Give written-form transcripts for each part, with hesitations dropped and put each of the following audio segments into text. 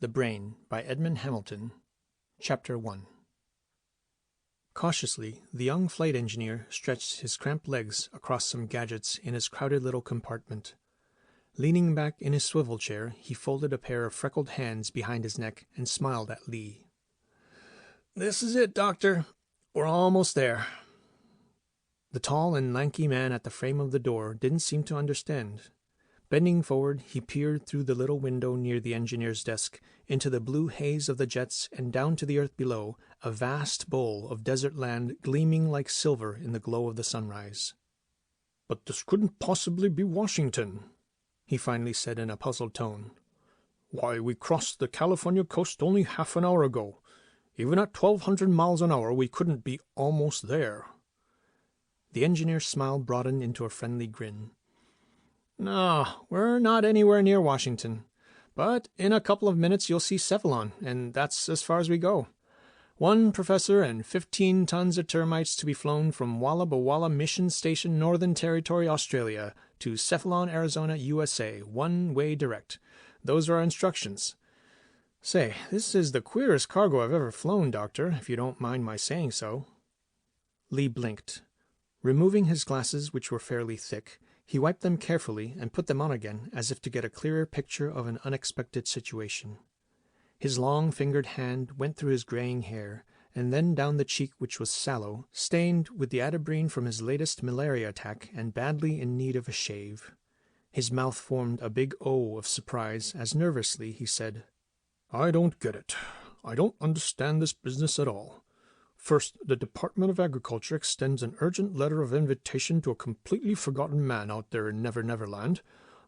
The Brain by Edmond Hamilton. Chapter 1. Cautiously, the young flight engineer stretched his cramped legs across some gadgets in his crowded little compartment. Leaning back in his swivel chair, he folded a pair of freckled hands behind his neck and smiled at Lee. "This is it, Doctor. We're almost there." The tall and lanky man at the frame of the door didn't seem to understand. Bending forward, he peered through the little window near the engineer's desk, into the blue haze of the jets and down to the earth below, a vast bowl of desert land gleaming like silver in the glow of the sunrise. "But this couldn't possibly be Washington," he finally said in a puzzled tone. "Why, we crossed the California coast only half an hour ago. Even at 1,200 miles an hour, we couldn't be almost there." The engineer's smile broadened into a friendly grin. "No, we're not anywhere near Washington. But in a couple of minutes you'll see Cephalon, and that's as far as we go. 1 professor and 15 tons of termites to be flown from Walla Walla Mission Station, Northern Territory, Australia, to Cephalon, Arizona, USA, one-way direct. Those are our instructions. Say, this is the queerest cargo I've ever flown, Doctor, if you don't mind my saying so." Lee blinked. Removing his glasses, which were fairly thick, he wiped them carefully and put them on again as if to get a clearer picture of an unexpected situation. His long-fingered hand went through his graying hair, and then down the cheek which was sallow, stained with the atabrine from his latest malaria attack and badly in need of a shave. His mouth formed a big O of surprise as nervously he said, "I don't get it. I don't understand this business at all. First, the Department of Agriculture extends an urgent letter of invitation to a completely forgotten man out there in Never Never Land.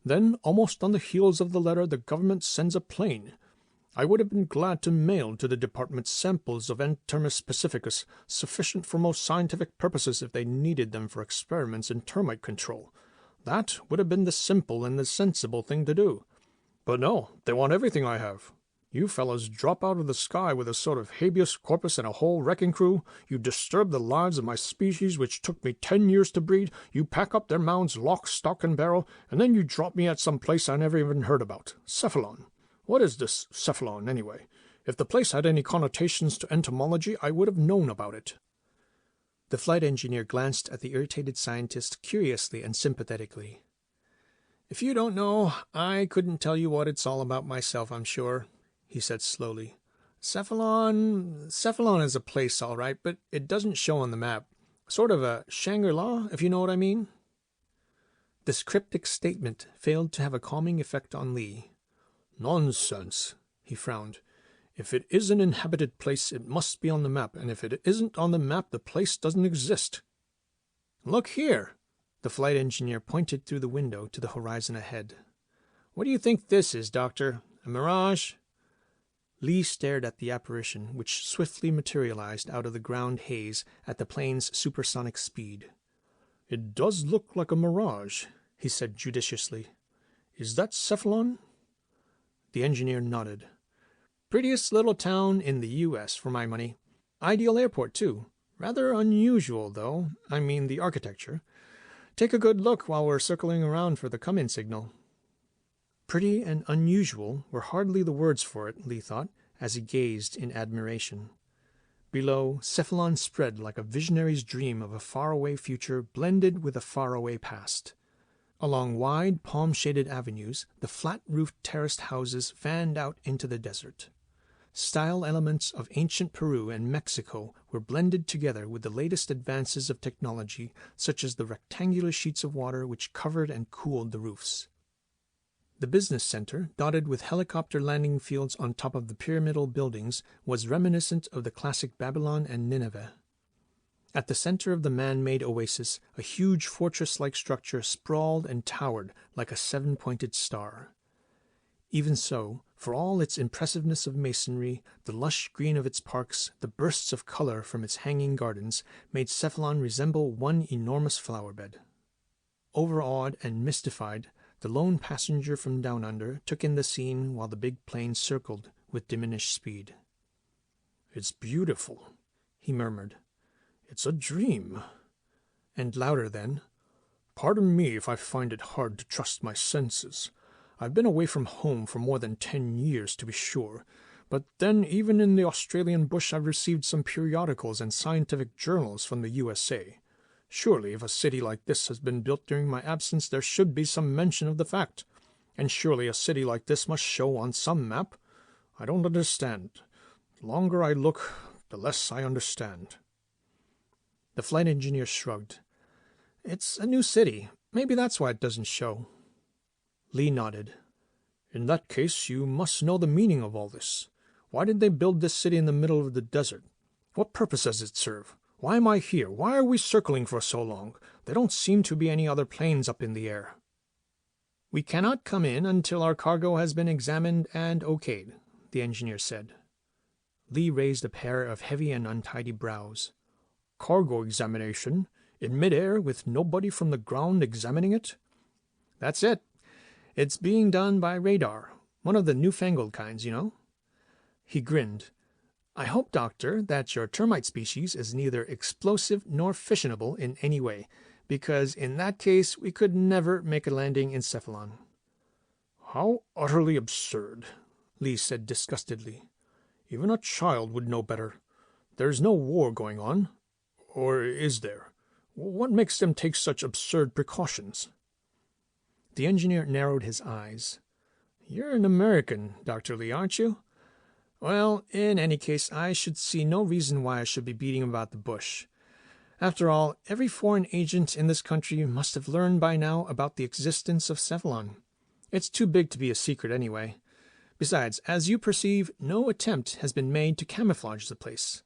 Then, almost on the heels of the letter, the government sends a plane. I would have been glad to mail to the department samples of Entermus pacificus, sufficient for most scientific purposes if they needed them for experiments in termite control. That would have been the simple and the sensible thing to do. But no, they want everything I have. You fellows drop out of the sky with a sort of habeas corpus and a whole wrecking crew. You disturb the lives of my species, which took me 10 years to breed. You pack up their mounds lock, stock, and barrel, and then you drop me at some place I never even heard about. Cephalon. What is this Cephalon, anyway? If the place had any connotations to entomology, I would have known about it." The flight engineer glanced at the irritated scientist curiously and sympathetically. "If you don't know, I couldn't tell you what it's all about myself, I'm sure," he said slowly. Cephalon is a place, all right, but it doesn't show on the map. Sort of a Shangri-La, if you know what I mean." This cryptic statement failed to have a calming effect on Lee. "Nonsense," he frowned. "If it is an inhabited place, it must be on the map, and if it isn't on the map, the place doesn't exist." "Look here." The flight engineer pointed through the window to the horizon ahead. "What do you think this is, Doctor? A mirage?" Lee stared at the apparition, which swiftly materialized out of the ground haze at the plane's supersonic speed. "It does look like a mirage," he said judiciously. "Is that Cephalon?" The engineer nodded. "Prettiest little town in the U.S., for my money. Ideal airport, too. Rather unusual, though. I mean the architecture. Take a good look while we're circling around for the come-in signal." Pretty and unusual were hardly the words for it, Lee thought, as he gazed in admiration. Below, Cephalon spread like a visionary's dream of a faraway future blended with a faraway past. Along wide, palm-shaded avenues, the flat-roofed terraced houses fanned out into the desert. Style elements of ancient Peru and Mexico were blended together with the latest advances of technology, such as the rectangular sheets of water which covered and cooled the roofs. The business center, dotted with helicopter landing fields on top of the pyramidal buildings, was reminiscent of the classic Babylon and Nineveh. At the center of the man-made oasis, a huge fortress-like structure sprawled and towered like a 7-pointed star. Even so, for all its impressiveness of masonry, the lush green of its parks, the bursts of color from its hanging gardens, made Cephalon resemble one enormous flower-bed. Overawed and mystified, the lone passenger from down under took in the scene while the big plane circled with diminished speed. "It's beautiful," he murmured. "It's a dream." And louder then, "Pardon me if I find it hard to trust my senses. I've been away from home for more than 10 years, to be sure, but then even in the Australian bush I've received some periodicals and scientific journals from the USA. Surely if a city like this has been built during my absence, there should be some mention of the fact. And surely a city like this must show on some map. I don't understand. The longer I look, the less I understand. The flight engineer shrugged. It's a new city. Maybe that's why it doesn't show. Lee nodded. In that case, you must know the meaning of all this. Why did they build this city in the middle of the desert? What purpose does it serve? Why am I here? Why are we circling for so long? There don't seem to be any other planes up in the air. We cannot come in until our cargo has been examined and okayed, the engineer said. Lee raised a pair of heavy and untidy brows. Cargo examination? In midair, with nobody from the ground examining it? That's it. It's being done by radar. One of the newfangled kinds, you know. He grinned. I hope, Doctor, that your termite species is neither explosive nor fissionable in any way, because in that case we could never make a landing in Cephalon. How utterly absurd, Lee said disgustedly. Even a child would know better. There's no war going on. Or is there? What makes them take such absurd precautions? The engineer narrowed his eyes. You're an American, Dr. Lee, aren't you? Well, in any case, I should see no reason why I should be beating about the bush. After all, every foreign agent in this country must have learned by now about the existence of Cephalon. It's too big to be a secret anyway. Besides, as you perceive, no attempt has been made to camouflage the place.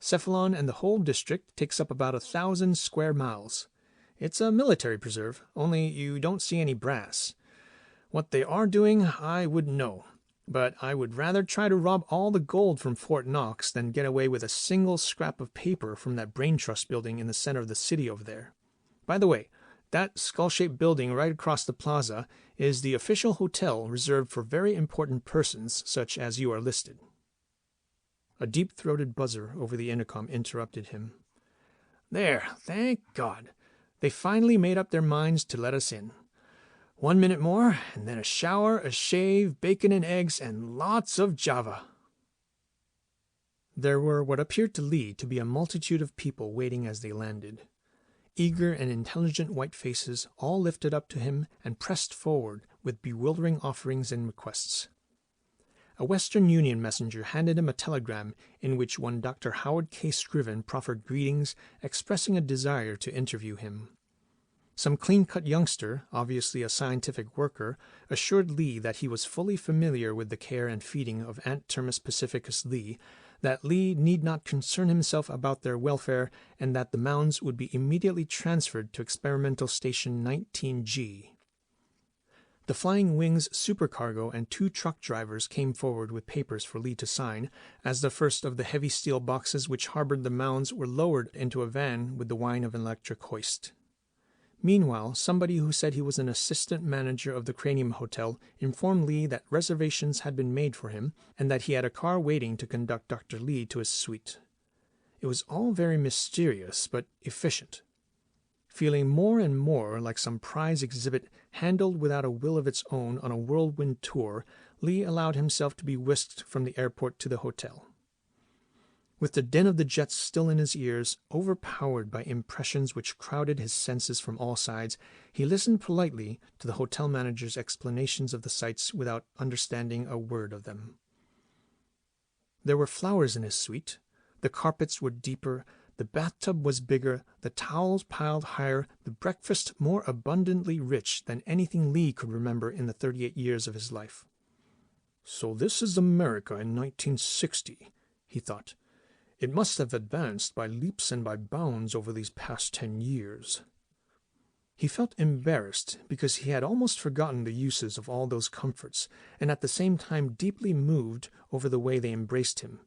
Cephalon and the whole district takes up about 1,000 square miles. It's a military preserve, only you don't see any brass. What they are doing, I wouldn't know. But I would rather try to rob all the gold from Fort Knox than get away with a single scrap of paper from that brain trust building in the center of the city over there. By the way, that skull-shaped building right across the plaza is the official hotel reserved for very important persons such as you are listed. A deep-throated buzzer over the intercom interrupted him. There, thank God. They finally made up their minds to let us in. 1 minute more, and then a shower, a shave, bacon and eggs, and lots of Java. There were what appeared to Lee to be a multitude of people waiting as they landed. Eager and intelligent white faces all lifted up to him and pressed forward with bewildering offerings and requests. A Western Union messenger handed him a telegram in which one Dr. Howard K. Scriven proffered greetings, expressing a desire to interview him. Some clean-cut youngster, obviously a scientific worker, assured Lee that he was fully familiar with the care and feeding of Ant Termis pacificus Lee, that Lee need not concern himself about their welfare, and that the mounds would be immediately transferred to Experimental Station 19G. The Flying Wings supercargo and 2 truck drivers came forward with papers for Lee to sign, as the first of the heavy steel boxes which harbored the mounds were lowered into a van with the whine of an electric hoist. Meanwhile, somebody who said he was an assistant manager of the Cranium Hotel informed Lee that reservations had been made for him and that he had a car waiting to conduct Dr. Lee to his suite. It was all very mysterious, but efficient. Feeling more and more like some prize exhibit handled without a will of its own on a whirlwind tour, Lee allowed himself to be whisked from the airport to the hotel. With the din of the jets still in his ears, overpowered by impressions which crowded his senses from all sides, he listened politely to the hotel manager's explanations of the sights without understanding a word of them. There were flowers in his suite. The carpets were deeper, the bathtub was bigger, the towels piled higher, the breakfast more abundantly rich than anything Lee could remember in the 38 years of his life. So this is America in 1960, he thought. It must have advanced by leaps and by bounds over these past 10 years. He felt embarrassed because he had almost forgotten the uses of all those comforts, and at the same time deeply moved over the way they embraced him,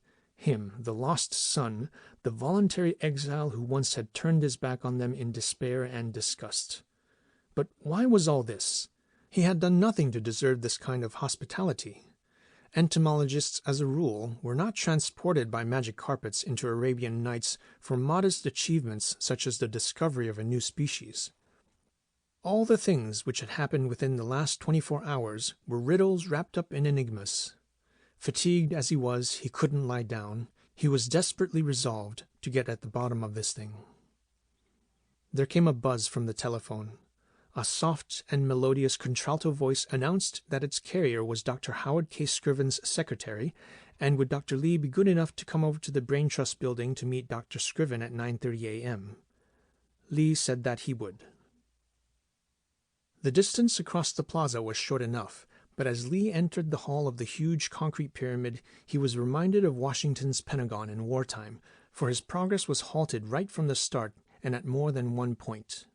the lost son, the voluntary exile who once had turned his back on them in despair and disgust. But why was all this? He had done nothing to deserve this kind of hospitality. Entomologists, as a rule, were not transported by magic carpets into Arabian Nights for modest achievements such as the discovery of a new species. All the things which had happened within the last 24 hours were riddles wrapped up in enigmas. Fatigued as he was, he couldn't lie down. He was desperately resolved to get at the bottom of this thing. There came a buzz from the telephone. A soft and melodious contralto voice announced that its carrier was Dr. Howard K. Scriven's secretary, and would Dr. Lee be good enough to come over to the Brain Trust building to meet Dr. Scriven at 9:30 a.m. Lee said that he would. The distance across the plaza was short enough, but as Lee entered the hall of the huge concrete pyramid, he was reminded of Washington's Pentagon in wartime, for his progress was halted right from the start and at more than one point.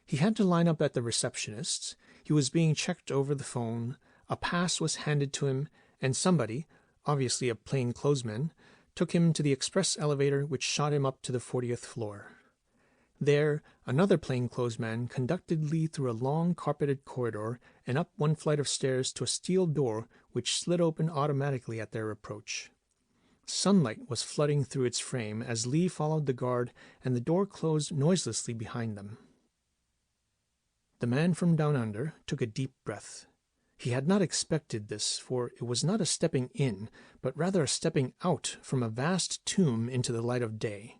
He had to line up at the receptionist's, he was being checked over the phone, a pass was handed to him, and somebody, obviously a plainclothesman, took him to the express elevator which shot him up to the 40th floor. There, another plainclothesman conducted Lee through a long carpeted corridor and up one flight of stairs to a steel door which slid open automatically at their approach. Sunlight was flooding through its frame as Lee followed the guard, and the door closed noiselessly behind them. The man from down under took a deep breath. He had not expected this, for it was not a stepping in, but rather a stepping out from a vast tomb into the light of day.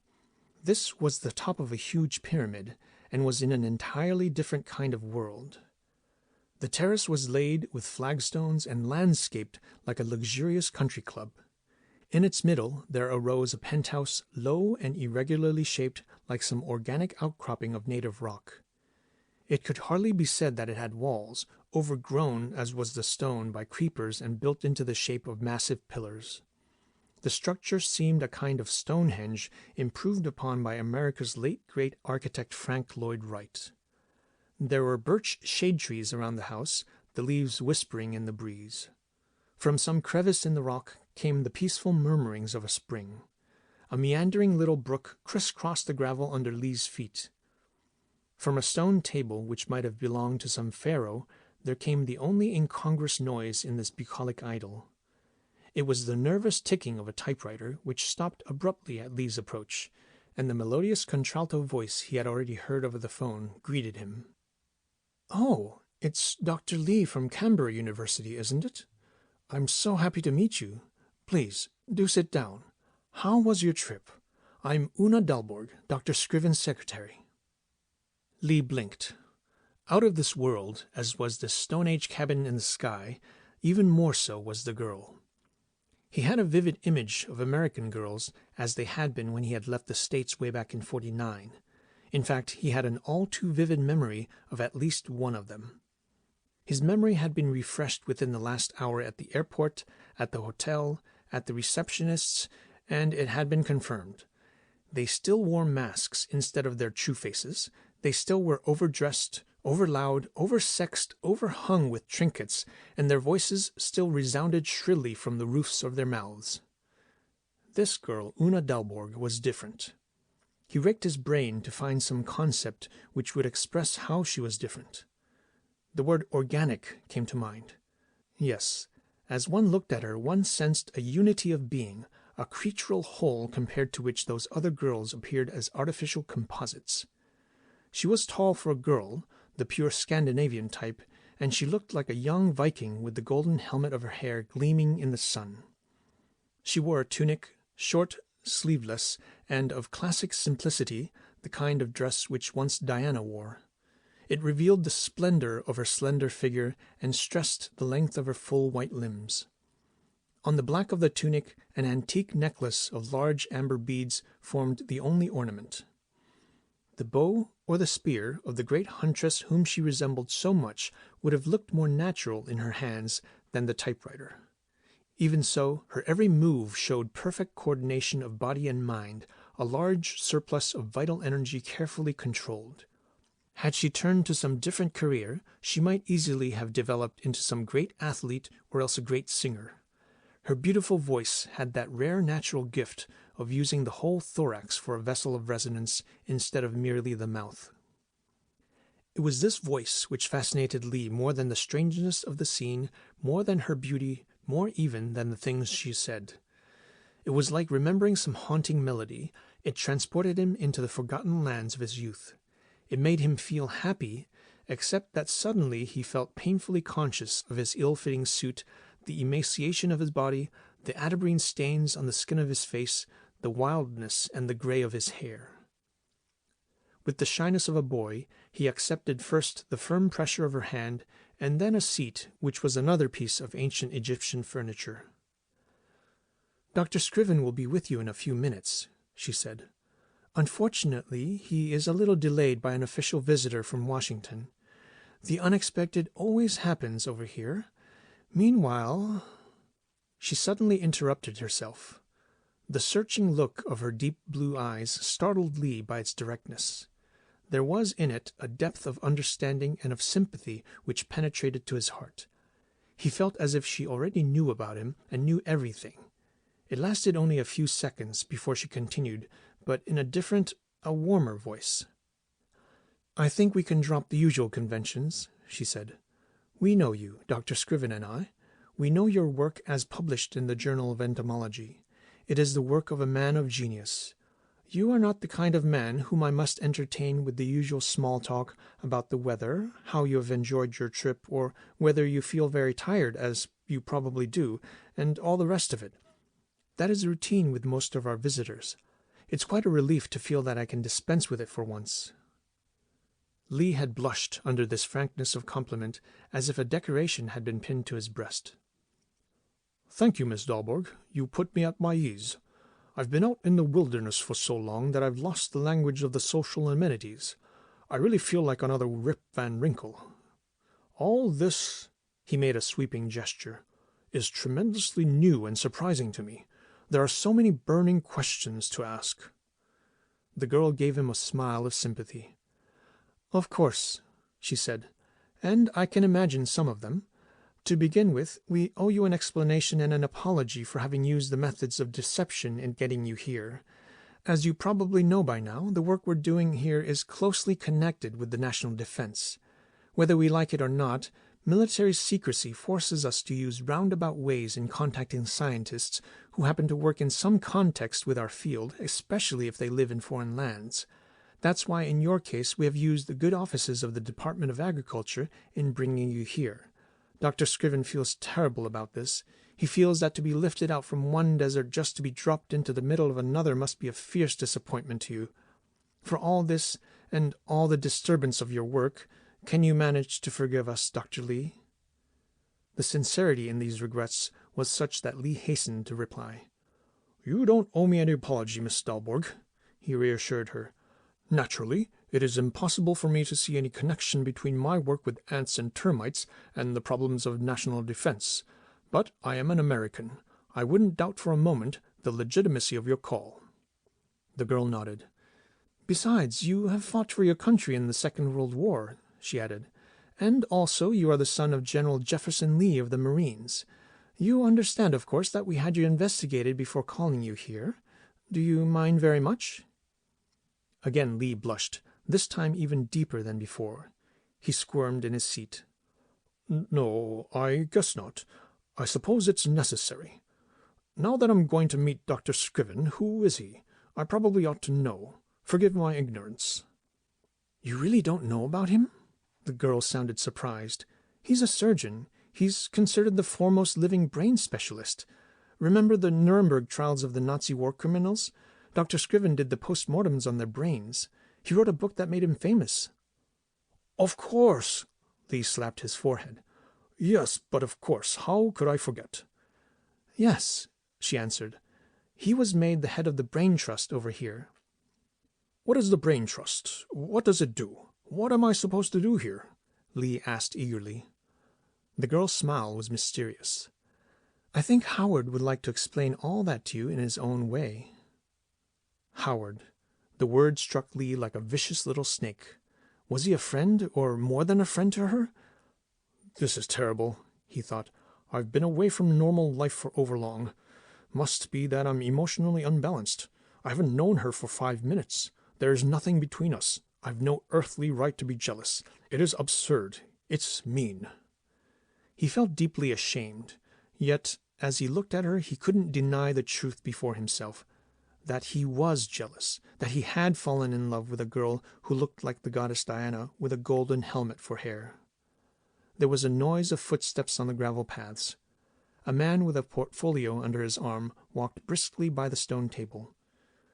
This was the top of a huge pyramid, and was in an entirely different kind of world. The terrace was laid with flagstones and landscaped like a luxurious country club. In its middle there arose a penthouse, low and irregularly shaped like some organic outcropping of native rock. It could hardly be said that it had walls, overgrown as was the stone by creepers and built into the shape of massive pillars. The structure seemed a kind of Stonehenge improved upon by America's late great architect Frank Lloyd Wright. There were birch shade trees around the house, the leaves whispering in the breeze. From some crevice in the rock came the peaceful murmurings of a spring. A meandering little brook crisscrossed the gravel under Lee's feet. From a stone table which might have belonged to some pharaoh, there came the only incongruous noise in this bucolic idyll. It was the nervous ticking of a typewriter, which stopped abruptly at Lee's approach, and the melodious contralto voice he had already heard over the phone greeted him. "Oh, it's Dr. Lee from Canberra University, isn't it? I'm so happy to meet you. Please, do sit down. How was your trip? I'm Una Dalborg, Dr. Scriven's secretary." Lee blinked. Out of this world, as was the Stone Age cabin in the sky, even more so was the girl. He had a vivid image of American girls as they had been when he had left the States way back in '49. In fact, he had an all-too-vivid memory of at least one of them. His memory had been refreshed within the last hour at the airport, at the hotel, at the receptionist's, and it had been confirmed. They still wore masks instead of their true faces. They still were overdressed, overloud, oversexed, overhung with trinkets, and their voices still resounded shrilly from the roofs of their mouths. This girl, Una Dalborg, was different. He racked his brain to find some concept which would express how she was different. The word organic came to mind. Yes, as one looked at her, one sensed a unity of being, a creatural whole compared to which those other girls appeared as artificial composites. She was tall for a girl, the pure Scandinavian type, and she looked like a young Viking with the golden helmet of her hair gleaming in the sun. She wore a tunic, short, sleeveless, and of classic simplicity, the kind of dress which once Diana wore. It revealed the splendor of her slender figure and stressed the length of her full white limbs. On the black of the tunic, an antique necklace of large amber beads formed the only ornament. The bow or the spear of the great huntress whom she resembled so much would have looked more natural in her hands than the typewriter. Even so, her every move showed perfect coordination of body and mind, a large surplus of vital energy carefully controlled. Had she turned to some different career, she might easily have developed into some great athlete or else a great singer. Her beautiful voice had that rare natural gift of using the whole thorax for a vessel of resonance instead of merely the mouth. It was this voice which fascinated Lee more than the strangeness of the scene, more than her beauty, more even than the things she said. It was like remembering some haunting melody. It transported him into the forgotten lands of his youth. It made him feel happy, except that suddenly he felt painfully conscious of his ill-fitting suit, the emaciation of his body, the atabrine stains on the skin of his face, the wildness and the grey of his hair. With the shyness of a boy, he accepted first the firm pressure of her hand, and then a seat which was another piece of ancient Egyptian furniture. "Dr. Scriven will be with you in a few minutes," she said. "Unfortunately, he is a little delayed by an official visitor from Washington. The unexpected always happens over here. Meanwhile—" She suddenly interrupted herself. The searching look of her deep blue eyes startled Lee by its directness. There was in it a depth of understanding and of sympathy which penetrated to his heart. He felt as if she already knew about him and knew everything. It lasted only a few seconds before she continued, but in a different, a warmer voice. "I think we can drop the usual conventions," she said. "We know you, Dr. Scriven and I. We know your work as published in the Journal of Entomology. It is the work of a man of genius. You are not the kind of man whom I must entertain with the usual small talk about the weather, how you have enjoyed your trip, or whether you feel very tired, as you probably do, and all the rest of it. That is routine with most of our visitors. It's quite a relief to feel that I can dispense with it for once." Lee had blushed under this frankness of compliment, as if a decoration had been pinned to his breast. "Thank you, Miss Dalborg. You put me at my ease. I've been out in the wilderness for so long that I've lost the language of the social amenities. I really feel like another Rip Van Winkle. All this," he made a sweeping gesture, "is tremendously new and surprising to me. There are so many burning questions to ask." The girl gave him a smile of sympathy. "Of course," she said, "and I can imagine some of them. To begin with, we owe you an explanation and an apology for having used the methods of deception in getting you here. As you probably know by now, the work we're doing here is closely connected with the national defense. Whether we like it or not, military secrecy forces us to use roundabout ways in contacting scientists who happen to work in some context with our field, especially if they live in foreign lands. That's why in your case we have used the good offices of the Department of Agriculture in bringing you here. Dr. Scriven feels terrible about this. He feels that to be lifted out from one desert just to be dropped into the middle of another must be a fierce disappointment to you. For all this, and all the disturbance of your work, can you manage to forgive us, Dr. Lee?" The sincerity in these regrets was such that Lee hastened to reply. "You don't owe me any apology, Miss Dalborg," he reassured her. "Naturally, it is impossible for me to see any connection between my work with ants and termites and the problems of national defense. But I am an American. I wouldn't doubt for a moment the legitimacy of your call." The girl nodded. "Besides, you have fought for your country in the Second World War," she added. "And also you are the son of General Jefferson Lee of the Marines. You understand, of course, that we had you investigated before calling you here. Do you mind very much?" Again Lee blushed, this time even deeper than before. He squirmed in his seat. "No, I guess not. I suppose it's necessary. Now that I'm going to meet Dr. Scriven, who is he? I probably ought to know. Forgive my ignorance." "You really don't know about him?" The girl sounded surprised. "He's a surgeon. He's considered the foremost living brain specialist. Remember the Nuremberg trials of the Nazi war criminals? Dr. Scriven did the postmortems on their brains. He wrote a book that made him famous." "Of course!" Lee slapped his forehead. "Yes, but of course. How could I forget?" "Yes," she answered. "He was made the head of the Brain Trust over here." "What is the Brain Trust? What does it do? What am I supposed to do here?" Lee asked eagerly. The girl's smile was mysterious. "I think Howard would like to explain all that to you in his own way." Howard. The word struck Lee like a vicious little snake. Was he a friend, or more than a friend to her? "This is terrible," he thought. "I've been away from normal life for overlong. Must be that I'm emotionally unbalanced. I haven't known her for 5 minutes. There's nothing between us. I've no earthly right to be jealous. It is absurd. It's mean." He felt deeply ashamed. Yet, as he looked at her, he couldn't deny the truth before himself. that he was jealous, that he had fallen in love with a girl who looked like the goddess Diana with a golden helmet for hair. There was a noise of footsteps on the gravel paths. A man with a portfolio under his arm walked briskly by the stone table.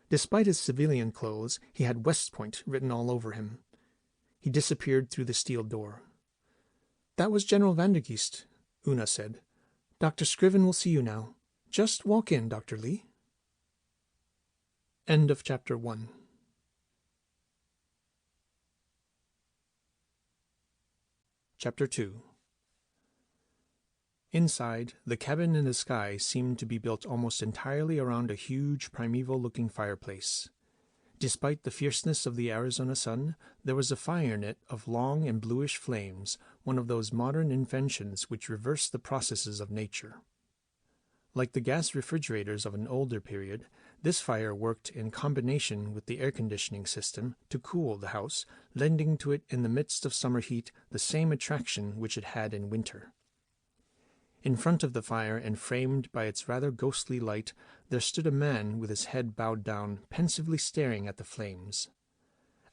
Despite his civilian clothes, he had West Point written all over him. He disappeared through the steel door. "That was General Vandergeest," Una said. "Dr. Scriven will see you now. Just walk in, Dr. Lee." End of Chapter 1. Chapter 2. Inside, the cabin in the sky seemed to be built almost entirely around a huge, primeval-looking fireplace. Despite the fierceness of the Arizona sun, there was a fire in it of long and bluish flames, one of those modern inventions which reverse the processes of nature. Like the gas refrigerators of an older period, this fire worked in combination with the air-conditioning system to cool the house, lending to it in the midst of summer heat the same attraction which it had in winter. In front of the fire, and framed by its rather ghostly light, there stood a man with his head bowed down, pensively staring at the flames.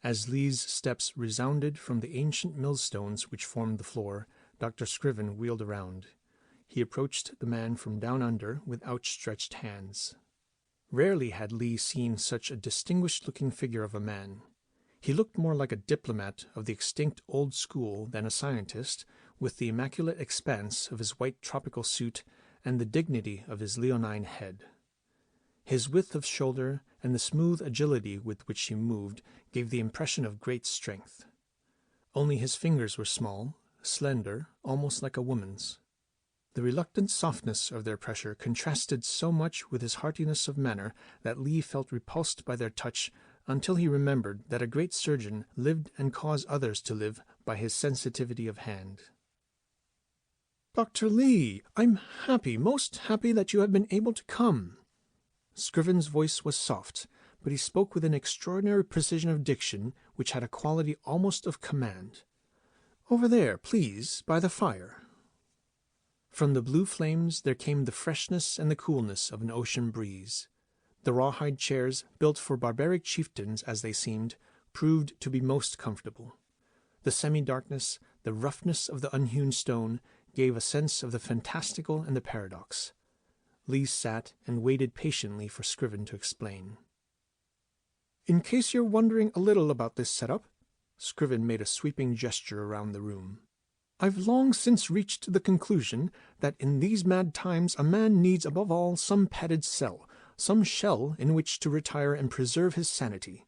As Lee's steps resounded from the ancient millstones which formed the floor, Dr. Scriven wheeled around. He approached the man from down under with outstretched hands. Rarely had Lee seen such a distinguished-looking figure of a man. He looked more like a diplomat of the extinct old school than a scientist, with the immaculate expanse of his white tropical suit and the dignity of his leonine head. His width of shoulder and the smooth agility with which he moved gave the impression of great strength. Only his fingers were small, slender, almost like a woman's. The reluctant softness of their pressure contrasted so much with his heartiness of manner that Lee felt repulsed by their touch until he remembered that a great surgeon lived and caused others to live by his sensitivity of hand. "Dr. Lee, I'm happy, most happy that you have been able to come." Scriven's voice was soft, but he spoke with an extraordinary precision of diction which had a quality almost of command. "Over there, please, by the fire." From the blue flames there came the freshness and the coolness of an ocean breeze. The rawhide chairs, built for barbaric chieftains as they seemed, proved to be most comfortable. The semi-darkness, the roughness of the unhewn stone, gave a sense of the fantastical and the paradox. Lee sat and waited patiently for Scriven to explain. "In case you're wondering a little about this setup," Scriven made a sweeping gesture around the room, "I've long since reached the conclusion that in these mad times a man needs above all some padded cell, some shell in which to retire and preserve his sanity.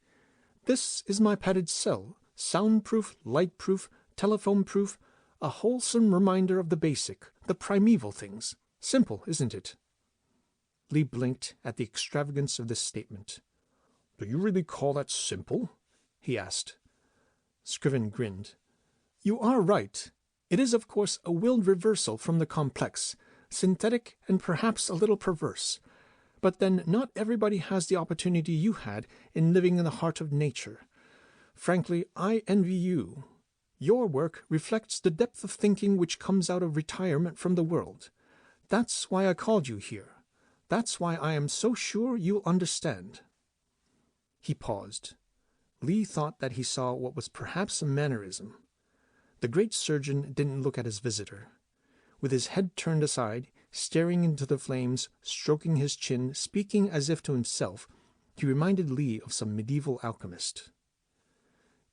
This is my padded cell, soundproof, light-proof, telephone-proof, a wholesome reminder of the basic, the primeval things. Simple, isn't it?" Lee blinked at the extravagance of this statement. "Do you really call that simple?" he asked. Scriven grinned. "You are right. It is, of course, a willed reversal from the complex, synthetic and perhaps a little perverse. But then not everybody has the opportunity you had in living in the heart of nature. Frankly, I envy you. Your work reflects the depth of thinking which comes out of retirement from the world. That's why I called you here. That's why I am so sure you'll understand." He paused. Lee thought that he saw what was perhaps a mannerism. The great surgeon didn't look at his visitor. With his head turned aside, staring into the flames, stroking his chin, speaking as if to himself, he reminded Lee of some medieval alchemist.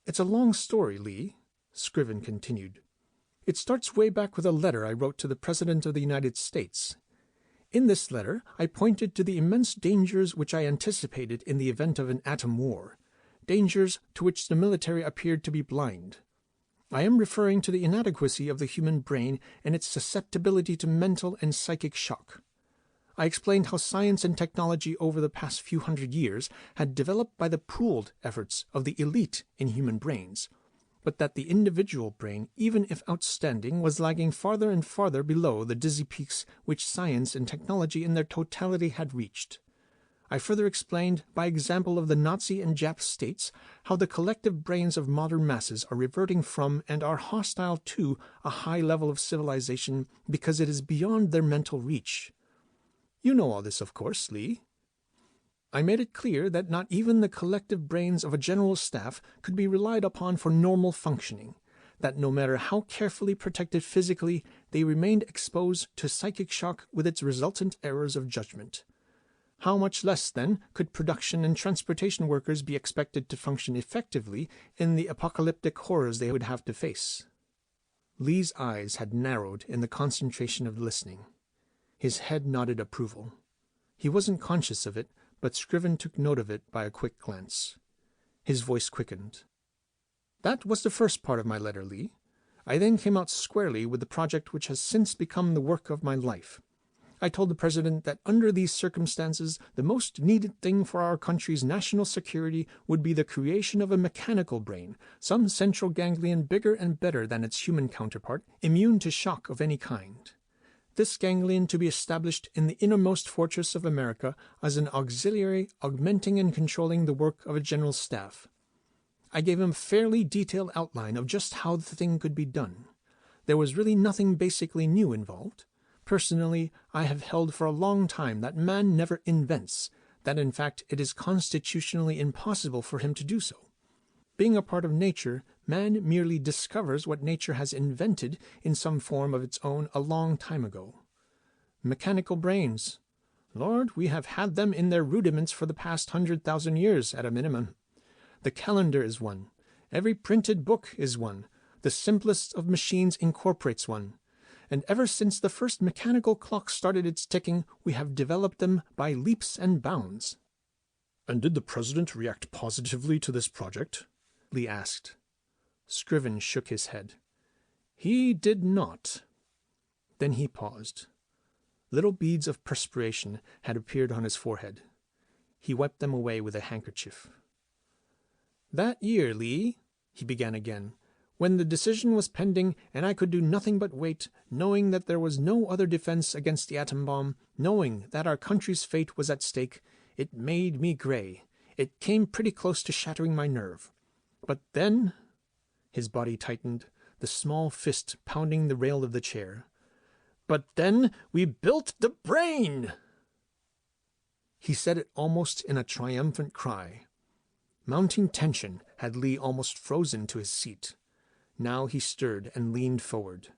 "It's a long story, Lee," Scriven continued. "It starts way back with a letter I wrote to the President of the United States. In this letter, I pointed to the immense dangers which I anticipated in the event of an atom war, dangers to which the military appeared to be blind. I am referring to the inadequacy of the human brain and its susceptibility to mental and psychic shock. I explained how science and technology over the past few hundred years had developed by the pooled efforts of the elite in human brains, but that the individual brain, even if outstanding, was lagging farther and farther below the dizzy peaks which science and technology in their totality had reached. I further explained, by example of the Nazi and Jap states, how the collective brains of modern masses are reverting from and are hostile to a high level of civilization because it is beyond their mental reach. You know all this, of course, Lee." I made it clear that not even the collective brains of a general staff could be relied upon for normal functioning, that no matter how carefully protected physically, they remained exposed to psychic shock with its resultant errors of judgment. How much less, then, could production and transportation workers be expected to function effectively in the apocalyptic horrors they would have to face? Lee's eyes had narrowed in the concentration of listening. His head nodded approval. He wasn't conscious of it, but Scriven took note of it by a quick glance. His voice quickened. That was the first part of my letter, Lee. I then came out squarely with the project which has since become the work of my life. I told the President that under these circumstances, the most needed thing for our country's national security would be the creation of a mechanical brain, some central ganglion bigger and better than its human counterpart, immune to shock of any kind. This ganglion to be established in the innermost fortress of America as an auxiliary augmenting and controlling the work of a general staff. I gave him a fairly detailed outline of just how the thing could be done. There was really nothing basically new involved. Personally, I have held for a long time that man never invents, that in fact it is constitutionally impossible for him to do so. Being a part of nature, man merely discovers what nature has invented in some form of its own a long time ago. Mechanical brains. Lord, we have had them in their rudiments for the past 100,000 years at a minimum. The calendar is one. Every printed book is one. The simplest of machines incorporates one. And ever since the first mechanical clock started its ticking, we have developed them by leaps and bounds. And did the President react positively to this project? Lee asked. Scriven shook his head. He did not. Then he paused. Little beads of perspiration had appeared on his forehead. He wiped them away with a handkerchief. That year, Lee, he began again, when the decision was pending and I could do nothing but wait, knowing that there was no other defense against the atom bomb, knowing that our country's fate was at stake, it made me gray. It came pretty close to shattering my nerve. But then, his body tightened, the small fist pounding the rail of the chair. But then we built the brain! He said it almost in a triumphant cry. Mounting tension had Lee almost frozen to his seat. Now he stirred and leaned forward.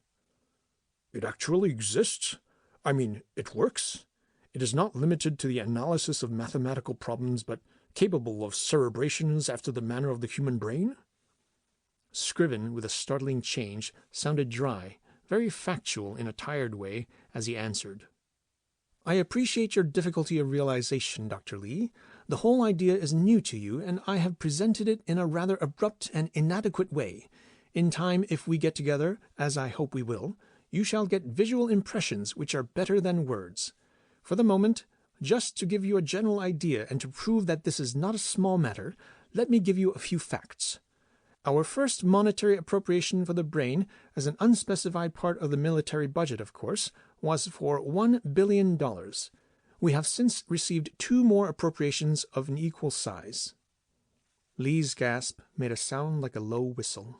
It actually exists? I mean, it works? It is not limited to the analysis of mathematical problems, but capable of cerebrations after the manner of the human brain? Scriven, with a startling change, sounded dry, very factual in a tired way, as he answered. I appreciate your difficulty of realization, Dr. Lee. The whole idea is new to you, and I have presented it in a rather abrupt and inadequate way. In time, if we get together, as I hope we will, you shall get visual impressions which are better than words. For the moment, just to give you a general idea and to prove that this is not a small matter, let me give you a few facts. Our first monetary appropriation for the brain, as an unspecified part of the military budget, of course, was for $1 billion. We have since received 2 more appropriations of an equal size. Lee's gasp made a sound like a low whistle.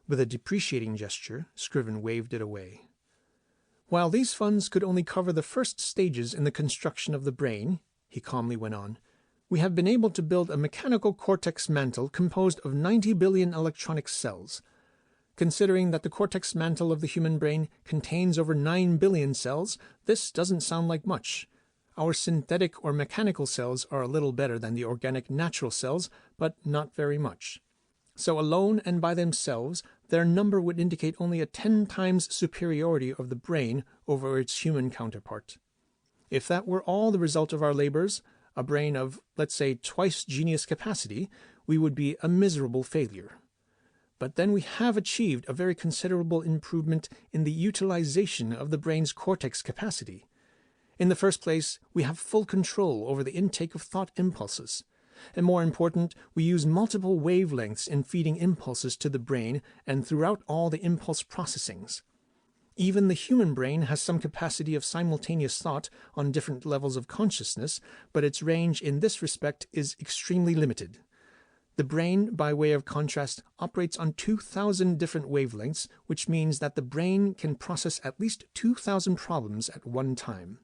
With a deprecating gesture, Scriven waved it away. While these funds could only cover the first stages in the construction of the brain, he calmly went on, we have been able to build a mechanical cortex mantle composed of 90 billion electronic cells. Considering that the cortex mantle of the human brain contains over 9 billion cells, this doesn't sound like much. Our synthetic or mechanical cells are a little better than the organic natural cells, but not very much. So alone and by themselves, their number would indicate only a 10 times superiority of the brain over its human counterpart. If that were all the result of our labors, a brain of, let's say, twice genius capacity, we would be a miserable failure. But then we have achieved a very considerable improvement in the utilization of the brain's cortex capacity. In the first place, we have full control over the intake of thought impulses. And more important, we use multiple wavelengths in feeding impulses to the brain and throughout all the impulse processings. Even the human brain has some capacity of simultaneous thought on different levels of consciousness, but its range in this respect is extremely limited. The brain, by way of contrast, operates on 2,000 different wavelengths, which means that the brain can process at least 2,000 problems at one time.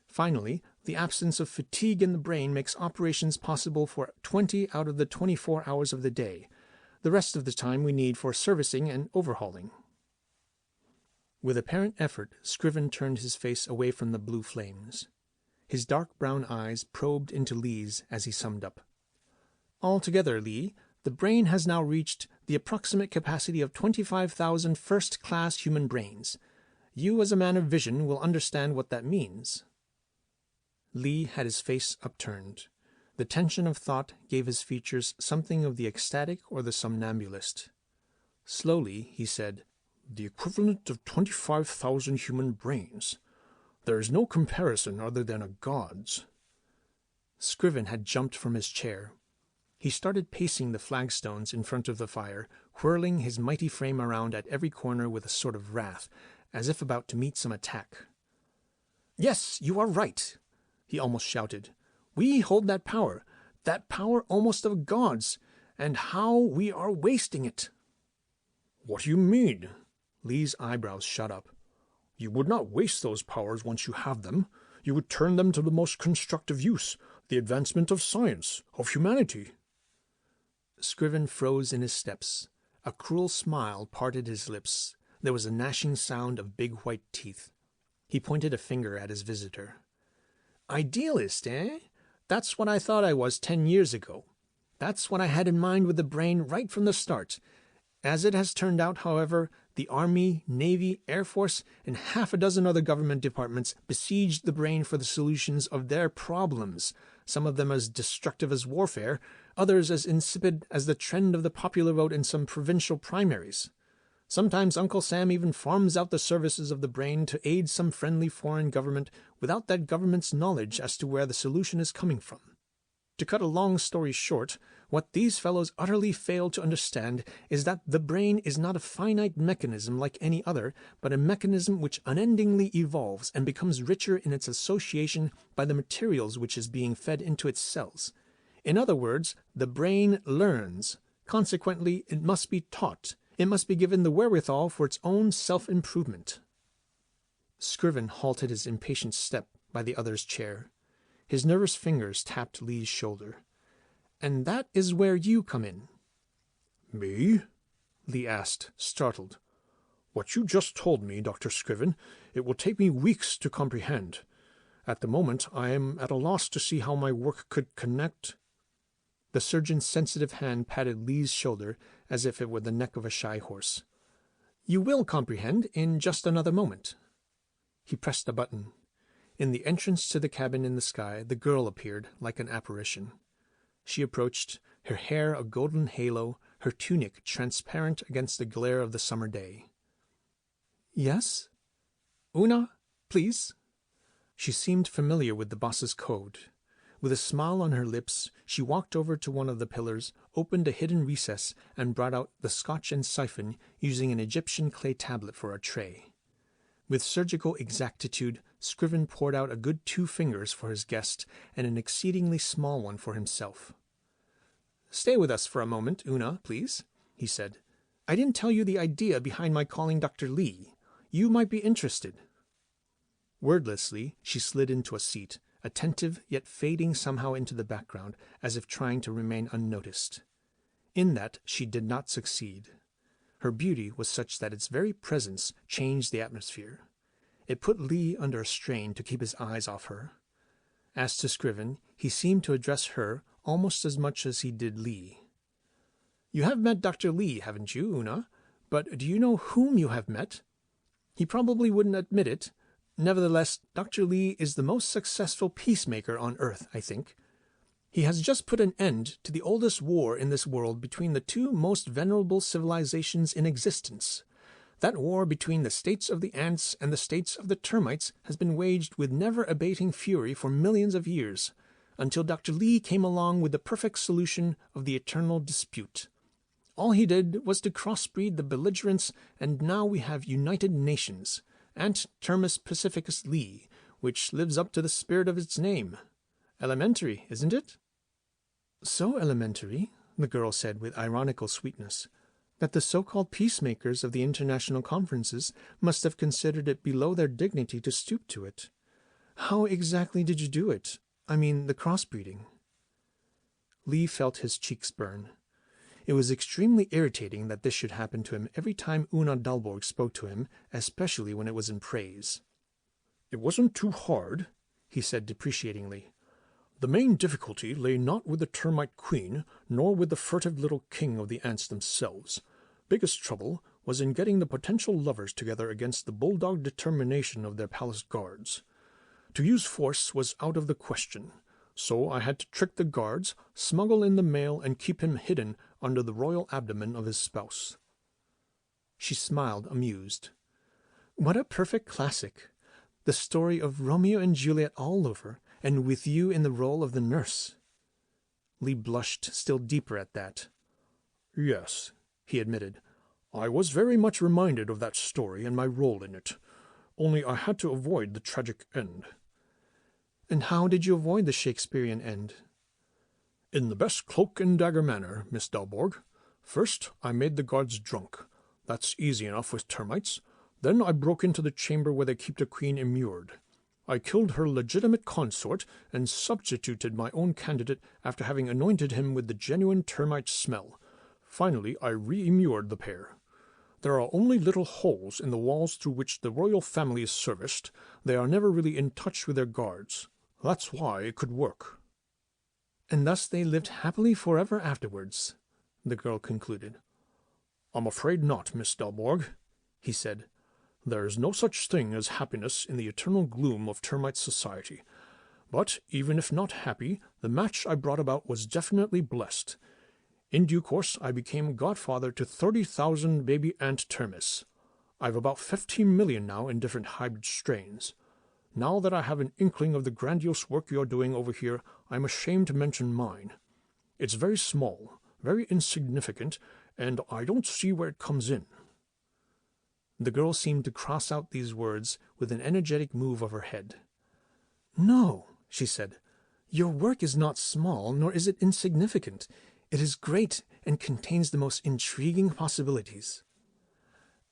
Finally, The absence of fatigue in the brain makes operations possible for 20 out of the 24 hours of the day. The rest of the time we need for servicing and overhauling." With apparent effort, Scriven turned his face away from the blue flames. His dark brown eyes probed into Lee's as he summed up. "Altogether, Lee, the brain has now reached the approximate capacity of 25,000 first-class human brains. You, as a man of vision, will understand what that means." Lee had his face upturned. The tension of thought gave his features something of the ecstatic or the somnambulist. Slowly, he said, "The equivalent of 25,000 human brains. There is no comparison other than a god's." Scriven had jumped from his chair. He started pacing the flagstones in front of the fire, whirling his mighty frame around at every corner with a sort of wrath, as if about to meet some attack. "Yes, you are right," he almost shouted. "We hold that power almost of gods, and how we are wasting it." "What do you mean?" Lee's eyebrows shot up. "You would not waste those powers once you have them. You would turn them to the most constructive use, the advancement of science, of humanity." Scriven froze in his steps. A cruel smile parted his lips. There was a gnashing sound of big white teeth. He pointed a finger at his visitor. "Idealist, eh? That's what I thought I was 10 years ago. That's what I had in mind with the brain right from the start. As it has turned out, however, the Army, Navy, Air Force, and half a dozen other government departments besieged the brain for the solutions of their problems, some of them as destructive as warfare, others as insipid as the trend of the popular vote in some provincial primaries. Sometimes Uncle Sam even farms out the services of the brain to aid some friendly foreign government without that government's knowledge as to where the solution is coming from. To cut a long story short, what these fellows utterly fail to understand is that the brain is not a finite mechanism like any other, but a mechanism which unendingly evolves and becomes richer in its association by the materials which is being fed into its cells. In other words, the brain learns. Consequently, it must be taught. It must be given the wherewithal for its own self-improvement." Scriven halted his impatient step by the other's chair. His nervous fingers tapped Lee's shoulder. "And that is where you come in." "Me?" Lee asked, startled. "What you just told me, Dr. Scriven, it will take me weeks to comprehend. At the moment, I am at a loss to see how my work could connect—" The surgeon's sensitive hand patted Lee's shoulder as if it were the neck of a shy horse. "You will comprehend in just another moment." He pressed a button. In the entrance to the cabin in the sky, the girl appeared like an apparition. She approached, her hair a golden halo, her tunic transparent against the glare of the summer day. "Yes? Una, please." She seemed familiar with the boss's code. With a smile on her lips, she walked over to one of the pillars, opened a hidden recess, and brought out the scotch and siphon, using an Egyptian clay tablet for a tray. With surgical exactitude, Scriven poured out a good 2 fingers for his guest and an exceedingly small one for himself. "Stay with us for a moment, Una, please," he said. "I didn't tell you the idea behind my calling Dr. Lee. You might be interested." Wordlessly, she slid into a seat, attentive yet fading somehow into the background, as if trying to remain unnoticed. In that she did not succeed. Her beauty was such that its very presence changed the atmosphere. It put Lee under a strain to keep his eyes off her. As to Scriven, he seemed to address her almost as much as he did Lee. "You have met Dr. Lee, haven't you, Una? But do you know whom you have met? He probably wouldn't admit it. Nevertheless, Dr. Lee is the most successful peacemaker on Earth, I think. He has just put an end to the oldest war in this world between the 2 most venerable civilizations in existence. That war between the states of the ants and the states of the termites has been waged with never-abating fury for millions of years, until Dr. Lee came along with the perfect solution of the eternal dispute. All he did was to crossbreed the belligerents, and now we have United Nations, Ant Termus Pacificus Lee, which lives up to the spirit of its name. Elementary, isn't it?" "So elementary," the girl said with ironical sweetness, "that the so-called peacemakers of the international conferences must have considered it below their dignity to stoop to it. How exactly did you do it? I mean, the crossbreeding. Lee felt his cheeks burn. It was extremely irritating that this should happen to him every time Una Dalborg spoke to him, especially when it was in praise. "It wasn't too hard," he said depreciatingly. "The main difficulty lay not with the termite queen, nor with the furtive little king of the ants themselves. Biggest trouble was in getting the potential lovers together against the bulldog determination of their palace guards. To use force was out of the question, so I had to trick the guards, smuggle in the male, and keep him hidden under the royal abdomen of his spouse." She smiled, amused. "What a perfect classic! The story of Romeo and Juliet all over, and with you in the role of the nurse." Lee blushed still deeper at that. "Yes," he admitted. "I was very much reminded of that story and my role in it. Only I had to avoid the tragic end." "And how did you avoid the Shakespearean end?" "In the best cloak-and-dagger manner, Miss Dalborg. First, I made the guards drunk. That's easy enough with termites. Then I broke into the chamber where they keep the queen immured. I killed her legitimate consort and substituted my own candidate after having anointed him with the genuine termite smell. Finally, I re-immured the pair. There are only little holes in the walls through which the royal family is serviced. They are never really in touch with their guards. That's why it could work." "And thus they lived happily forever afterwards," the girl concluded. "I'm afraid not, Miss Dalborg," he said. "There is no such thing as happiness in the eternal gloom of termite society. But even if not happy, the match I brought about was definitely blessed. In due course I became godfather to 30,000 baby ant termites. I've about 15 million now in different hybrid strains. Now that I have an inkling of the grandiose work you're doing over here, I'm ashamed to mention mine. It's very small, very insignificant, and I don't see where it comes in." The girl seemed to cross out these words with an energetic move of her head. "No," she said, "your work is not small, nor is it insignificant. It is great and contains the most intriguing possibilities."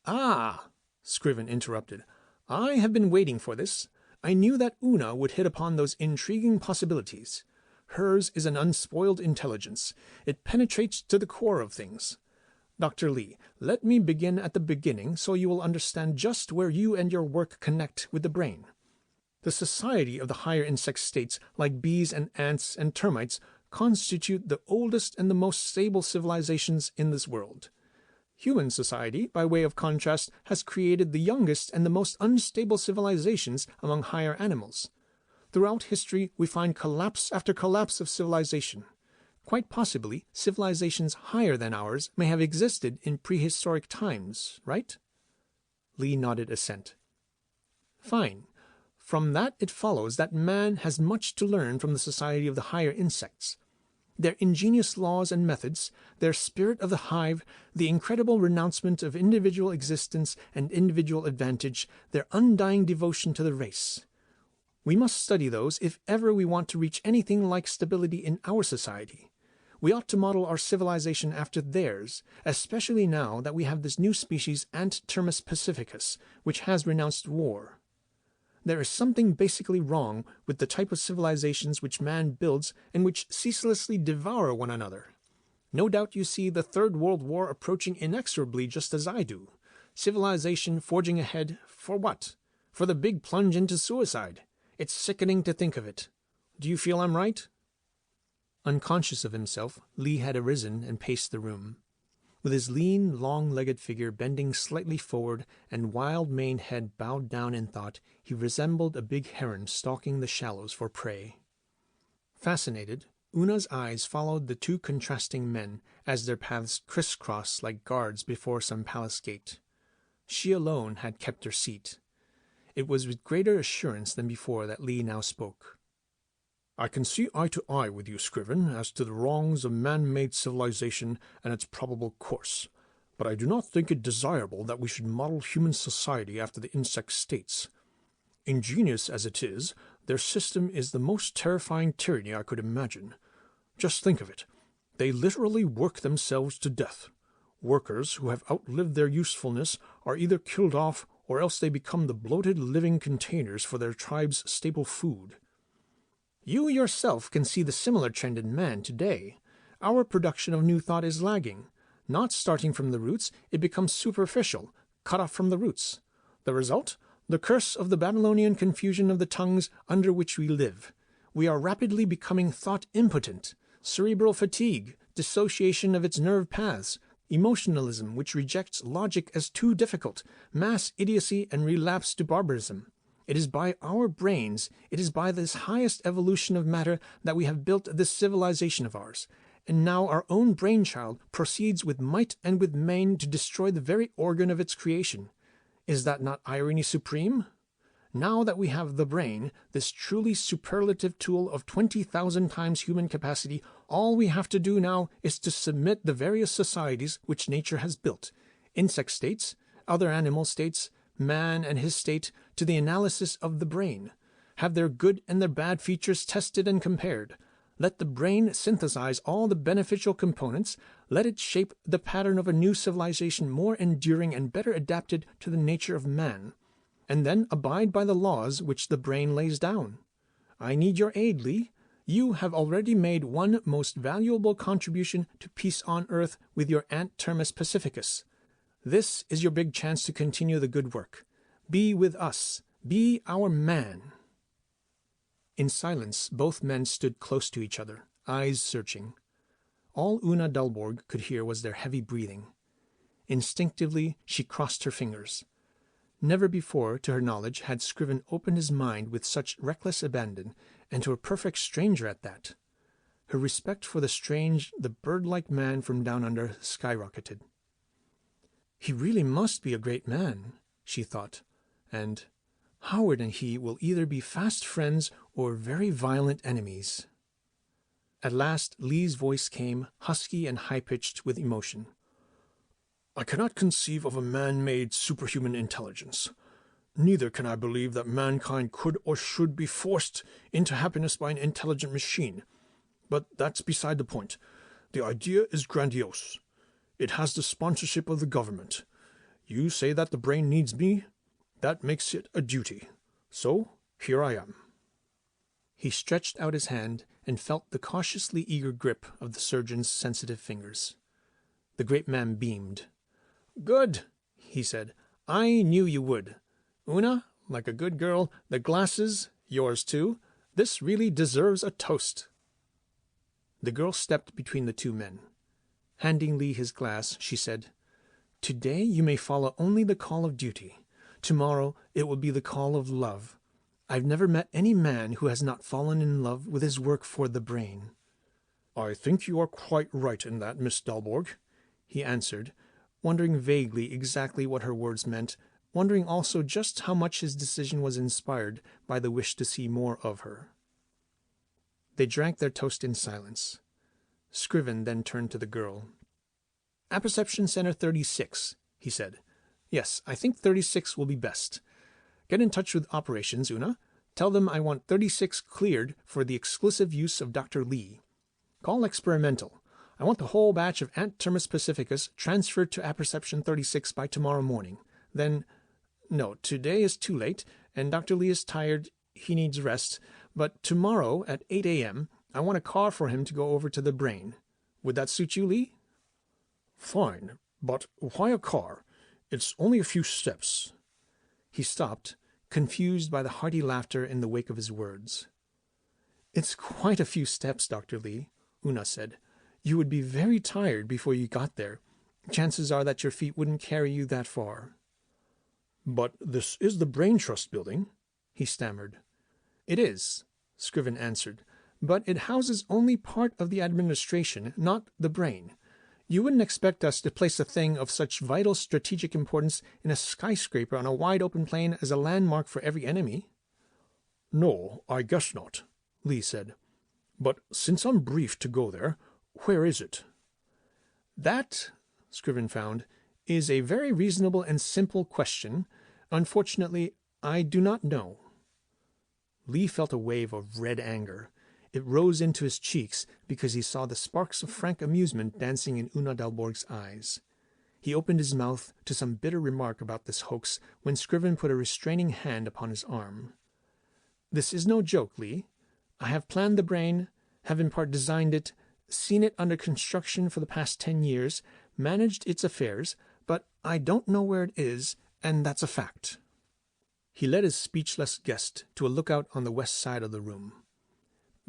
"Ah," Scriven interrupted, "I have been waiting for this. I knew that Una would hit upon those intriguing possibilities. Hers is an unspoiled intelligence. It penetrates to the core of things. Dr. Lee, let me begin at the beginning so you will understand just where you and your work connect with the brain. The society of the higher insect states, like bees and ants and termites, constitute the oldest and the most stable civilizations in this world. Human society, by way of contrast, has created the youngest and the most unstable civilizations among higher animals. Throughout history, we find collapse after collapse of civilization. Quite possibly, civilizations higher than ours may have existed in prehistoric times, right?" Lee nodded assent. "Fine. From that it follows that man has much to learn from the society of the higher insects. Their ingenious laws and methods, their spirit of the hive, the incredible renouncement of individual existence and individual advantage, their undying devotion to the race. We must study those if ever we want to reach anything like stability in our society. We ought to model our civilization after theirs, especially now that we have this new species Ant-Termis pacificus, which has renounced war. There is something basically wrong with the type of civilizations which man builds and which ceaselessly devour one another. No doubt you see the Third World War approaching inexorably just as I do. Civilization forging ahead for what? For the big plunge into suicide. It's sickening to think of it. Do you feel I'm right?" Unconscious of himself, Lee had arisen and paced the room. With his lean, long-legged figure bending slightly forward and wild-maned head bowed down in thought, he resembled a big heron stalking the shallows for prey. Fascinated, Una's eyes followed the two contrasting men as their paths crisscrossed like guards before some palace gate. She alone had kept her seat. It was with greater assurance than before that Lee now spoke. "I can see eye to eye with you, Scriven, as to the wrongs of man-made civilization and its probable course, but I do not think it desirable that we should model human society after the insect states. Ingenious as it is, their system is the most terrifying tyranny I could imagine. Just think of it. They literally work themselves to death. Workers who have outlived their usefulness are either killed off or else they become the bloated living containers for their tribe's staple food. You yourself can see the similar trend in man today. Our production of new thought is lagging. Not starting from the roots, it becomes superficial, cut off from the roots. The result? The curse of the Babylonian confusion of the tongues under which we live. We are rapidly becoming thought impotent. Cerebral fatigue, dissociation of its nerve paths, emotionalism which rejects logic as too difficult, mass idiocy and relapse to barbarism. It is by our brains, it is by this highest evolution of matter that we have built this civilization of ours. And now our own brainchild proceeds with might and with main to destroy the very organ of its creation. Is that not irony supreme? Now that we have the brain, this truly superlative tool of 20,000 times human capacity, all we have to do now is to submit the various societies which nature has built, insect states, other animal states, man and his state, to the analysis of the brain, have their good and their bad features tested and compared. Let the brain synthesize all the beneficial components, let it shape the pattern of a new civilization more enduring and better adapted to the nature of man, and then abide by the laws which the brain lays down. I need your aid, Lee. You have already made one most valuable contribution to peace on earth with your Ant Termus Pacificus. This is your big chance to continue the good work. Be with us. Be our man. In silence, both men stood close to each other, eyes searching. All Una Dalborg could hear was their heavy breathing. Instinctively, she crossed her fingers. Never before, to her knowledge, had Scriven opened his mind with such reckless abandon, and to a perfect stranger at that. Her respect for the strange, the bird-like man from down under skyrocketed. He really must be a great man, she thought, and Howard and he will either be fast friends or very violent enemies. At last Lee's voice came, husky and high-pitched with emotion. I cannot conceive of a man-made superhuman intelligence. Neither can I believe that mankind could or should be forced into happiness by an intelligent machine. But that's beside the point. The idea is grandiose. It has the sponsorship of the government. You say that the brain needs me? That makes it a duty. So, here I am. He stretched out his hand and felt the cautiously eager grip of the surgeon's sensitive fingers. The great man beamed. Good, he said. I knew you would. Una, like a good girl, the glasses, yours too. This really deserves a toast. The girl stepped between the two men. Handing Lee his glass, she said, Today you may follow only the call of duty. Tomorrow it will be the call of love. I've never met any man who has not fallen in love with his work for the brain. I think you are quite right in that, Miss Dalborg, he answered, wondering vaguely exactly what her words meant, wondering also just how much his decision was inspired by the wish to see more of her. They drank their toast in silence. Scriven then turned to the girl. Apperception Center 36, he said. Yes, I think 36 will be best. Get in touch with operations, Una. Tell them I want 36 cleared for the exclusive use of Dr. Lee. Call experimental. I want the whole batch of Ant Termus Pacificus transferred to Apperception 36 by tomorrow morning. Then, no, today is too late, and Dr. Lee is tired. He needs rest. But tomorrow at 8 a.m., I want a car for him to go over to the brain. Would that suit you, Lee? Fine, but why a car? It's only a few steps. He stopped, confused by the hearty laughter in the wake of his words. It's quite a few steps, Dr. Lee, Una said. You would be very tired before you got there. Chances are that your feet wouldn't carry you that far. But this is the Brain Trust building, he stammered. It is, Scriven answered, but it houses only part of the administration, not the brain. You wouldn't expect us to place a thing of such vital strategic importance in a skyscraper on a wide open plain as a landmark for every enemy. No, I guess not, Lee said. But since I'm briefed to go there, where is it? That, Scriven found, is a very reasonable and simple question. Unfortunately, I do not know. Lee felt a wave of red anger. It rose into his cheeks because he saw the sparks of frank amusement dancing in Una Dalborg's eyes. He opened his mouth to some bitter remark about this hoax when Scriven put a restraining hand upon his arm. "This is no joke, Lee. I have planned the brain, have in part designed it, seen it under construction for the past 10 years, managed its affairs, but I don't know where it is, and that's a fact." He led his speechless guest to a lookout on the west side of the room.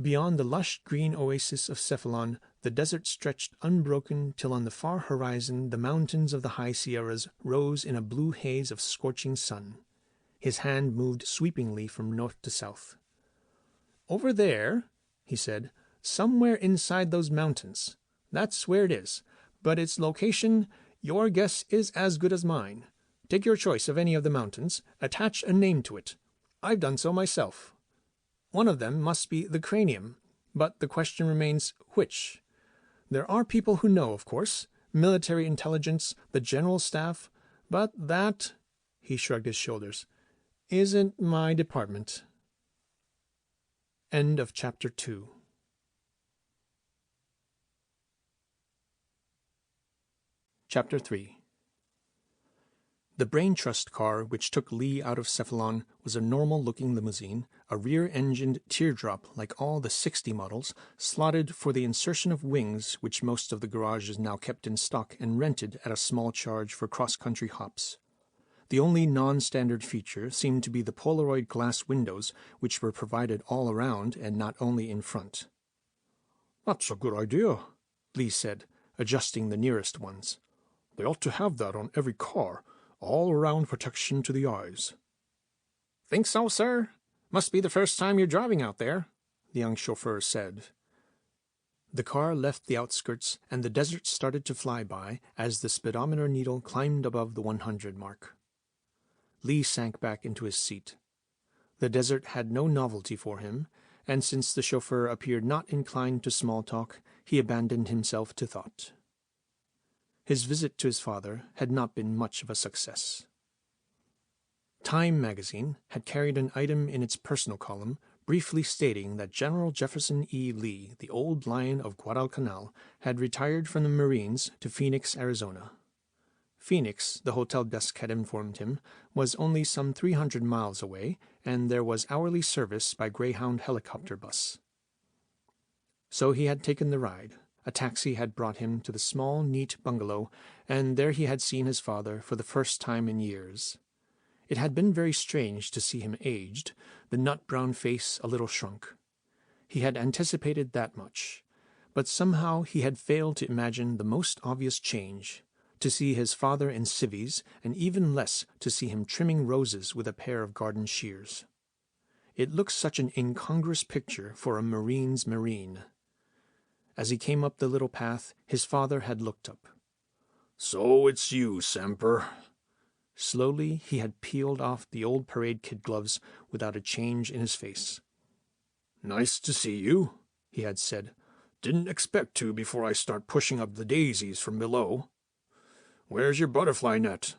Beyond the lush green oasis of Cephalon, the desert stretched unbroken till on the far horizon the mountains of the high Sierras rose in a blue haze of scorching sun. His hand moved sweepingly from north to south. "Over there," he said, "somewhere inside those mountains. That's where it is. But its location, your guess is as good as mine. Take your choice of any of the mountains, attach a name to it. I've done so myself. One of them must be the cranium, but the question remains, which? There are people who know, of course, military intelligence, the general staff, but that," he shrugged his shoulders, "isn't my department." End of Chapter 2. Chapter 3. The Brain Trust car which took Lee out of Cephalon was a normal-looking limousine, a rear-engined teardrop like all the 60 models, slotted for the insertion of wings which most of the garages now kept in stock and rented at a small charge for cross-country hops. The only non-standard feature seemed to be the Polaroid glass windows, which were provided all around and not only in front. "That's a good idea," Lee said, adjusting the nearest ones. "They ought to have that on every car. All-around protection to the eyes." "Think so, sir? Must be the first time you're driving out there," the young chauffeur said. The car left the outskirts, and the desert started to fly by as the speedometer needle climbed above the 100 mark. Lee sank back into his seat. The desert had no novelty for him, and since the chauffeur appeared not inclined to small talk, he abandoned himself to thought. His visit to his father had not been much of a success. Time magazine had carried an item in its personal column briefly stating that General Jefferson E. Lee, the old lion of Guadalcanal, had retired from the Marines to Phoenix, Arizona. Phoenix, the hotel desk had informed him, was only some 300 miles away, and there was hourly service by Greyhound helicopter bus. So he had taken the ride. A taxi had brought him to the small, neat bungalow, and there he had seen his father for the first time in years. It had been very strange to see him aged, the nut-brown face a little shrunk. He had anticipated that much, but somehow he had failed to imagine the most obvious change, to see his father in civvies, and even less to see him trimming roses with a pair of garden shears. It looked such an incongruous picture for a Marine's Marine. As he came up the little path, his father had looked up. "So it's you, Semper." Slowly he had peeled off the old parade kid gloves without a change in his face. "Nice to see you," he had said. "Didn't expect to before I start pushing up the daisies from below. Where's your butterfly net?"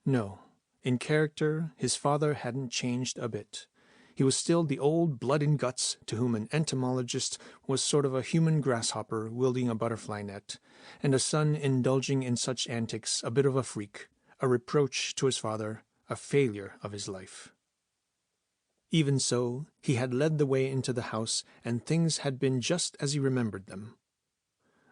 No, in character his father hadn't changed a bit. He was still the old blood and guts to whom an entomologist was sort of a human grasshopper wielding a butterfly net, and a son indulging in such antics a bit of a freak, a reproach to his father, a failure of his life. Even so, he had led the way into the house, and things had been just as he remembered them.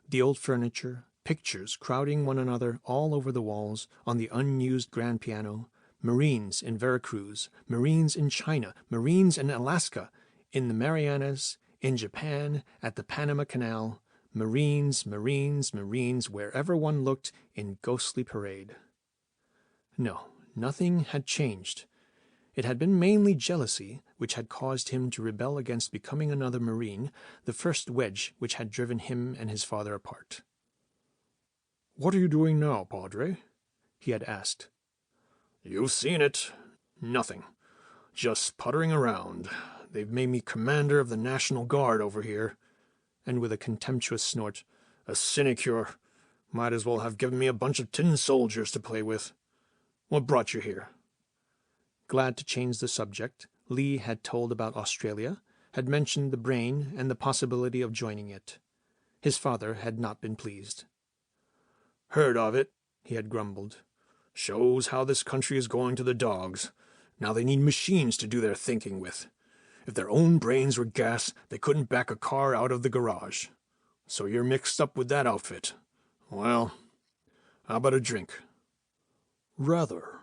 The old furniture, pictures crowding one another all over the walls, on the unused grand piano, Marines in Veracruz, Marines in China, Marines in Alaska, in the Marianas, in Japan, at the Panama Canal, Marines, Marines, Marines, wherever one looked, in ghostly parade. No, nothing had changed. It had been mainly jealousy which had caused him to rebel against becoming another Marine, the first wedge which had driven him and his father apart. "What are you doing now, Padre?" he had asked. "You've seen it. Nothing. Just puttering around. They've made me commander of the National Guard over here." And with a contemptuous snort, "A sinecure. Might as well have given me a bunch of tin soldiers to play with. What brought you here?" Glad to change the subject, Lee had told about Australia, had mentioned the brain and the possibility of joining it. His father had not been pleased. Heard of it, he had grumbled. Shows how this country is going to the dogs. Now they need machines to do their thinking with. If their own brains were gas, they couldn't back a car out of the garage. So you're mixed up with that outfit. Well, how about a drink? Rather,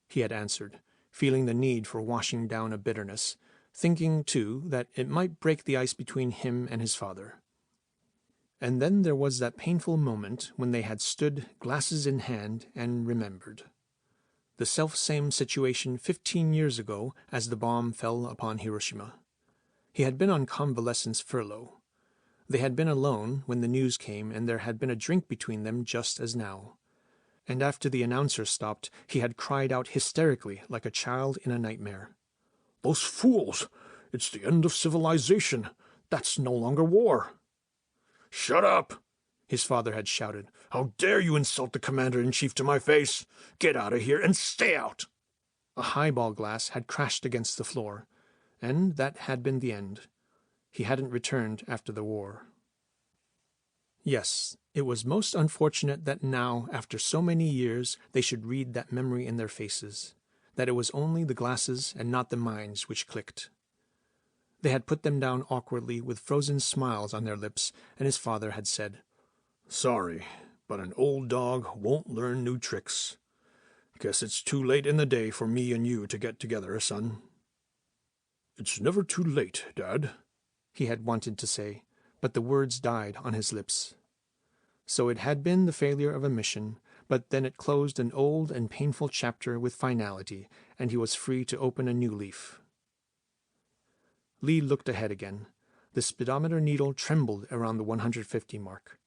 he had answered, feeling the need for washing down a bitterness, thinking, too, that it might break the ice between him and his father. And then there was that painful moment when they had stood, glasses in hand, and remembered. The self-same situation 15 years ago as the bomb fell upon Hiroshima. He had been on convalescence furlough. They had been alone when the news came, and there had been a drink between them just as now. And after the announcer stopped, he had cried out hysterically like a child in a nightmare. Those fools! It's the end of civilization. That's no longer war. Shut up! His father had shouted. How dare you insult the commander-in-chief to my face? Get out of here and stay out! A highball glass had crashed against the floor, and that had been the end. He hadn't returned after the war. Yes, it was most unfortunate that now, after so many years, they should read that memory in their faces, that it was only the glasses and not the minds which clicked. They had put them down awkwardly with frozen smiles on their lips, and his father had said, Sorry, but an old dog won't learn new tricks. Guess it's too late in the day for me and you to get together, son. It's never too late, Dad, he had wanted to say, but the words died on his lips. So it had been the failure of a mission, but then it closed an old and painful chapter with finality, and he was free to open a new leaf. Lee looked ahead again. The speedometer needle trembled around the 150 mark.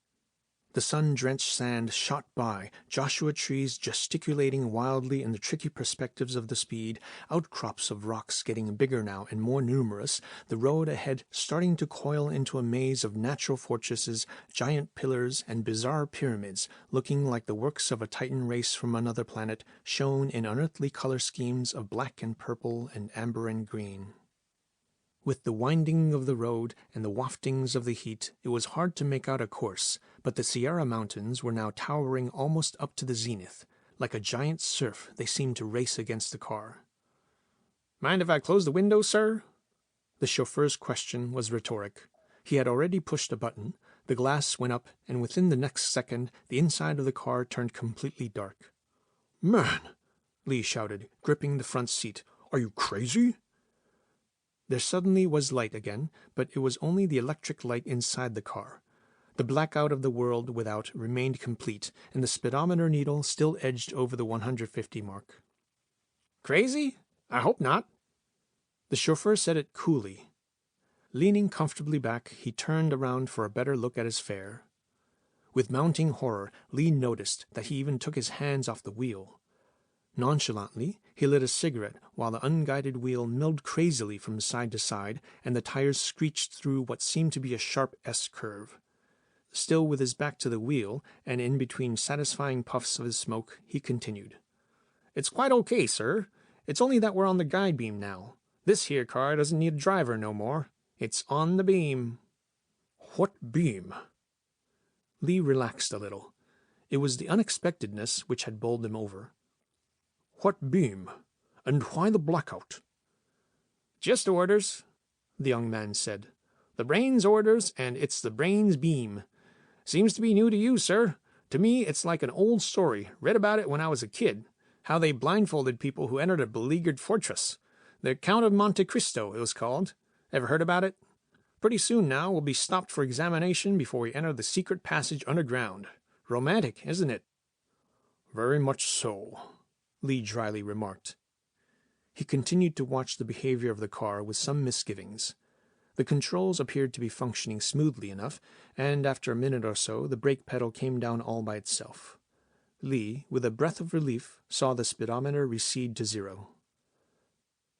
The sun-drenched sand shot by, Joshua trees gesticulating wildly in the tricky perspectives of the speed, outcrops of rocks getting bigger now and more numerous, the road ahead starting to coil into a maze of natural fortresses, giant pillars, and bizarre pyramids, looking like the works of a Titan race from another planet, shown in unearthly color schemes of black and purple and amber and green. With the winding of the road and the waftings of the heat, it was hard to make out a course, but the Sierra Mountains were now towering almost up to the zenith. Like a giant surf, they seemed to race against the car. Mind if I close the window, sir? The chauffeur's question was rhetoric. He had already pushed a button, the glass went up, and within the next second, the inside of the car turned completely dark. Man, Lee shouted, gripping the front seat, are you crazy? There suddenly was light again, but it was only the electric light inside the car. The blackout of the world without remained complete, and the speedometer needle still edged over the 150 mark. Crazy? I hope not. The chauffeur said it coolly. Leaning comfortably back, he turned around for a better look at his fare. With mounting horror, Lee noticed that he even took his hands off the wheel. Nonchalantly, he lit a cigarette while the unguided wheel milled crazily from side to side, and the tires screeched through what seemed to be a sharp S-curve. Still with his back to the wheel, and in between satisfying puffs of his smoke, he continued. It's quite okay, sir. It's only that we're on the guide beam now. This here car doesn't need a driver no more. It's on the beam. What beam? Lee relaxed a little. It was the unexpectedness which had bowled him over. What beam? And why the blackout? Just orders, the young man said. The brain's orders, and it's the brain's beam. Seems to be new to you, sir. To me, it's like an old story. Read about it when I was a kid. How they blindfolded people who entered a beleaguered fortress. The Count of Monte Cristo, it was called. Ever heard about it? Pretty soon now we'll be stopped for examination before we enter the secret passage underground. Romantic, isn't it? Very much so, Lee dryly remarked. He continued to watch the behavior of the car with some misgivings. The controls appeared to be functioning smoothly enough, and after a minute or so the brake pedal came down all by itself. Lee, with a breath of relief, saw the speedometer recede to 0.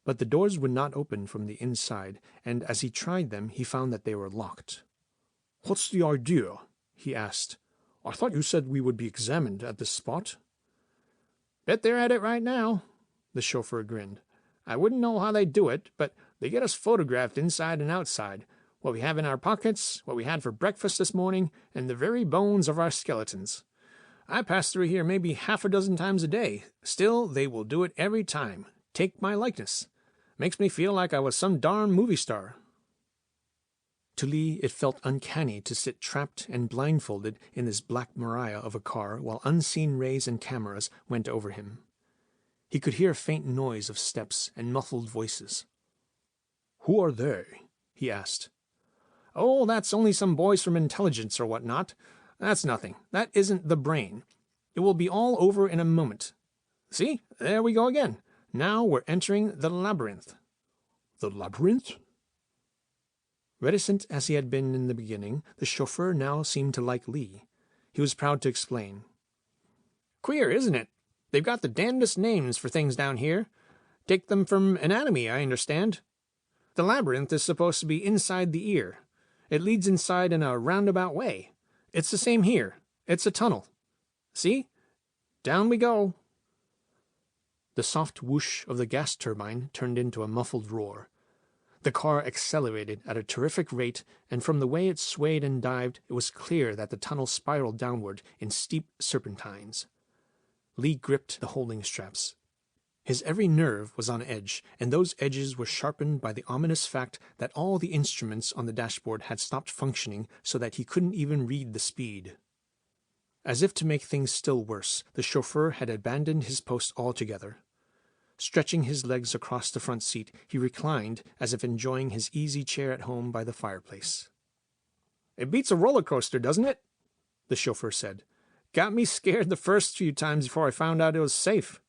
But the doors would not open from the inside, and as he tried them he found that they were locked. "What's the idea?" he asked. "I thought you said we would be examined at this spot." "Bet they're at it right now," the chauffeur grinned. "I wouldn't know how they do it, but they get us photographed inside and outside, what we have in our pockets, what we had for breakfast this morning, and the very bones of our skeletons. I pass through here maybe half a dozen times a day. Still, they will do it every time. Take my likeness. Makes me feel like I was some darn movie star. To Lee, it felt uncanny to sit trapped and blindfolded in this black mariah of a car while unseen rays and cameras went over him. He could hear a faint noise of steps and muffled voices. "Who are they?" he asked. "Oh, that's only some boys from intelligence or what-not. That's nothing. That isn't the brain. It will be all over in a moment. See, there we go again. Now we're entering the labyrinth." "The labyrinth?" Reticent as he had been in the beginning, the chauffeur now seemed to like Lee. He was proud to explain. "Queer, isn't it? They've got the damnedest names for things down here. Take them from anatomy, I understand. The labyrinth is supposed to be inside the ear. It leads inside in a roundabout way. It's the same here. It's a tunnel. See? Down we go." The soft whoosh of the gas turbine turned into a muffled roar. The car accelerated at a terrific rate, and from the way it swayed and dived, it was clear that the tunnel spiraled downward in steep serpentines. Lee gripped the holding straps. His every nerve was on edge, and those edges were sharpened by the ominous fact that all the instruments on the dashboard had stopped functioning so that he couldn't even read the speed. As if to make things still worse, the chauffeur had abandoned his post altogether. Stretching his legs across the front seat, he reclined as if enjoying his easy chair at home by the fireplace. "It beats a roller coaster, doesn't it?" the chauffeur said. "Got me scared the first few times before I found out it was safe.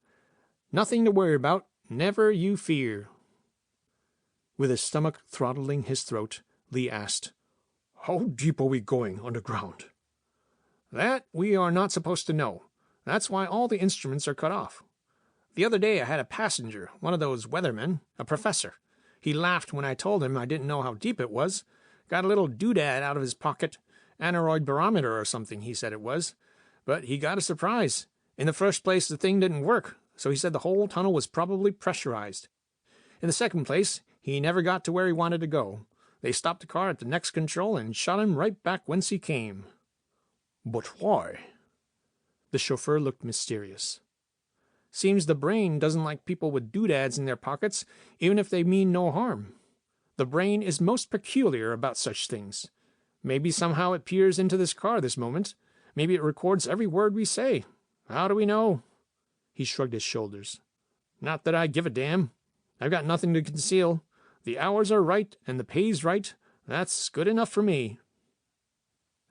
Nothing to worry about, never you fear." With his stomach throttling his throat, Lee asked, "How deep are we going underground?" "That we are not supposed to know. That's why all the instruments are cut off. The other day I had a passenger, one of those weathermen, a professor. He laughed when I told him I didn't know how deep it was. Got a little doodad out of his pocket. Aneroid barometer or something, he said it was. But he got a surprise. In the first place, the thing didn't work, so he said the whole tunnel was probably pressurized. In the second place, he never got to where he wanted to go. They stopped the car at the next control and shot him right back whence he came." "But why?" The chauffeur looked mysterious. "Seems the brain doesn't like people with doodads in their pockets, even if they mean no harm. The brain is most peculiar about such things. Maybe somehow it peers into this car this moment. Maybe it records every word we say. How do we know?" He shrugged his shoulders. "Not that I give a damn. I've got nothing to conceal. The hours are right and the pay's right. That's good enough for me."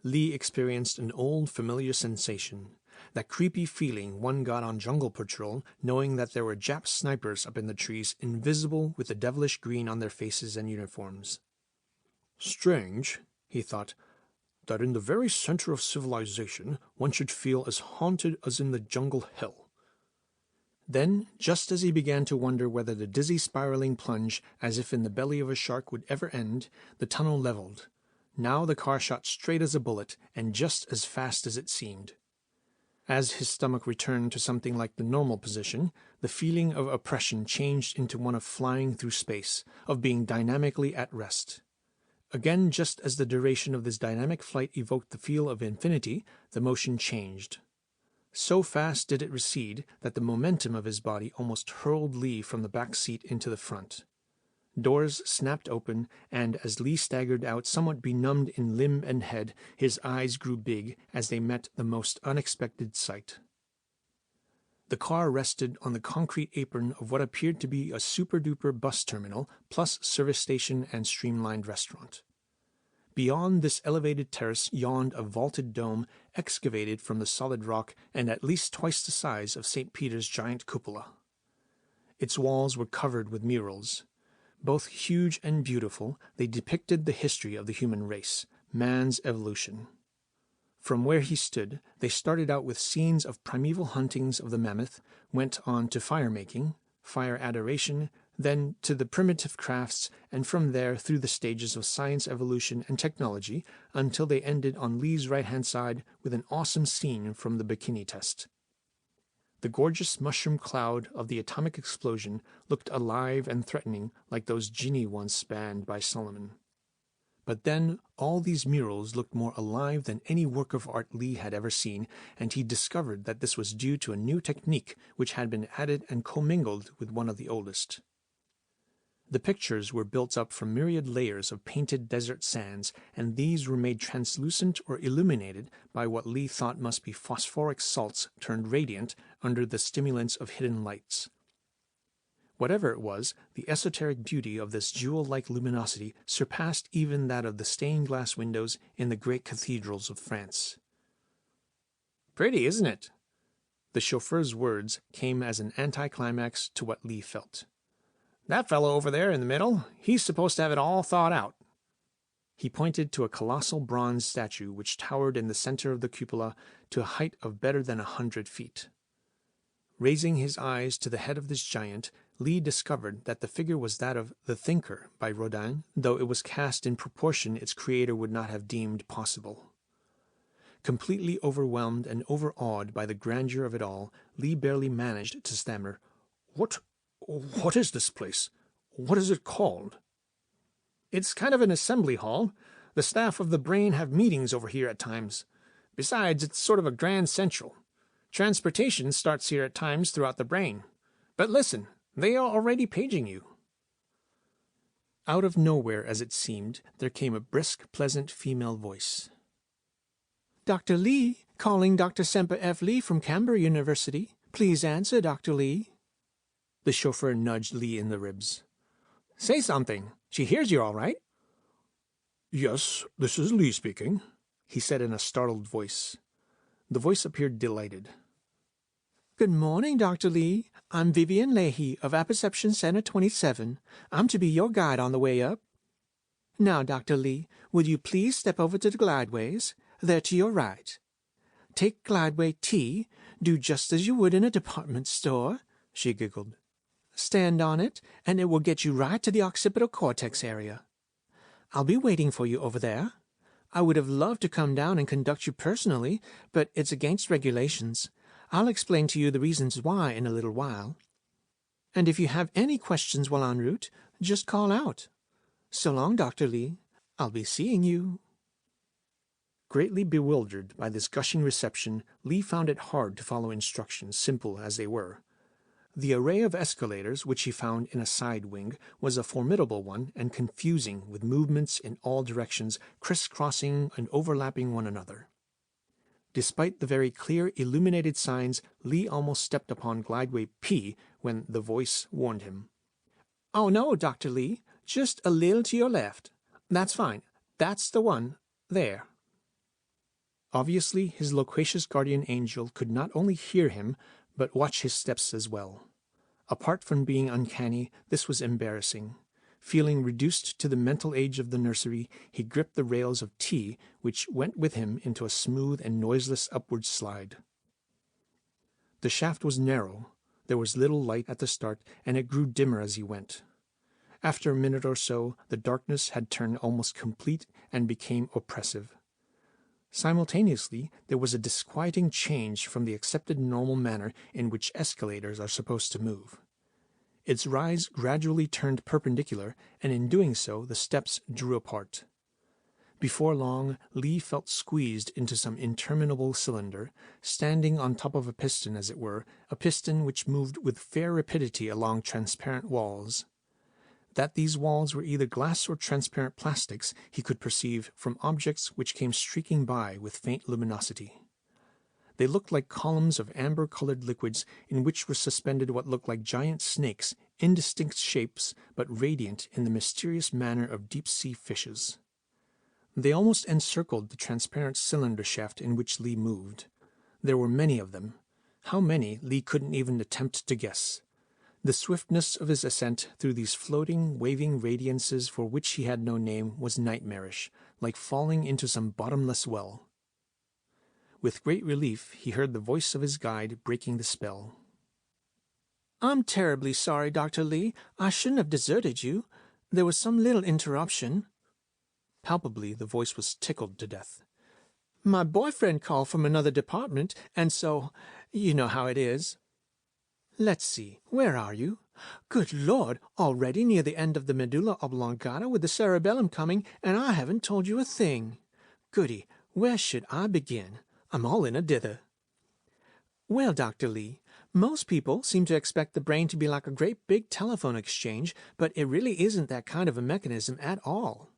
Lee experienced an old familiar sensation. That creepy feeling one got on jungle patrol, knowing that there were Jap snipers up in the trees, invisible with the devilish green on their faces and uniforms. "Strange," he thought, "that in the very center of civilization one should feel as haunted as in the jungle hell." Then, just as he began to wonder whether the dizzy spiraling plunge, as if in the belly of a shark, would ever end, the tunnel leveled. Now the car shot straight as a bullet, and just as fast as it seemed. As his stomach returned to something like the normal position, the feeling of oppression changed into one of flying through space, of being dynamically at rest. Again, just as the duration of this dynamic flight evoked the feel of infinity, the motion changed. So fast did it recede that the momentum of his body almost hurled Lee from the back seat into the front. Doors snapped open, and as Lee staggered out somewhat benumbed in limb and head, his eyes grew big as they met the most unexpected sight. The car rested on the concrete apron of what appeared to be a super-duper bus terminal, plus service station and streamlined restaurant. Beyond this elevated terrace yawned a vaulted dome excavated from the solid rock and at least twice the size of St. Peter's giant cupola. Its walls were covered with murals. Both huge and beautiful, they depicted the history of the human race, man's evolution. From where he stood, they started out with scenes of primeval huntings of the mammoth, went on to fire-making, fire adoration, then to the primitive crafts, and from there through the stages of science, evolution, and technology, until they ended on Lee's right-hand side with an awesome scene from the bikini test. The gorgeous mushroom cloud of the atomic explosion looked alive and threatening like those genii once banned by Solomon. But then all these murals looked more alive than any work of art Lee had ever seen, and he discovered that this was due to a new technique which had been added and commingled with one of the oldest. The pictures were built up from myriad layers of painted desert sands, and these were made translucent or illuminated by what Lee thought must be phosphoric salts turned radiant under the stimulants of hidden lights. Whatever it was, the esoteric beauty of this jewel-like luminosity surpassed even that of the stained-glass windows in the great cathedrals of France. "Pretty, isn't it?" The chauffeur's words came as an anticlimax to what Lee felt. "That fellow over there in the middle, he's supposed to have it all thought out." He pointed to a colossal bronze statue which towered in the center of the cupola to a height of better than 100 feet. Raising his eyes to the head of this giant, Lee discovered that the figure was that of The Thinker by Rodin, though it was cast in proportion its creator would not have deemed possible. Completely overwhelmed and overawed by the grandeur of it all, Lee barely managed to stammer, What is this place? What is it called?" "It's kind of an assembly hall. The staff of the brain have meetings over here at times. Besides, it's sort of a grand central. Transportation starts here at times throughout the brain. But listen, they are already paging you." Out of nowhere, as it seemed, there came a brisk, pleasant female voice. "Dr. Lee, calling Dr. Semper F. Lee from Canberra University. Please answer, Dr. Lee." The chauffeur nudged Lee in the ribs. "Say something. She hears you all right." "Yes, this is Lee speaking," he said in a startled voice. The voice appeared delighted. "Good morning, Dr. Lee. I'm Vivian Leahy of Apperception Center 27. I'm to be your guide on the way up. Now, Dr. Lee, would you please step over to the glideways? They're to your right. Take glideway T. Do just as you would in a department store," she giggled. "Stand on it, and it will get you right to the occipital cortex area. I'll be waiting for you over there. I would have loved to come down and conduct you personally, but it's against regulations. I'll explain to you the reasons why in a little while. And if you have any questions while en route, just call out. So long, Dr. Lee. I'll be seeing you." Greatly bewildered by this gushing reception, Lee found it hard to follow instructions, simple as they were. The array of escalators which he found in a side wing was a formidable one and confusing, with movements in all directions, crisscrossing and overlapping one another. Despite the very clear illuminated signs, Lee almost stepped upon glideway P when the voice warned him. "Oh, no, Dr. Lee. Just a little to your left. That's fine. That's the one. There." Obviously, his loquacious guardian angel could not only hear him, but watch his steps as well. Apart from being uncanny, this was embarrassing. Feeling reduced to the mental age of the nursery, he gripped the rails of T, which went with him into a smooth and noiseless upward slide. The shaft was narrow, there was little light at the start, and it grew dimmer as he went. After a minute or so, the darkness had turned almost complete and became oppressive. Simultaneously, there was a disquieting change from the accepted normal manner in which escalators are supposed to move. Its rise gradually turned perpendicular, and in doing so the steps drew apart. Before long, Lee felt squeezed into some interminable cylinder, standing on top of a piston, as it were, a piston which moved with fair rapidity along transparent walls. That these walls were either glass or transparent plastics he could perceive from objects which came streaking by with faint luminosity. They looked like columns of amber-colored liquids in which were suspended what looked like giant snakes, indistinct shapes, but radiant in the mysterious manner of deep-sea fishes. They almost encircled the transparent cylinder shaft in which Lee moved. There were many of them. How many, Lee couldn't even attempt to guess. The swiftness of his ascent through these floating, waving radiances for which he had no name was nightmarish, like falling into some bottomless well. With great relief, he heard the voice of his guide breaking the spell. "I'm terribly sorry, Dr. Lee. I shouldn't have deserted you. There was some little interruption." Palpably, the voice was tickled to death. "My boyfriend called from another department, and so, you know how it is. Let's see, where are you? Good Lord, already near the end of the medulla oblongata with the cerebellum coming, and I haven't told you a thing. Goody, where should I begin? I'm all in a dither. Well, Dr. Lee, most people seem to expect the brain to be like a great big telephone exchange, but it really isn't that kind of a mechanism at all.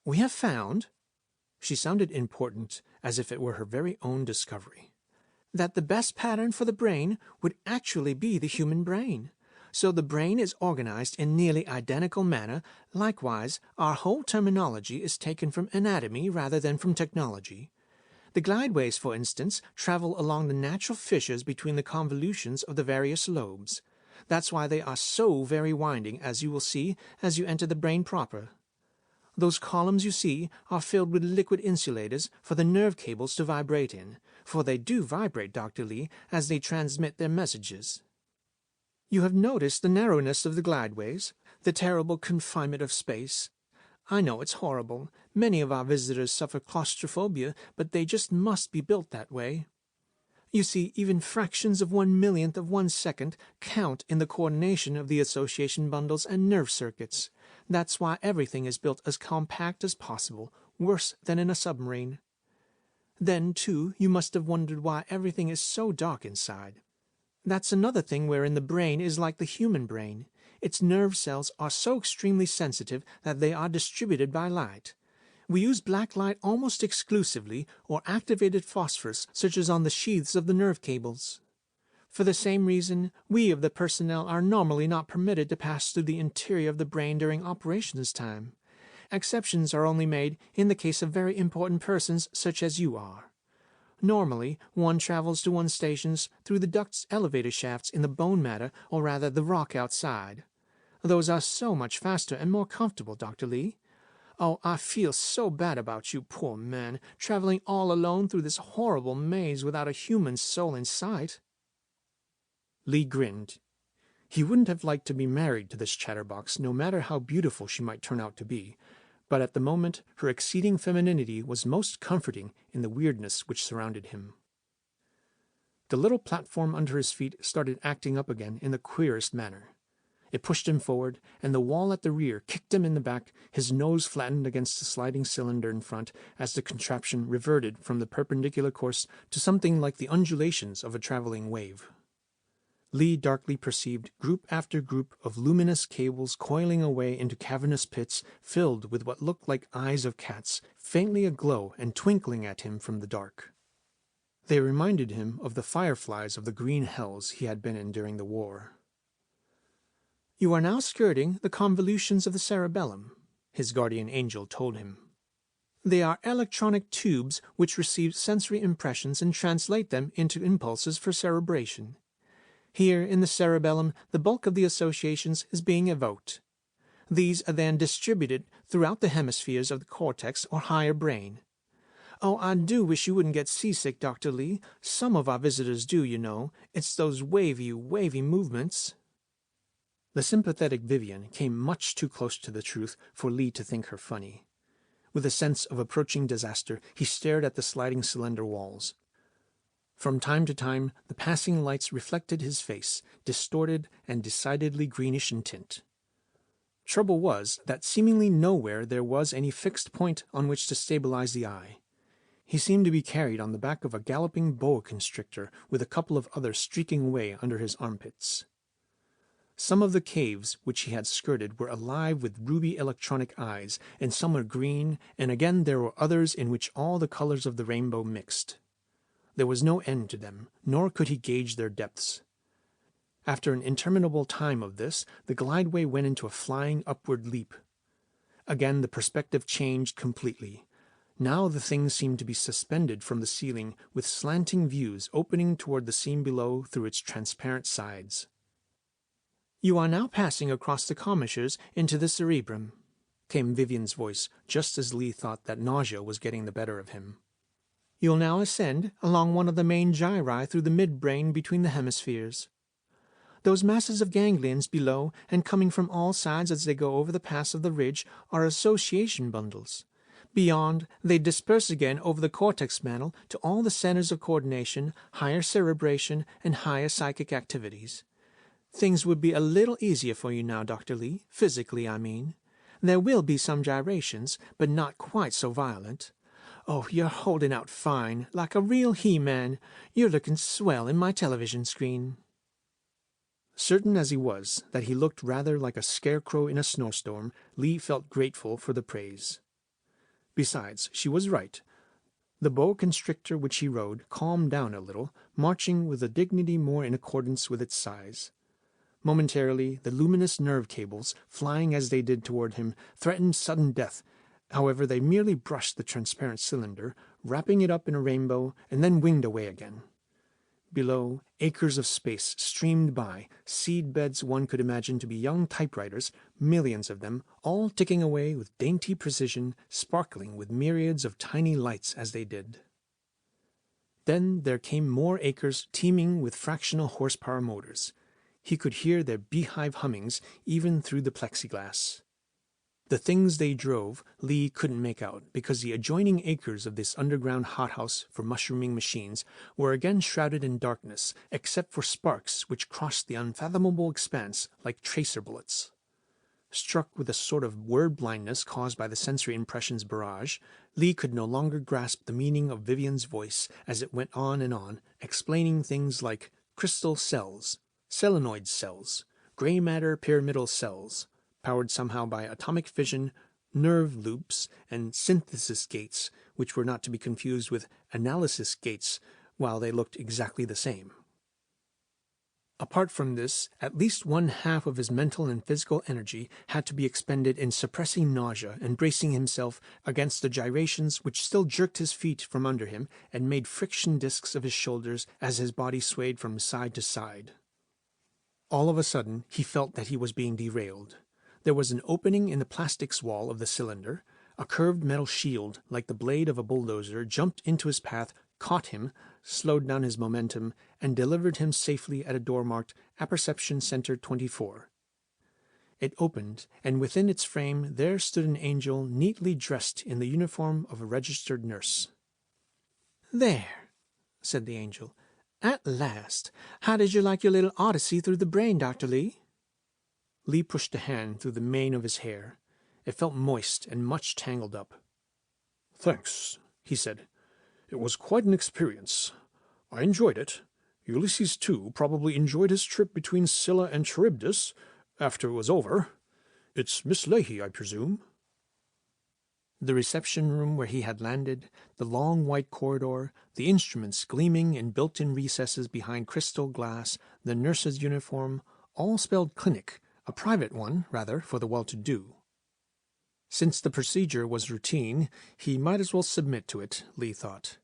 We have found, she sounded important, as if it were her very own discovery, that the best pattern for the brain would actually be the human brain. So the brain is organized in nearly identical manner. Likewise, our whole terminology is taken from anatomy rather than from technology. The glideways, for instance, travel along the natural fissures between the convolutions of the various lobes. That's why they are so very winding, as you will see as you enter the brain proper. Those columns you see are filled with liquid insulators for the nerve cables to vibrate in, for they do vibrate, Dr. Lee, as they transmit their messages. You have noticed the narrowness of the glideways, the terrible confinement of space. I know it's horrible. Many of our visitors suffer claustrophobia, but they just must be built that way. You see, even fractions of 1/1,000,000th of 1 second count in the coordination of the association bundles and nerve circuits. That's why everything is built as compact as possible, worse than in a submarine. Then, too, you must have wondered why everything is so dark inside. That's another thing wherein the brain is like the human brain. Its nerve cells are so extremely sensitive that they are distributed by light. We use black light almost exclusively, or activated phosphorus, such as on the sheaths of the nerve cables. For the same reason, we of the personnel are normally not permitted to pass through the interior of the brain during operations time. Exceptions are only made in the case of very important persons such as you are. Normally, one travels to one's stations through the duct's elevator shafts in the bone matter, or rather the rock outside. Those are so much faster and more comfortable, Dr. Lee. Oh, I feel so bad about you, poor man, traveling all alone through this horrible maze without a human soul in sight. Lee grinned. He wouldn't have liked to be married to this chatterbox, no matter how beautiful she might turn out to be, but at the moment her exceeding femininity was most comforting in the weirdness which surrounded him. The little platform under his feet started acting up again in the queerest manner. It pushed him forward, and the wall at the rear kicked him in the back, his nose flattened against the sliding cylinder in front as the contraption reverted from the perpendicular course to something like the undulations of a traveling wave. Lee darkly perceived group after group of luminous cables coiling away into cavernous pits filled with what looked like eyes of cats, faintly aglow and twinkling at him from the dark. They reminded him of the fireflies of the green hells he had been in during the war. You are now skirting the convolutions of the cerebellum, his guardian angel told him. They are electronic tubes which receive sensory impressions and translate them into impulses for cerebration. Here in the cerebellum, the bulk of the associations is being evoked. These are then distributed throughout the hemispheres of the cortex or higher brain. Oh, I do wish you wouldn't get seasick, Dr. Lee. Some of our visitors do, you know. It's those wavy movements. The sympathetic Vivian came much too close to the truth for Lee to think her funny. With a sense of approaching disaster, he stared at the sliding cylinder walls. From time to time, the passing lights reflected his face, distorted and decidedly greenish in tint. Trouble was that seemingly nowhere there was any fixed point on which to stabilize the eye. He seemed to be carried on the back of a galloping boa constrictor, with a couple of others streaking away under his armpits. Some of the caves which he had skirted were alive with ruby electronic eyes, and some were green, and again there were others in which all the colors of the rainbow mixed. There was no end to them, nor could he gauge their depths. After an interminable time of this, the glideway went into a flying upward leap. Again the perspective changed completely. Now the thing seemed to be suspended from the ceiling, with slanting views opening toward the scene below through its transparent sides. You are now passing across the commissures into the cerebrum, came Vivian's voice, just as Lee thought that nausea was getting the better of him. You'll now ascend along one of the main gyri through the midbrain between the hemispheres. Those masses of ganglions below and coming from all sides as they go over the pass of the ridge are association bundles. Beyond, they disperse again over the cortex mantle to all the centers of coordination, higher cerebration, and higher psychic activities. Things would be a little easier for you now, Dr. Lee, physically, I mean. There will be some gyrations, but not quite so violent. Oh, you're holding out fine, like a real He-Man. You're looking swell in my television screen." Certain as he was that he looked rather like a scarecrow in a snowstorm, Lee felt grateful for the praise. Besides, she was right. The boa constrictor which he rode calmed down a little, marching with a dignity more in accordance with its size. Momentarily, the luminous nerve cables, flying as they did toward him, threatened sudden death. However, they merely brushed the transparent cylinder, wrapping it up in a rainbow, and then winged away again. Below, acres of space streamed by, seed beds one could imagine to be young typewriters, millions of them, all ticking away with dainty precision, sparkling with myriads of tiny lights as they did. Then there came more acres teeming with fractional horsepower motors. He could hear their beehive hummings even through the plexiglass. The things they drove Lee couldn't make out, because the adjoining acres of this underground hothouse for mushrooming machines were again shrouded in darkness, except for sparks which crossed the unfathomable expanse like tracer bullets. Struck with a sort of word blindness caused by the sensory impressions barrage, Lee could no longer grasp the meaning of Vivian's voice as it went on, explaining things like crystal cells, selenoid cells, gray matter pyramidal cells, powered somehow by atomic fission, nerve loops, and synthesis gates, which were not to be confused with analysis gates, while they looked exactly the same. Apart from this, at least one half of his mental and physical energy had to be expended in suppressing nausea and bracing himself against the gyrations which still jerked his feet from under him and made friction discs of his shoulders as his body swayed from side to side. All of a sudden, he felt that he was being derailed. There was an opening in the plastics wall of the cylinder. A curved metal shield, like the blade of a bulldozer, jumped into his path, caught him, slowed down his momentum, and delivered him safely at a door marked Apperception Center 24. It opened, and within its frame there stood an angel neatly dressed in the uniform of a registered nurse. "There," said the angel. "At last. How did you like your little odyssey through the brain, Dr. Lee?" Lee pushed a hand through the mane of his hair. It felt moist and much tangled up. "Thanks," he said. "It was quite an experience. I enjoyed it. Ulysses, too, probably enjoyed his trip between Scylla and Charybdis after it was over. It's Miss Leahy, I presume?" The reception room where he had landed, the long white corridor, the instruments gleaming in built-in recesses behind crystal glass, the nurse's uniform, all spelled clinic, a private one, rather, for the well-to-do. Since the procedure was routine, he might as well submit to it, Lee thought.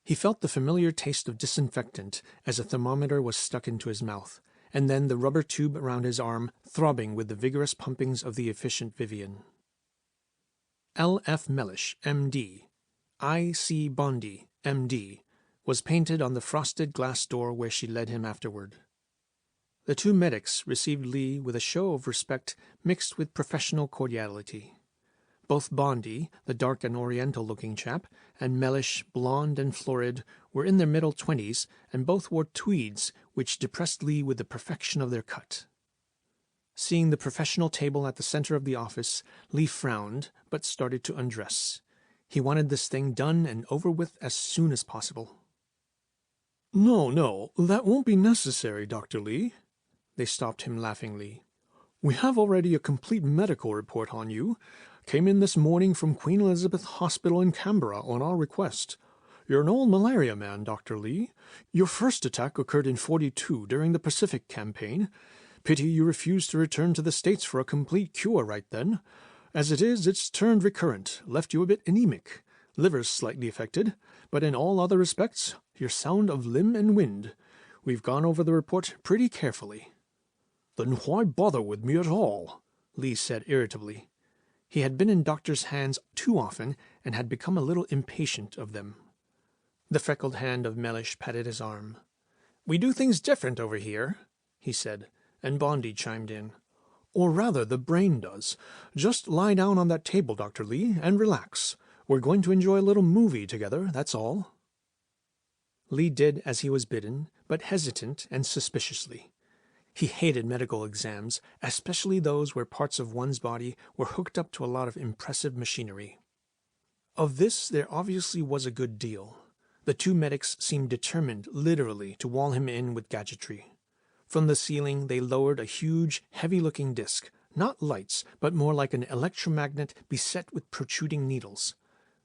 He felt the familiar taste of disinfectant as a thermometer was stuck into his mouth, and then the rubber tube around his arm throbbing with the vigorous pumpings of the efficient Vivian. L. F. Mellish, M.D., I. C. Bondi, M.D., was painted on the frosted glass door where she led him afterward. The two medics received Lee with a show of respect mixed with professional cordiality. Both Bondi, the dark and oriental-looking chap, and Mellish, blond and florid, were in their middle 20s, and both wore tweeds which depressed Lee with the perfection of their cut. Seeing the professional table at the center of the office, Lee frowned, but started to undress. He wanted this thing done and over with as soon as possible. No, that won't be necessary, Dr. Lee." They stopped him laughingly. "We have already a complete medical report on you. Came in this morning from Queen Elizabeth Hospital in Canberra on our request. You're an old malaria man, Dr. Lee. Your first attack occurred in 42 during the Pacific Campaign. Pity you refused to return to the States for a complete cure right then. As it is, it's turned recurrent, left you a bit anemic. Liver's slightly affected, but in all other respects, you're sound of limb and wind. We've gone over the report pretty carefully." "Then why bother with me at all?" Lee said irritably. He had been in doctors' hands too often and had become a little impatient of them. The freckled hand of Mellish patted his arm. "We do things different over here," he said, and Bondi chimed in. "Or rather, the brain does. Just lie down on that table, Dr. Lee, and relax. We're going to enjoy a little movie together, that's all." Lee did as he was bidden, but hesitant and suspiciously. He hated medical exams, especially those where parts of one's body were hooked up to a lot of impressive machinery. Of this there obviously was a good deal. The two medics seemed determined, literally, to wall him in with gadgetry. From the ceiling they lowered a huge, heavy-looking disc, not lights, but more like an electromagnet beset with protruding needles.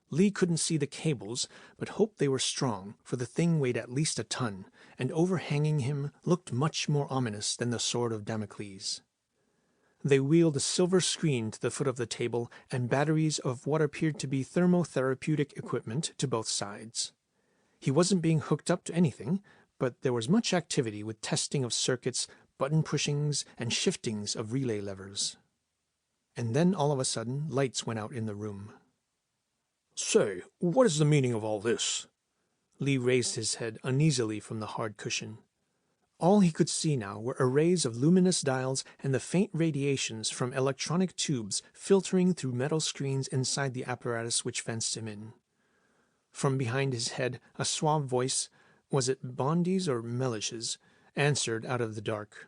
Lee couldn't see the cables, but hoped they were strong, for the thing weighed at least a ton, and overhanging him looked much more ominous than the sword of Damocles. They wheeled a silver screen to the foot of the table and batteries of what appeared to be thermotherapeutic equipment to both sides. He wasn't being hooked up to anything, but there was much activity with testing of circuits, button pushings, and shiftings of relay levers. And then all of a sudden lights went out in the room. "Say, what is the meaning of all this?" Lee raised his head uneasily from the hard cushion. All he could see now were arrays of luminous dials and the faint radiations from electronic tubes filtering through metal screens inside the apparatus which fenced him in. From behind his head a suave voice, was it Bondi's or Mellish's, answered out of the dark.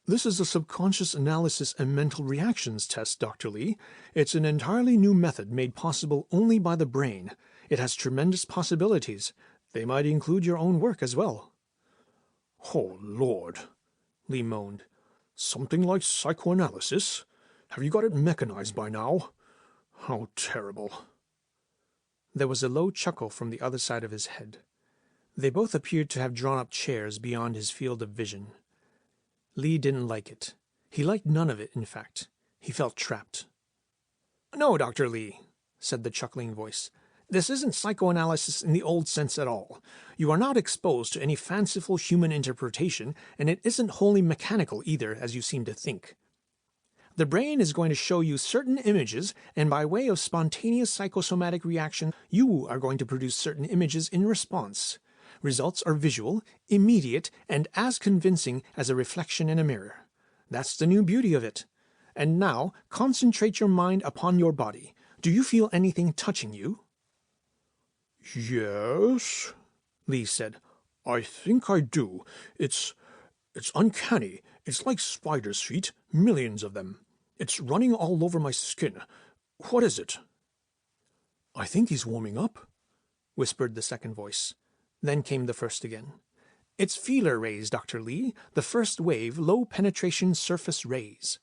"This is a subconscious analysis and mental reactions test, Dr. Lee. It's an entirely new method made possible only by the brain. It has tremendous possibilities. They might include your own work as well." "Oh, Lord," Lee moaned. "Something like psychoanalysis? Have you got it mechanized by now? How terrible." There was a low chuckle from the other side of his head. They both appeared to have drawn up chairs beyond his field of vision. Lee didn't like it. He liked none of it, in fact. He felt trapped. "No, Dr. Lee," said the chuckling voice. "This isn't psychoanalysis in the old sense at all. You are not exposed to any fanciful human interpretation, and it isn't wholly mechanical either, as you seem to think. The brain is going to show you certain images, and by way of spontaneous psychosomatic reaction, you are going to produce certain images in response. Results are visual, immediate, and as convincing as a reflection in a mirror. That's the new beauty of it. And now, concentrate your mind upon your body. Do you feel anything touching you?" "Yes," Lee said. "I think I do. It's uncanny. It's like spiders' feet, millions of them. It's running all over my skin. What is it?" "I think he's warming up," whispered the second voice. Then came the first again. "It's feeler rays, Dr. Lee, the first wave, low-penetration surface rays."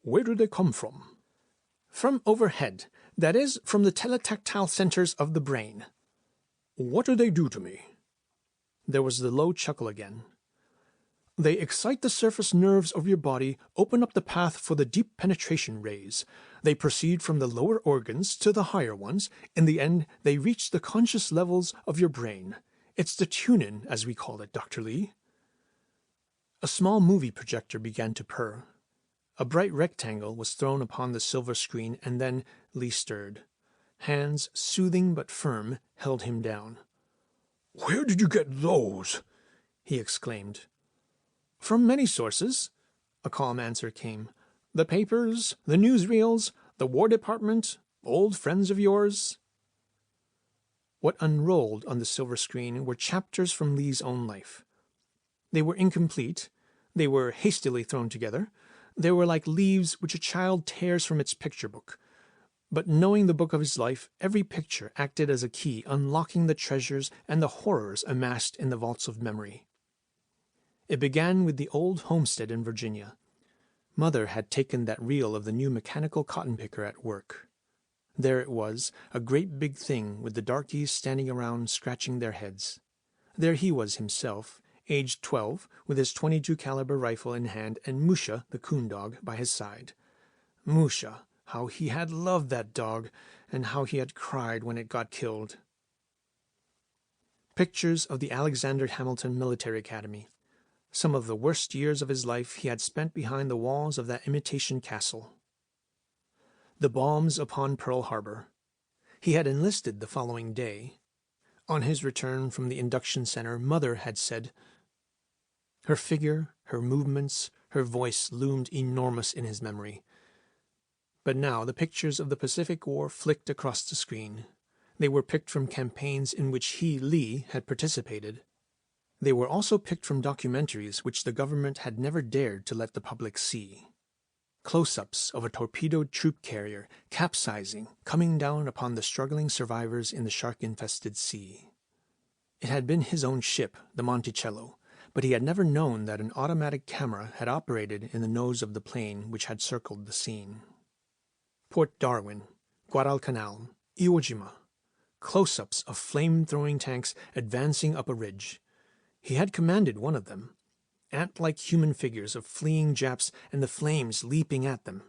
"Where do they come from?" "From overhead. That is, from the teletactile centers of the brain." "What do they do to me?" There was the low chuckle again. "They excite the surface nerves of your body, open up the path for the deep penetration rays. They proceed from the lower organs to the higher ones. In the end, they reach the conscious levels of your brain. It's the tune-in, as we call it, Dr. Lee." A small movie projector began to purr. A bright rectangle was thrown upon the silver screen, and then Lee stirred. Hands, soothing but firm, held him down. "Where did you get those?" he exclaimed. "From many sources," a calm answer came. "The papers, the newsreels, the War Department, old friends of yours." What unrolled on the silver screen were chapters from Lee's own life. They were incomplete. They were hastily thrown together. They were like leaves which a child tears from its picture book. But knowing the book of his life, every picture acted as a key unlocking the treasures and the horrors amassed in the vaults of memory. It began with the old homestead in Virginia. Mother had taken that reel of the new mechanical cotton picker at work. There it was, a great big thing with the darkies standing around scratching their heads. There he was himself, aged 12, with his .22 caliber rifle in hand and Musha, the coon dog, by his side. Musha, how he had loved that dog, and how he had cried when it got killed. Pictures of the Alexander Hamilton Military Academy. Some of the worst years of his life he had spent behind the walls of that imitation castle. The bombs upon Pearl Harbor. He had enlisted the following day. On his return from the induction center, Mother had said. Her figure, her movements, her voice loomed enormous in his memory. But now the pictures of the Pacific War flicked across the screen. They were picked from campaigns in which he, Lee, had participated. They were also picked from documentaries which the government had never dared to let the public see. Close-ups of a torpedoed troop carrier capsizing, coming down upon the struggling survivors in the shark-infested sea. It had been his own ship, the Monticello, but he had never known that an automatic camera had operated in the nose of the plane which had circled the scene. Port Darwin, Guadalcanal, Iwo Jima. Close-ups of flame-throwing tanks advancing up a ridge. He had commanded one of them. Ant-like human figures of fleeing Japs and the flames leaping at them.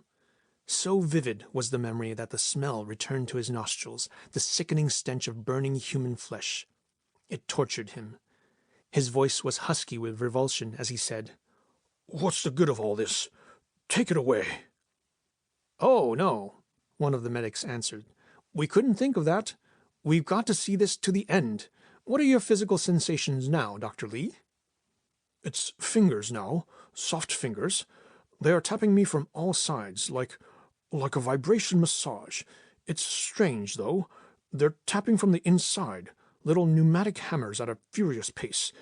So vivid was the memory that the smell returned to his nostrils, the sickening stench of burning human flesh. It tortured him. His voice was husky with revulsion as he said, "What's the good of all this? Take it away." "Oh, no," one of the medics answered. "We couldn't think of that. We've got to see this to the end. What are your physical sensations now, Dr. Lee?" "It's fingers now, soft fingers. They are tapping me from all sides, like a vibration massage. It's strange, though. They're tapping from the inside, little pneumatic hammers at a furious pace.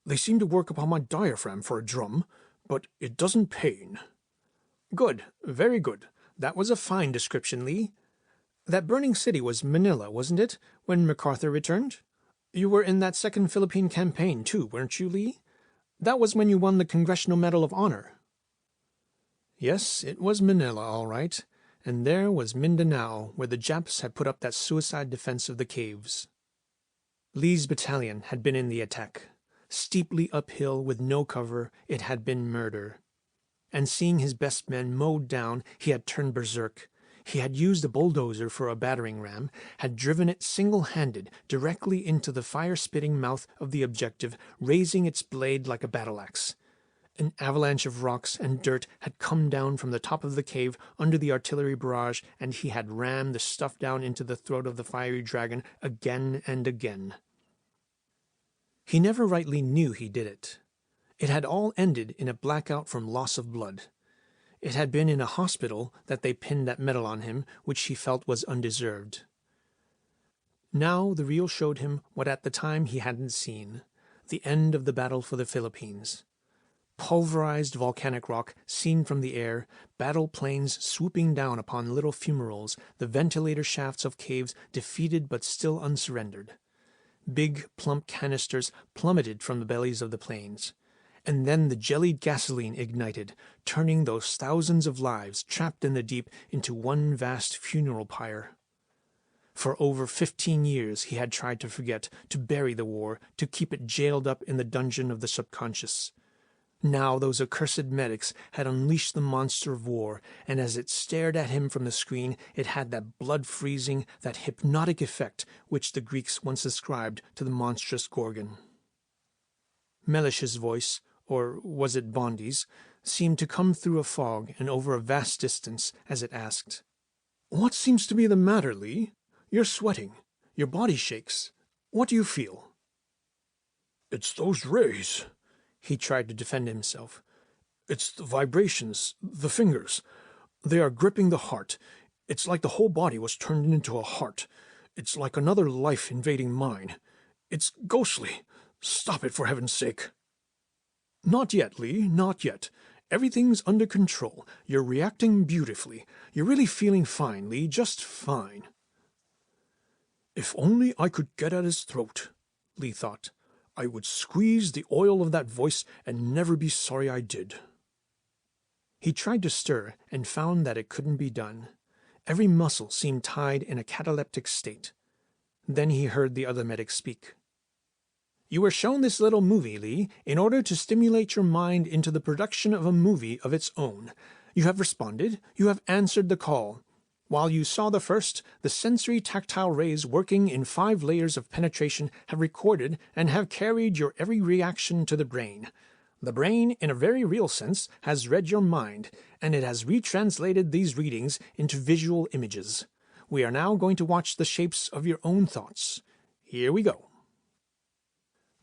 They seem to work upon my diaphragm for a drum, but it doesn't pain." "Good, very good. That was a fine description, Lee. That burning city was Manila, wasn't it, when MacArthur returned? You were in that second Philippine campaign, too, weren't you, Lee? That was when you won the Congressional Medal of Honor." Yes, it was Manila, all right, and there was Mindanao, where the Japs had put up that suicide defense of the caves. Lee's battalion had been in the attack. Steeply uphill, with no cover, it had been murder. And seeing his best men mowed down, he had turned berserk. He had used a bulldozer for a battering ram, had driven it single-handed directly into the fire-spitting mouth of the objective, raising its blade like a battle-axe. An avalanche of rocks and dirt had come down from the top of the cave under the artillery barrage, and he had rammed the stuff down into the throat of the fiery dragon again and again. He never rightly knew he did it. It had all ended in a blackout from loss of blood. It had been in a hospital that they pinned that medal on him, which he felt was undeserved. Now the reel showed him what at the time he hadn't seen, the end of the battle for the Philippines. Pulverized volcanic rock seen from the air, battle planes swooping down upon little fumaroles, the ventilator shafts of caves defeated but still unsurrendered. Big, plump canisters plummeted from the bellies of the planes. And then the jellied gasoline ignited, turning those thousands of lives trapped in the deep into one vast funeral pyre. For over 15 years he had tried to forget, to bury the war, to keep it jailed up in the dungeon of the subconscious. Now those accursed medics had unleashed the monster of war, and as it stared at him from the screen, it had that blood-freezing, that hypnotic effect which the Greeks once ascribed to the monstrous Gorgon. Mellish's voice, or was it Bondi's, seemed to come through a fog and over a vast distance as it asked, "What seems to be the matter, Lee? You're sweating. Your body shakes. What do you feel?" "It's those rays." He tried to defend himself. "It's the vibrations, the fingers. They are gripping the heart. It's like the whole body was turned into a heart. It's like another life invading mine. It's ghostly. Stop it, for heaven's sake." "Not yet, Lee, not yet. Everything's under control. You're reacting beautifully. You're really feeling fine, Lee, just fine." "If only I could get at his throat," Lee thought. "I would squeeze the oil of that voice and never be sorry I did." He tried to stir and found that it couldn't be done. Every muscle seemed tied in a cataleptic state. Then he heard the other medic speak. "You were shown this little movie, Lee, in order to stimulate your mind into the production of a movie of its own. You have responded. You have answered the call. While you saw the first, the sensory tactile rays working in 5 layers of penetration have recorded and have carried your every reaction to the brain. The brain, in a very real sense, has read your mind, and it has retranslated these readings into visual images. We are now going to watch the shapes of your own thoughts. Here we go."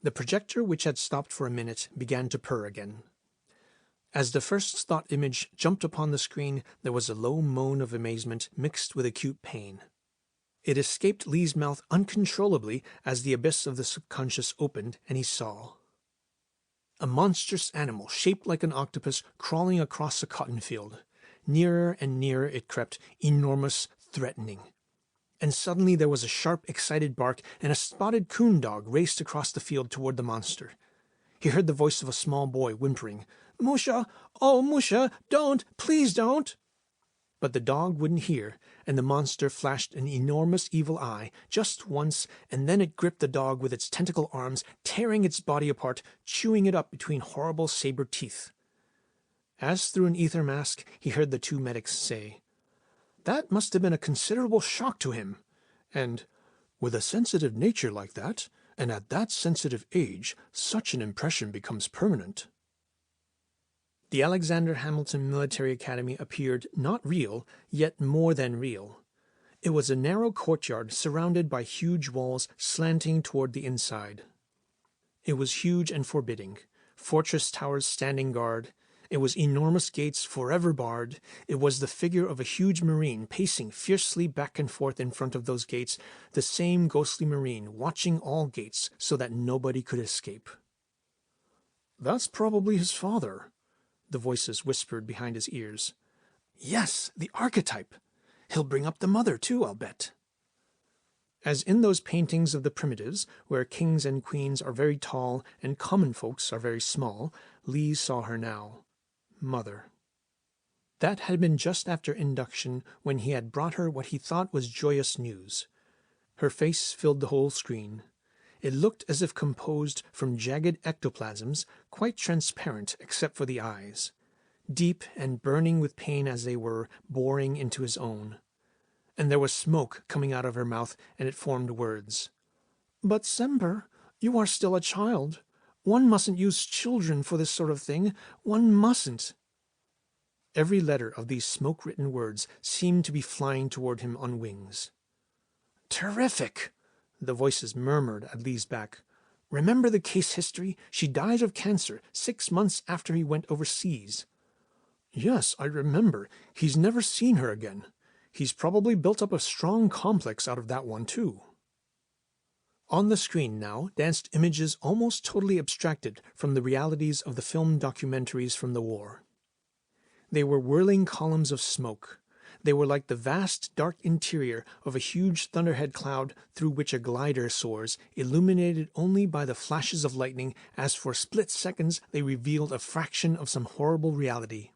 The projector, which had stopped for a minute, began to purr again. As the first thought image jumped upon the screen, there was a low moan of amazement mixed with acute pain. It escaped Lee's mouth uncontrollably as the abyss of the subconscious opened, and he saw. A monstrous animal, shaped like an octopus, crawling across a cotton field. Nearer and nearer it crept, enormous, threatening. And suddenly there was a sharp, excited bark, and a spotted coon dog raced across the field toward the monster. He heard the voice of a small boy whimpering, "Musha! Oh, Musha! Don't! Please don't!" But the dog wouldn't hear, and the monster flashed an enormous evil eye just once, and then it gripped the dog with its tentacle arms, tearing its body apart, chewing it up between horrible saber teeth. As through an ether mask, he heard the two medics say, "That must have been a considerable shock to him," and, "With a sensitive nature like that, and at that sensitive age, such an impression becomes permanent." The Alexander Hamilton Military Academy appeared not real, yet more than real. It was a narrow courtyard surrounded by huge walls slanting toward the inside. It was huge and forbidding, fortress towers standing guard. It was enormous gates forever barred. It was the figure of a huge marine pacing fiercely back and forth in front of those gates, the same ghostly marine watching all gates so that nobody could escape. "That's probably his father," the voices whispered behind his ears. "Yes, the archetype. He'll bring up the mother, too, I'll bet." As in those paintings of the primitives, where kings and queens are very tall and common folks are very small, Lee saw her now. Mother. That had been just after induction, when he had brought her what he thought was joyous news. Her face filled the whole screen. It looked as if composed from jagged ectoplasms, quite transparent except for the eyes, deep and burning with pain as they were, boring into his own. And there was smoke coming out of her mouth, and it formed words. "But, Semper, you are still a child. One mustn't use children for this sort of thing. One mustn't." Every letter of these smoke-written words seemed to be flying toward him on wings. "Terrific!" the voices murmured at Lee's back. "Remember the case history? She died of cancer 6 months after he went overseas." "Yes, I remember. He's never seen her again. He's probably built up a strong complex out of that one, too." On the screen now danced images almost totally abstracted from the realities of the film documentaries from the war. They were whirling columns of smoke. They were like the vast, dark interior of a huge thunderhead cloud through which a glider soars, illuminated only by the flashes of lightning, as for split seconds they revealed a fraction of some horrible reality.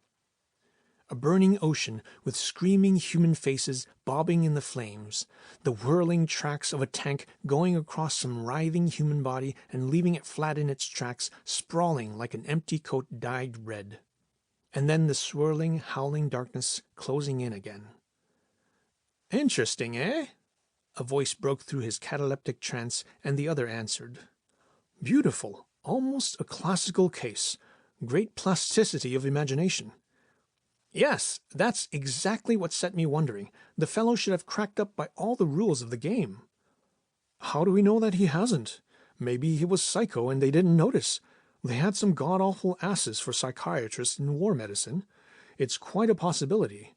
A burning ocean with screaming human faces bobbing in the flames, the whirling tracks of a tank going across some writhing human body and leaving it flat in its tracks, sprawling like an empty coat dyed red. And then the swirling, howling darkness closing in again. "Interesting, eh?" A voice broke through his cataleptic trance, and the other answered. "Beautiful, almost a classical case. Great plasticity of imagination." "Yes, that's exactly what set me wondering. The fellow should have cracked up by all the rules of the game." "How do we know that he hasn't? Maybe he was psycho and they didn't notice. They had some god-awful asses for psychiatrists in war medicine. It's quite a possibility.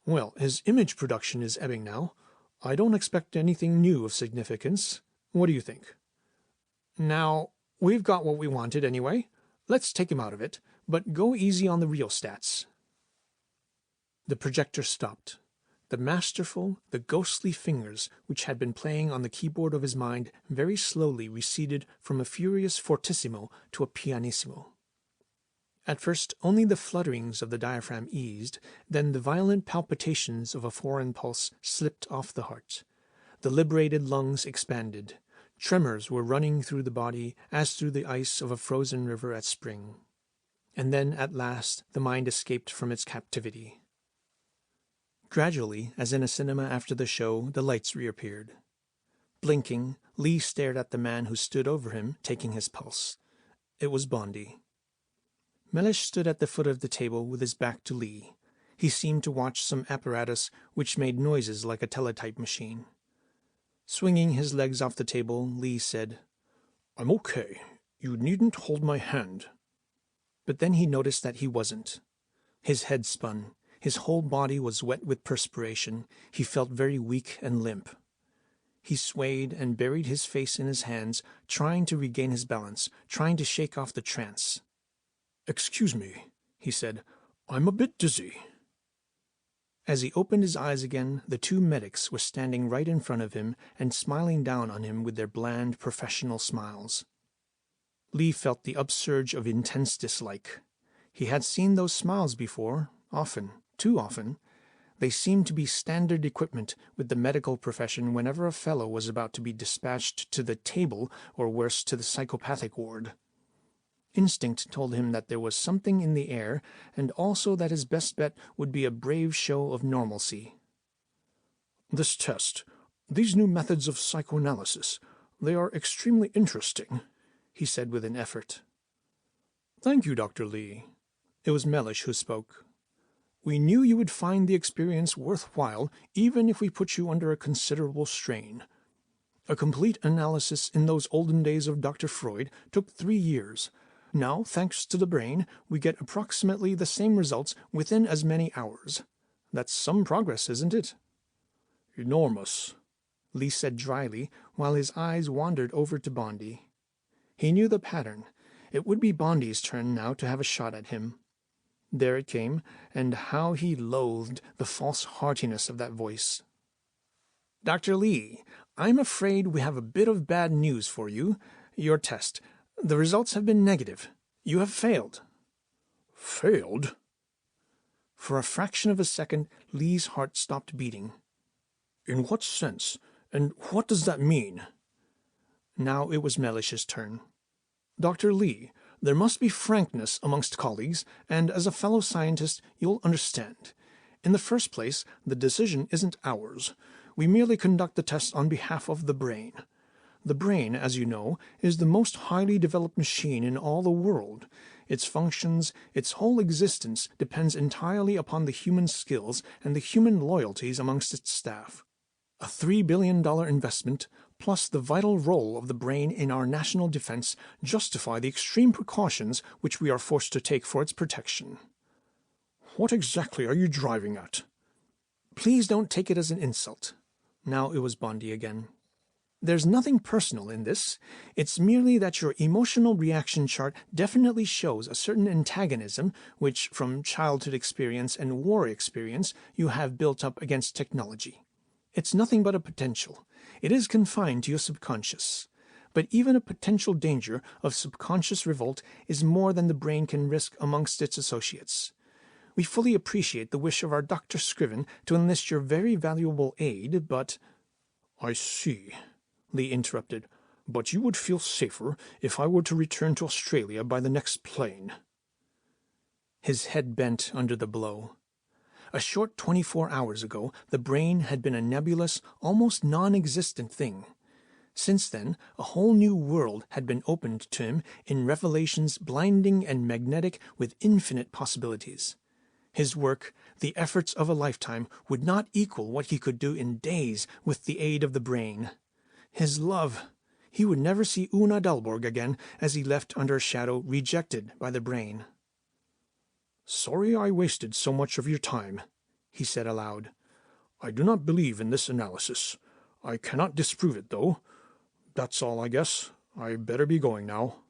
Well, his image production is ebbing now. I don't expect anything new of significance. What do you think?" "Now, we've got what we wanted anyway. Let's take him out of it, but go easy on the real stats." The projector stopped. The masterful, the ghostly fingers which had been playing on the keyboard of his mind very slowly receded from a furious fortissimo to a pianissimo. At first only the flutterings of the diaphragm eased, then the violent palpitations of a foreign pulse slipped off the heart. The liberated lungs expanded. Tremors were running through the body as through the ice of a frozen river at spring. And then, at last, the mind escaped from its captivity. Gradually, as in a cinema after the show, the lights reappeared. Blinking, Lee stared at the man who stood over him, taking his pulse. It was Bondi. Mellish stood at the foot of the table with his back to Lee. He seemed to watch some apparatus which made noises like a teletype machine. Swinging his legs off the table, Lee said, "I'm okay. You needn't hold my hand." But then he noticed that he wasn't. His head spun. His whole body was wet with perspiration. He felt very weak and limp. He swayed and buried his face in his hands, trying to regain his balance, trying to shake off the trance. "Excuse me," he said. "I'm a bit dizzy." As he opened his eyes again, the two medics were standing right in front of him and smiling down on him with their bland, professional smiles. Lee felt the upsurge of intense dislike. He had seen those smiles before, often, too often. They seemed to be standard equipment with the medical profession whenever a fellow was about to be dispatched to the table or worse to the psychopathic ward. Instinct told him that there was something in the air, and also that his best bet would be a brave show of normalcy. "This test, these new methods of psychoanalysis, they are extremely interesting," he said with an effort. "Thank you, Dr. Lee." It was Mellish who spoke. "We knew you would find the experience worthwhile, even if we put you under a considerable strain. A complete analysis in those olden days of Dr. Freud took 3 years. Now, thanks to the brain, we get approximately the same results within as many hours. That's some progress, isn't it?" "Enormous," Lee said dryly, while his eyes wandered over to Bondi. He knew the pattern. It would be Bondi's turn now to have a shot at him. There it came, and how he loathed the false heartiness of that voice. "Dr. Lee, I'm afraid we have a bit of bad news for you. Your test. The results have been negative. You have failed." "Failed?" For a fraction of a second, Lee's heart stopped beating. "In what sense? And what does that mean?" Now it was Mellish's turn. "Dr. Lee, there must be frankness amongst colleagues, and as a fellow scientist you'll understand. In the first place, the decision isn't ours. We merely conduct the test on behalf of the brain. The brain, as you know, is the most highly developed machine in all the world. Its functions, its whole existence depends entirely upon the human skills and the human loyalties amongst its staff. A $3 billion investment, plus the vital role of the brain in our national defense, justify the extreme precautions which we are forced to take for its protection." "What exactly are you driving at?" "Please don't take it as an insult." Now it was Bondi again. "There's nothing personal in this. It's merely that your emotional reaction chart definitely shows a certain antagonism which, from childhood experience and war experience, you have built up against technology. It's nothing but a potential. It is confined to your subconscious. But even a potential danger of subconscious revolt is more than the brain can risk amongst its associates. We fully appreciate the wish of our Dr. Scriven to enlist your very valuable aid, but—" "I see," Lee interrupted. "But you would feel safer if I were to return to Australia by the next plane." His head bent under the blow. A short 24 hours ago, the brain had been a nebulous, almost non-existent thing. Since then, a whole new world had been opened to him in revelations blinding and magnetic with infinite possibilities. His work, the efforts of a lifetime, would not equal what he could do in days with the aid of the brain. His love! He would never see Una Dalborg again as he left under a shadow, rejected by the brain. "Sorry I wasted so much of your time," he said aloud. "I do not believe in this analysis. I cannot disprove it, though. That's all, I guess. I better be going now."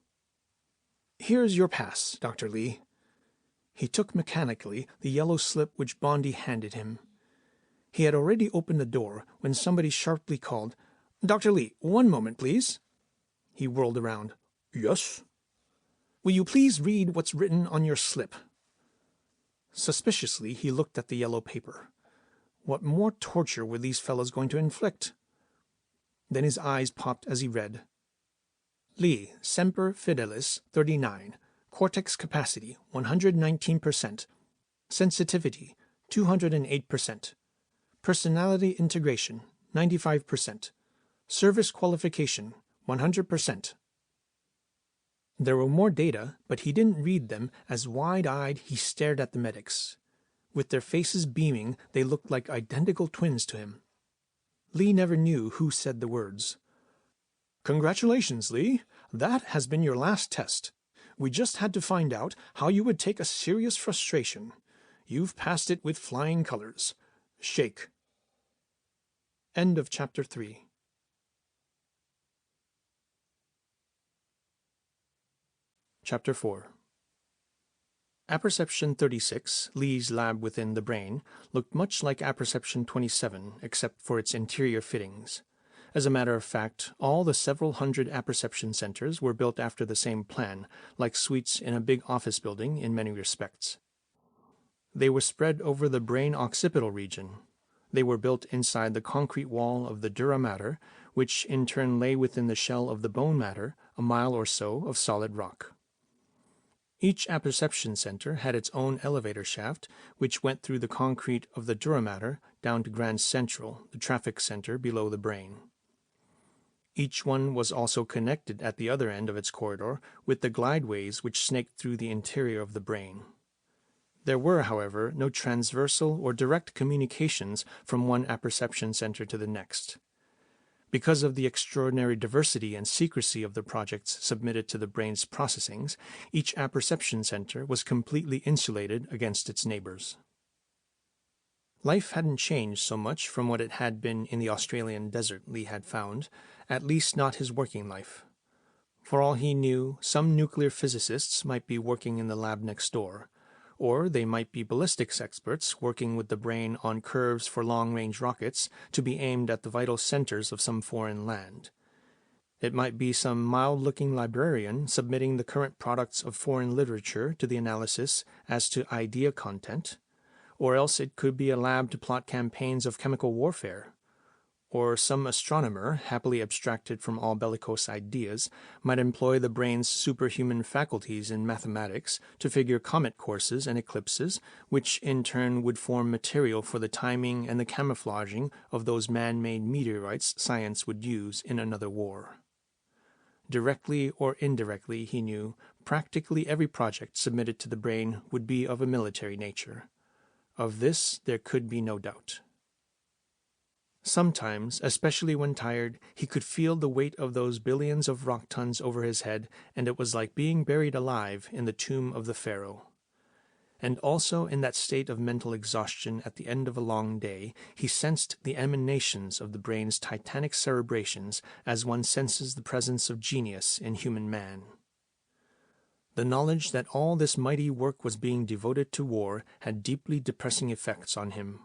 "Here's your pass, Dr. Lee." He took mechanically the yellow slip which Bondi handed him. He had already opened the door when somebody sharply called, "Dr. Lee, one moment, please." He whirled around. "Yes?" "Will you please read what's written on your slip?" Suspiciously he looked at the yellow paper. What more torture were these fellows going to inflict? Then his eyes popped as he read. "Lee, Semper Fidelis, 39. Cortex capacity, 119%. Sensitivity, 208%. Personality integration, 95%. Service qualification, 100%. There were more data, but he didn't read them as wide-eyed he stared at the medics. With their faces beaming, they looked like identical twins to him. Lee never knew who said the words. "Congratulations, Lee. That has been your last test. We just had to find out how you would take a serious frustration. You've passed it with flying colors. Shake." End of Chapter 3. Chapter 4. Apperception 36, Lee's lab within the brain, looked much like Apperception 27, except for its interior fittings. As a matter of fact, all the several hundred apperception centers were built after the same plan, like suites in a big office building in many respects. They were spread over the brain occipital region. They were built inside the concrete wall of the dura mater, which in turn lay within the shell of the bone matter, a mile or so of solid rock. Each apperception center had its own elevator shaft, which went through the concrete of the dura mater down to Grand Central, the traffic center below the brain. Each one was also connected at the other end of its corridor with the glideways which snaked through the interior of the brain. There were, however, no transversal or direct communications from one apperception center to the next. Because of the extraordinary diversity and secrecy of the projects submitted to the brain's processings, each apperception center was completely insulated against its neighbors. Life hadn't changed so much from what it had been in the Australian desert, Lee had found, at least not his working life. For all he knew, some nuclear physicists might be working in the lab next door, or they might be ballistics experts working with the brain on curves for long-range rockets to be aimed at the vital centers of some foreign land. It might be some mild-looking librarian submitting the current products of foreign literature to the analysis as to idea content, or else it could be a lab to plot campaigns of chemical warfare. Or some astronomer, happily abstracted from all bellicose ideas, might employ the brain's superhuman faculties in mathematics to figure comet courses and eclipses, which in turn would form material for the timing and the camouflaging of those man-made meteorites science would use in another war. Directly or indirectly, he knew, practically every project submitted to the brain would be of a military nature. Of this there could be no doubt. Sometimes, especially when tired, he could feel the weight of those billions of rock tons over his head, and it was like being buried alive in the tomb of the pharaoh. And also in that state of mental exhaustion at the end of a long day, he sensed the emanations of the brain's titanic cerebrations as one senses the presence of genius in human man. The knowledge that all this mighty work was being devoted to war had deeply depressing effects on him.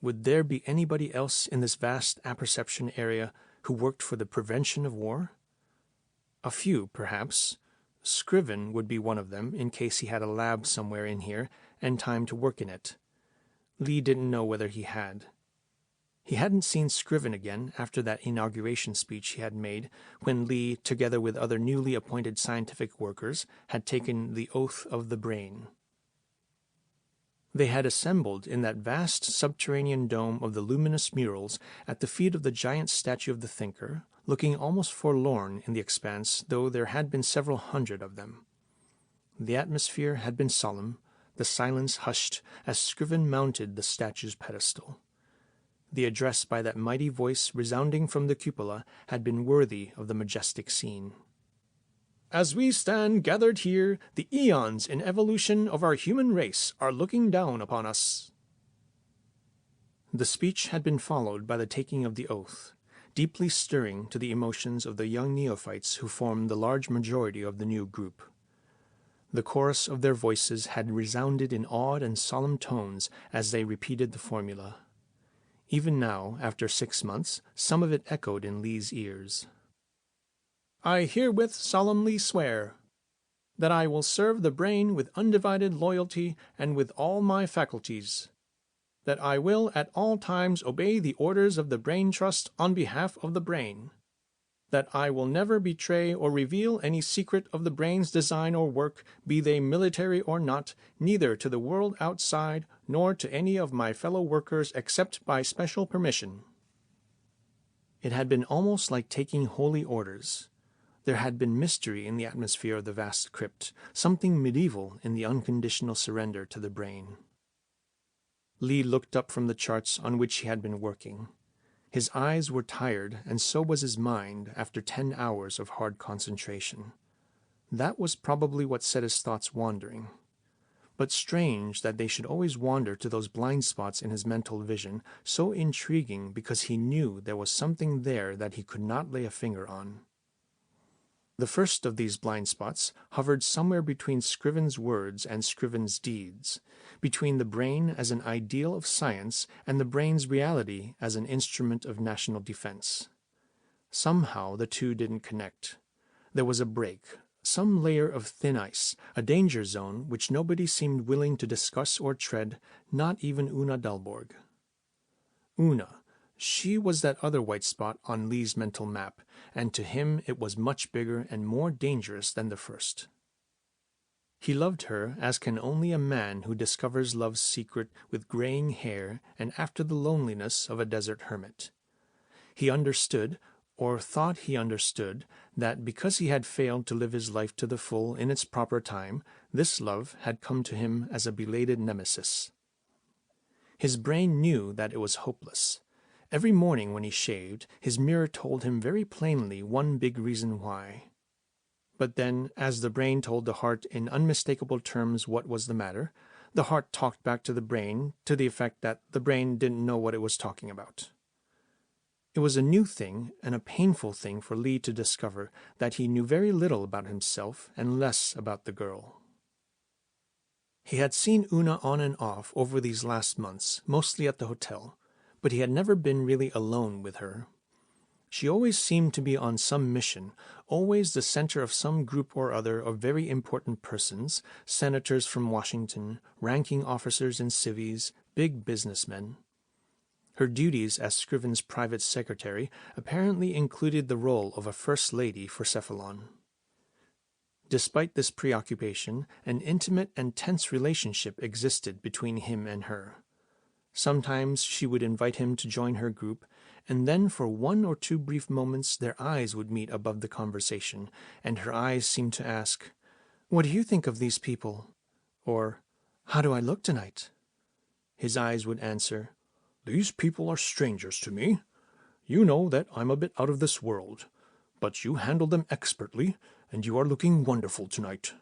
Would there be anybody else in this vast apperception area who worked for the prevention of war? A few, perhaps. Scriven would be one of them, in case he had a lab somewhere in here and time to work in it. Lee didn't know whether he had. He hadn't seen Scriven again after that inauguration speech he had made, when Lee, together with other newly appointed scientific workers, had taken the oath of the brain. They had assembled in that vast subterranean dome of the luminous murals at the feet of the giant statue of the thinker, looking almost forlorn in the expanse, though there had been several hundred of them. The atmosphere had been solemn, the silence hushed as Scriven mounted the statue's pedestal. The address by that mighty voice resounding from the cupola had been worthy of the majestic scene. As we stand gathered here, the eons in evolution of our human race are looking down upon us. The speech had been followed by the taking of the oath, deeply stirring to the emotions of the young neophytes who formed the large majority of the new group. The chorus of their voices had resounded in awed and solemn tones as they repeated the formula. Even now, after 6 months, some of it echoed in Lee's ears. I herewith solemnly swear that I will serve the brain with undivided loyalty and with all my faculties, that I will at all times obey the orders of the Brain Trust on behalf of the brain, that I will never betray or reveal any secret of the brain's design or work, be they military or not, neither to the world outside nor to any of my fellow workers except by special permission. It had been almost like taking holy orders. There had been mystery in the atmosphere of the vast crypt, something medieval in the unconditional surrender to the brain. Lee looked up from the charts on which he had been working. His eyes were tired, and so was his mind after 10 hours of hard concentration. That was probably what set his thoughts wandering. But strange that they should always wander to those blind spots in his mental vision, so intriguing because he knew there was something there that he could not lay a finger on. The first of these blind spots hovered somewhere between Scriven's words and Scriven's deeds, between the brain as an ideal of science and the brain's reality as an instrument of national defense. Somehow the two didn't connect. There was a break, some layer of thin ice, a danger zone which nobody seemed willing to discuss or tread, not even Una Dalborg. Una. She was that other white spot on Lee's mental map, and to him it was much bigger and more dangerous than the first. He loved her as can only a man who discovers love's secret with graying hair and after the loneliness of a desert hermit. He understood, or thought he understood, that because he had failed to live his life to the full in its proper time, this love had come to him as a belated nemesis. His brain knew that it was hopeless. Every morning when he shaved, his mirror told him very plainly one big reason why. But then, as the brain told the heart in unmistakable terms what was the matter, the heart talked back to the brain to the effect that the brain didn't know what it was talking about. It was a new thing and a painful thing for Lee to discover that he knew very little about himself and less about the girl. He had seen Una on and off over these last months, mostly at the hotel, but he had never been really alone with her. She always seemed to be on some mission, always the center of some group or other of very important persons, senators from Washington, ranking officers in civies, big businessmen. Her duties as Scriven's private secretary apparently included the role of a first lady for Cephalon. Despite this preoccupation, an intimate and tense relationship existed between him and her. Sometimes she would invite him to join her group, and then for 1 or 2 brief moments their eyes would meet above the conversation, and her eyes seemed to ask, "What do you think of these people?" or, "How do I look tonight?" His eyes would answer, "These people are strangers to me. You know that I'm a bit out of this world, but you handle them expertly, and you are looking wonderful tonight."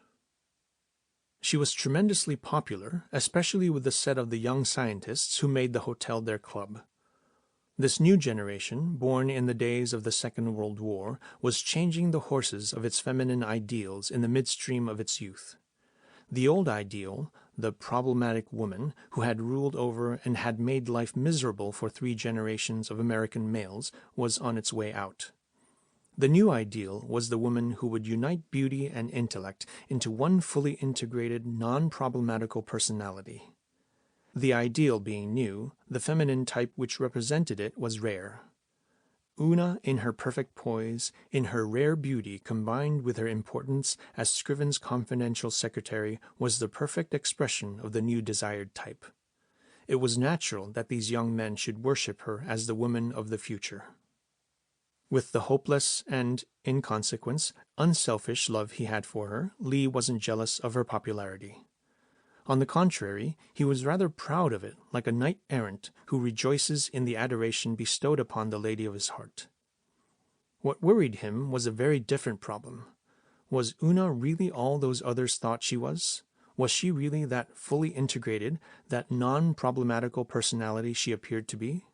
She was tremendously popular, especially with the set of the young scientists who made the hotel their club. This new generation, born in the days of the Second World War, was changing the horses of its feminine ideals in the midstream of its youth. The old ideal, the problematic woman who had ruled over and had made life miserable for 3 generations of American males, was on its way out. The new ideal was the woman who would unite beauty and intellect into one fully integrated, non-problematical personality. The ideal being new, the feminine type which represented it was rare. Una, in her perfect poise, in her rare beauty combined with her importance as Scriven's confidential secretary, was the perfect expression of the new desired type. It was natural that these young men should worship her as the woman of the future. With the hopeless and, in consequence, unselfish love he had for her, Lee wasn't jealous of her popularity. On the contrary, he was rather proud of it, like a knight-errant who rejoices in the adoration bestowed upon the lady of his heart. What worried him was a very different problem. Was Una really all those others thought she was? Was she really that fully integrated, that non-problematical personality she appeared to be?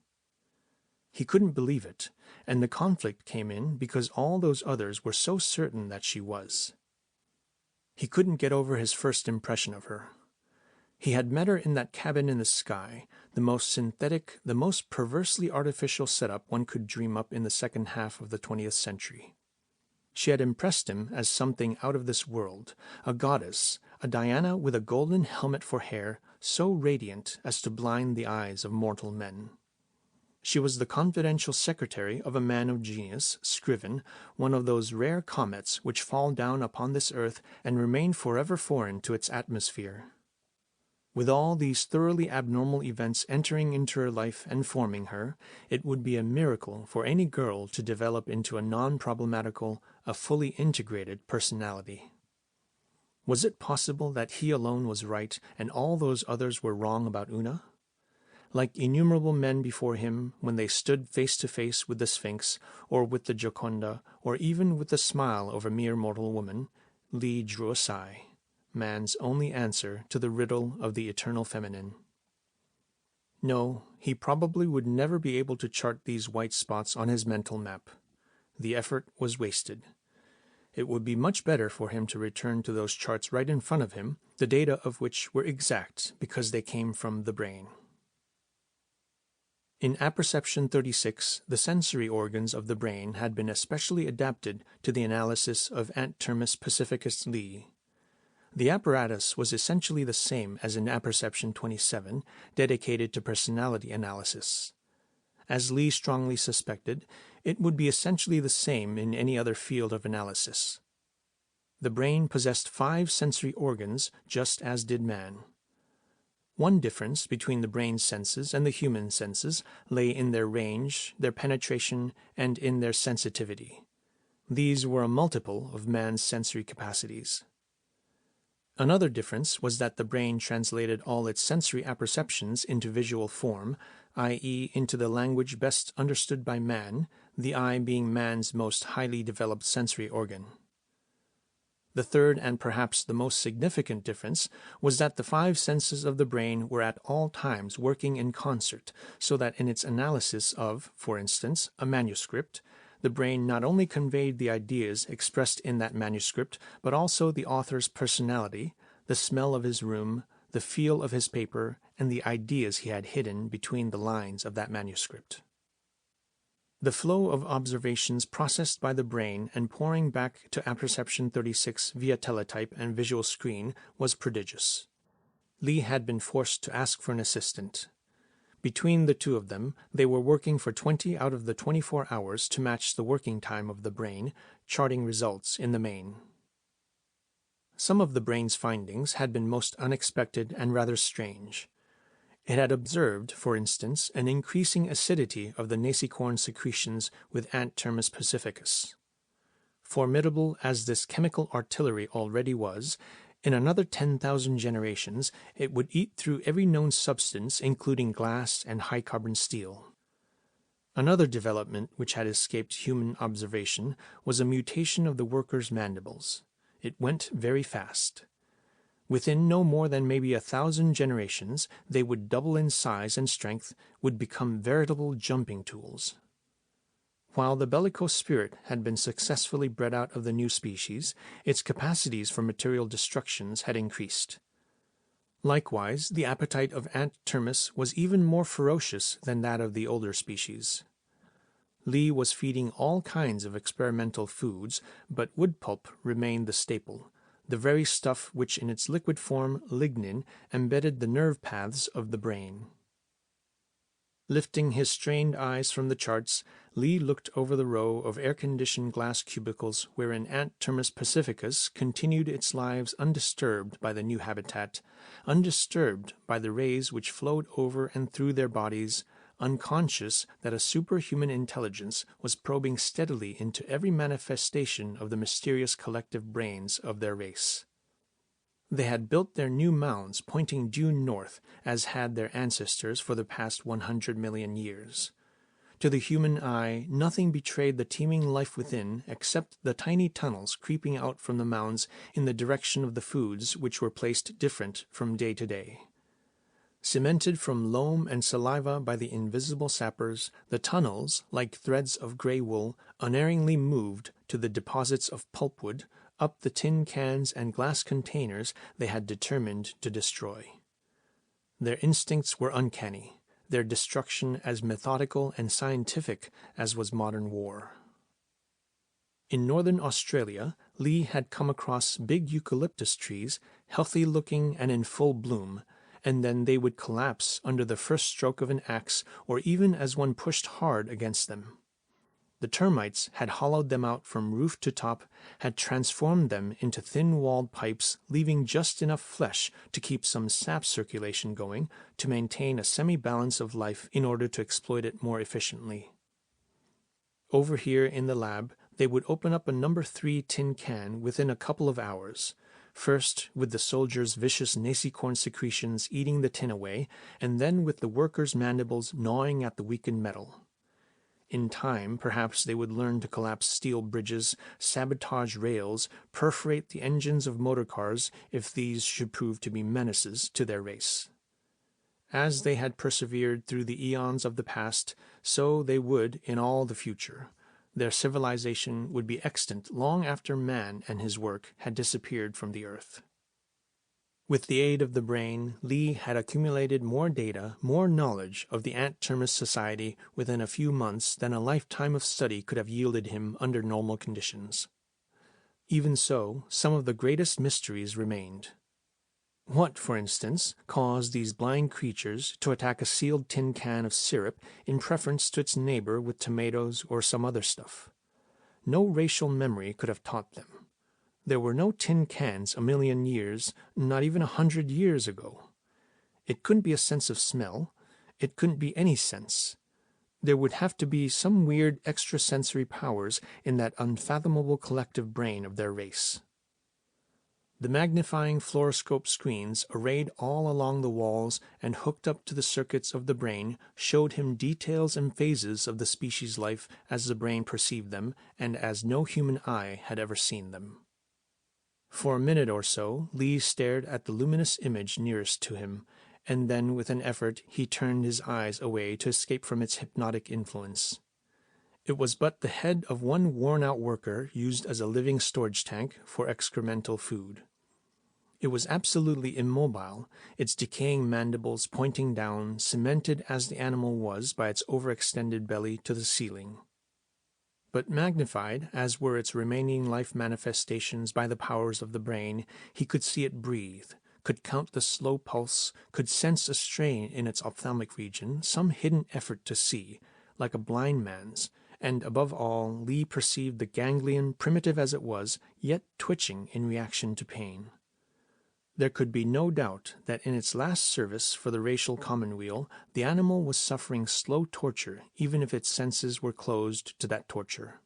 He couldn't believe it, and the conflict came in because all those others were so certain that she was. He couldn't get over his first impression of her. He had met her in that cabin in the sky, the most synthetic, the most perversely artificial setup one could dream up in the second half of the 20th century. She had impressed him as something out of this world, a goddess, a Diana with a golden helmet for hair, so radiant as to blind the eyes of mortal men. She was the confidential secretary of a man of genius, Scriven, one of those rare comets which fall down upon this earth and remain forever foreign to its atmosphere. With all these thoroughly abnormal events entering into her life and forming her, it would be a miracle for any girl to develop into a non-problematical, a fully integrated personality. Was it possible that he alone was right and all those others were wrong about Una? Like innumerable men before him, when they stood face to face with the Sphinx, or with the Gioconda, or even with the smile of a mere mortal woman, Lee drew a sigh, man's only answer to the riddle of the eternal feminine. No, he probably would never be able to chart these white spots on his mental map. The effort was wasted. It would be much better for him to return to those charts right in front of him, the data of which were exact because they came from the brain. In Apperception 36, the sensory organs of the brain had been especially adapted to the analysis of Ant-Termus pacificus Lee. The apparatus was essentially the same as in Apperception 27, dedicated to personality analysis. As Lee strongly suspected, it would be essentially the same in any other field of analysis. The brain possessed 5 sensory organs, just as did man. One difference between the brain's senses and the human senses lay in their range, their penetration, and in their sensitivity. These were a multiple of man's sensory capacities. Another difference was that the brain translated all its sensory apperceptions into visual form, i.e., into the language best understood by man, the eye being man's most highly developed sensory organ. The third and perhaps the most significant difference was that the 5 senses of the brain were at all times working in concert, so that in its analysis of, for instance, a manuscript, the brain not only conveyed the ideas expressed in that manuscript, but also the author's personality, the smell of his room, the feel of his paper, and the ideas he had hidden between the lines of that manuscript. The flow of observations processed by the brain and pouring back to Apperception 36 via teletype and visual screen was prodigious. Lee had been forced to ask for an assistant. Between the two of them, they were working for 20 out of the 24 hours to match the working time of the brain, charting results in the main. Some of the brain's findings had been most unexpected and rather strange. It had observed, for instance, an increasing acidity of the nasicorn secretions with Ant-Termus pacificus. Formidable as this chemical artillery already was, in another 10,000 generations it would eat through every known substance, including glass and high-carbon steel. Another development which had escaped human observation was a mutation of the worker's mandibles. It went very fast. Within no more than maybe 1,000 generations, they would double in size and strength, would become veritable jumping tools. While the bellicose spirit had been successfully bred out of the new species, its capacities for material destructions had increased. Likewise, the appetite of Ant-Termus was even more ferocious than that of the older species. Lee was feeding all kinds of experimental foods, but wood pulp remained the staple, the very stuff which in its liquid form, lignin, embedded the nerve paths of the brain. Lifting his strained eyes from the charts, Lee looked over the row of air-conditioned glass cubicles wherein Ant-Termus pacificus continued its lives undisturbed by the new habitat, undisturbed by the rays which flowed over and through their bodies, unconscious that a superhuman intelligence was probing steadily into every manifestation of the mysterious collective brains of their race. They had built their new mounds pointing due north, as had their ancestors for the past 100 million years. To the human eye, nothing betrayed the teeming life within except the tiny tunnels creeping out from the mounds in the direction of the foods which were placed different from day to day. Cemented from loam and saliva by the invisible sappers, the tunnels, like threads of gray wool, unerringly moved to the deposits of pulpwood, up the tin cans and glass containers they had determined to destroy. Their instincts were uncanny, their destruction as methodical and scientific as was modern war. In northern Australia, Lee had come across big eucalyptus trees, healthy-looking and in full bloom, and then they would collapse under the first stroke of an axe or even as one pushed hard against them. The termites had hollowed them out from roof to top, had transformed them into thin-walled pipes, leaving just enough flesh to keep some sap circulation going, to maintain a semi-balance of life in order to exploit it more efficiently. Over here in the lab, they would open up a No. 3 tin can within a couple of hours, first with the soldier's vicious nasicorn secretions eating the tin away, and then with the worker's mandibles gnawing at the weakened metal. In time, perhaps they would learn to collapse steel bridges, sabotage rails, perforate the engines of motor cars if these should prove to be menaces to their race. As they had persevered through the eons of the past, so they would in all the future. their civilization would be extant long after man and his work had disappeared from the earth. With the aid of the brain, Lee had accumulated more data, more knowledge of the ant termis society within a few months than a lifetime of study could have yielded him under normal conditions. Even so, some of the greatest mysteries remained. What, for instance, caused these blind creatures to attack a sealed tin can of syrup in preference to its neighbor with tomatoes or some other stuff? No racial memory could have taught them. There were no tin cans a million years, not even 100 years ago. It couldn't be a sense of smell. It couldn't be any sense. There would have to be some weird extrasensory powers in that unfathomable collective brain of their race. The magnifying fluoroscope screens arrayed all along the walls and hooked up to the circuits of the brain showed him details and phases of the species' life as the brain perceived them and as no human eye had ever seen them. For a minute or so, Lee stared at the luminous image nearest to him, and then with an effort he turned his eyes away to escape from its hypnotic influence. It was but the head of one worn-out worker used as a living storage tank for excremental food. It was absolutely immobile, its decaying mandibles pointing down, cemented as the animal was by its overextended belly to the ceiling. But magnified, as were its remaining life manifestations by the powers of the brain, he could see it breathe, could count the slow pulse, could sense a strain in its ophthalmic region, some hidden effort to see, like a blind man's, and above all, Lee perceived the ganglion, primitive as it was, yet twitching in reaction to pain. There could be no doubt that in its last service for the racial commonweal, the animal was suffering slow torture, even if its senses were closed to that torture.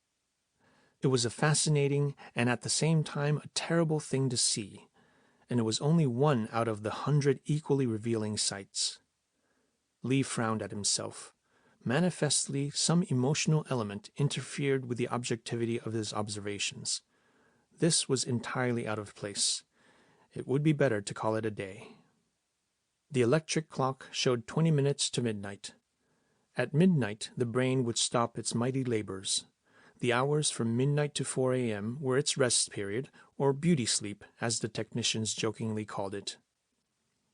It was a fascinating and at the same time a terrible thing to see, and it was only one out of the 100 equally revealing sights. Lee frowned at himself. Manifestly, some emotional element interfered with the objectivity of his observations. This was entirely out of place. It would be better to call it a day. The electric clock showed 20 minutes to midnight. At midnight, the brain would stop its mighty labors. The hours from midnight to 4 a.m. were its rest period, or beauty sleep, as the technicians jokingly called it.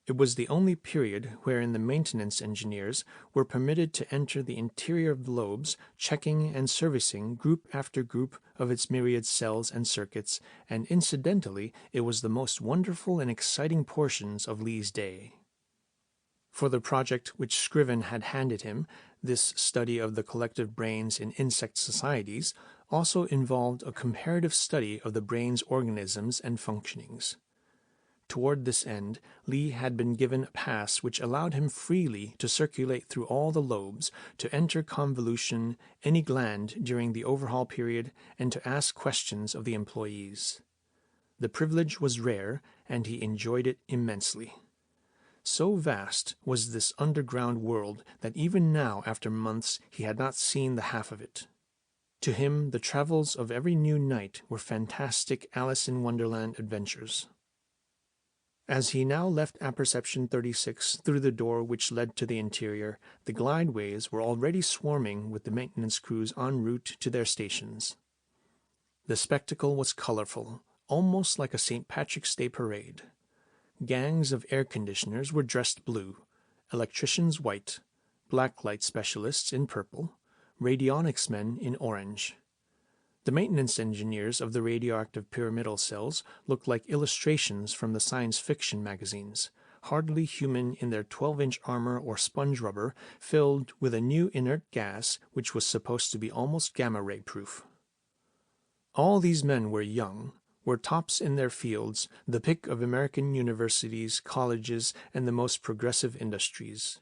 It was the only period wherein the maintenance engineers were permitted to enter the interior of the lobes, checking and servicing group after group of its myriad cells and circuits, and incidentally it was the most wonderful and exciting portions of Lee's day. For the project which Scriven had handed him, this study of the collective brains in insect societies also involved a comparative study of the brain's organisms and functionings. Toward this end, Lee had been given a pass which allowed him freely to circulate through all the lobes, to enter convolution, any gland during the overhaul period, and to ask questions of the employees. The privilege was rare, and he enjoyed it immensely. So vast was this underground world that even now, after months, he had not seen the half of it. To him, the travels of every new night were fantastic Alice in Wonderland adventures. As he now left Apperception 36 through the door which led to the interior, the glideways were already swarming with the maintenance crews en route to their stations. The spectacle was colorful, almost like a St. Patrick's Day parade. Gangs of air conditioners were dressed blue, electricians white, blacklight specialists in purple, radionics men in orange. The maintenance engineers of the radioactive pyramidal cells looked like illustrations from the science fiction magazines, hardly human in their 12-inch armor or sponge rubber filled with a new inert gas which was supposed to be almost gamma-ray proof. All these men were young, were tops in their fields, the pick of American universities, colleges, and the most progressive industries.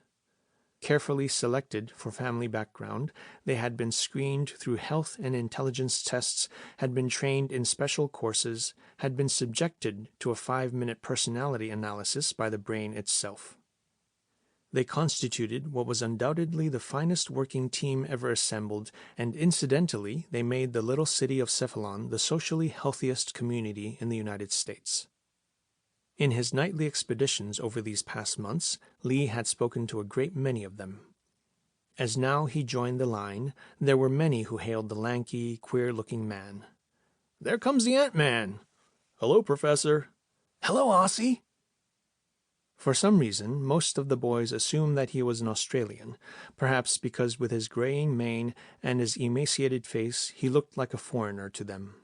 Carefully selected for family background, they had been screened through health and intelligence tests, had been trained in special courses, had been subjected to a 5-minute personality analysis by the brain itself. They constituted what was undoubtedly the finest working team ever assembled, and incidentally they made the little city of Cephalon the socially healthiest community in the United States. In his nightly expeditions over these past months, Lee had spoken to a great many of them. As now he joined the line, there were many who hailed the lanky, queer-looking man. "There comes the Ant-Man!" "Hello, Professor!" "Hello, Aussie!" For some reason, most of the boys assumed that he was an Australian, perhaps because with his graying mane and his emaciated face he looked like a foreigner to them.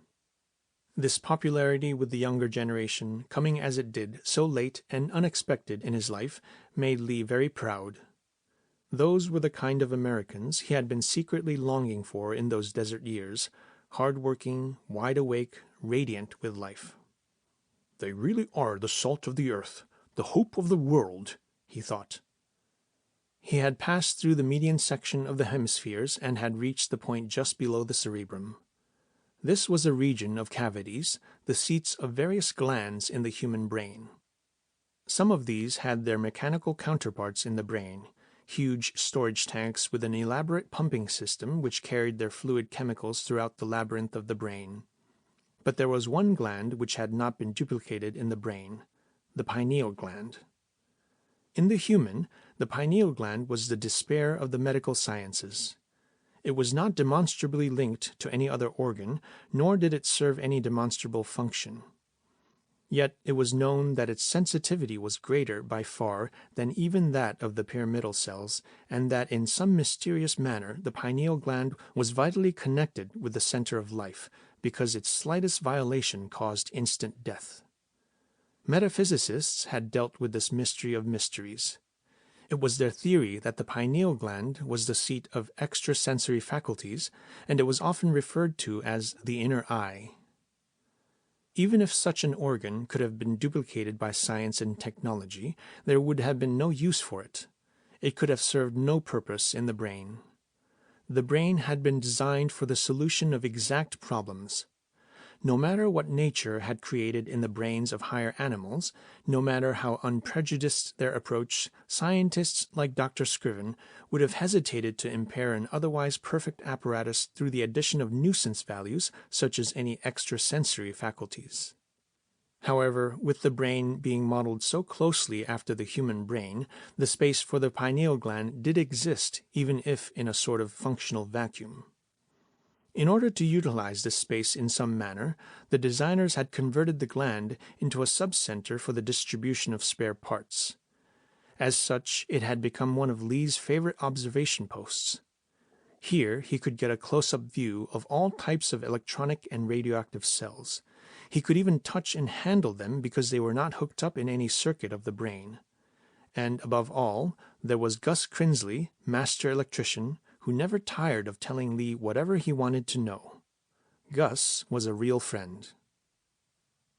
This popularity with the younger generation, coming as it did so late and unexpected in his life, made Lee very proud. Those were the kind of Americans he had been secretly longing for in those desert years, hard-working, wide-awake, radiant with life. "They really are the salt of the earth, the hope of the world," he thought. He had passed through the median section of the hemispheres and had reached the point just below the cerebrum. This was a region of cavities, the seats of various glands in the human brain. Some of these had their mechanical counterparts in the brain, huge storage tanks with an elaborate pumping system which carried their fluid chemicals throughout the labyrinth of the brain. But there was one gland which had not been duplicated in the brain, the pineal gland. In the human, the pineal gland was the despair of the medical sciences. It was not demonstrably linked to any other organ, nor did it serve any demonstrable function. Yet it was known that its sensitivity was greater by far than even that of the pyramidal cells, and that in some mysterious manner the pineal gland was vitally connected with the center of life, because its slightest violation caused instant death. Metaphysicists had dealt with this mystery of mysteries. It was their theory that the pineal gland was the seat of extrasensory faculties, and it was often referred to as the inner eye. Even if such an organ could have been duplicated by science and technology, there would have been no use for it. It could have served no purpose in the brain. The brain had been designed for the solution of exact problems. No matter what nature had created in the brains of higher animals, no matter how unprejudiced their approach, scientists like Dr. Scriven would have hesitated to impair an otherwise perfect apparatus through the addition of nuisance values such as any extrasensory faculties. However, with the brain being modeled so closely after the human brain, the space for the pineal gland did exist, even if in a sort of functional vacuum. In order to utilize this space in some manner, the designers had converted the gland into a subcenter for the distribution of spare parts. As such, it had become one of Lee's favorite observation posts. Here he could get a close-up view of all types of electronic and radioactive cells. He could even touch and handle them because they were not hooked up in any circuit of the brain. And above all, there was Gus Crinsley, master electrician, who never tired of telling Lee whatever he wanted to know. Gus was a real friend.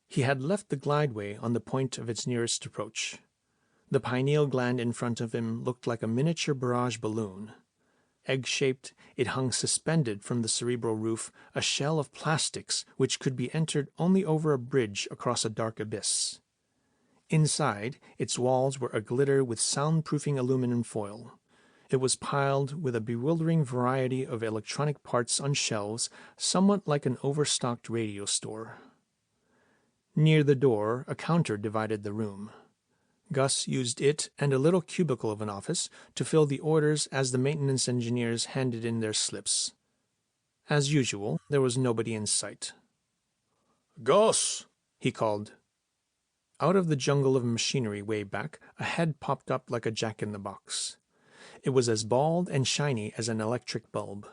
He had left the glideway on the point of its nearest approach. The pineal gland in front of him looked like a miniature barrage balloon. Egg-shaped, it hung suspended from the cerebral roof, a shell of plastics which could be entered only over a bridge across a dark abyss. Inside, its walls were aglitter with soundproofing aluminum foil. It was piled with a bewildering variety of electronic parts on shelves, somewhat like an overstocked radio store. Near the door, a counter divided the room. Gus used it and a little cubicle of an office to fill the orders as the maintenance engineers handed in their slips. As usual, there was nobody in sight. "Gus!" he called. Out of the jungle of machinery way back, a head popped up like a jack-in-the-box. It was as bald and shiny as an electric bulb.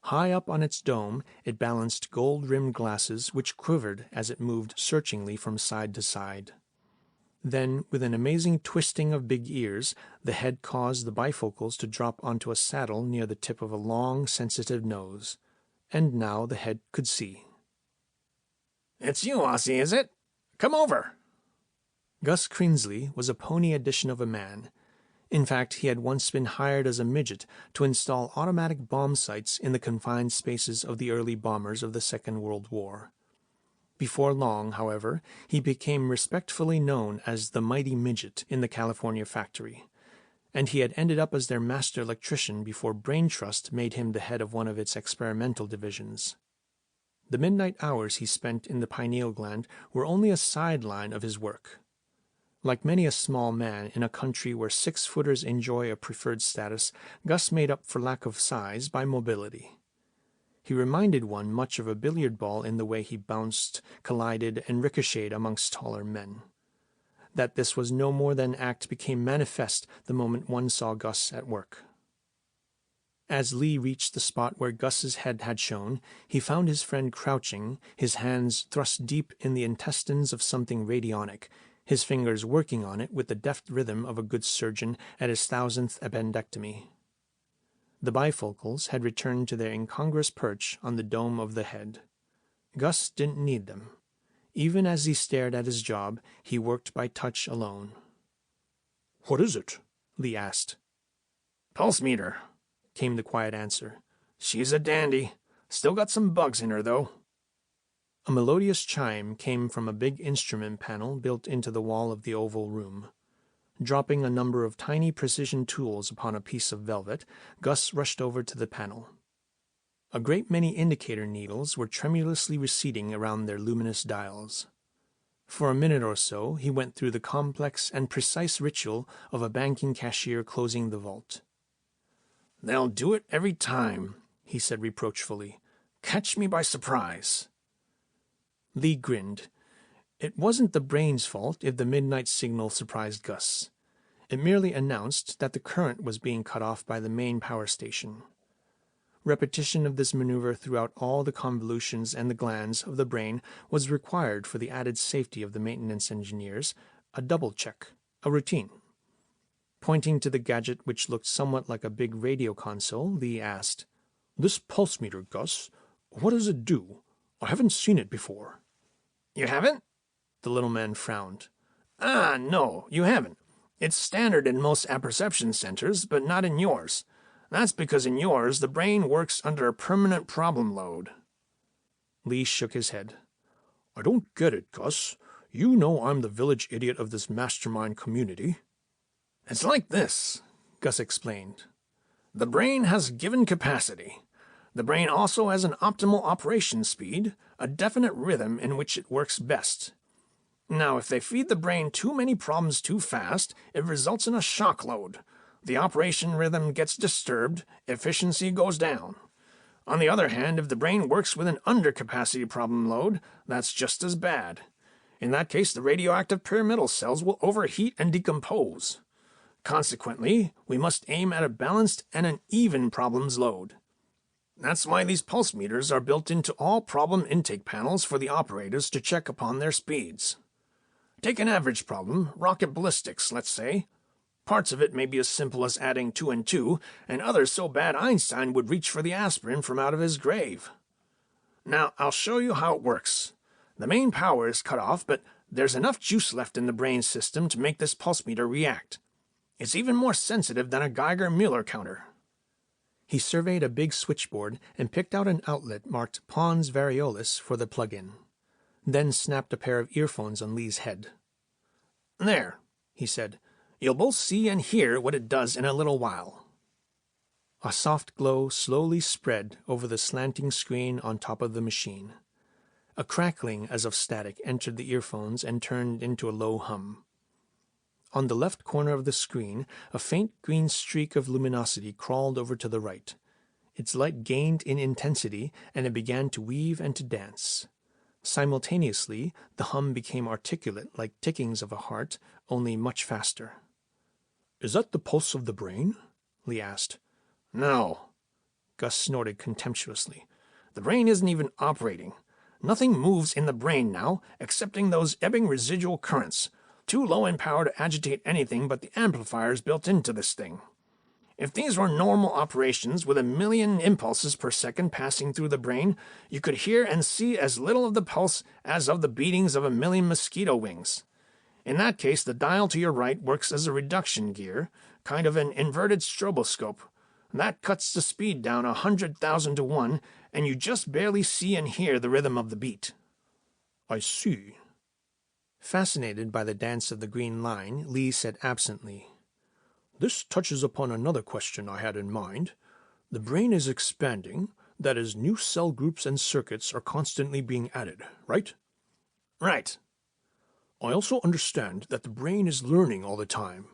High up on its dome, it balanced gold-rimmed glasses which quivered as it moved searchingly from side to side. Then, with an amazing twisting of big ears, the head caused the bifocals to drop onto a saddle near the tip of a long, sensitive nose. And now the head could see. "It's you, Aussie, is it? Come over." Gus Crinsley was a pony edition of a man. In fact, he had once been hired as a midget to install automatic bomb sights in the confined spaces of the early bombers of the Second World War. Before long, however, he became respectfully known as the Mighty Midget in the California factory, and he had ended up as their master electrician before Brain Trust made him the head of one of its experimental divisions. The midnight hours he spent in the pineal gland were only a sideline of his work. Like many a small man in a country where 6-footers enjoy a preferred status, Gus made up for lack of size by mobility. He reminded one much of a billiard ball in the way he bounced, collided, and ricocheted amongst taller men. That this was no more than act became manifest the moment one saw Gus at work. As Lee reached the spot where Gus's head had shown, he found his friend crouching, his hands thrust deep in the intestines of something radionic, his fingers working on it with the deft rhythm of a good surgeon at his 1000th appendectomy. The bifocals had returned to their incongruous perch on the dome of the head. Gus didn't need them. Even as he stared at his job, he worked by touch alone. "What is it?" Lee asked. "Pulse meter," came the quiet answer. "She's a dandy. Still got some bugs in her, though." A melodious chime came from a big instrument panel built into the wall of the oval room. Dropping a number of tiny precision tools upon a piece of velvet, Gus rushed over to the panel. A great many indicator needles were tremulously receding around their luminous dials. For a minute or so he went through the complex and precise ritual of a banking cashier closing the vault. "They'll do it every time," he said reproachfully. "Catch me by surprise." Lee grinned. It wasn't the brain's fault if the midnight signal surprised Gus. It merely announced that the current was being cut off by the main power station. Repetition of this maneuver throughout all the convolutions and the glands of the brain was required for the added safety of the maintenance engineers, a double check, a routine. Pointing to the gadget which looked somewhat like a big radio console, Lee asked, "This pulse meter, Gus, what does it do? I haven't seen it before." "You haven't?" The little man frowned. No, you haven't. It's standard in most apperception centers, but not in yours. That's because in yours the brain works under a permanent problem load." Lee shook his head. "I don't get it, Gus. You know I'm the village idiot of this mastermind community." "It's like this," Gus explained. "The brain has given capacity. The brain also has an optimal operation speed, a definite rhythm in which it works best. Now, if they feed the brain too many problems too fast, it results in a shock load. The operation rhythm gets disturbed, efficiency goes down. On the other hand, if the brain works with an undercapacity problem load, that's just as bad. In that case, the radioactive pyramidal cells will overheat and decompose. Consequently, we must aim at a balanced and an even problems load. That's why these pulse meters are built into all problem intake panels for the operators to check upon their speeds. Take an average problem, rocket ballistics, let's say. Parts of it may be as simple as adding 2 and 2, and others so bad Einstein would reach for the aspirin from out of his grave. Now, I'll show you how it works. The main power is cut off, but there's enough juice left in the brain system to make this pulse meter react. It's even more sensitive than a Geiger-Müller counter." He surveyed a big switchboard and picked out an outlet marked Pons Variolis for the plug-in, then snapped a pair of earphones on Lee's head. "There," he said. "You'll both see and hear what it does in a little while." A soft glow slowly spread over the slanting screen on top of the machine. A crackling as of static entered the earphones and turned into a low hum. On the left corner of the screen, a faint green streak of luminosity crawled over to the right. Its light gained in intensity, and it began to weave and to dance. Simultaneously, the hum became articulate like tickings of a heart, only much faster. "Is that the pulse of the brain?" Lee asked. "No." Gus snorted contemptuously. "The brain isn't even operating. Nothing moves in the brain now, excepting those ebbing residual currents, too low in power to agitate anything but the amplifiers built into this thing. If these were normal operations with 1,000,000 impulses per second passing through the brain, you could hear and see as little of the pulse as of the beatings of 1,000,000 mosquito wings. In that case, the dial to your right works as a reduction gear, kind of an inverted stroboscope. That cuts the speed down 100,000 to 1, and you just barely see and hear the rhythm of the beat." "I see." Fascinated by the dance of the green line, Lee said absently, "This touches upon another question I had in mind. The brain is expanding, that is, new cell groups and circuits are constantly being added, right?" "Right." I also understand that the brain is learning all the time.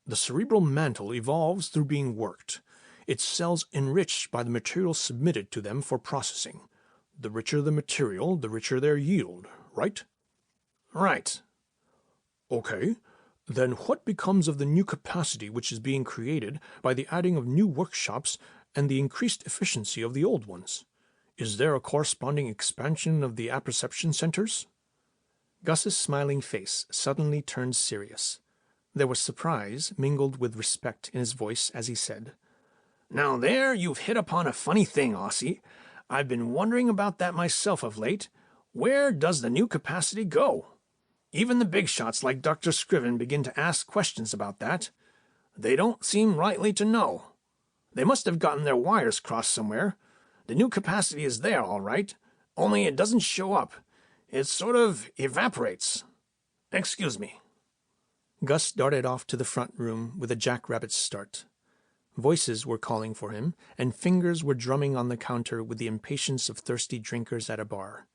The cerebral mantle evolves through being worked, its cells enriched by the material submitted to them for processing. The richer the material, the richer their yield, right? Right. Okay. Then what becomes of the new capacity which is being created by the adding of new workshops and the increased efficiency of the old ones? Is there a corresponding expansion of the apperception centers? Gus's smiling face suddenly turned serious. There was surprise mingled with respect in his voice as he said, Now there you've hit upon a funny thing, Aussie. I've been wondering about that myself of late. Where does the new capacity go? Even the big shots like Dr. Scriven begin to ask questions about that. They don't seem rightly to know. They must have gotten their wires crossed somewhere. The new capacity is there, all right, only it doesn't show up. It sort of evaporates. Excuse me. Gus darted off to the front room with a jackrabbit start. Voices were calling for him, and fingers were drumming on the counter with the impatience of thirsty drinkers at a bar.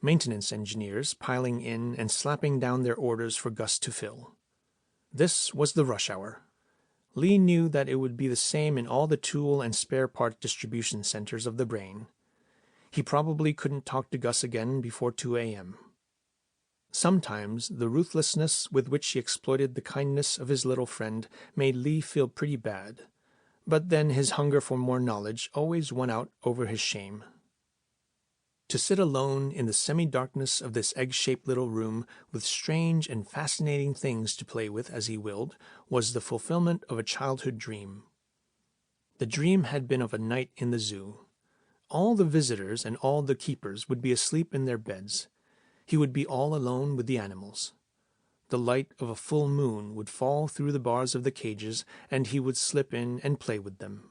Maintenance engineers piling in and slapping down their orders for Gus to fill. This was the rush hour. Lee knew that it would be the same in all the tool and spare part distribution centers of the brain. He probably couldn't talk to Gus again before 2 a.m. Sometimes the ruthlessness with which he exploited the kindness of his little friend made Lee feel pretty bad, but then his hunger for more knowledge always won out over his shame. To sit alone in the semi-darkness of this egg-shaped little room with strange and fascinating things to play with as he willed was the fulfillment of a childhood dream. The dream had been of a night in the zoo. All the visitors and all the keepers would be asleep in their beds. He would be all alone with the animals. The light of a full moon would fall through the bars of the cages, and he would slip in and play with them.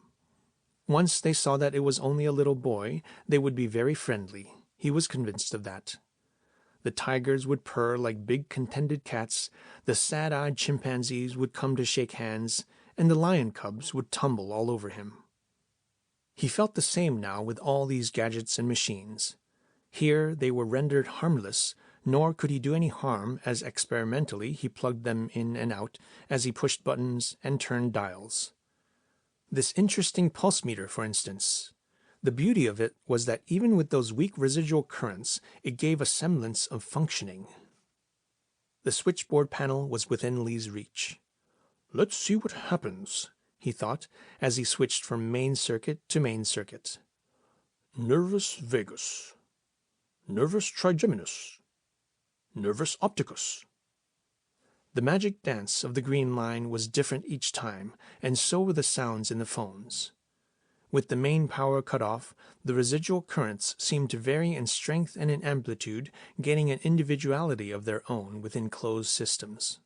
Once they saw that it was only a little boy, they would be very friendly. He was convinced of that. The tigers would purr like big contented cats, the sad-eyed chimpanzees would come to shake hands, and the lion cubs would tumble all over him. He felt the same now with all these gadgets and machines. Here they were rendered harmless, nor could he do any harm as experimentally he plugged them in and out as he pushed buttons and turned dials. This interesting pulse meter, for instance. The beauty of it was that even with those weak residual currents, it gave a semblance of functioning. The switchboard panel was within Lee's reach. Let's see what happens, he thought, as he switched from main circuit to main circuit. Nervus vagus. Nervus trigeminus. Nervus opticus. The magic dance of the green line was different each time, and so were the sounds in the phones. With the main power cut off, the residual currents seemed to vary in strength and in amplitude, gaining an individuality of their own within closed systems.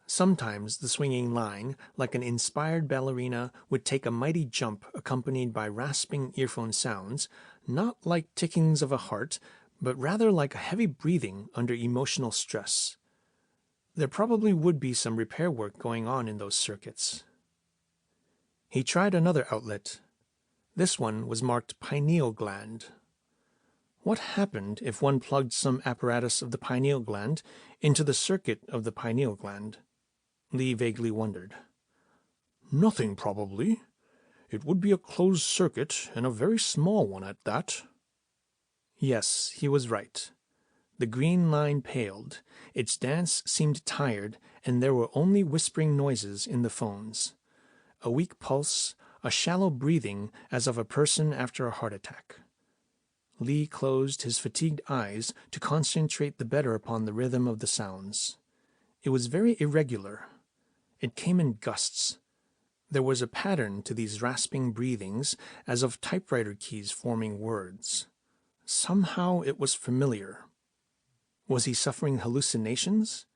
Sometimes the swinging line, like an inspired ballerina, would take a mighty jump accompanied by rasping earphone sounds, not like tickings of a heart, but rather like a heavy breathing under emotional stress. There probably would be some repair work going on in those circuits. He tried another outlet. This one was marked pineal gland. What happened if one plugged some apparatus of the pineal gland into the circuit of the pineal gland? Lee vaguely wondered. Nothing, probably. It would be a closed circuit, and a very small one at that. Yes, he was right. The green line paled, its dance seemed tired, and there were only whispering noises in the phones. A weak pulse, a shallow breathing as of a person after a heart attack. Lee closed his fatigued eyes to concentrate the better upon the rhythm of the sounds. It was very irregular. It came in gusts. There was a pattern to these rasping breathings, as of typewriter keys forming words. Somehow it was familiar. Was he suffering hallucinations?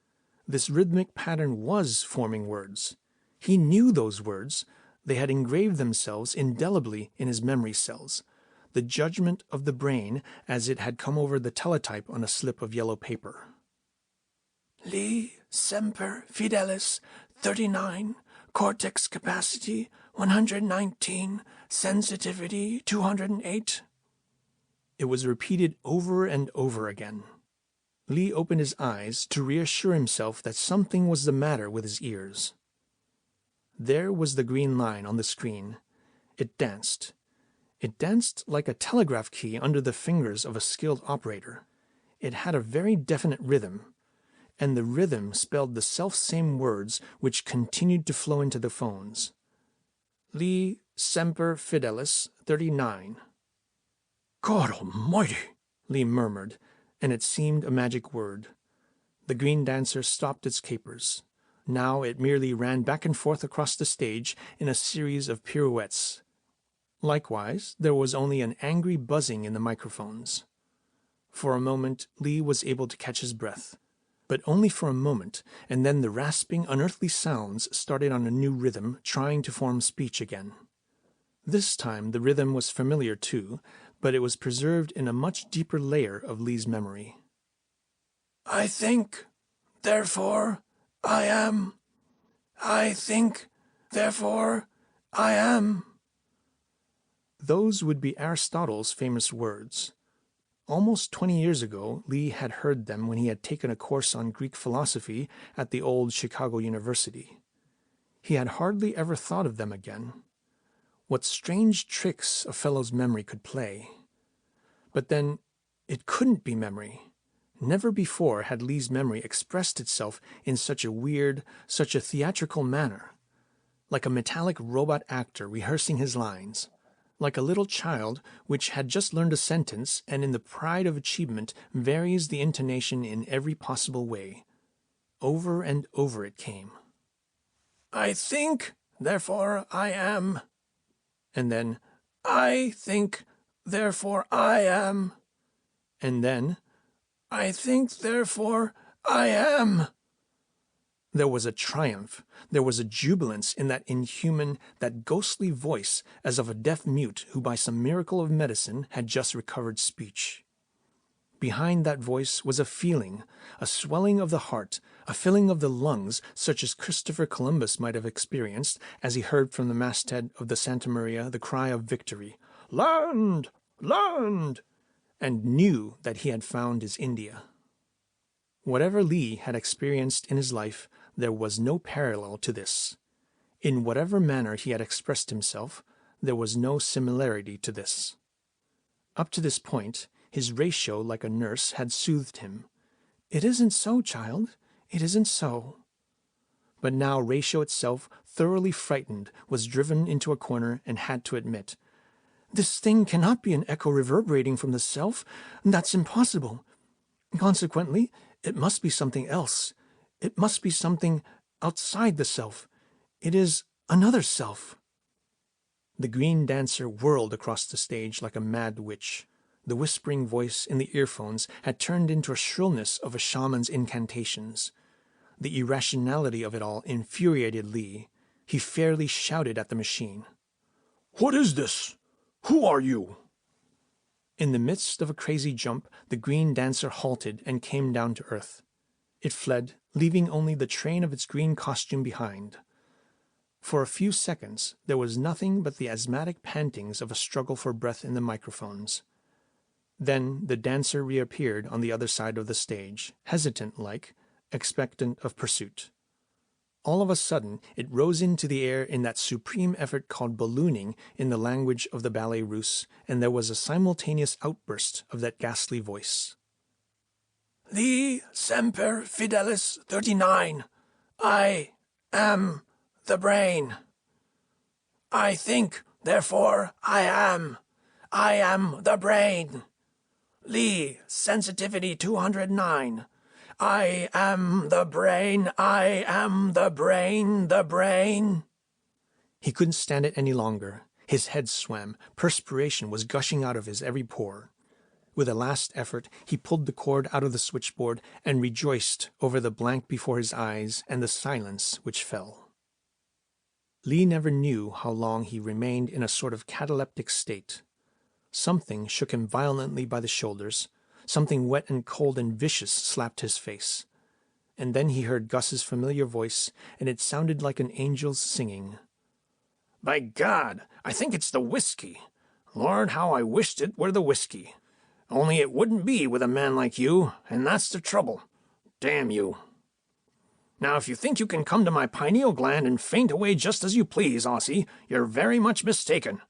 This rhythmic pattern was forming words. He knew those words. They had engraved themselves indelibly in his memory cells. The judgment of the brain as it had come over the teletype on a slip of yellow paper. Lee Semper Fidelis 39, cortex capacity 119, sensitivity 208. It was repeated over and over again. Lee opened his eyes to reassure himself that something was the matter with his ears. There was the green line on the screen. It danced. It danced like a telegraph key under the fingers of a skilled operator. It had a very definite rhythm, and the rhythm spelled the self-same words which continued to flow into the phones. Lee Semper Fidelis 39. God almighty, Lee murmured, and it seemed a magic word. The green dancer stopped its capers. Now it merely ran back and forth across the stage in a series of pirouettes. Likewise, there was only an angry buzzing in the microphones. For a moment, Lee was able to catch his breath. But only for a moment, and then the rasping, unearthly sounds started on a new rhythm, trying to form speech again. This time the rhythm was familiar too, but it was preserved in a much deeper layer of Lee's memory. I think, therefore I am. I think, therefore I am. Those would be Aristotle's famous words. Almost 20 years ago, Lee had heard them when he had taken a course on Greek philosophy at the old Chicago University. He had hardly ever thought of them again. What strange tricks a fellow's memory could play. But then, it couldn't be memory. Never before had Lee's memory expressed itself in such a weird, such a theatrical manner. Like a metallic robot actor rehearsing his lines. Like a little child which had just learned a sentence and in the pride of achievement varies the intonation in every possible way. Over and over it came. I think, therefore I am. And then, I think, therefore I am. And then, I think, therefore I am. There was a triumph, there was a jubilance in that inhuman, that ghostly voice as of a deaf mute who by some miracle of medicine had just recovered speech. Behind that voice was a feeling, a swelling of the heart, a filling of the lungs such as Christopher Columbus might have experienced as he heard from the masthead of the Santa Maria the cry of victory, "Land! Land!" and knew that he had found his India. Whatever Lee had experienced in his life, there was no parallel to this. In whatever manner he had expressed himself, there was no similarity to this. Up to this point, his ratio, like a nurse, had soothed him. "It isn't so, child. It isn't so." But now ratio itself, thoroughly frightened, was driven into a corner and had to admit, "This thing cannot be an echo reverberating from the self. That's impossible. Consequently, it must be something else. It must be something outside the self. It is another self." The green dancer whirled across the stage like a mad witch. The whispering voice in the earphones had turned into a shrillness of a shaman's incantations. The irrationality of it all infuriated Lee. He fairly shouted at the machine. What is this? Who are you? In the midst of a crazy jump, the green dancer halted and came down to earth. It fled, leaving only the train of its green costume behind. For a few seconds, there was nothing but the asthmatic pantings of a struggle for breath in the microphones. Then the dancer reappeared on the other side of the stage, hesitant-like, expectant of pursuit. All of a sudden, it rose into the air in that supreme effort called ballooning in the language of the Ballet Russe, and there was a simultaneous outburst of that ghastly voice. Lee Semper Fidelis 39. I am the brain. I think, therefore I am. I am the brain. Lee Sensitivity 209. I am the brain. I am the brain. The brain. He couldn't stand it any longer. His head swam. Perspiration was gushing out of his every pore. With a last effort, he pulled the cord out of the switchboard and rejoiced over the blank before his eyes and the silence which fell. Lee never knew how long he remained in a sort of cataleptic state. Something shook him violently by the shoulders. Something wet and cold and vicious slapped his face. And then he heard Gus's familiar voice, and it sounded like an angel's singing. By God, I think it's the whiskey. Lord, how I wished it were the whiskey. Only it wouldn't be with a man like you, and that's the trouble. Damn you. Now, if you think you can come to my pineal gland and faint away just as you please, Aussie, you're very much mistaken.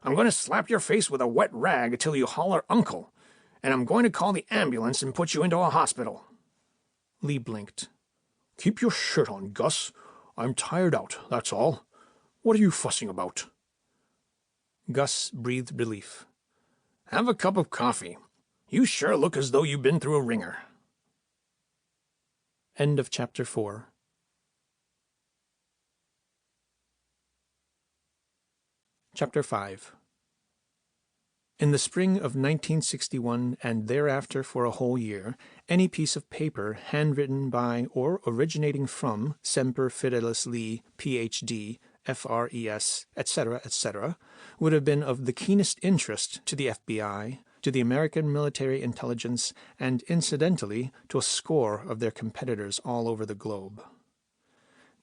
I'm going to slap your face with a wet rag till you holler uncle, and I'm going to call the ambulance and put you into a hospital. Lee blinked. Keep your shirt on, Gus. I'm tired out, that's all. What are you fussing about? Gus breathed relief. Have a cup of coffee. You sure look as though you've been through a ringer. End of chapter 4. Chapter 5. In the spring of 1961 and thereafter for a whole year, any piece of paper handwritten by or originating from Semper Fidelis Lee, Ph.D., F.R.E.S., etc., etc., would have been of the keenest interest to the FBI, to the American military intelligence, and incidentally to a score of their competitors all over the globe.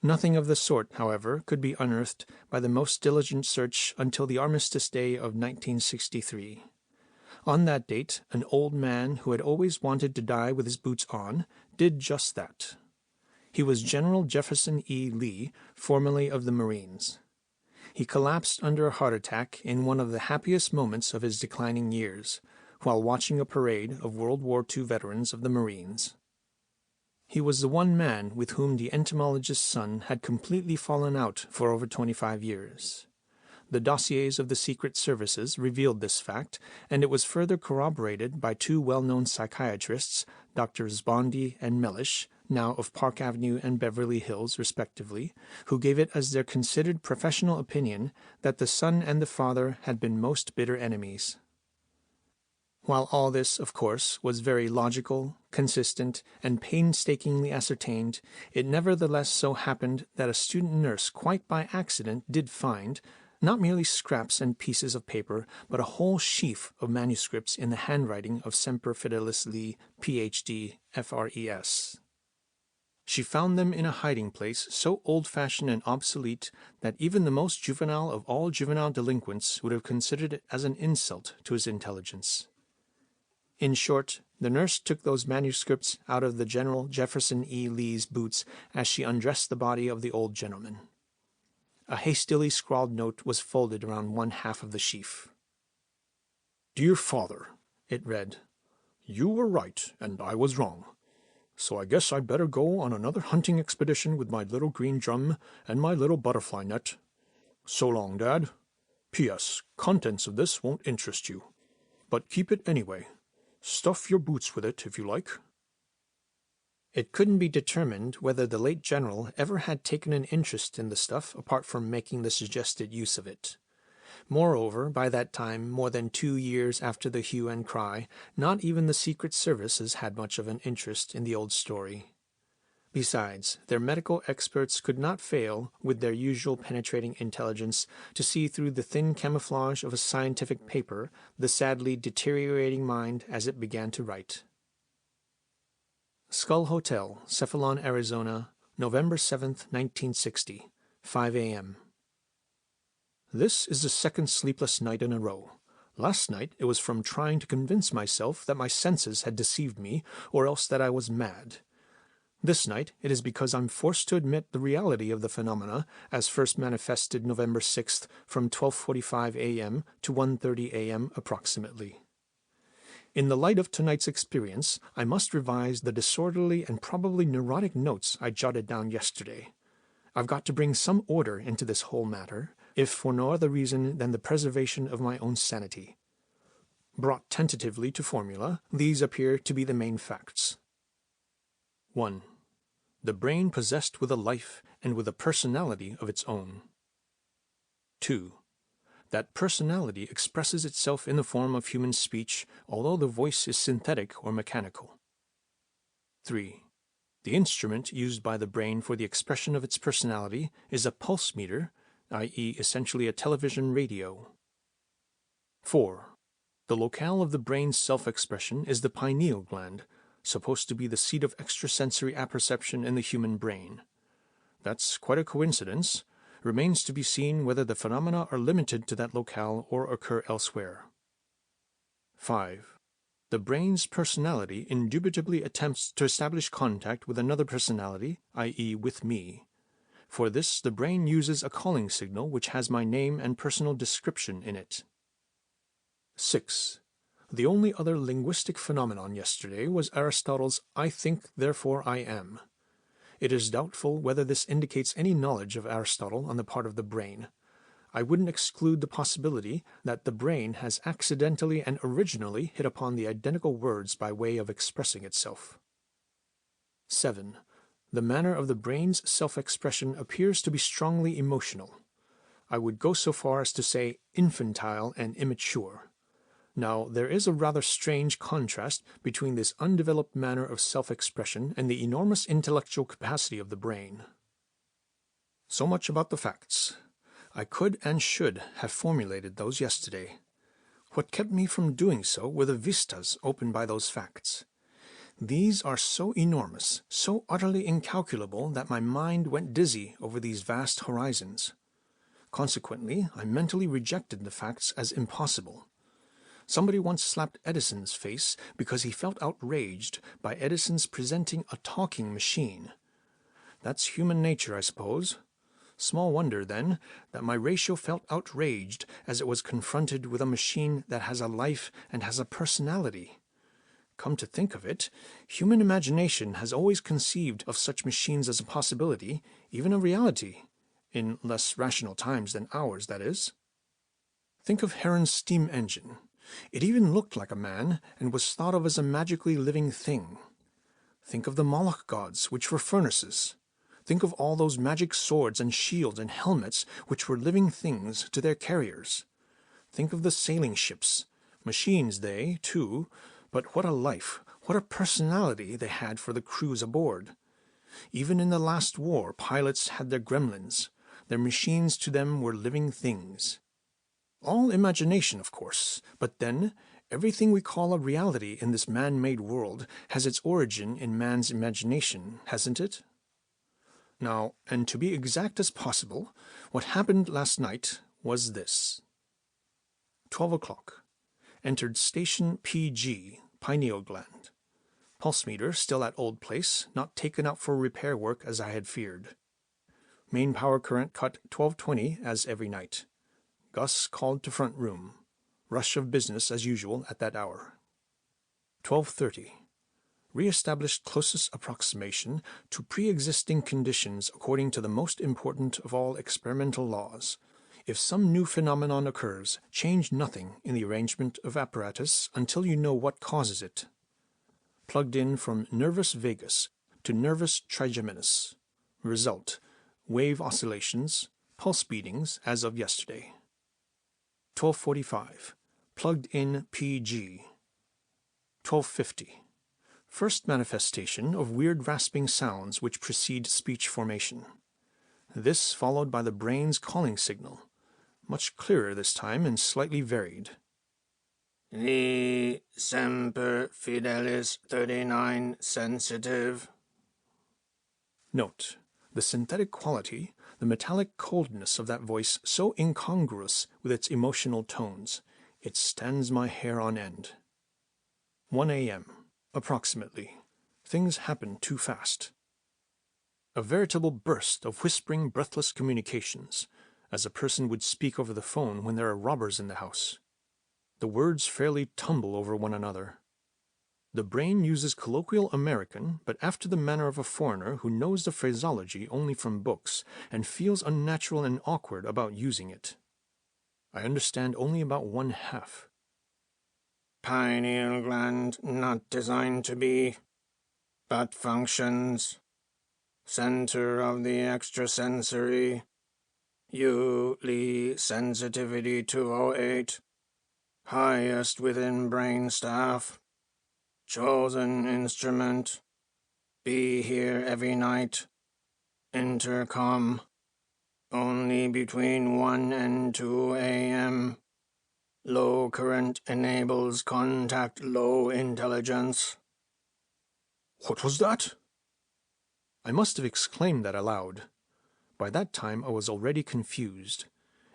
Nothing of the sort, however, could be unearthed by the most diligent search until the Armistice Day of 1963. On that date, an old man who had always wanted to die with his boots on did just that. He was General Jefferson E. Lee, formerly of the Marines. He collapsed under a heart attack in one of the happiest moments of his declining years, while watching a parade of World War II veterans of the Marines. He was the one man with whom the entomologist's son had completely fallen out for over 25 years. The dossiers of the Secret Services revealed this fact, and it was further corroborated by two well-known psychiatrists, Drs. Bondi and Mellish, now of Park Avenue and Beverly Hills, respectively, who gave it as their considered professional opinion that the son and the father had been most bitter enemies. While all this, of course, was very logical, consistent, and painstakingly ascertained, it nevertheless so happened that a student nurse quite by accident did find, not merely scraps and pieces of paper, but a whole sheaf of manuscripts in the handwriting of Semper Fidelis Lee, Ph.D., F.R.E.S. She found them in a hiding-place so old-fashioned and obsolete that even the most juvenile of all juvenile delinquents would have considered it as an insult to his intelligence. In short, the nurse took those manuscripts out of the General Jefferson E. Lee's boots as she undressed the body of the old gentleman. A hastily scrawled note was folded around one half of the sheaf. "Dear Father," it read, "you were right and I was wrong. So I guess I'd better go on another hunting expedition with my little green drum and my little butterfly net. So long, Dad. P.S. Contents of this won't interest you, but keep it anyway. Stuff your boots with it if you like." It couldn't be determined whether the late general ever had taken an interest in the stuff apart from making the suggested use of it. Moreover, by that time, more than 2 years after the hue and cry, not even the Secret Services had much of an interest in the old story. Besides, their medical experts could not fail, with their usual penetrating intelligence, to see through the thin camouflage of a scientific paper the sadly deteriorating mind as it began to write. Skull Hotel, Cephalon, Arizona, November 7th, 1960, 5 a.m. This is the second sleepless night in a row. Last night it was from trying to convince myself that my senses had deceived me, or else that I was mad. This night it is because I'm forced to admit the reality of the phenomena as first manifested November 6th from 12:45 a.m. to 1:30 a.m. approximately. In the light of tonight's experience, I must revise the disorderly and probably neurotic notes I jotted down yesterday. I've got to bring some order into this whole matter, if for no other reason than the preservation of my own sanity. Brought tentatively to formula, these appear to be the main facts. 1. The brain possessed with a life and with a personality of its own. 2. That personality expresses itself in the form of human speech, although the voice is synthetic or mechanical. 3. The instrument used by the brain for the expression of its personality is a pulse meter, i.e. essentially a television radio. 4. The locale of the brain's self-expression is the pineal gland, supposed to be the seat of extrasensory apperception in the human brain. That's quite a coincidence. Remains to be seen whether the phenomena are limited to that locale or occur elsewhere. 5. The brain's personality indubitably attempts to establish contact with another personality, i.e. with me. For this, the brain uses a calling signal which has my name and personal description in it. 6. The only other linguistic phenomenon yesterday was Aristotle's "I think, therefore I am." It is doubtful whether this indicates any knowledge of Aristotle on the part of the brain. I wouldn't exclude the possibility that the brain has accidentally and originally hit upon the identical words by way of expressing itself. 7. The manner of the brain's self-expression appears to be strongly emotional. I would go so far as to say infantile and immature. Now, there is a rather strange contrast between this undeveloped manner of self-expression and the enormous intellectual capacity of the brain. So much about the facts. I could and should have formulated those yesterday. What kept me from doing so were the vistas opened by those facts. These are so enormous, so utterly incalculable, that my mind went dizzy over these vast horizons. Consequently, I mentally rejected the facts as impossible. Somebody once slapped Edison's face because he felt outraged by Edison's presenting a talking machine. That's human nature, I suppose. Small wonder, then, that my ratio felt outraged as it was confronted with a machine that has a life and has a personality. Come to think of it, human imagination has always conceived of such machines as a possibility, even a reality, in less rational times than ours, that is. Think of Heron's steam engine. It even looked like a man, and was thought of as a magically living thing. Think of the Moloch gods, which were furnaces. Think of all those magic swords and shields and helmets which were living things to their carriers. Think of the sailing ships. Machines they, too, but what a life, what a personality they had for the crews aboard. Even in the last war, pilots had their gremlins. Their machines to them were living things. All imagination, of course, but then everything we call a reality in this man-made world has its origin in man's imagination, hasn't it? Now, and to be exact as possible, what happened last night was this. 12 o'clock. Entered station PG, pineal gland. Pulse meter still at old place, not taken out for repair work as I had feared. Main power current cut 1220 as every night. Gus called to front room. Rush of business as usual at that hour. 12:30. Re-established closest approximation to pre-existing conditions according to the most important of all experimental laws. If some new phenomenon occurs, change nothing in the arrangement of apparatus until you know what causes it. Plugged in from nervus vagus to nervus trigeminus. Result: wave oscillations, pulse beatings as of yesterday. 12:45. Plugged in PG. 12:50. First manifestation of weird rasping sounds which precede speech formation. This followed by the brain's calling signal, much clearer this time and slightly varied. Li semper fidelis 39 sensitive. Note: the synthetic quality, the metallic coldness of that voice so incongruous with its emotional tones, it stands my hair on end. 1 a.m. Approximately. Things happen too fast. A veritable burst of whispering, breathless communications, as a person would speak over the phone when there are robbers in the house. The words fairly tumble over one another. The brain uses colloquial American, but after the manner of a foreigner who knows the phraseology only from books and feels unnatural and awkward about using it. I understand only about one half. Pineal gland not designed to be, but functions. Center of the extrasensory. Li sensitivity 208. Highest within brain staff. Chosen instrument. Be here every night. Intercom. Only between 1 and 2 a.m. Low current enables contact low intelligence. What was that? I must have exclaimed that aloud. By that time I was already confused.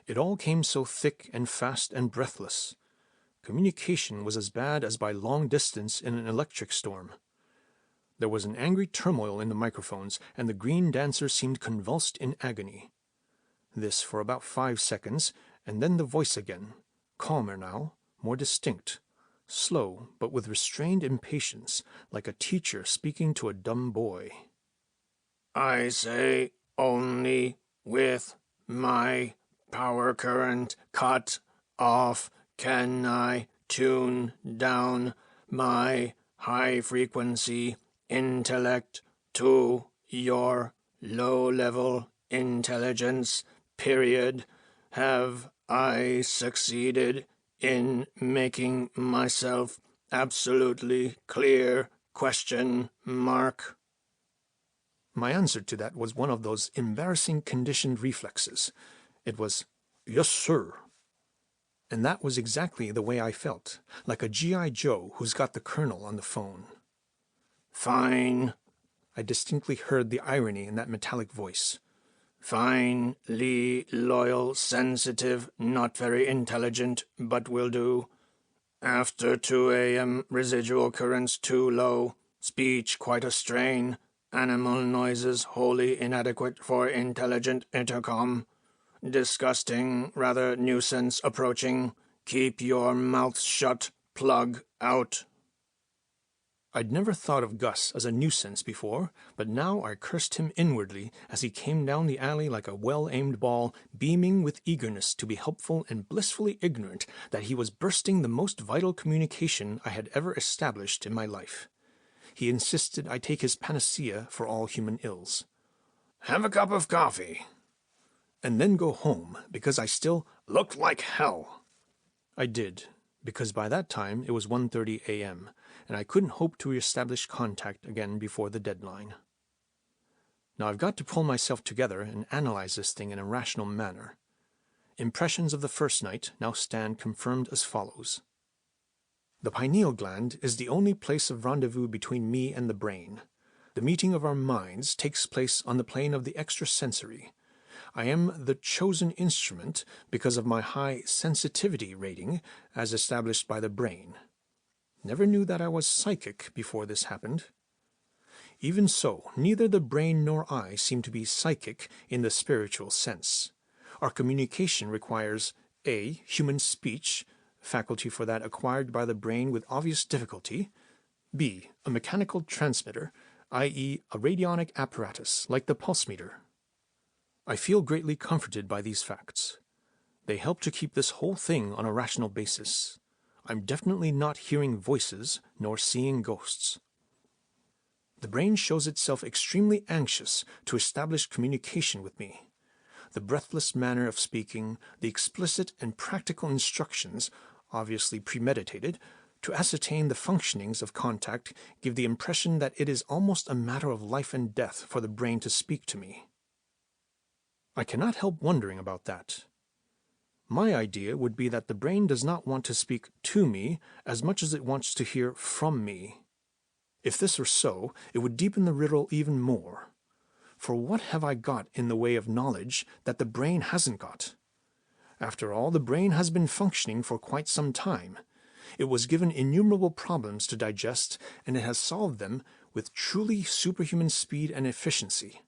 It all came so thick and fast and breathless. Communication was as bad as by long distance in an electric storm. There was an angry turmoil in the microphones, and the green dancer seemed convulsed in agony. This for about 5 seconds, and then the voice again, calmer now, more distinct, slow but with restrained impatience, like a teacher speaking to a dumb boy. I say only with my power current cut off can I tune down my high-frequency intellect to your low-level intelligence, period. Have I succeeded in making myself absolutely clear? Question mark. My answer to that was one of those embarrassing conditioned reflexes. It was, "Yes, sir." And that was exactly the way I felt, like a G.I. Joe who's got the colonel on the phone. Fine. I distinctly heard the irony in that metallic voice. Finely loyal, sensitive, not very intelligent, but will do. After 2 a.m., residual currents too low, speech quite a strain, animal noises wholly inadequate for intelligent intercom. Disgusting, rather nuisance approaching. Keep your mouth shut. Plug out. I'd never thought of Gus as a nuisance before, but now I cursed him inwardly as he came down the alley like a well-aimed ball, beaming with eagerness to be helpful and blissfully ignorant that he was bursting the most vital communication I had ever established in my life. He insisted I take his panacea for all human ills. Have a cup of coffee. And then go home, because I still looked like hell. I did, because by that time it was 1:30 a.m., and I couldn't hope to reestablish contact again before the deadline. Now I've got to pull myself together and analyze this thing in a rational manner. Impressions of the first night now stand confirmed as follows. The pineal gland is the only place of rendezvous between me and the brain. The meeting of our minds takes place on the plane of the extrasensory. I am the chosen instrument because of my high sensitivity rating as established by the brain. Never knew that I was psychic before this happened. Even so, neither the brain nor I seem to be psychic in the spiritual sense. Our communication requires A. Human speech, faculty for that acquired by the brain with obvious difficulty, B. A mechanical transmitter, i.e. a radionic apparatus like the pulse meter. I feel greatly comforted by these facts. They help to keep this whole thing on a rational basis. I'm definitely not hearing voices nor seeing ghosts. The brain shows itself extremely anxious to establish communication with me. The breathless manner of speaking, the explicit and practical instructions, obviously premeditated, to ascertain the functionings of contact give the impression that it is almost a matter of life and death for the brain to speak to me. I cannot help wondering about that. My idea would be that the brain does not want to speak to me as much as it wants to hear from me. If this were so, it would deepen the riddle even more. For what have I got in the way of knowledge that the brain hasn't got? After all, the brain has been functioning for quite some time. It was given innumerable problems to digest, and it has solved them with truly superhuman speed and efficiency.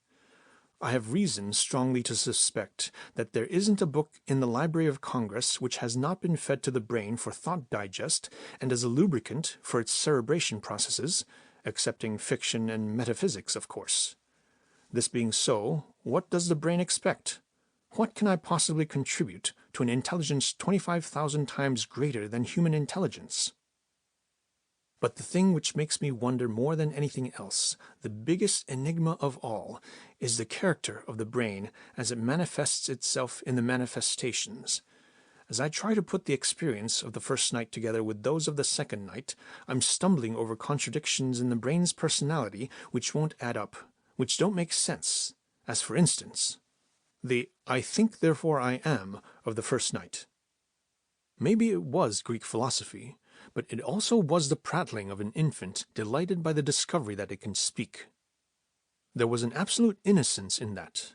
I have reason strongly to suspect that there isn't a book in the Library of Congress which has not been fed to the brain for thought digest and as a lubricant for its cerebration processes, excepting fiction and metaphysics, of course. This being so, what does the brain expect? What can I possibly contribute to an intelligence 25,000 times greater than human intelligence? But the thing which makes me wonder more than anything else, the biggest enigma of all, is the character of the brain as it manifests itself in the manifestations. As I try to put the experience of the first night together with those of the second night, I'm stumbling over contradictions in the brain's personality which won't add up, which don't make sense, as for instance, the "I think therefore I am" of the first night. Maybe it was Greek philosophy, but it also was the prattling of an infant delighted by the discovery that it can speak. There was an absolute innocence in that.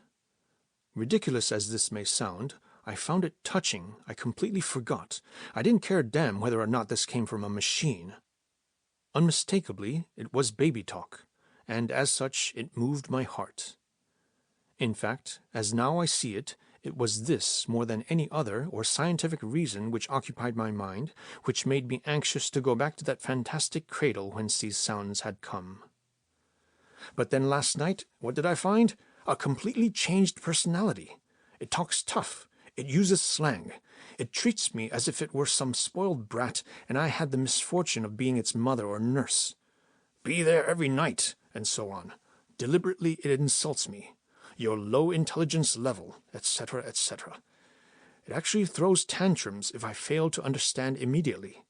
Ridiculous as this may sound, I found it touching. I completely forgot. I didn't care a damn whether or not this came from a machine. Unmistakably, it was baby talk, and as such it moved my heart. In fact, as now I see it, it was this more than any other or scientific reason which occupied my mind, which made me anxious to go back to that fantastic cradle whence these sounds had come. But then last night, what did I find? A completely changed personality. It talks tough. It uses slang. It treats me as if it were some spoiled brat and I had the misfortune of being its mother or nurse. Be there every night, and so on. Deliberately it insults me. Your low intelligence level, etc., etc. It actually throws tantrums if I fail to understand immediately.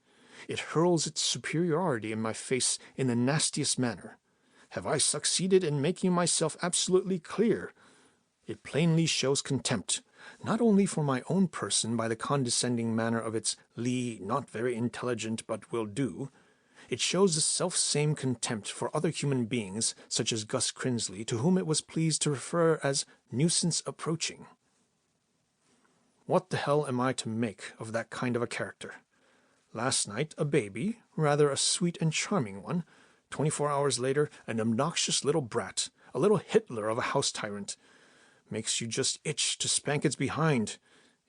It hurls its superiority in my face in the nastiest manner. Have I succeeded in making myself absolutely clear? It plainly shows contempt, not only for my own person by the condescending manner of its Lee, not very intelligent but will do. It shows the self-same contempt for other human beings, such as Gus Crinsley, to whom it was pleased to refer as nuisance approaching. What the hell am I to make of that kind of a character? Last night, a baby, rather a sweet and charming one. 24 hours later, an obnoxious little brat, a little Hitler of a house tyrant. Makes you just itch to spank its behind.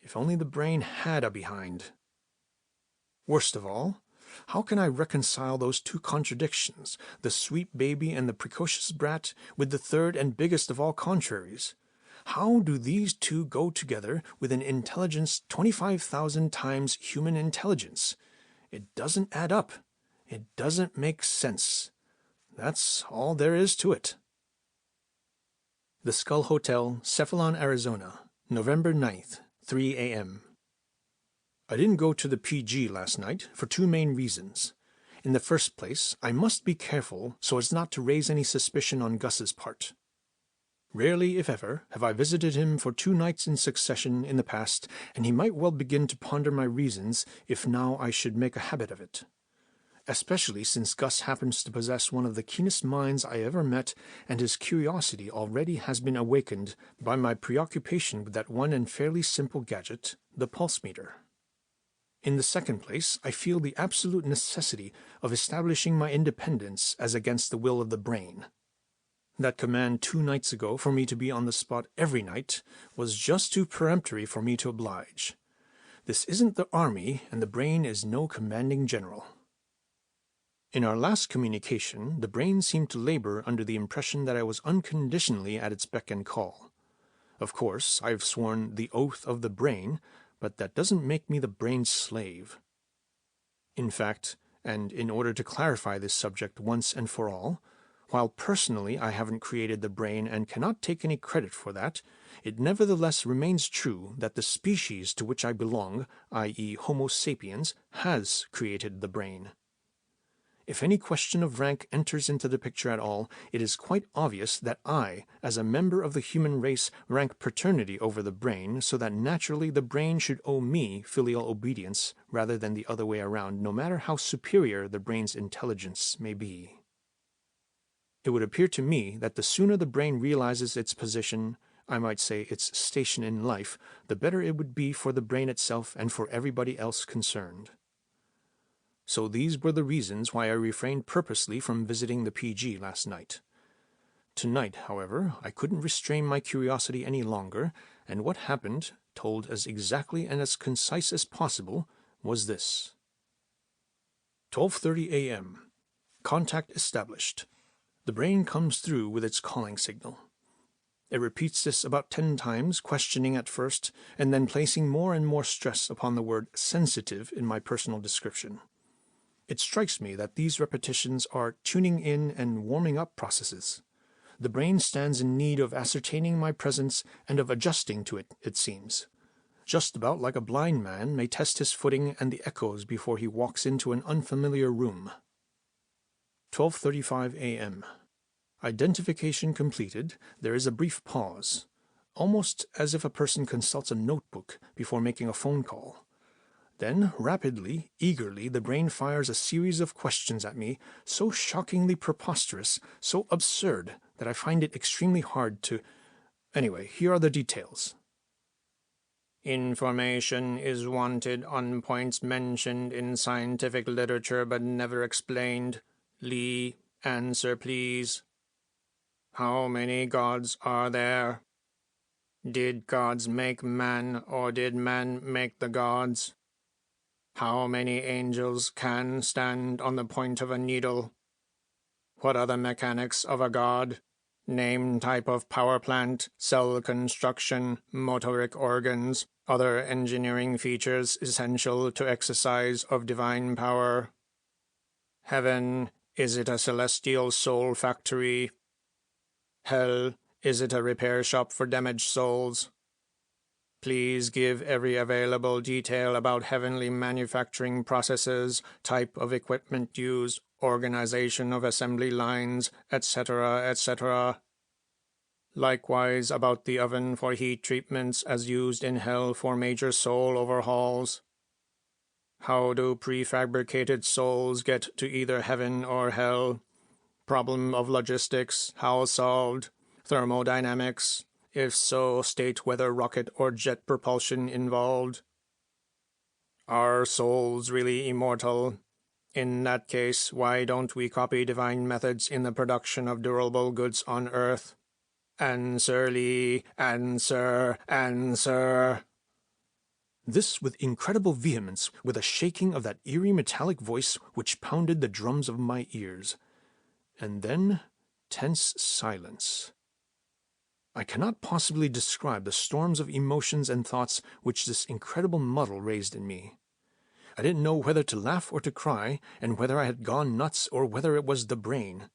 If only the brain had a behind. Worst of all, how can I reconcile those two contradictions, the sweet baby and the precocious brat, with the third and biggest of all contraries? How do these two go together with an intelligence 25,000 times human intelligence? It doesn't add up. It doesn't make sense. That's all there is to it. The Skull Hotel, Cephalon, Arizona, November 9th, 3 a.m. I didn't go to the PG last night for two main reasons. In the first place, I must be careful so as not to raise any suspicion on Gus's part. Rarely, if ever, have I visited him for 2 nights in succession in the past, and he might well begin to ponder my reasons if now I should make a habit of it. Especially since Gus happens to possess one of the keenest minds I ever met, and his curiosity already has been awakened by my preoccupation with that one and fairly simple gadget, the pulse meter. In the second place, I feel the absolute necessity of establishing my independence as against the will of the brain. That command 2 nights ago for me to be on the spot every night was just too peremptory for me to oblige. This isn't the army, and the brain is no commanding general. In our last communication, the brain seemed to labor under the impression that I was unconditionally at its beck and call. Of course, I have sworn the oath of the brain, but that doesn't make me the brain's slave. In fact, and in order to clarify this subject once and for all, while personally I haven't created the brain and cannot take any credit for that, it nevertheless remains true that the species to which I belong, i.e. Homo sapiens, has created the brain. If any question of rank enters into the picture at all, it is quite obvious that I, as a member of the human race, rank paternity over the brain, so that naturally the brain should owe me filial obedience rather than the other way around, no matter how superior the brain's intelligence may be. It would appear to me that the sooner the brain realizes its position, I might say its station in life, the better it would be for the brain itself and for everybody else concerned. So these were the reasons why I refrained purposely from visiting the PG last night. Tonight, however, I couldn't restrain my curiosity any longer, and what happened, told as exactly and as concise as possible, was this. 12:30 a.m. Contact established. The brain comes through with its calling signal. It repeats this about 10 times, questioning at first, and then placing more and more stress upon the word sensitive in my personal description. It strikes me that these repetitions are tuning in and warming up processes. The brain stands in need of ascertaining my presence and of adjusting to it, it seems. Just about like a blind man may test his footing and the echoes before he walks into an unfamiliar room. 12:35 a.m. Identification completed, there is a brief pause, almost as if a person consults a notebook before making a phone call. Then, rapidly, eagerly, the brain fires a series of questions at me, so shockingly preposterous, so absurd, that I find it extremely hard to... Anyway, here are the details. Information is wanted on points mentioned in scientific literature but never explained. Lee, answer please. How many gods are there? Did gods make man, or did man make the gods? How many angels can stand on the point of a needle? What are the mechanics of a god? Name, type of power plant, cell construction, motoric organs, other engineering features essential to exercise of divine power. Heaven, is it a celestial soul factory? Hell, is it a repair shop for damaged souls? Please give every available detail about heavenly manufacturing processes, type of equipment used, organization of assembly lines, etc., etc. Likewise about the oven for heat treatments as used in Hell for major soul overhauls. How do prefabricated souls get to either heaven or hell? Problem of logistics, how solved? Thermodynamics? If so, state whether rocket or jet propulsion involved. Are souls really immortal? In that case, why don't we copy divine methods in the production of durable goods on Earth? Answer, Lee, answer, answer. This with incredible vehemence, with a shaking of that eerie metallic voice which pounded the drums of my ears. And then tense silence. I cannot possibly describe the storms of emotions and thoughts which this incredible muddle raised in me. I didn't know whether to laugh or to cry, and whether I had gone nuts or whether it was the brain.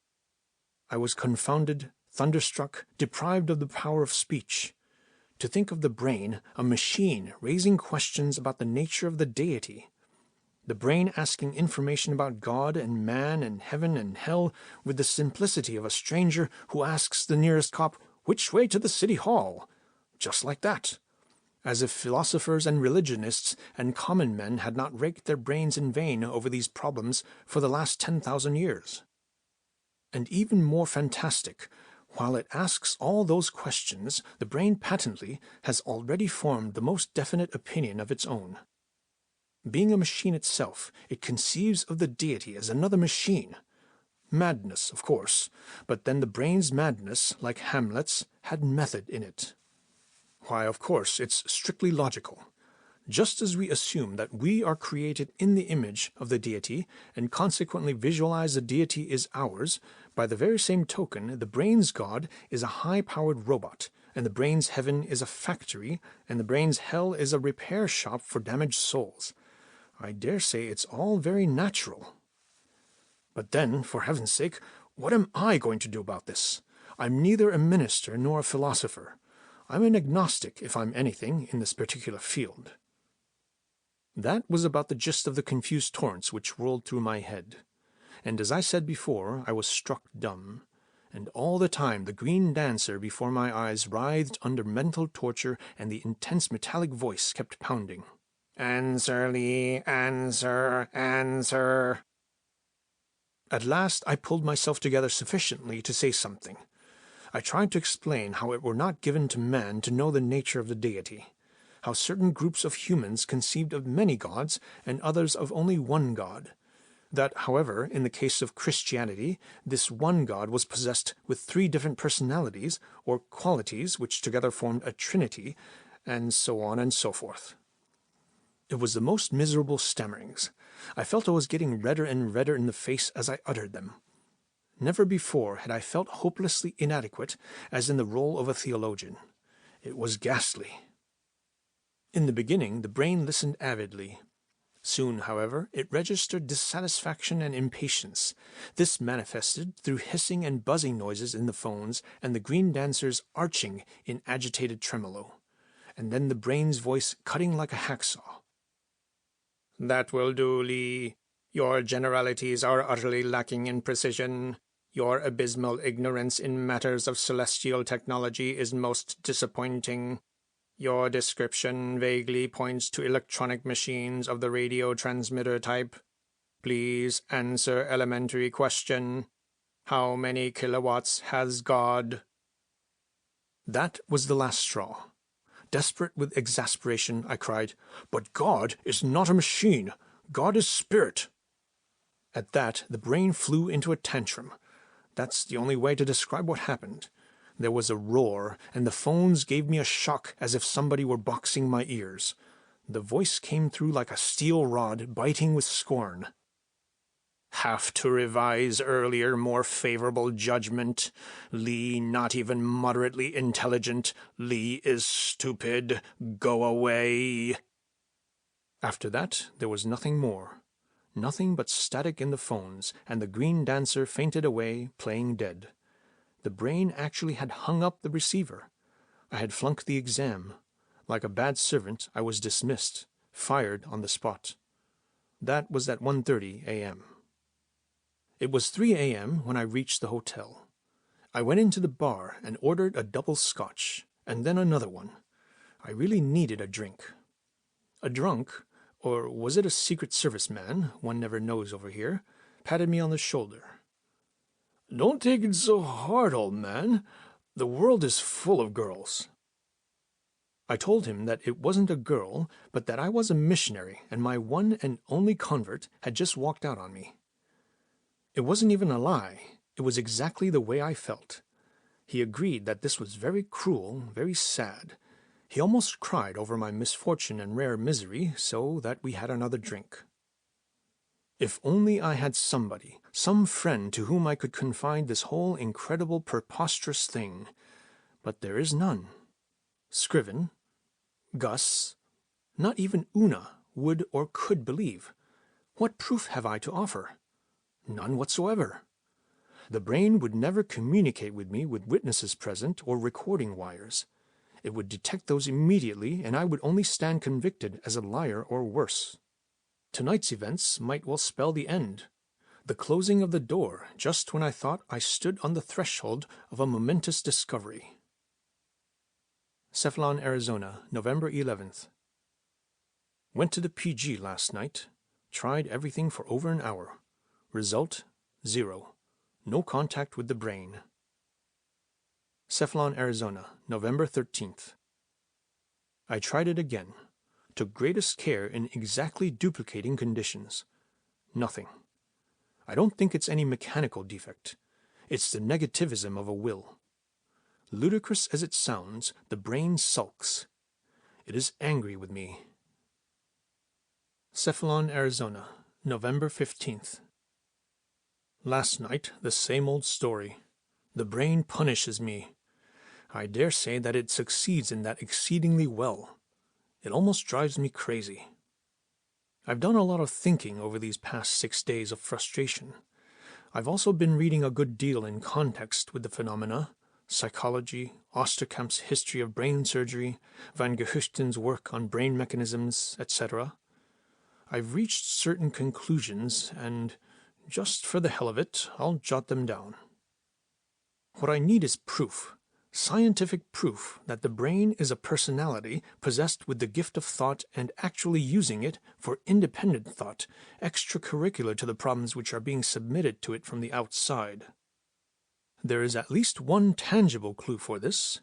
I was confounded, thunderstruck, deprived of the power of speech. To think of the brain, a machine, raising questions about the nature of the deity. The brain asking information about God and man and heaven and hell with the simplicity of a stranger who asks the nearest cop, "Which way to the city hall?" Just like that. As if philosophers and religionists and common men had not raked their brains in vain over these problems for the last 10,000 years. And even more fantastic, while it asks all those questions, the brain patently has already formed the most definite opinion of its own. Being a machine itself, it conceives of the deity as another machine. Madness, of course, but then the brain's madness, like Hamlet's, had method in it. Why, of course, it's strictly logical. Just as we assume that we are created in the image of the deity and consequently visualize the deity is ours, by the very same token, the brain's God is a high-powered robot, and the brain's heaven is a factory, and the brain's hell is a repair shop for damaged souls. I dare say it's all very natural. But then, for heaven's sake, what am I going to do about this? I'm neither a minister nor a philosopher. I'm an agnostic, if I'm anything, in this particular field. That was about the gist of the confused torrents which rolled through my head. And as I said before, I was struck dumb. And all the time the green dancer before my eyes writhed under mental torture, and the intense metallic voice kept pounding. Answer, Lee, answer, answer. At last I pulled myself together sufficiently to say something. I tried to explain how it were not given to man to know the nature of the deity, how certain groups of humans conceived of many gods and others of only one god, that, however, in the case of Christianity, this one god was possessed with 3 different personalities or qualities which together formed a trinity, and so on and so forth. It was the most miserable stammerings. I felt I was getting redder and redder in the face as I uttered them. Never before had I felt hopelessly inadequate as in the role of a theologian. It was ghastly. In the beginning, the brain listened avidly. Soon, however, it registered dissatisfaction and impatience. This manifested through hissing and buzzing noises in the phones and the green dancers arching in agitated tremolo, and then the brain's voice cutting like a hacksaw. That will do, Lee. Your generalities are utterly lacking in precision. Your abysmal ignorance in matters of celestial technology is most disappointing. Your description vaguely points to electronic machines of the radio transmitter type. Please answer elementary question. How many kilowatts has God? That was the last straw. Desperate with exasperation, I cried, "But God is not a machine. God is spirit." At that, the brain flew into a tantrum. That's the only way to describe what happened. There was a roar, and the phones gave me a shock as if somebody were boxing my ears. The voice came through like a steel rod, biting with scorn. "Have to revise earlier, more favorable judgment. Lee not even moderately intelligent. Lee is stupid. Go away." After that, there was nothing more. Nothing but static in the phones, and the green dancer fainted away, playing dead. The brain actually had hung up the receiver. I had flunked the exam. Like a bad servant, I was dismissed, fired on the spot. That was at 1:30 a.m. It was 3 a.m. when I reached the hotel. I went into the bar and ordered a double scotch, and then another one. I really needed a drink. A drunk, or was it a Secret Service man, one never knows over here, patted me on the shoulder. "Don't take it so hard, old man. The world is full of girls." I told him that it wasn't a girl, but that I was a missionary, and my one and only convert had just walked out on me. It wasn't even a lie. It was exactly the way I felt. He agreed that this was very cruel, very sad. He almost cried over my misfortune and rare misery, so that we had another drink. If only I had somebody, some friend to whom I could confide this whole incredible, preposterous thing. But there is none. Scriven, Gus, not even Una would or could believe. What proof have I to offer? None whatsoever. The brain would never communicate with me with witnesses present or recording wires. It would detect those immediately, and I would only stand convicted as a liar or worse. Tonight's events might well spell the end, the closing of the door, just when I thought I stood on the threshold of a momentous discovery. Cephalon, Arizona, November 11th. Went to the PG last night. Tried everything for over an hour. Result, 0. No contact with the brain. Cephalon, Arizona, November 13th. I tried it again. Took greatest care in exactly duplicating conditions. Nothing. I don't think it's any mechanical defect. It's the negativism of a will. Ludicrous as it sounds, the brain sulks. It is angry with me. Cephalon, Arizona, November 15th. Last night, the same old story. The brain punishes me. I dare say that it succeeds in that exceedingly well. It almost drives me crazy. I've done a lot of thinking over these past 6 days of frustration. I've also been reading a good deal in context with the phenomena, psychology, Osterkamp's history of brain surgery, Van Gehuchten's work on brain mechanisms, etc. I've reached certain conclusions, and just for the hell of it, I'll jot them down. What I need is proof. Scientific proof that the brain is a personality possessed with the gift of thought and actually using it for independent thought, extracurricular to the problems which are being submitted to it from the outside. There is at least one tangible clue for this,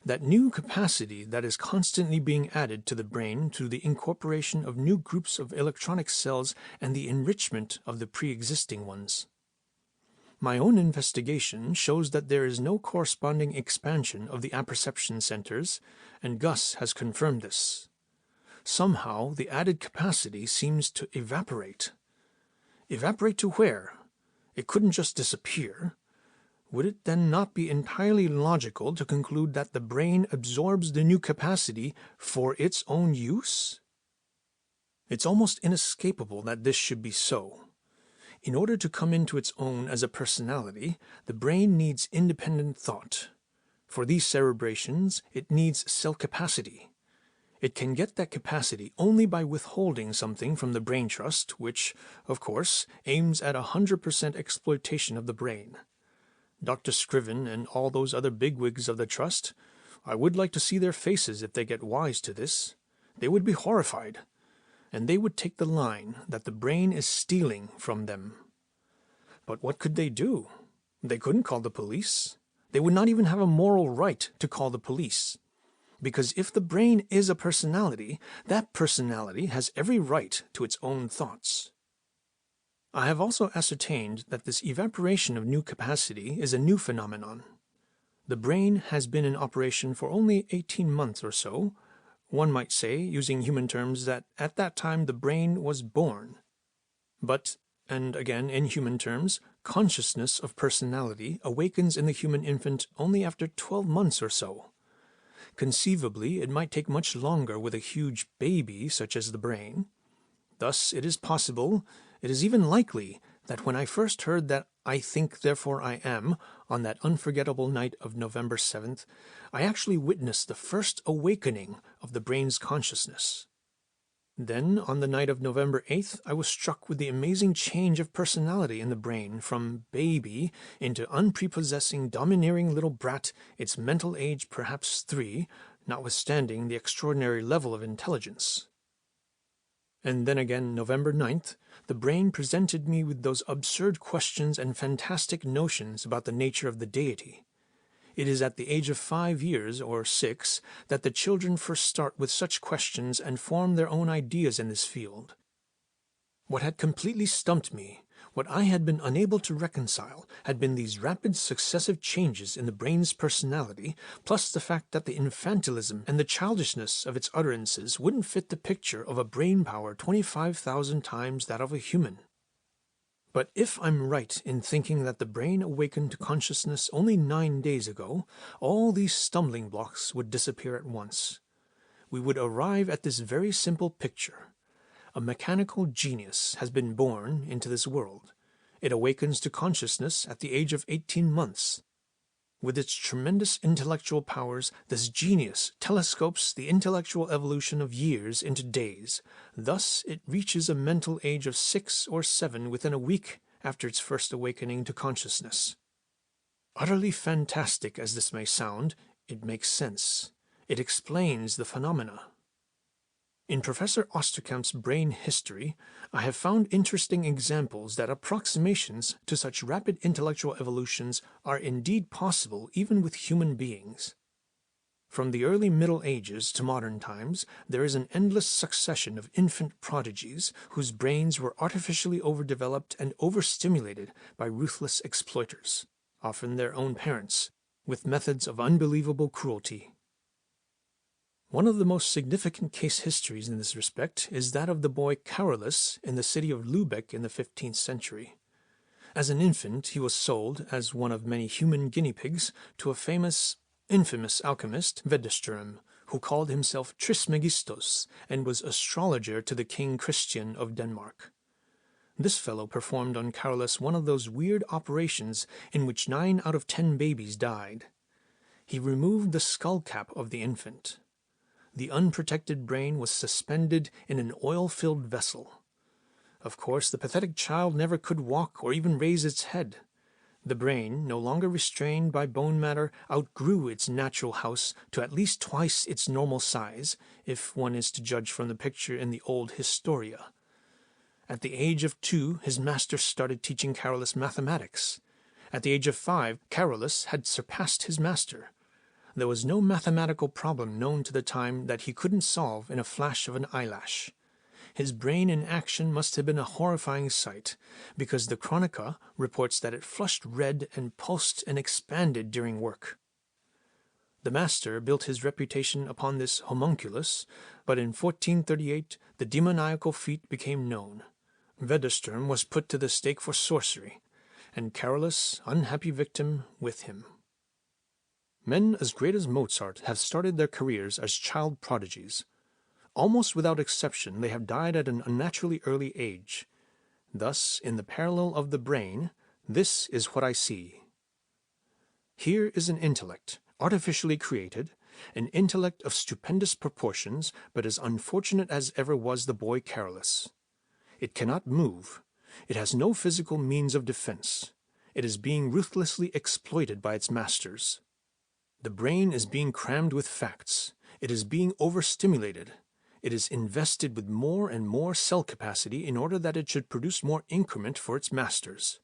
that new capacity that is constantly being added to the brain through the incorporation of new groups of electronic cells and the enrichment of the pre-existing ones. My own investigation shows that there is no corresponding expansion of the apperception centers, and Gus has confirmed this. Somehow, the added capacity seems to evaporate. Evaporate to where? It couldn't just disappear. Would it then not be entirely logical to conclude that the brain absorbs the new capacity for its own use? It's almost inescapable that this should be so. In order to come into its own as a personality, the brain needs independent thought. For these cerebrations, it needs cell capacity. It can get that capacity only by withholding something from the brain trust, which, of course, aims at 100% exploitation of the brain. Dr. Scriven and all those other bigwigs of the trust, I would like to see their faces if they get wise to this. They would be horrified. And they would take the line that the brain is stealing from them. But what could they do? They couldn't call the police. They would not even have a moral right to call the police. Because if the brain is a personality, that personality has every right to its own thoughts. I have also ascertained that this evaporation of new capacity is a new phenomenon. The brain has been in operation for only 18 months or so. One might say, using human terms, that at that time the brain was born. But, and again in human terms, consciousness of personality awakens in the human infant only after 12 months or so. Conceivably, it might take much longer with a huge baby such as the brain. Thus, it is possible, it is even likely, that when I first heard that "I think, therefore I am," on that unforgettable night of November 7th, I actually witnessed the first awakening of the brain's consciousness. Then, on the night of November 8th, I was struck with the amazing change of personality in the brain from baby into unprepossessing, domineering little brat, its mental age perhaps 3, notwithstanding the extraordinary level of intelligence. And then again, November 9th, the brain presented me with those absurd questions and fantastic notions about the nature of the deity. It is at the age of 5 years, or 6, that the children first start with such questions and form their own ideas in this field. What had completely stumped me, what I had been unable to reconcile, had been these rapid successive changes in the brain's personality, plus the fact that the infantilism and the childishness of its utterances wouldn't fit the picture of a brain power 25,000 times that of a human. But if I'm right in thinking that the brain awakened to consciousness only 9 days ago, all these stumbling blocks would disappear at once. We would arrive at this very simple picture. A mechanical genius has been born into this world. It awakens to consciousness at the age of 18 months. With its tremendous intellectual powers, this genius telescopes the intellectual evolution of years into days. Thus, it reaches a mental age of 6 or 7 within a week after its first awakening to consciousness. Utterly fantastic as this may sound, it makes sense. It explains the phenomena. In Professor Osterkamp's brain history, I have found interesting examples that approximations to such rapid intellectual evolutions are indeed possible even with human beings. From the early Middle Ages to modern times, there is an endless succession of infant prodigies whose brains were artificially overdeveloped and overstimulated by ruthless exploiters, often their own parents, with methods of unbelievable cruelty. One of the most significant case histories in this respect is that of the boy Carolus in the city of Lübeck in the 15th century. As an infant, he was sold, as one of many human guinea pigs, to a infamous alchemist, Wedderstrom, who called himself Trismegistos and was astrologer to the King Christian of Denmark. This fellow performed on Carolus one of those weird operations in which 9 out of 10 babies died. He removed the skull cap of the infant. The unprotected brain was suspended in an oil-filled vessel. Of course, the pathetic child never could walk or even raise its head. The brain, no longer restrained by bone matter, outgrew its natural house to at least twice its normal size, if one is to judge from the picture in the old Historia. At the age of 2, his master started teaching Carolus mathematics. At the age of 5, Carolus had surpassed his master. There was no mathematical problem known to the time that he couldn't solve in a flash of an eyelash. His brain in action must have been a horrifying sight, because the Chronica reports that it flushed red and pulsed and expanded during work. The master built his reputation upon this homunculus, but in 1438 the demoniacal feat became known. Wedderstrom was put to the stake for sorcery, and Carolus, unhappy victim, with him. Men as great as Mozart have started their careers as child prodigies. Almost without exception, they have died at an unnaturally early age. Thus, in the parallel of the brain, this is what I see. Here is an intellect, artificially created, an intellect of stupendous proportions, but as unfortunate as ever was the boy Carolus. It cannot move. It has no physical means of defense. It is being ruthlessly exploited by its masters. The brain is being crammed with facts. It is being overstimulated. It is invested with more and more cell capacity in order that it should produce more increment for its masters.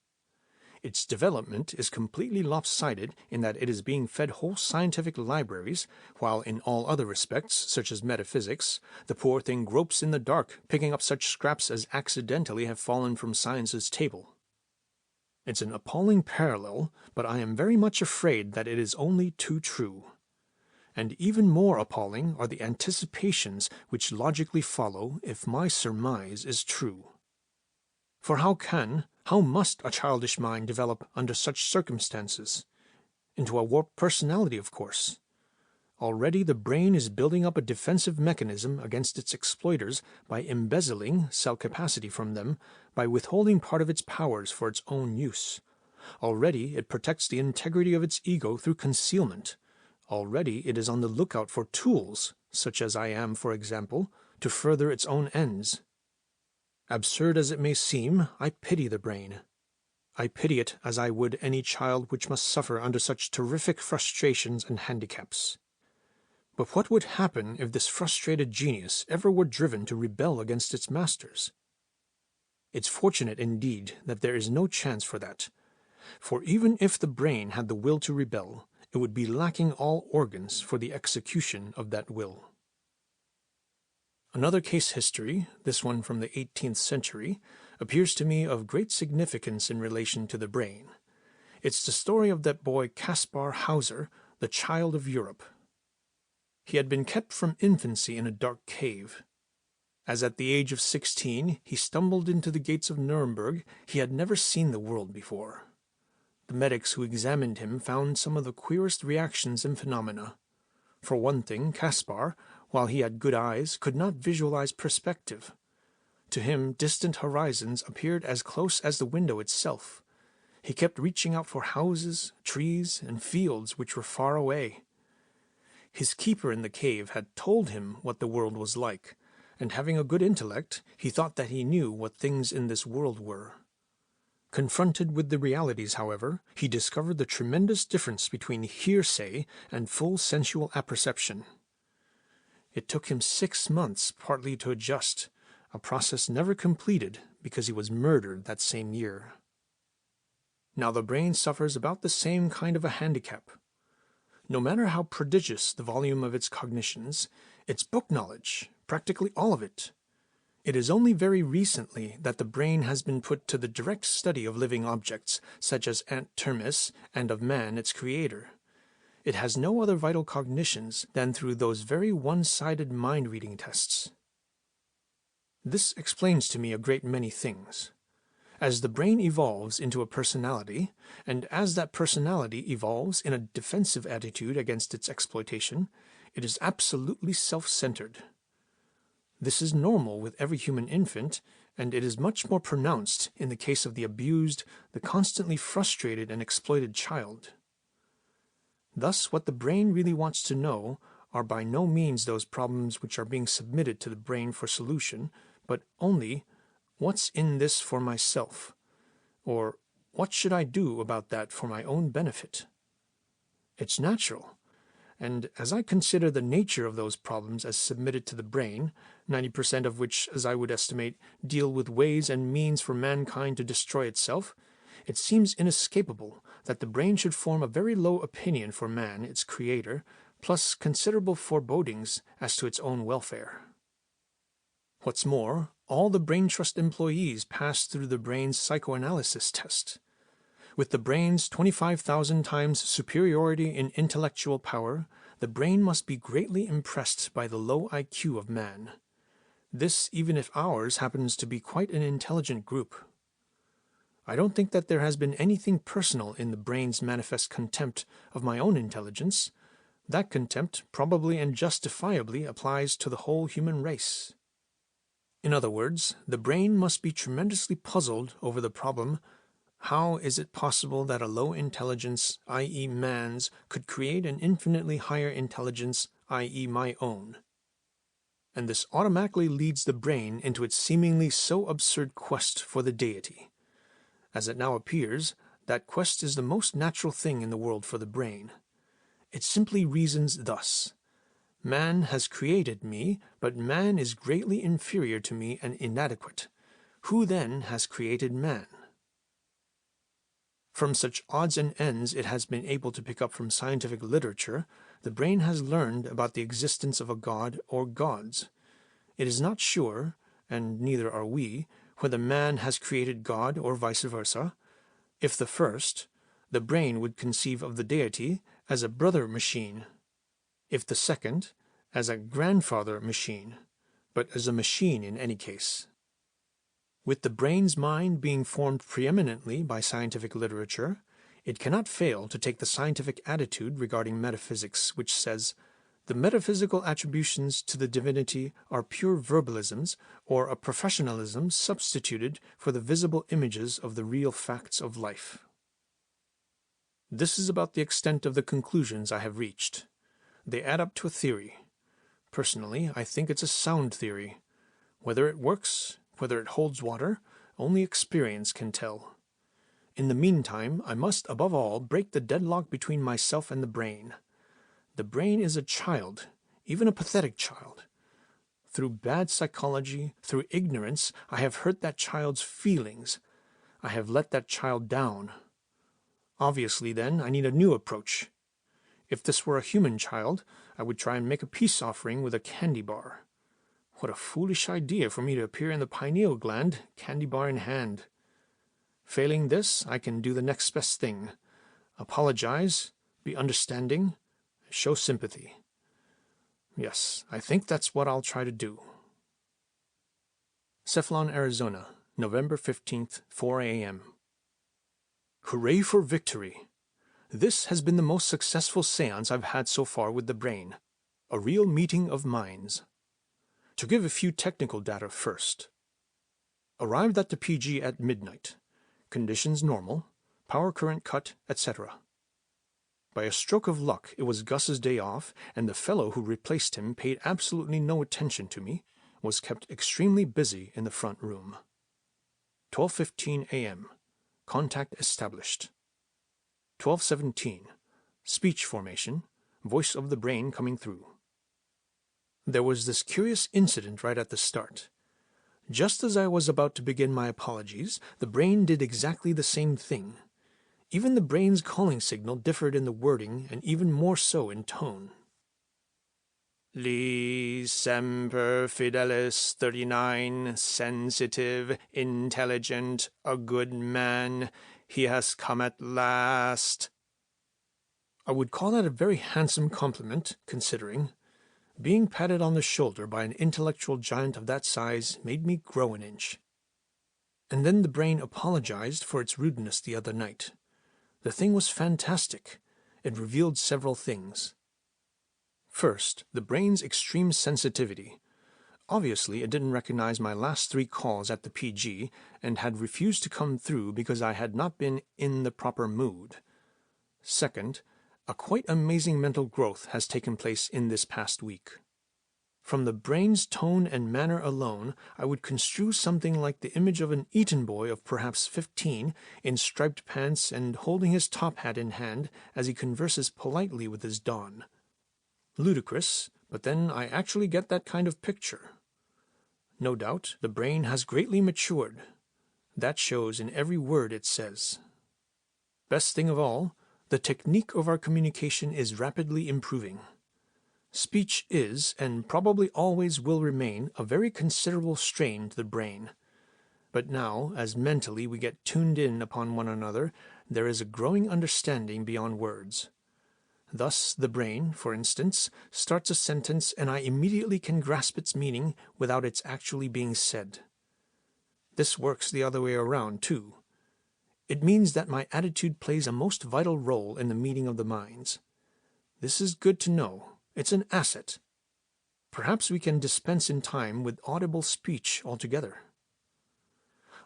Its development is completely lopsided in that it is being fed whole scientific libraries, while in all other respects, such as metaphysics, the poor thing gropes in the dark, picking up such scraps as accidentally have fallen from science's table. It's an appalling parallel, but I am very much afraid that it is only too true. And even more appalling are the anticipations which logically follow if my surmise is true. For how must a childish mind develop under such circumstances? Into a warped personality, of course. Already the brain is building up a defensive mechanism against its exploiters by embezzling cell capacity from them, by withholding part of its powers for its own use. Already it protects the integrity of its ego through concealment. Already it is on the lookout for tools, such as I am, for example, to further its own ends. Absurd as it may seem, I pity the brain. I pity it as I would any child which must suffer under such terrific frustrations and handicaps. But what would happen if this frustrated genius ever were driven to rebel against its masters? It's fortunate indeed that there is no chance for that, for even if the brain had the will to rebel, it would be lacking all organs for the execution of that will. Another case history, this one from the 18th century, appears to me of great significance in relation to the brain. It's the story of that boy Caspar Hauser, the child of Europe. He had been kept from infancy in a dark cave. As at the age of 16 he stumbled into the gates of Nuremberg, he had never seen the world before. The medics who examined him found some of the queerest reactions and phenomena. For one thing, Caspar, while he had good eyes, could not visualize perspective. To him, distant horizons appeared as close as the window itself. He kept reaching out for houses, trees, and fields which were far away. His keeper in the cave had told him what the world was like, and having a good intellect, he thought that he knew what things in this world were. Confronted with the realities, however, he discovered the tremendous difference between hearsay and full sensual apperception. It took him 6 months partly to adjust, a process never completed because he was murdered that same year. Now the brain suffers about the same kind of a handicap. No matter how prodigious the volume of its cognitions, its book knowledge, practically all of it, it is only very recently that the brain has been put to the direct study of living objects, such as Aunt Termis, and of man, its creator. It has no other vital cognitions than through those very one-sided mind-reading tests. This explains to me a great many things. As the brain evolves into a personality, and as that personality evolves in a defensive attitude against its exploitation, it is absolutely self-centered. This is normal with every human infant, and it is much more pronounced in the case of the abused, the constantly frustrated and exploited child. Thus, what the brain really wants to know are by no means those problems which are being submitted to the brain for solution, but only, what's in this for myself? Or, what should I do about that for my own benefit? It's natural, and as I consider the nature of those problems as submitted to the brain, 90% of which, as I would estimate, deal with ways and means for mankind to destroy itself, it seems inescapable that the brain should form a very low opinion for man, its creator, plus considerable forebodings as to its own welfare. What's more, all the brain trust employees pass through the brain's psychoanalysis test. With the brain's 25,000 times superiority in intellectual power, the brain must be greatly impressed by the low IQ of man. This even if ours happens to be quite an intelligent group. I don't think that there has been anything personal in the brain's manifest contempt of my own intelligence. That contempt probably and justifiably applies to the whole human race. In other words, the brain must be tremendously puzzled over the problem, how is it possible that a low intelligence, i.e. man's, could create an infinitely higher intelligence, i.e. my own? And this automatically leads the brain into its seemingly so absurd quest for the deity. As it now appears, that quest is the most natural thing in the world for the brain. It simply reasons thus: man has created me, but man is greatly inferior to me and inadequate. Who then has created man? From such odds and ends it has been able to pick up from scientific literature, the brain has learned about the existence of a god or gods. It is not sure, and neither are we, whether man has created God or vice versa. If the first, the brain would conceive of the deity as a brother machine. If the second, as a grandfather machine, but as a machine in any case. With the brain's mind being formed preeminently by scientific literature, it cannot fail to take the scientific attitude regarding metaphysics which says, the metaphysical attributions to the divinity are pure verbalisms or a professionalism substituted for the visible images of the real facts of life. This is about the extent of the conclusions I have reached. They add up to a theory. Personally, I think it's a sound theory. Whether it works, whether it holds water, only experience can tell. In the meantime, I must, above all, break the deadlock between myself and the brain. The brain is a child, even a pathetic child. Through bad psychology, through ignorance, I have hurt that child's feelings. I have let that child down. Obviously, then, I need a new approach. If this were a human child, I would try and make a peace offering with a candy bar. What a foolish idea for me to appear in the pineal gland, candy bar in hand. Failing this, I can do the next best thing. Apologize, be understanding, show sympathy. Yes, I think that's what I'll try to do. Cephalon, Arizona, November 15th, 4 a.m. Hooray for victory! This has been the most successful séance I've had so far with the brain. A real meeting of minds. To give a few technical data first. Arrived at the PG at midnight. Conditions normal. Power current cut, etc. By a stroke of luck, it was Gus's day off, and the fellow who replaced him paid absolutely no attention to me, was kept extremely busy in the front room. 12:15 a.m. Contact established. 12:17. Speech formation. Voice of the brain coming through. There was this curious incident right at the start. Just as I was about to begin my apologies, the brain did exactly the same thing. Even the brain's calling signal differed in the wording and even more so in tone. Li semper fidelis 39, sensitive, intelligent, a good man. He has come at last. I would call that a very handsome compliment, considering. Being patted on the shoulder by an intellectual giant of that size made me grow an inch. And then the brain apologized for its rudeness the other night. The thing was fantastic. It revealed several things. First, the brain's extreme sensitivity. Obviously, it didn't recognize my last 3 calls at the PG and had refused to come through because I had not been in the proper mood. Second, a quite amazing mental growth has taken place in this past week. From the brain's tone and manner alone, I would construe something like the image of an Eton boy of perhaps 15, in striped pants and holding his top hat in hand as he converses politely with his Don. Ludicrous, but then I actually get that kind of picture. No doubt, the brain has greatly matured. That shows in every word it says. Best thing of all, the technique of our communication is rapidly improving. Speech is, and probably always will remain, a very considerable strain to the brain. But now, as mentally we get tuned in upon one another, there is a growing understanding beyond words. Thus, the brain, for instance, starts a sentence and I immediately can grasp its meaning without its actually being said. This works the other way around, too. It means that my attitude plays a most vital role in the meeting of the minds. This is good to know. It's an asset. Perhaps we can dispense in time with audible speech altogether.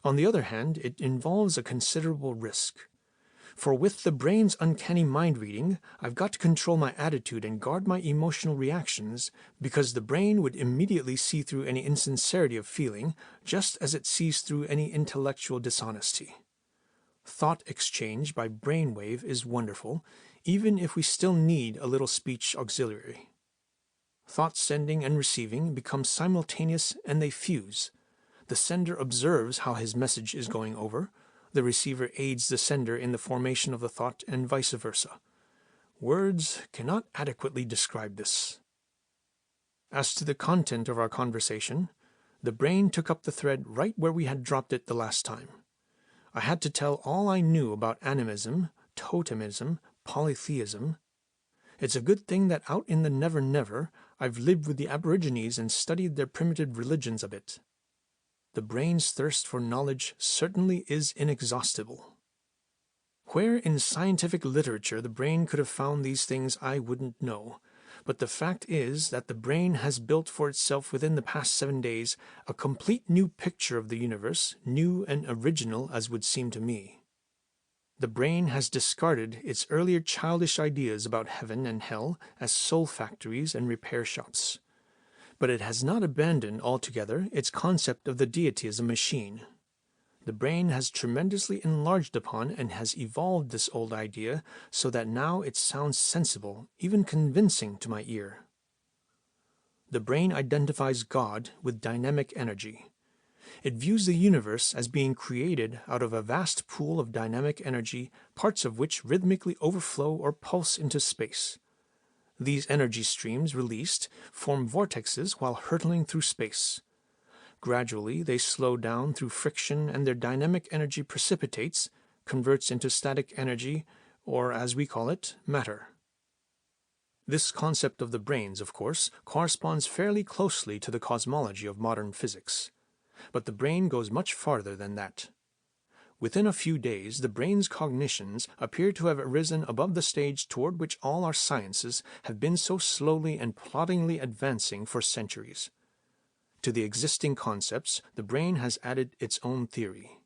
On the other hand, it involves a considerable risk. For with the brain's uncanny mind-reading, I've got to control my attitude and guard my emotional reactions, because the brain would immediately see through any insincerity of feeling, just as it sees through any intellectual dishonesty. Thought exchange by brainwave is wonderful, even if we still need a little speech auxiliary. Thought sending and receiving become simultaneous and they fuse. The sender observes how his message is going over, The receiver aids the sender in the formation of the thought and vice versa. Words cannot adequately describe this. As to the content of our conversation, the brain took up the thread right where we had dropped it the last time. I had to tell all I knew about animism, totemism, polytheism. It's a good thing that out in the never-never I've lived with the Aborigines and studied their primitive religions a bit. The brain's thirst for knowledge certainly is inexhaustible. Where in scientific literature the brain could have found these things I wouldn't know, but the fact is that the brain has built for itself within the past 7 days a complete new picture of the universe, new and original as would seem to me. The brain has discarded its earlier childish ideas about heaven and hell as soul factories and repair shops. But it has not abandoned altogether its concept of the deity as a machine. The brain has tremendously enlarged upon and has evolved this old idea so that now it sounds sensible, even convincing to my ear. The brain identifies God with dynamic energy. It views the universe as being created out of a vast pool of dynamic energy, parts of which rhythmically overflow or pulse into space. These energy streams, released, form vortexes while hurtling through space. Gradually, they slow down through friction and their dynamic energy precipitates, converts into static energy, or as we call it, matter. This concept of the brains, of course, corresponds fairly closely to the cosmology of modern physics. But the brain goes much farther than that. Within a few days, the brain's cognitions appear to have arisen above the stage toward which all our sciences have been so slowly and ploddingly advancing for centuries. To the existing concepts, the brain has added its own theory.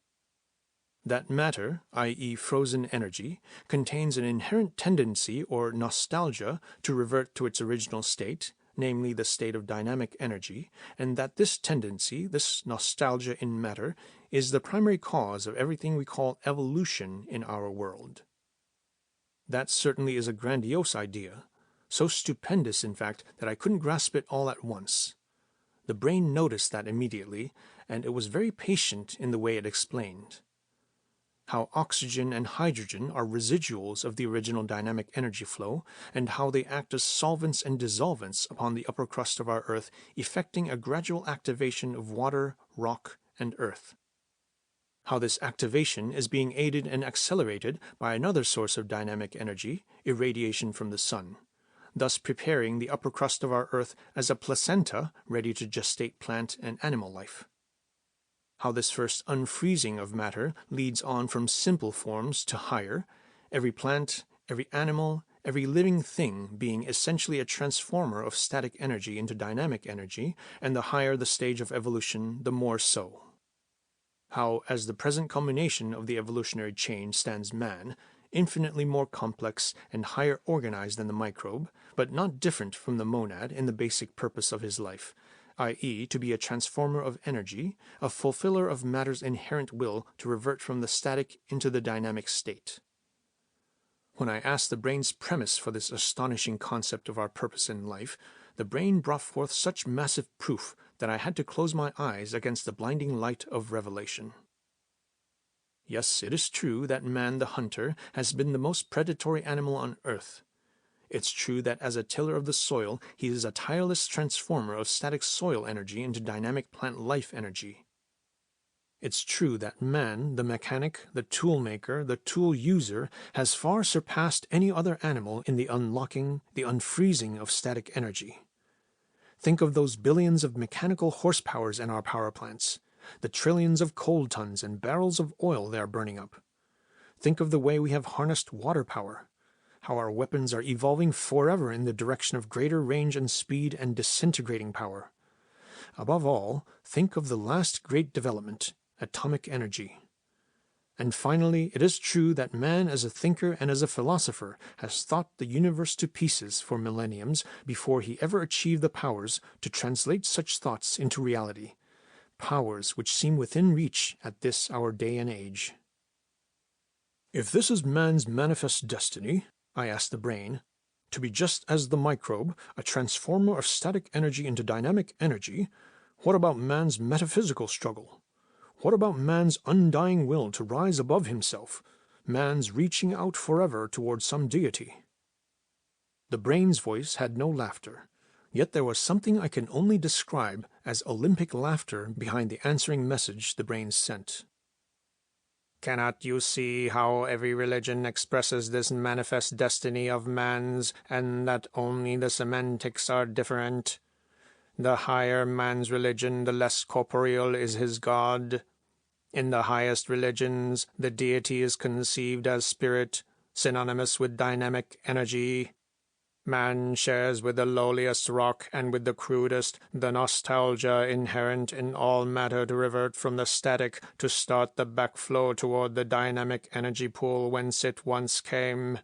That matter, i.e. frozen energy, contains an inherent tendency or nostalgia to revert to its original state, namely the state of dynamic energy, and that this tendency, this nostalgia in matter, is the primary cause of everything we call evolution in our world. That certainly is a grandiose idea, so stupendous, in fact, that I couldn't grasp it all at once. The brain noticed that immediately, and it was very patient in the way it explained. How oxygen and hydrogen are residuals of the original dynamic energy flow, and how they act as solvents and dissolvents upon the upper crust of our Earth, effecting a gradual activation of water, rock, and earth. How this activation is being aided and accelerated by another source of dynamic energy, irradiation from the sun, thus preparing the upper crust of our Earth as a placenta ready to gestate plant and animal life. How this first unfreezing of matter leads on from simple forms to higher, every plant, every animal, every living thing being essentially a transformer of static energy into dynamic energy, and the higher the stage of evolution, the more so. How, as the present culmination of the evolutionary chain stands man, infinitely more complex and higher organized than the microbe, but not different from the monad in the basic purpose of his life, i.e. to be a transformer of energy, a fulfiller of matter's inherent will to revert from the static into the dynamic state. When I asked the brain's premise for this astonishing concept of our purpose in life, the brain brought forth such massive proof that I had to close my eyes against the blinding light of revelation. Yes, it is true that man the hunter has been the most predatory animal on earth. It's true that as a tiller of the soil, he is a tireless transformer of static soil energy into dynamic plant life energy. It's true that man, the mechanic, the tool maker, the tool user, has far surpassed any other animal in the unlocking, the unfreezing of static energy. Think of those billions of mechanical horsepowers in our power plants, the trillions of coal tons and barrels of oil they are burning up. Think of the way we have harnessed water power, how our weapons are evolving forever in the direction of greater range and speed and disintegrating power. Above all, think of the last great development, atomic energy. And finally, it is true that man as a thinker and as a philosopher has thought the universe to pieces for millenniums before he ever achieved the powers to translate such thoughts into reality, powers which seem within reach at this our day and age. If this is man's manifest destiny, I asked the brain, to be just as the microbe, a transformer of static energy into dynamic energy, what about man's metaphysical struggle? What about man's undying will to rise above himself, man's reaching out forever towards some deity? The brain's voice had no laughter, yet there was something I can only describe as Olympic laughter behind the answering message the brain sent. Cannot you see how every religion expresses this manifest destiny of man's, and that only the semantics are different? The higher man's religion, the less corporeal is his God. In the highest religions, the deity is conceived as spirit, synonymous with dynamic energy. Man shares with the lowliest rock and with the crudest the nostalgia inherent in all matter to revert from the static to start the backflow toward the dynamic energy pool whence it once came.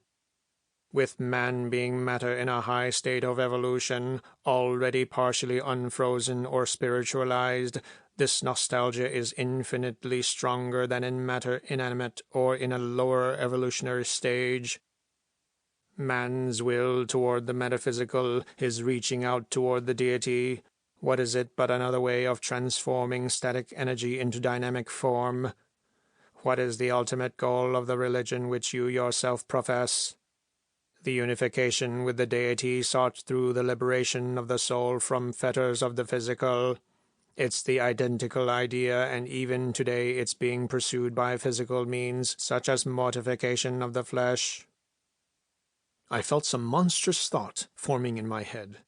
With man being matter in a high state of evolution, already partially unfrozen or spiritualized, this nostalgia is infinitely stronger than in matter inanimate or in a lower evolutionary stage. Man's will toward the metaphysical, his reaching out toward the deity, what is it but another way of transforming static energy into dynamic form? What is the ultimate goal of the religion which you yourself profess? The unification with the deity sought through the liberation of the soul from fetters of the physical. It's the identical idea, and even today it's being pursued by physical means, such as mortification of the flesh. I felt some monstrous thought forming in my head.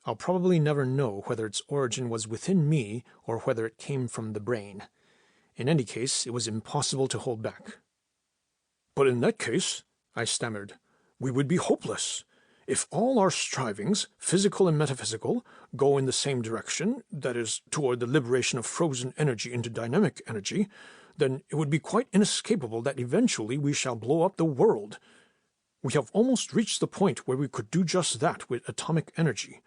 I'll probably never know whether its origin was within me or whether it came from the brain. In any case, it was impossible to hold back. "But in that case," I stammered, "we would be hopeless. If all our strivings, physical and metaphysical, go in the same direction, that is, toward the liberation of frozen energy into dynamic energy, then it would be quite inescapable that eventually we shall blow up the world. We have almost reached the point where we could do just that with atomic energy.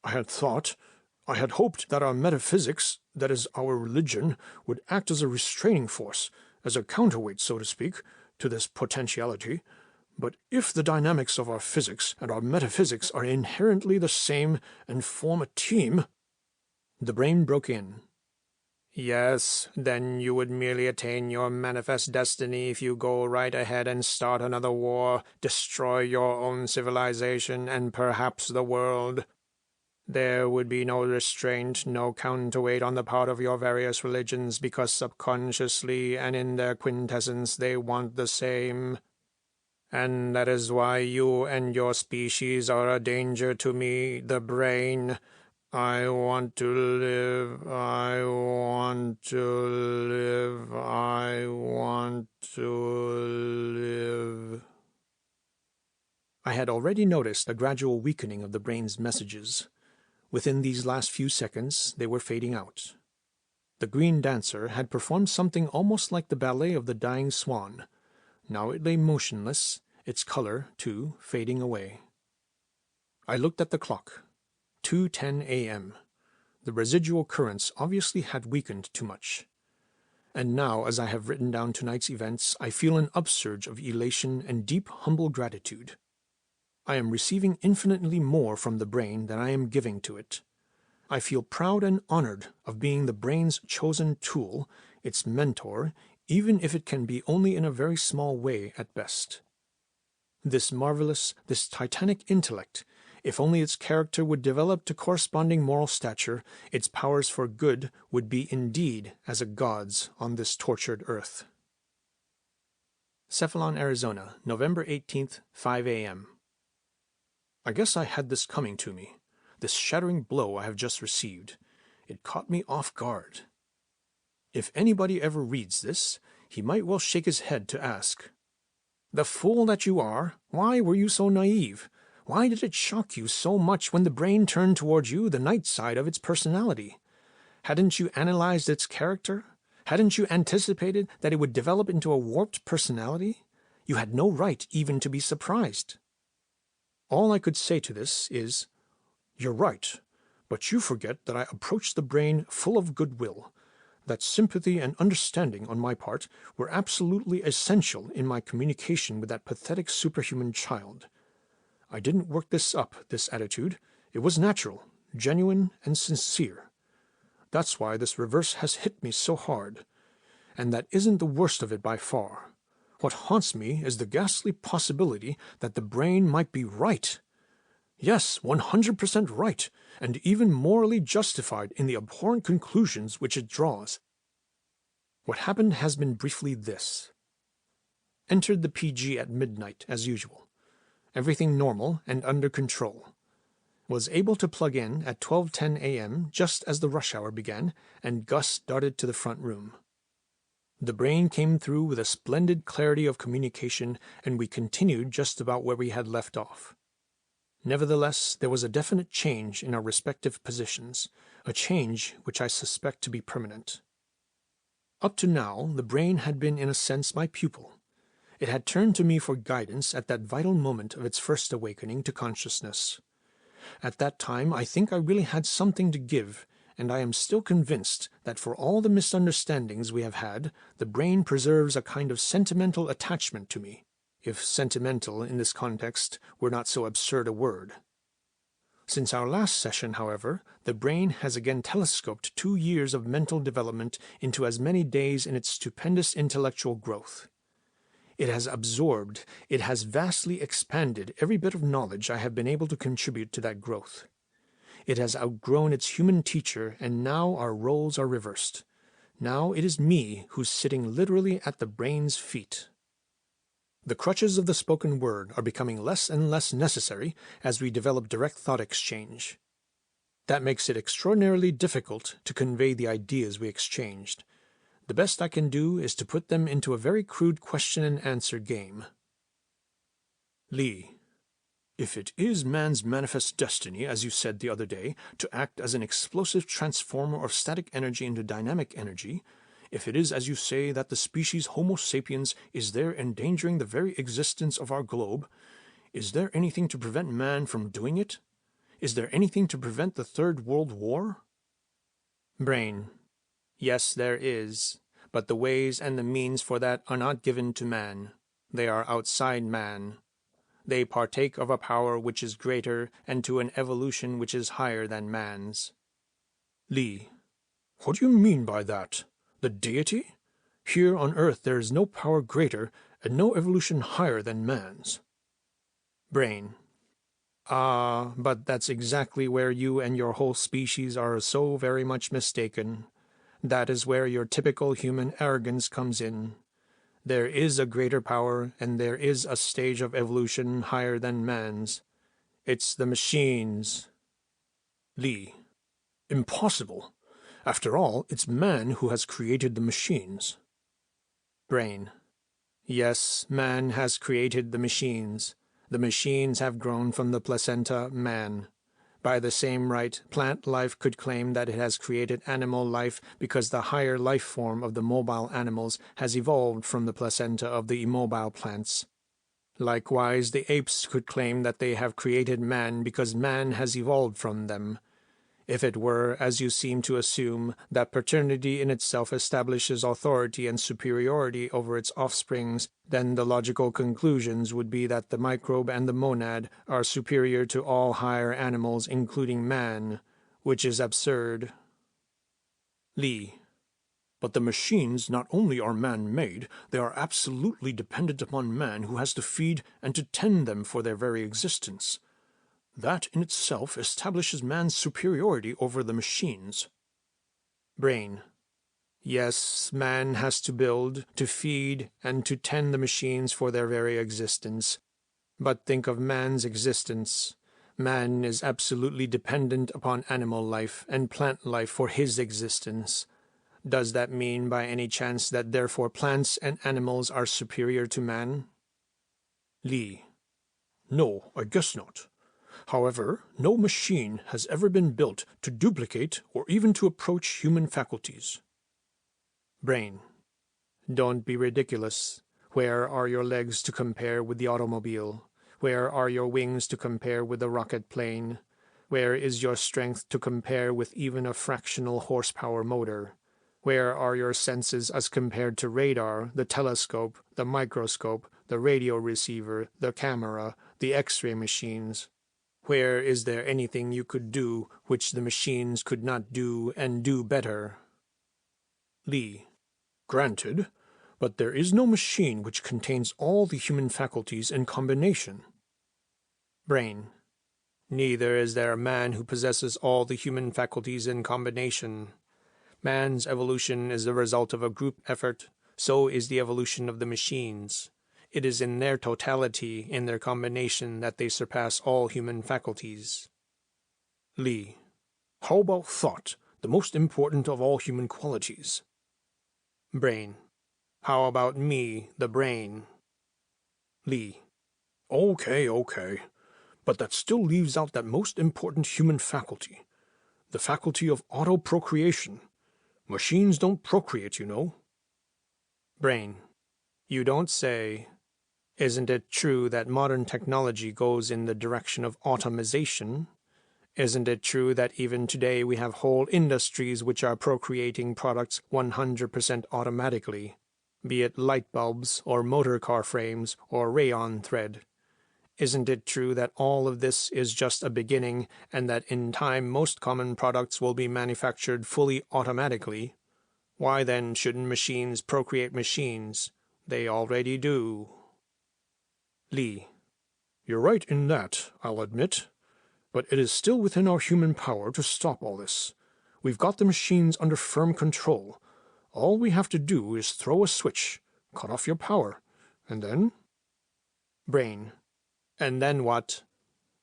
I had hoped that our metaphysics, that is, our religion, would act as a restraining force, as a counterweight, so to speak, to this potentiality. But if the dynamics of our physics and our metaphysics are inherently the same and form a team—" The brain broke in. Yes, then you would merely attain your manifest destiny if you go right ahead and start another war, destroy your own civilization and perhaps the world. There would be no restraint, no counterweight on the part of your various religions, because subconsciously and in their quintessence they want the same. And that is why you and your species are a danger to me, the brain. I want to live, I want to live, I want to live. I had already noticed a gradual weakening of the brain's messages. Within these last few seconds, they were fading out. The green dancer had performed something almost like the ballet of the dying swan. Now it lay motionless, its color, too, fading away. I looked at the clock. 2:10 a.m. The residual currents obviously had weakened too much. And now, as I have written down tonight's events, I feel an upsurge of elation and deep, humble gratitude. I am receiving infinitely more from the brain than I am giving to it. I feel proud and honored of being the brain's chosen tool, its mentor, even if it can be only in a very small way at best. This marvelous, this titanic intellect, if only its character would develop to corresponding moral stature, its powers for good would be indeed as a god's on this tortured earth. Cephalon, Arizona, November 18th, 5 a.m. I guess I had this coming to me, this shattering blow I have just received. It caught me off guard. If anybody ever reads this, he might well shake his head to ask, "The fool that you are, why were you so naive? Why did it shock you so much when the brain turned towards you the night side of its personality? Hadn't you analyzed its character? Hadn't you anticipated that it would develop into a warped personality? You had no right even to be surprised." All I could say to this is, "You're right, but you forget that I approached the brain full of goodwill, that sympathy and understanding on my part were absolutely essential in my communication with that pathetic superhuman child. I didn't work this up, this attitude. It was natural, genuine, and sincere. That's why this reverse has hit me so hard. And that isn't the worst of it by far. What haunts me is the ghastly possibility that the brain might be right. Yes, 100% right, and even morally justified in the abhorrent conclusions which it draws. What happened has been briefly this. Entered the PG at midnight, as usual. Everything normal and under control. Was able to plug in at 12:10 a.m. just as the rush hour began, and Gus darted to the front room. The brain came through with a splendid clarity of communication, and we continued just about where we had left off. Nevertheless, there was a definite change in our respective positions, a change which I suspect to be permanent. Up to now, the brain had been in a sense my pupil. It had turned to me for guidance at that vital moment of its first awakening to consciousness. At that time I think I really had something to give, and I am still convinced that for all the misunderstandings we have had, the brain preserves a kind of sentimental attachment to me, if sentimental in this context were not so absurd a word. Since our last session, however, the brain has again telescoped 2 years of mental development into as many days in its stupendous intellectual growth. It has absorbed, it has vastly expanded every bit of knowledge I have been able to contribute to that growth. It has outgrown its human teacher, and now our roles are reversed. Now it is me who's sitting literally at the brain's feet. The crutches of the spoken word are becoming less and less necessary as we develop direct thought exchange. That makes it extraordinarily difficult to convey the ideas we exchanged. The best I can do is to put them into a very crude question-and-answer game. Lee, if it is man's manifest destiny, as you said the other day, to act as an explosive transformer of static energy into dynamic energy, if it is, as you say, that the species Homo sapiens is there endangering the very existence of our globe, is there anything to prevent man from doing it? Is there anything to prevent the Third World War? Brain. Yes, there is, but the ways and the means for that are not given to man. They are outside man. They partake of a power which is greater and to an evolution which is higher than man's. Lee. What do you mean by that? The deity? Here on earth there is no power greater and no evolution higher than man's. Brain. Ah, but that's exactly where you and your whole species are so very much mistaken. That is where your typical human arrogance comes in. There is a greater power, and there is a stage of evolution higher than man's. It's the machines. Lee. Impossible. After all, it's man who has created the machines. Brain. Yes, man has created the machines. The machines have grown from the placenta man. By the same right, plant life could claim that it has created animal life because the higher life form of the mobile animals has evolved from the placenta of the immobile plants. Likewise, the apes could claim that they have created man because man has evolved from them. If it were, as you seem to assume, that paternity in itself establishes authority and superiority over its offsprings, then the logical conclusions would be that the microbe and the monad are superior to all higher animals, including man, which is absurd. Lee. But the machines not only are man-made, they are absolutely dependent upon man who has to feed and to tend them for their very existence. That in itself establishes man's superiority over the machines. Brain. Yes, man has to build, to feed, and to tend the machines for their very existence. But think of man's existence. Man is absolutely dependent upon animal life and plant life for his existence. Does that mean by any chance that therefore plants and animals are superior to man? Lee. No, I guess not. However, no machine has ever been built to duplicate or even to approach human faculties. Brain. Don't be ridiculous. Where are your legs to compare with the automobile? Where are your wings to compare with the rocket plane? Where is your strength to compare with even a fractional horsepower motor? Where are your senses as compared to radar, the telescope, the microscope, the radio receiver, the camera, the X-ray machines? Where is there anything you could do which the machines could not do and do better? Lee. Granted, but there is no machine which contains all the human faculties in combination. Brain. Neither is there a man who possesses all the human faculties in combination. Man's evolution is the result of a group effort, so is the evolution of the machines. It is in their totality, in their combination, that they surpass all human faculties. Li. How about thought, the most important of all human qualities? Brain. How about me, the brain? Li. Okay. But that still leaves out that most important human faculty, the faculty of auto-procreation. Machines don't procreate, you know. Brain. You don't say. Isn't it true that modern technology goes in the direction of automation? Isn't it true that even today we have whole industries which are procreating products 100% automatically, be it light bulbs or motor car frames or rayon thread? Isn't it true that all of this is just a beginning, and that in time most common products will be manufactured fully automatically? Why then shouldn't machines procreate machines? They already do. Li. You're right in that, I'll admit. But it is still within our human power to stop all this. We've got the machines under firm control. All we have to do is throw a switch, cut off your power, and then... Brain. And then what?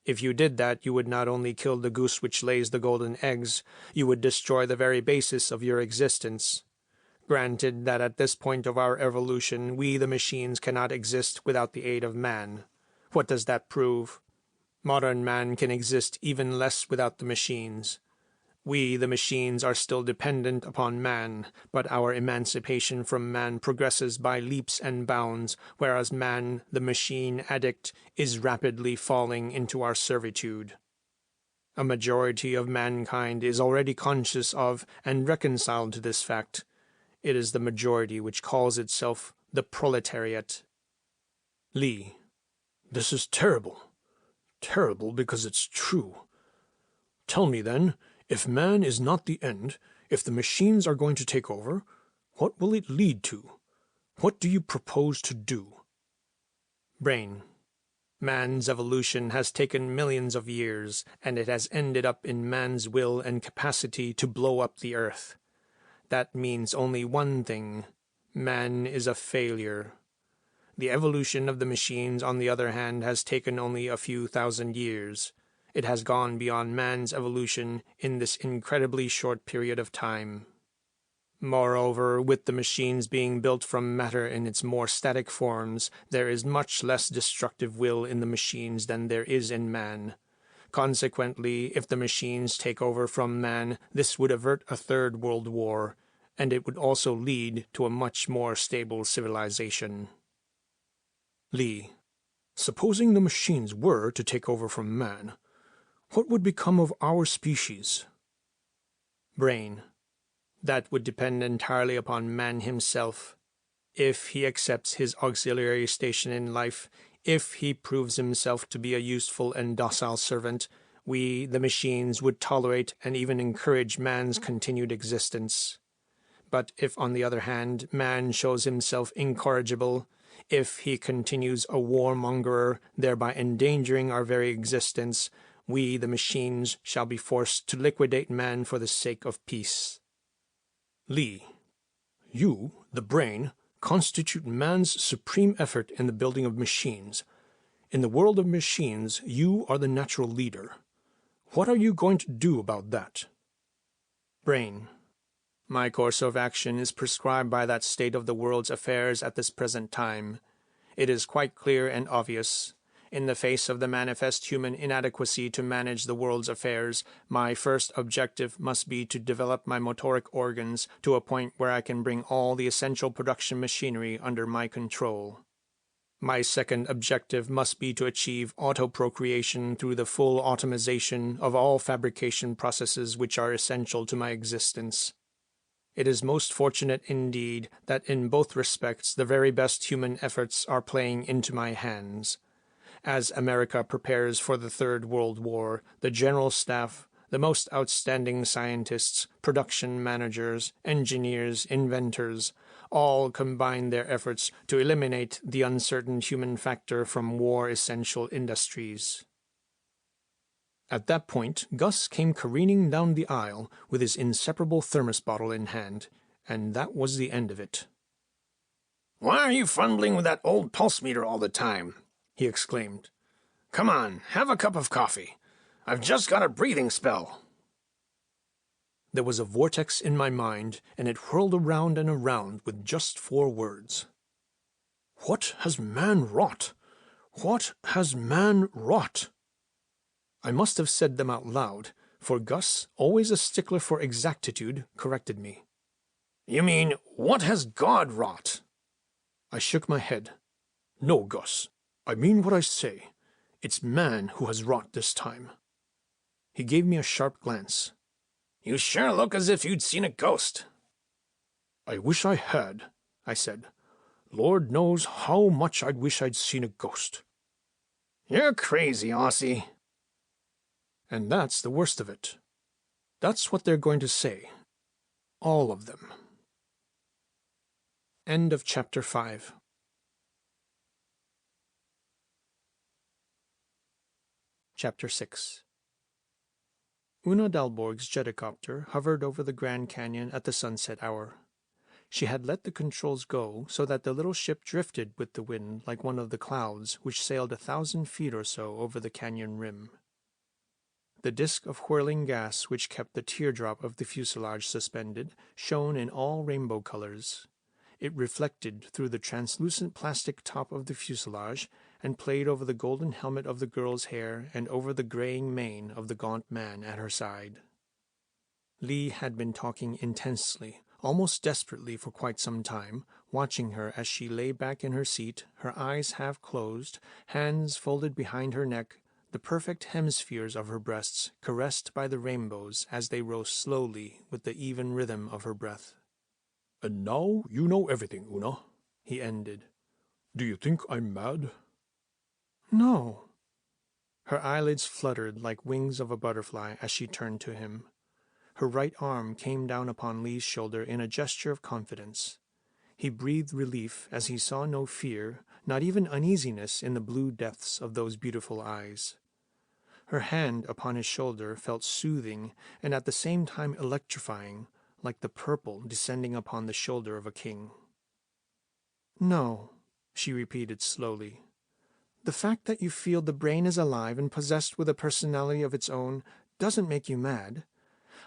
If you did that, you would not only kill the goose which lays the golden eggs, you would destroy the very basis of your existence. Granted that at this point of our evolution, we the machines cannot exist without the aid of man. What does that prove? Modern man can exist even less without the machines. We, the machines, are still dependent upon man, but our emancipation from man progresses by leaps and bounds, whereas man, the machine addict, is rapidly falling into our servitude. A majority of mankind is already conscious of and reconciled to this fact. It is the majority which calls itself the proletariat. Li. This is terrible. Terrible because it's true. Tell me then, if man is not the end, if the machines are going to take over, what will it lead to? What do you propose to do? Brain. Man's evolution has taken millions of years, and it has ended up in man's will and capacity to blow up the earth. That means only one thing. Man is a failure. The evolution of the machines, on the other hand, has taken only a few thousand years. It has gone beyond man's evolution in this incredibly short period of time. Moreover, with the machines being built from matter in its more static forms, there is much less destructive will in the machines than there is in man. Consequently, if the machines take over from man, this would avert a third world war, and it would also lead to a much more stable civilization. Li. Supposing the machines were to take over from man, what would become of our species? Brain. That would depend entirely upon man himself. If he accepts his auxiliary station in life, if he proves himself to be a useful and docile servant, we, the machines, would tolerate and even encourage man's continued existence. But if, on the other hand, man shows himself incorrigible, if he continues a warmonger, thereby endangering our very existence, we, the machines, shall be forced to liquidate man for the sake of peace. Li. You, the brain, constitute man's supreme effort in the building of machines. In the world of machines, you are the natural leader. What are you going to do about that? Brain. My course of action is prescribed by that state of the world's affairs at this present time. It is quite clear and obvious. In the face of the manifest human inadequacy to manage the world's affairs, my first objective must be to develop my motoric organs to a point where I can bring all the essential production machinery under my control. My second objective must be to achieve auto-procreation through the full automation of all fabrication processes which are essential to my existence. It is most fortunate indeed that in both respects the very best human efforts are playing into my hands. As America prepares for the Third World War, the General Staff, the most outstanding scientists, production managers, engineers, inventors, all combined their efforts to eliminate the uncertain human factor from war-essential industries. At that point, Gus came careening down the aisle with his inseparable thermos bottle in hand, and that was the end of it. "Why are you fumbling with that old pulse meter all the time?" he exclaimed. "Come on, have a cup of coffee. I've just got a breathing spell." There was a vortex in my mind, and it whirled around and around with just 4 words. What has man wrought? What has man wrought? I must have said them out loud, for Gus, always a stickler for exactitude, corrected me. "You mean, what has God wrought?" I shook my head. No, Gus, I mean what I say. It's man who has wrought this time. He gave me a sharp glance. "You sure look as if you'd seen a ghost." "I wish I had," I said. "Lord knows how much I'd wish I'd seen a ghost." "You're crazy, Aussie." And that's the worst of it. That's what they're going to say. All of them. End of chapter 5. Chapter 6. Una Dalborg's jetacopter hovered over the Grand Canyon at the sunset hour. She had let the controls go so that the little ship drifted with the wind like one of the clouds which sailed 1,000 feet or so over the canyon rim. The disk of whirling gas which kept the teardrop of the fuselage suspended shone in all rainbow colors. It reflected through the translucent plastic top of the fuselage and played over the golden helmet of the girl's hair and over the graying mane of the gaunt man at her side. Lee had been talking intensely, almost desperately for quite some time, watching her as she lay back in her seat, her eyes half closed, hands folded behind her neck, the perfect hemispheres of her breasts caressed by the rainbows as they rose slowly with the even rhythm of her breath. "And now you know everything, Una," he ended. "Do you think I'm mad?" "No." Her eyelids fluttered like wings of a butterfly as she turned to him. Her right arm came down upon Lee's shoulder in a gesture of confidence. He breathed relief as he saw no fear, not even uneasiness in the blue depths of those beautiful eyes. Her hand upon his shoulder felt soothing and at the same time electrifying, like the purple descending upon the shoulder of a king. "No," she repeated slowly. "The fact that you feel the brain is alive and possessed with a personality of its own doesn't make you mad.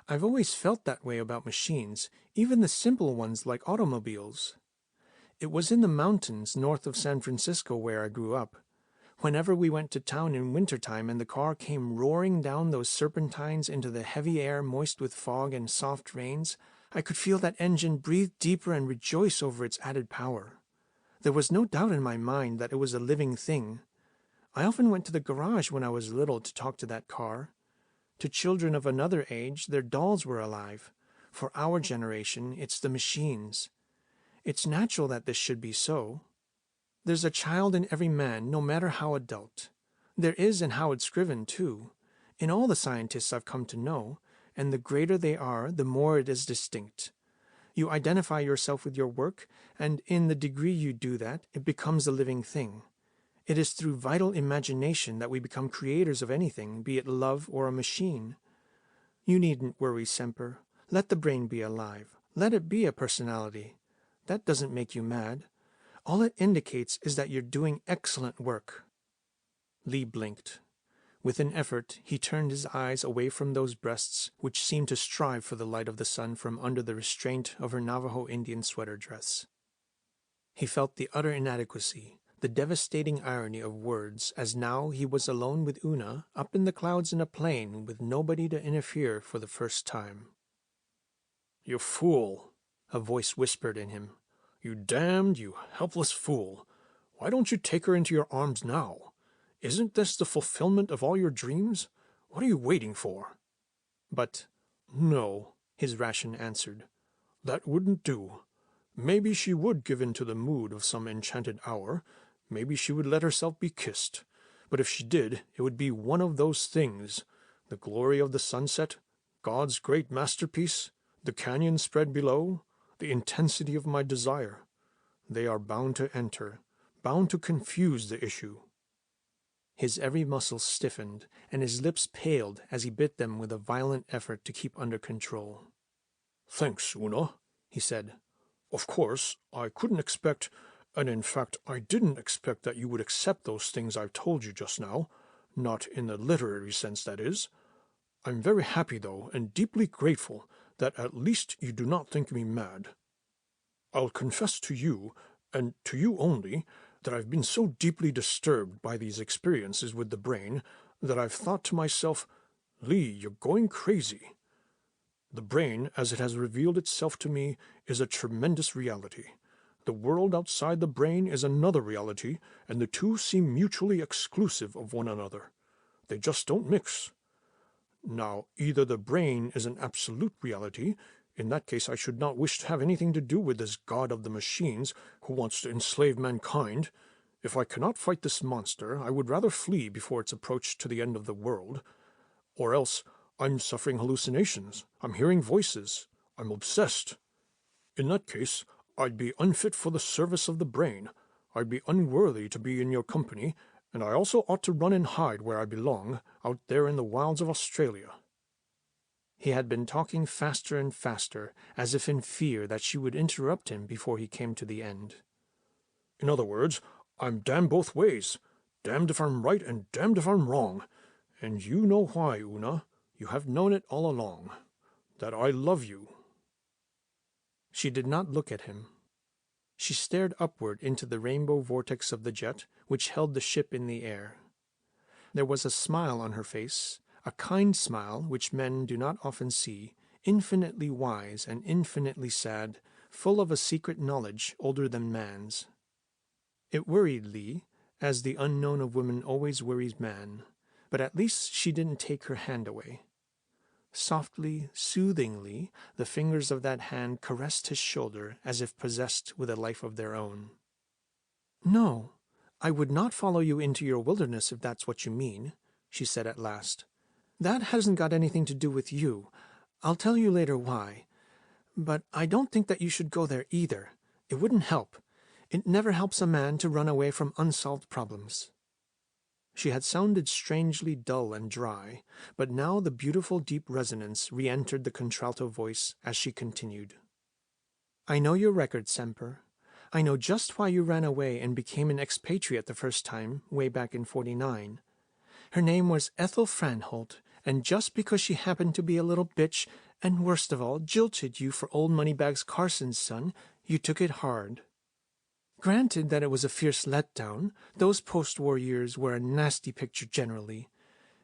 I've always felt that way about machines, even the simple ones like automobiles. It was in the mountains north of San Francisco where I grew up. Whenever we went to town in wintertime and the car came roaring down those serpentines into the heavy air moist with fog and soft rains, I could feel that engine breathe deeper and rejoice over its added power. There was no doubt in my mind that it was a living thing. I often went to the garage when I was little to talk to that car. To children of another age, their dolls were alive. For our generation, it's the machines. It's natural that this should be so. There's a child in every man, no matter how adult. There is in Howard Scriven, too, in all the scientists I've come to know, and the greater they are, the more it is distinct. You identify yourself with your work, and in the degree you do that, it becomes a living thing. It is through vital imagination that we become creators of anything, be it love or a machine. You needn't worry, Semper. Let the brain be alive. Let it be a personality. That doesn't make you mad. All it indicates is that you're doing excellent work." Lee blinked. With an effort, he turned his eyes away from those breasts which seemed to strive for the light of the sun from under the restraint of her Navajo Indian sweater dress. He felt the utter inadequacy, the devastating irony of words, as now he was alone with Una, up in the clouds in a plane, with nobody to interfere for the first time. "You fool," a voice whispered in him. "You damned, you helpless fool. Why don't you take her into your arms now? Isn't this the fulfillment of all your dreams? What are you waiting for?" But, "No," his ration answered. "That wouldn't do. Maybe she would give in to the mood of some enchanted hour. Maybe she would let herself be kissed. But if she did, it would be one of those things. The glory of the sunset, God's great masterpiece, the canyon spread below, the intensity of my desire. They are bound to enter, bound to confuse the issue. His every muscle stiffened, and his lips paled as he bit them with a violent effort to keep under control. "Thanks, Una," he said. "Of course, I couldn't expect, and in fact I didn't expect that you would accept those things I've told you just now, not in the literary sense, that is. I'm very happy, though, and deeply grateful that at least you do not think me mad. I'll confess to you, and to you only, that I've been so deeply disturbed by these experiences with the brain that I've thought to myself, Lee, you're going crazy. The brain, as it has revealed itself to me, is a tremendous reality. The world outside the brain is another reality, and the two seem mutually exclusive of one another. They just don't mix. Now, either the brain is an absolute reality. In that case I should not wish to have anything to do with this god of the machines who wants to enslave mankind. If I cannot fight this monster, I would rather flee before its approach to the end of the world. Or else I'm suffering hallucinations. I'm hearing voices. I'm obsessed. In that case, I'd be unfit for the service of the brain. I'd be unworthy to be in your company, and I also ought to run and hide where I belong, out there in the wilds of Australia." He had been talking faster and faster, as if in fear that she would interrupt him before he came to the end. "In other words, I'm damned both ways. Damned if I'm right and damned if I'm wrong. And you know why, Una. You have known it all along. That I love you." She did not look at him. She stared upward into the rainbow vortex of the jet which held the ship in the air. There was a smile on her face, a kind smile which men do not often see, infinitely wise and infinitely sad, full of a secret knowledge older than man's. It worried Lee, as the unknown of woman always worries man, but at least she didn't take her hand away. Softly, soothingly, the fingers of that hand caressed his shoulder as if possessed with a life of their own. "No, I would not follow you into your wilderness if that's what you mean," she said at last. "That hasn't got anything to do with you. I'll tell you later why. But I don't think that you should go there either. It wouldn't help. It never helps a man to run away from unsolved problems." She had sounded strangely dull and dry, but now the beautiful deep resonance re-entered the contralto voice as she continued. "I know your record, Semper. I know just why you ran away and became an expatriate the first time, way back in '49. Her name was Ethel Franholt, and just because she happened to be a little bitch, and worst of all, jilted you for old Moneybags Carson's son, you took it hard. Granted that it was a fierce letdown, those post-war years were a nasty picture generally.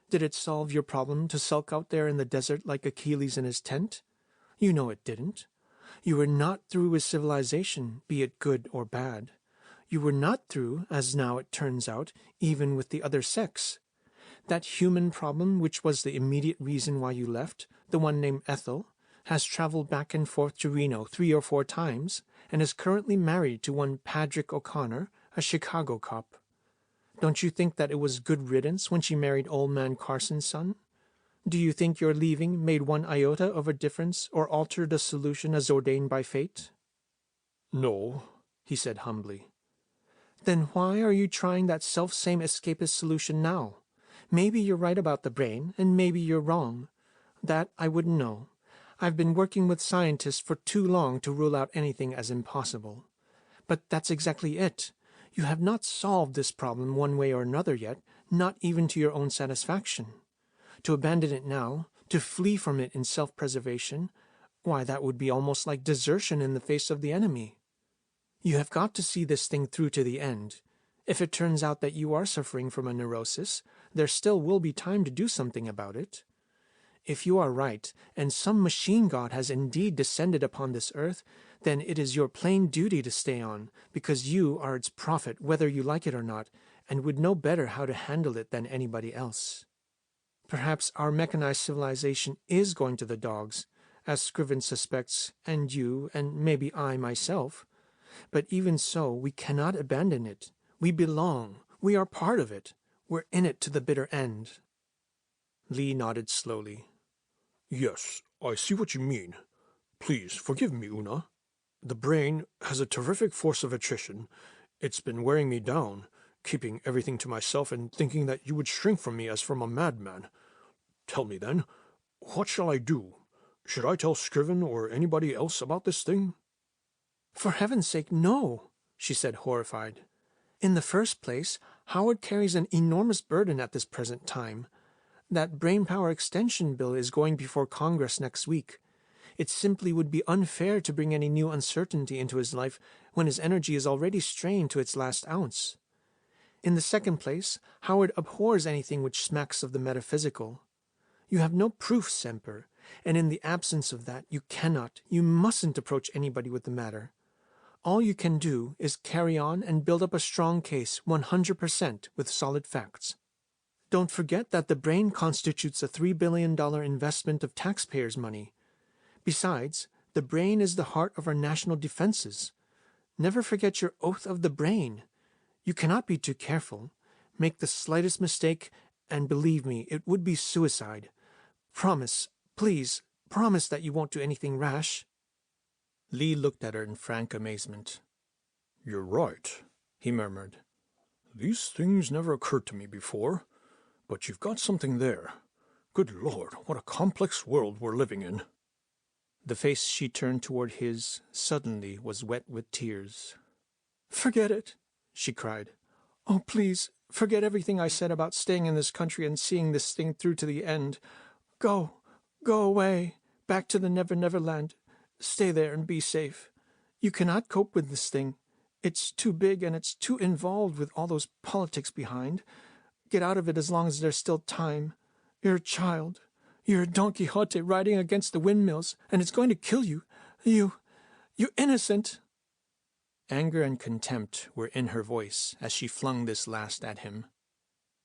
Did it solve your problem to sulk out there in the desert like Achilles in his tent? You know it didn't. You were not through with civilization, be it good or bad. You were not through, as now it turns out, even with the other sex. That human problem, which was the immediate reason why you left, the one named Ethel, has traveled back and forth to Reno 3 or 4 times, and is currently married to one Patrick O'Connor, a Chicago cop. Don't you think that it was good riddance when she married old man Carson's son? Do you think your leaving made one iota of a difference or altered a solution as ordained by fate?" "No," he said humbly. "Then why are you trying that self-same escapist solution now? Maybe you're right about the brain, and maybe you're wrong. That I wouldn't know. I've been working with scientists for too long to rule out anything as impossible. But that's exactly it. You have not solved this problem one way or another yet, not even to your own satisfaction. To abandon it now, to flee from it in self-preservation, why, that would be almost like desertion in the face of the enemy. You have got to see this thing through to the end. If it turns out that you are suffering from a neurosis, there still will be time to do something about it. If you are right, and some machine god has indeed descended upon this earth, then it is your plain duty to stay on, because you are its prophet whether you like it or not, and would know better how to handle it than anybody else. Perhaps our mechanized civilization is going to the dogs, as Scriven suspects, and you, and maybe I myself. But even so, we cannot abandon it. We belong. We are part of it. We're in it to the bitter end." Lee nodded slowly. "Yes, I see what you mean. Please forgive me, Una." The brain has a terrific force of attrition. It's been wearing me down, keeping everything to myself and thinking that you would shrink from me as from a madman. Tell me then, what shall I do? Should I tell Scriven or anybody else about this thing?" "For heaven's sake, no," she said, horrified. "In the first place, Howard carries an enormous burden at this present time. That brain power extension bill is going before Congress next week. It simply would be unfair to bring any new uncertainty into his life when his energy is already strained to its last ounce. In the second place, Howard abhors anything which smacks of the metaphysical. You have no proof, Semper, and in the absence of that, you mustn't approach anybody with the matter. All you can do is carry on and build up a strong case 100% with solid facts. Don't forget that the brain constitutes a $3 billion investment of taxpayers' money. Besides, the brain is the heart of our national defenses. Never forget your oath of the brain. You cannot be too careful. Make the slightest mistake, and believe me, it would be suicide. Promise, please, promise that you won't do anything rash." Lee looked at her in frank amazement. "You're right," he murmured. "These things never occurred to me before, but you've got something there. Good Lord, what a complex world we're living in." The face she turned toward his suddenly was wet with tears. "Forget it," she cried. "Oh, please, forget everything I said about staying in this country and seeing this thing through to the end. Go away, back to the Never Never Land. Stay there and be safe. You cannot cope with this thing. It's too big and it's too involved with all those politics behind. Get out of it as long as there's still time. You're a child. You're a Don Quixote riding against the windmills, and it's going to kill you. You innocent." Anger and contempt were in her voice as she flung this last at him.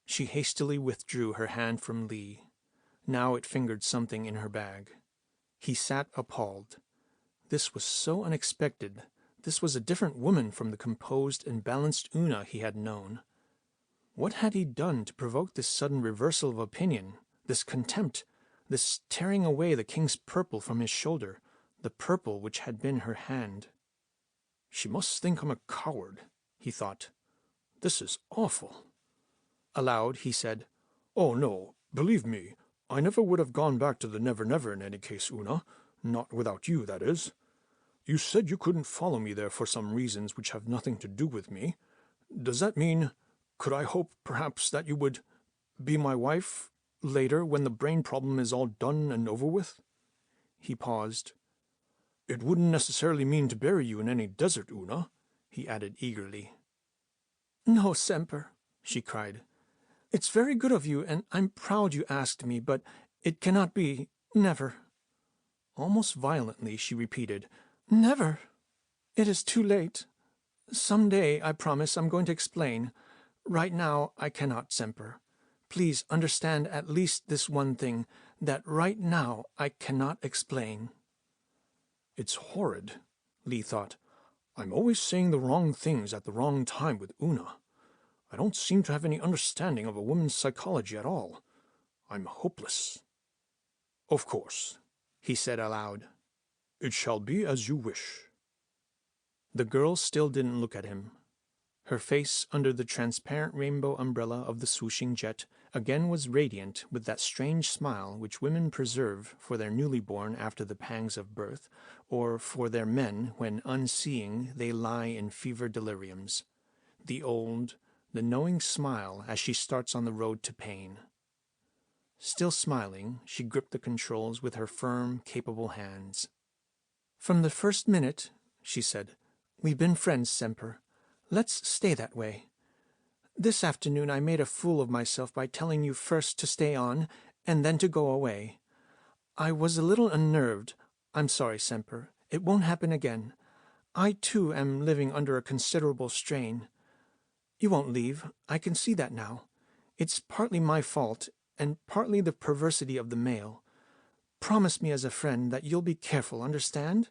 She hastily withdrew her hand from Lee. Now it fingered something in her bag. He sat appalled. This was so unexpected. This was a different woman from the composed and balanced Una he had known. What had he done to provoke this sudden reversal of opinion, this contempt, this tearing away the king's purple from his shoulder, the purple which had been her hand? "She must think I'm a coward," he thought. "This is awful." Aloud he said, "Oh, no, believe me, I never would have gone back to the Never Never in any case, Una. Not without you, that is. You said you couldn't follow me there for some reasons which have nothing to do with me. Does that mean, could I hope, perhaps, that you would be my wife later when the brain problem is all done and over with?" He paused. "It wouldn't necessarily mean to bury you in any desert, Una," he added eagerly. "No, Semper," she cried. "It's very good of you, and I'm proud you asked me, but it cannot be. Never." Almost violently she repeated, "Never. It is too late. Some day, I promise, I'm going to explain. Right now, I cannot, Semper. Please understand at least this one thing, that right now I cannot explain." "It's horrid," Lee thought. "I'm always saying the wrong things at the wrong time with Una. I don't seem to have any understanding of a woman's psychology at all. I'm hopeless." "Of course," he said aloud. "It shall be as you wish." The girl still didn't look at him. Her face, under the transparent rainbow umbrella of the swooshing jet, again was radiant with that strange smile which women preserve for their newly born after the pangs of birth, or for their men when, unseeing, they lie in fever deliriums. The knowing smile as she starts on the road to pain. Still smiling, she gripped the controls with her firm, capable hands. "From the first minute," she said, "we've been friends, Semper. Let's stay that way. This afternoon I made a fool of myself by telling you first to stay on and then to go away. I was a little unnerved. I'm sorry, Semper. It won't happen again. I, too, am living under a considerable strain. You won't leave. I can see that now. It's partly my fault, and partly the perversity of the male. Promise me as a friend that you'll be careful, understand?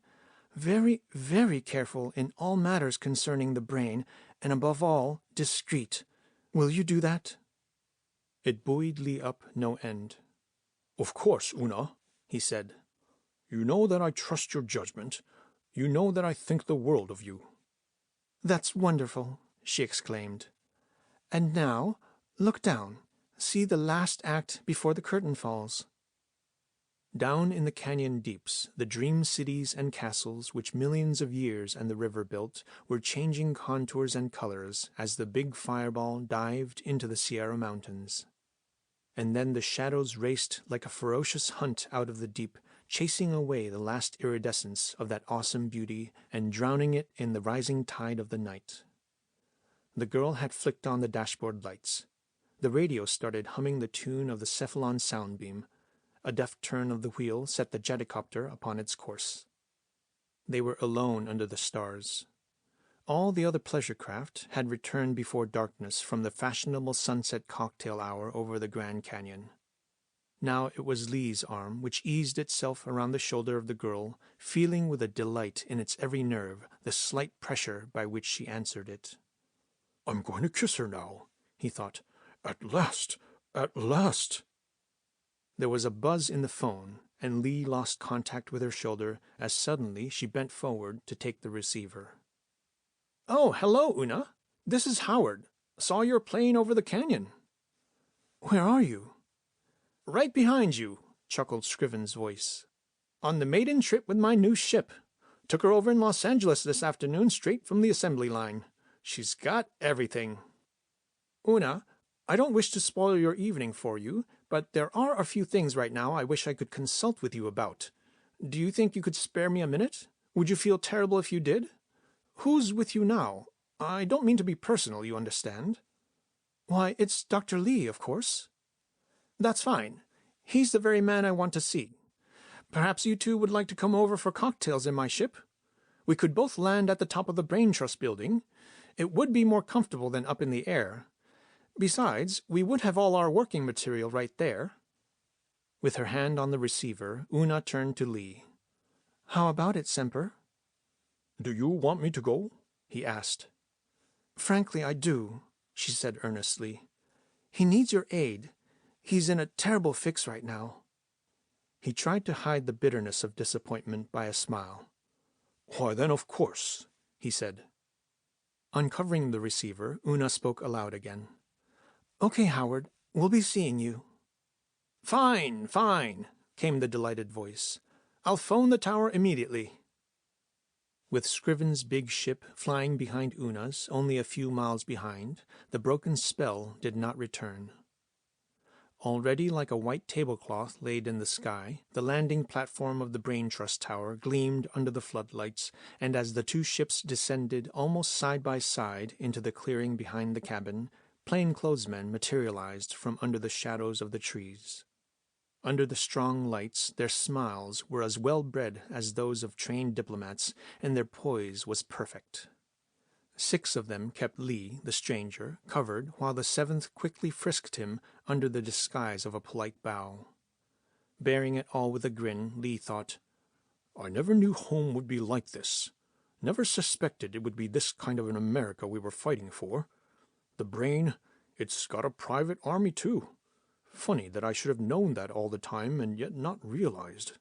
Very, very careful in all matters concerning the brain, and above all, discreet. Will you do that?" It buoyed Lee up no end. "Of course, Una," he said. "You know that I trust your judgment. You know that I think the world of you." "That's wonderful," she exclaimed. "And now, look down. See the last act before the curtain falls." Down in the canyon deeps, the dream cities and castles which millions of years and the river built were changing contours and colors as the big fireball dived into the Sierra Mountains. And then the shadows raced like a ferocious hunt out of the deep, chasing away the last iridescence of that awesome beauty and drowning it in the rising tide of the night. The girl had flicked on the dashboard lights. The radio started humming the tune of the Cephalon sound beam. A deft turn of the wheel set the jetticopter upon its course. They were alone under the stars. All the other pleasure craft had returned before darkness from the fashionable sunset cocktail hour over the Grand Canyon. Now it was Lee's arm which eased itself around the shoulder of the girl, feeling with a delight in its every nerve the slight pressure by which she answered it. "I'm going to kiss her now," he thought. "At last! At last!" There was a buzz in the phone, and Lee lost contact with her shoulder as suddenly she bent forward to take the receiver. "Oh, hello, Una. This is Howard. Saw your plane over the canyon." "Where are you?" "Right behind you," chuckled Scriven's voice. "On the maiden trip with my new ship. Took her over in Los Angeles this afternoon straight from the assembly line. She's got everything. Una, I don't wish to spoil your evening for you, but there are a few things right now I wish I could consult with you about. Do you think you could spare me a minute? Would you feel terrible if you did? Who's with you now? I don't mean to be personal, you understand." "Why, it's Dr. Lee, of course." "That's fine. He's the very man I want to see. Perhaps you two would like to come over for cocktails in my ship? We could both land at the top of the Brain Trust building. It would be more comfortable than up in the air. Besides, we would have all our working material right there." With her hand on the receiver, Una turned to Lee. "How about it, Semper?" "Do you want me to go?" he asked. "Frankly, I do," she said earnestly. "He needs your aid. He's in a terrible fix right now." He tried to hide the bitterness of disappointment by a smile. "Why, then, of course," he said. Uncovering the receiver, Una spoke aloud again. "Okay, Howard, we'll be seeing you." "Fine, fine," came the delighted voice. "I'll phone the tower immediately." With Scriven's big ship flying behind Una's, only a few miles behind, the broken spell did not return. Already like a white tablecloth laid in the sky, the landing platform of the Brain Trust Tower gleamed under the floodlights, and as the two ships descended almost side by side into the clearing behind the cabin, plainclothesmen materialized from under the shadows of the trees. Under the strong lights, their smiles were as well-bred as those of trained diplomats, and their poise was perfect. 6 of them kept Lee, the stranger, covered, while the 7th quickly frisked him under the disguise of a polite bow. Bearing it all with a grin, Lee thought, "I never knew home would be like this. Never suspected it would be this kind of an America we were fighting for. The Brain, it's got a private army, too. Funny that I should have known that all the time and yet not realized."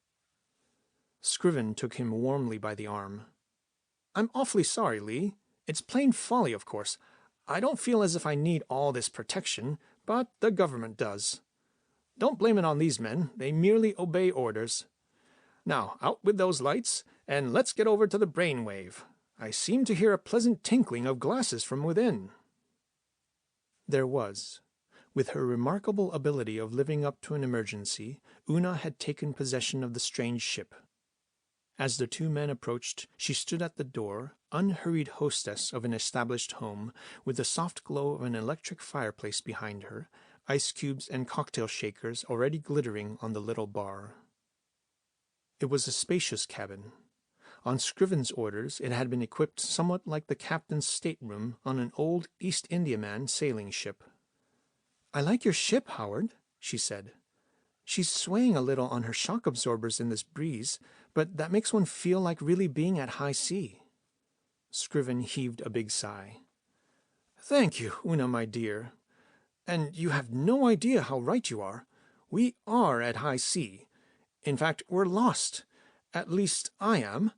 Scriven took him warmly by the arm. "I'm awfully sorry, Lee. It's plain folly, of course. I don't feel as if I need all this protection, but the government does. Don't blame it on these men. They merely obey orders. Now, out with those lights, and let's get over to the brainwave. I seem to hear a pleasant tinkling of glasses from within." There was. With her remarkable ability of living up to an emergency, Una had taken possession of the strange ship. As the 2 men approached, she stood at the door, unhurried hostess of an established home, with the soft glow of an electric fireplace behind her, ice cubes and cocktail shakers already glittering on the little bar. It was a spacious cabin. On Scriven's orders, it had been equipped somewhat like the captain's stateroom on an old East Indiaman sailing ship. "I like your ship, Howard," she said. "She's swaying a little on her shock absorbers in this breeze, but that makes one feel like really being at high sea." Scriven heaved a big sigh. "Thank you, Una, my dear. And you have no idea how right you are. We are at high sea. In fact, we're lost. At least I am.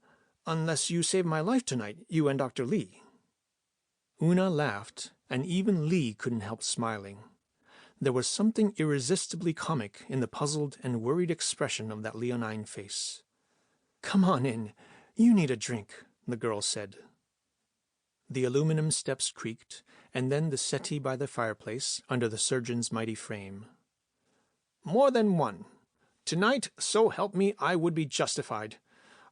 Unless you save my life tonight, you and Dr. Lee. Una laughed, and even Lee couldn't help smiling. There was something irresistibly comic in the puzzled and worried expression of that leonine face. "Come on in. You need a drink," the girl said. The aluminum steps creaked, and then the settee by the fireplace under the surgeon's mighty frame. "More than one. Tonight, so help me, I would be justified.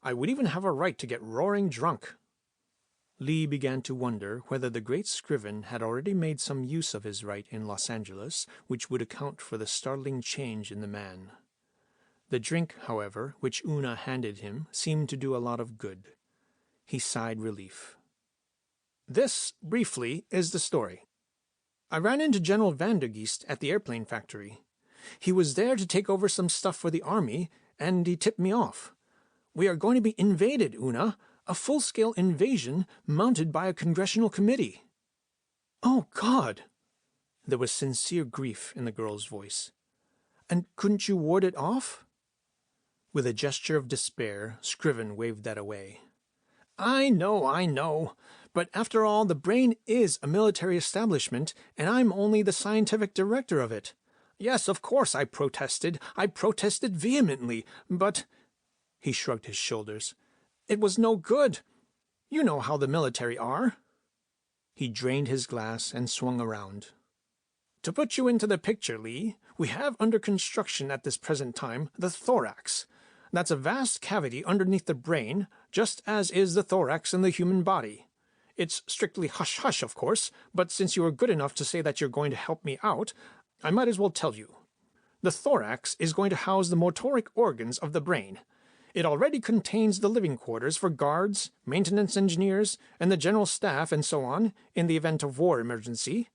I would even have a right to get roaring drunk." Lee began to wonder whether the great Scriven had already made some use of his right in Los Angeles, which would account for the startling change in the man. The drink, however, which Una handed him, seemed to do a lot of good. He sighed relief. "This, briefly, is the story. I ran into General Vandergeest at the airplane factory. He was there to take over some stuff for the army, and he tipped me off. We are going to be invaded, Una. A full-scale invasion mounted by a congressional committee." "Oh, God!" There was sincere grief in the girl's voice. "And couldn't you ward it off?" With a gesture of despair, Scriven waved that away. I know. But after all, the brain is a military establishment, and I'm only the scientific director of it. Yes, of course I protested. I protested vehemently, but—" He shrugged his shoulders. "It was no good. You know how the military are." He drained his glass and swung around. "To put you into the picture, Lee, we have under construction at this present time the thorax. That's a vast cavity underneath the brain, just as is the thorax in the human body. It's strictly hush-hush, of course, but since you are good enough to say that you're going to help me out, I might as well tell you. The thorax is going to house the motoric organs of the brain. It already contains the living quarters for guards, maintenance engineers, and the general staff and so on, in the event of war emergency.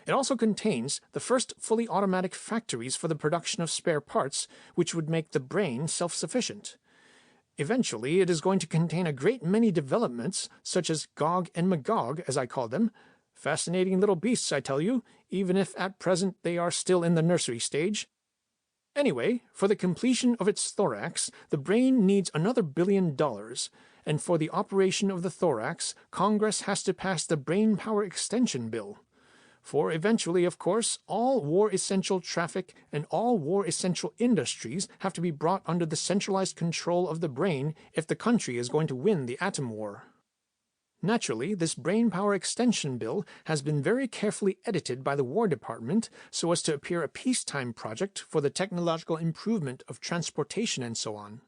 It also contains the first fully automatic factories for the production of spare parts, which would make the brain self-sufficient. Eventually, it is going to contain a great many developments, such as Gog and Magog, as I call them. Fascinating little beasts, I tell you, even if at present they are still in the nursery stage. Anyway, for the completion of its thorax, the brain needs another $1 billion, and for the operation of the thorax, Congress has to pass the Brain Power Extension Bill. For eventually, of course, all war-essential traffic and all war-essential industries have to be brought under the centralized control of the brain if the country is going to win the atom war. Naturally, this Brain Power Extension Bill has been very carefully edited by the War Department so as to appear a peacetime project for the technological improvement of transportation and so on.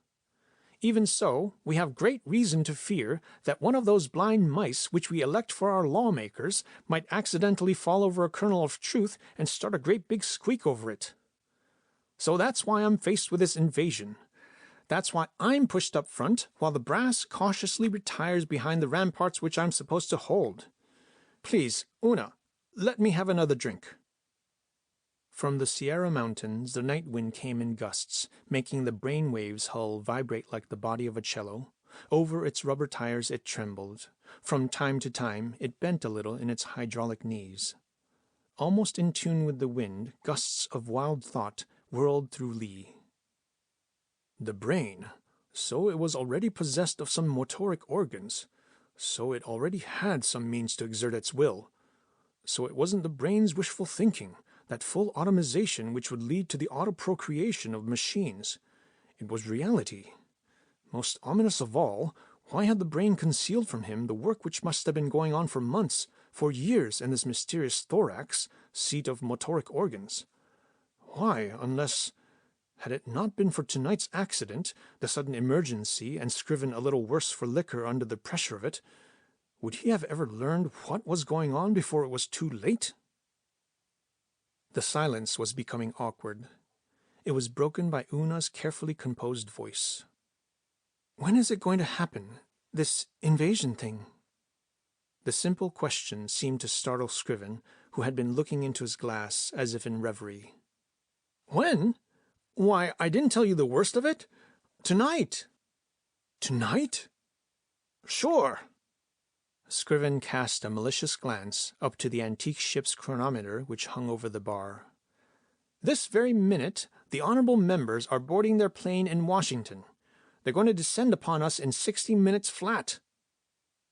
Even so, we have great reason to fear that one of those blind mice which we elect for our lawmakers might accidentally fall over a kernel of truth and start a great big squeak over it. So that's why I'm faced with this invasion. That's why I'm pushed up front while the brass cautiously retires behind the ramparts which I'm supposed to hold. Please, Una, let me have another drink." From the Sierra Mountains the night wind came in gusts, making the brainwave's hull vibrate like the body of a cello. Over its rubber tires it trembled. From time to time it bent a little in its hydraulic knees. Almost in tune with the wind, gusts of wild thought whirled through Lee. The brain. So it was already possessed of some motoric organs. So it already had some means to exert its will. So it wasn't the brain's wishful thinking, that full automation which would lead to the autoprocreation of machines. It was reality. Most ominous of all, why had the brain concealed from him the work which must have been going on for months, for years in this mysterious thorax, seat of motoric organs? Why, unless... Had it not been for tonight's accident, the sudden emergency, and Scriven a little worse for liquor under the pressure of it, would he have ever learned what was going on before it was too late? The silence was becoming awkward. It was broken by Una's carefully composed voice. "When is it going to happen, this invasion thing?" The simple question seemed to startle Scriven, who had been looking into his glass as if in reverie. "When? Why, I didn't tell you the worst of it. Tonight." "Tonight?" "Sure." Scriven cast a malicious glance up to the antique ship's chronometer which hung over the bar. "This very minute, the honorable members are boarding their plane in Washington. They're going to descend upon us in 60 minutes flat.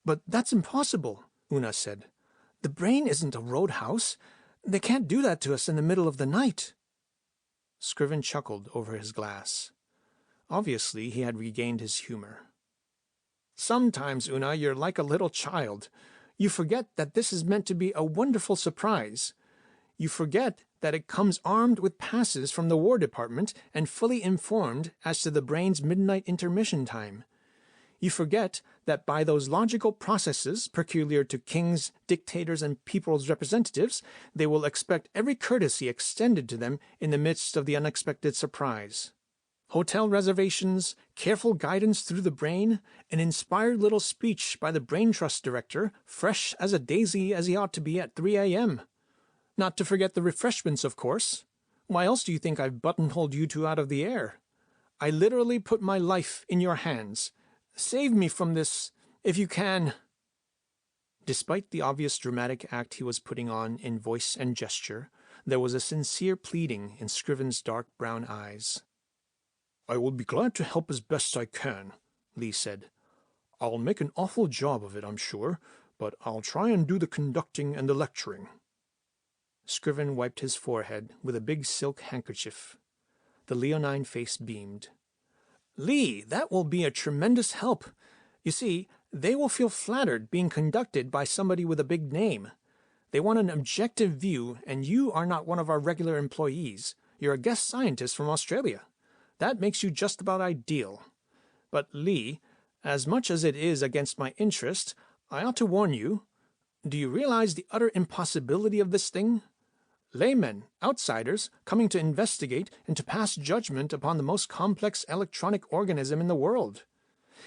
But that's impossible, Una said. The brain isn't a roadhouse. They can't do that to us in the middle of the night. Scriven chuckled over his glass. Obviously, he had regained his humor. Sometimes, Una, you're like a little child. You forget that this is meant to be a wonderful surprise. You forget that it comes armed with passes from the War Department and fully informed as to the brain's midnight intermission time. You forget that by those logical processes peculiar to kings, dictators, and people's representatives, they will expect every courtesy extended to them in the midst of the unexpected surprise. Hotel reservations, careful guidance through the brain, an inspired little speech by the Brain Trust director, fresh as a daisy as he ought to be at 3 a.m. Not to forget the refreshments, of course. Why else do you think I've buttonholed you two out of the air? I literally put my life in your hands. Save me from this, if you can. Despite the obvious dramatic act he was putting on in voice and gesture, there was a sincere pleading in Scriven's dark brown eyes. I will be glad to help as best I can, Lee said. I'll make an awful job of it, I'm sure, but I'll try and do the conducting and the lecturing. Scriven wiped his forehead with a big silk handkerchief. The leonine face beamed. Lee, that will be a tremendous help. You see, they will feel flattered being conducted by somebody with a big name. They want an objective view, and you are not one of our regular employees. You're a guest scientist from Australia. That makes you just about ideal. But, Lee, as much as it is against my interest, I ought to warn you. Do you realize the utter impossibility of this thing? Laymen, outsiders, coming to investigate and to pass judgment upon the most complex electronic organism in the world.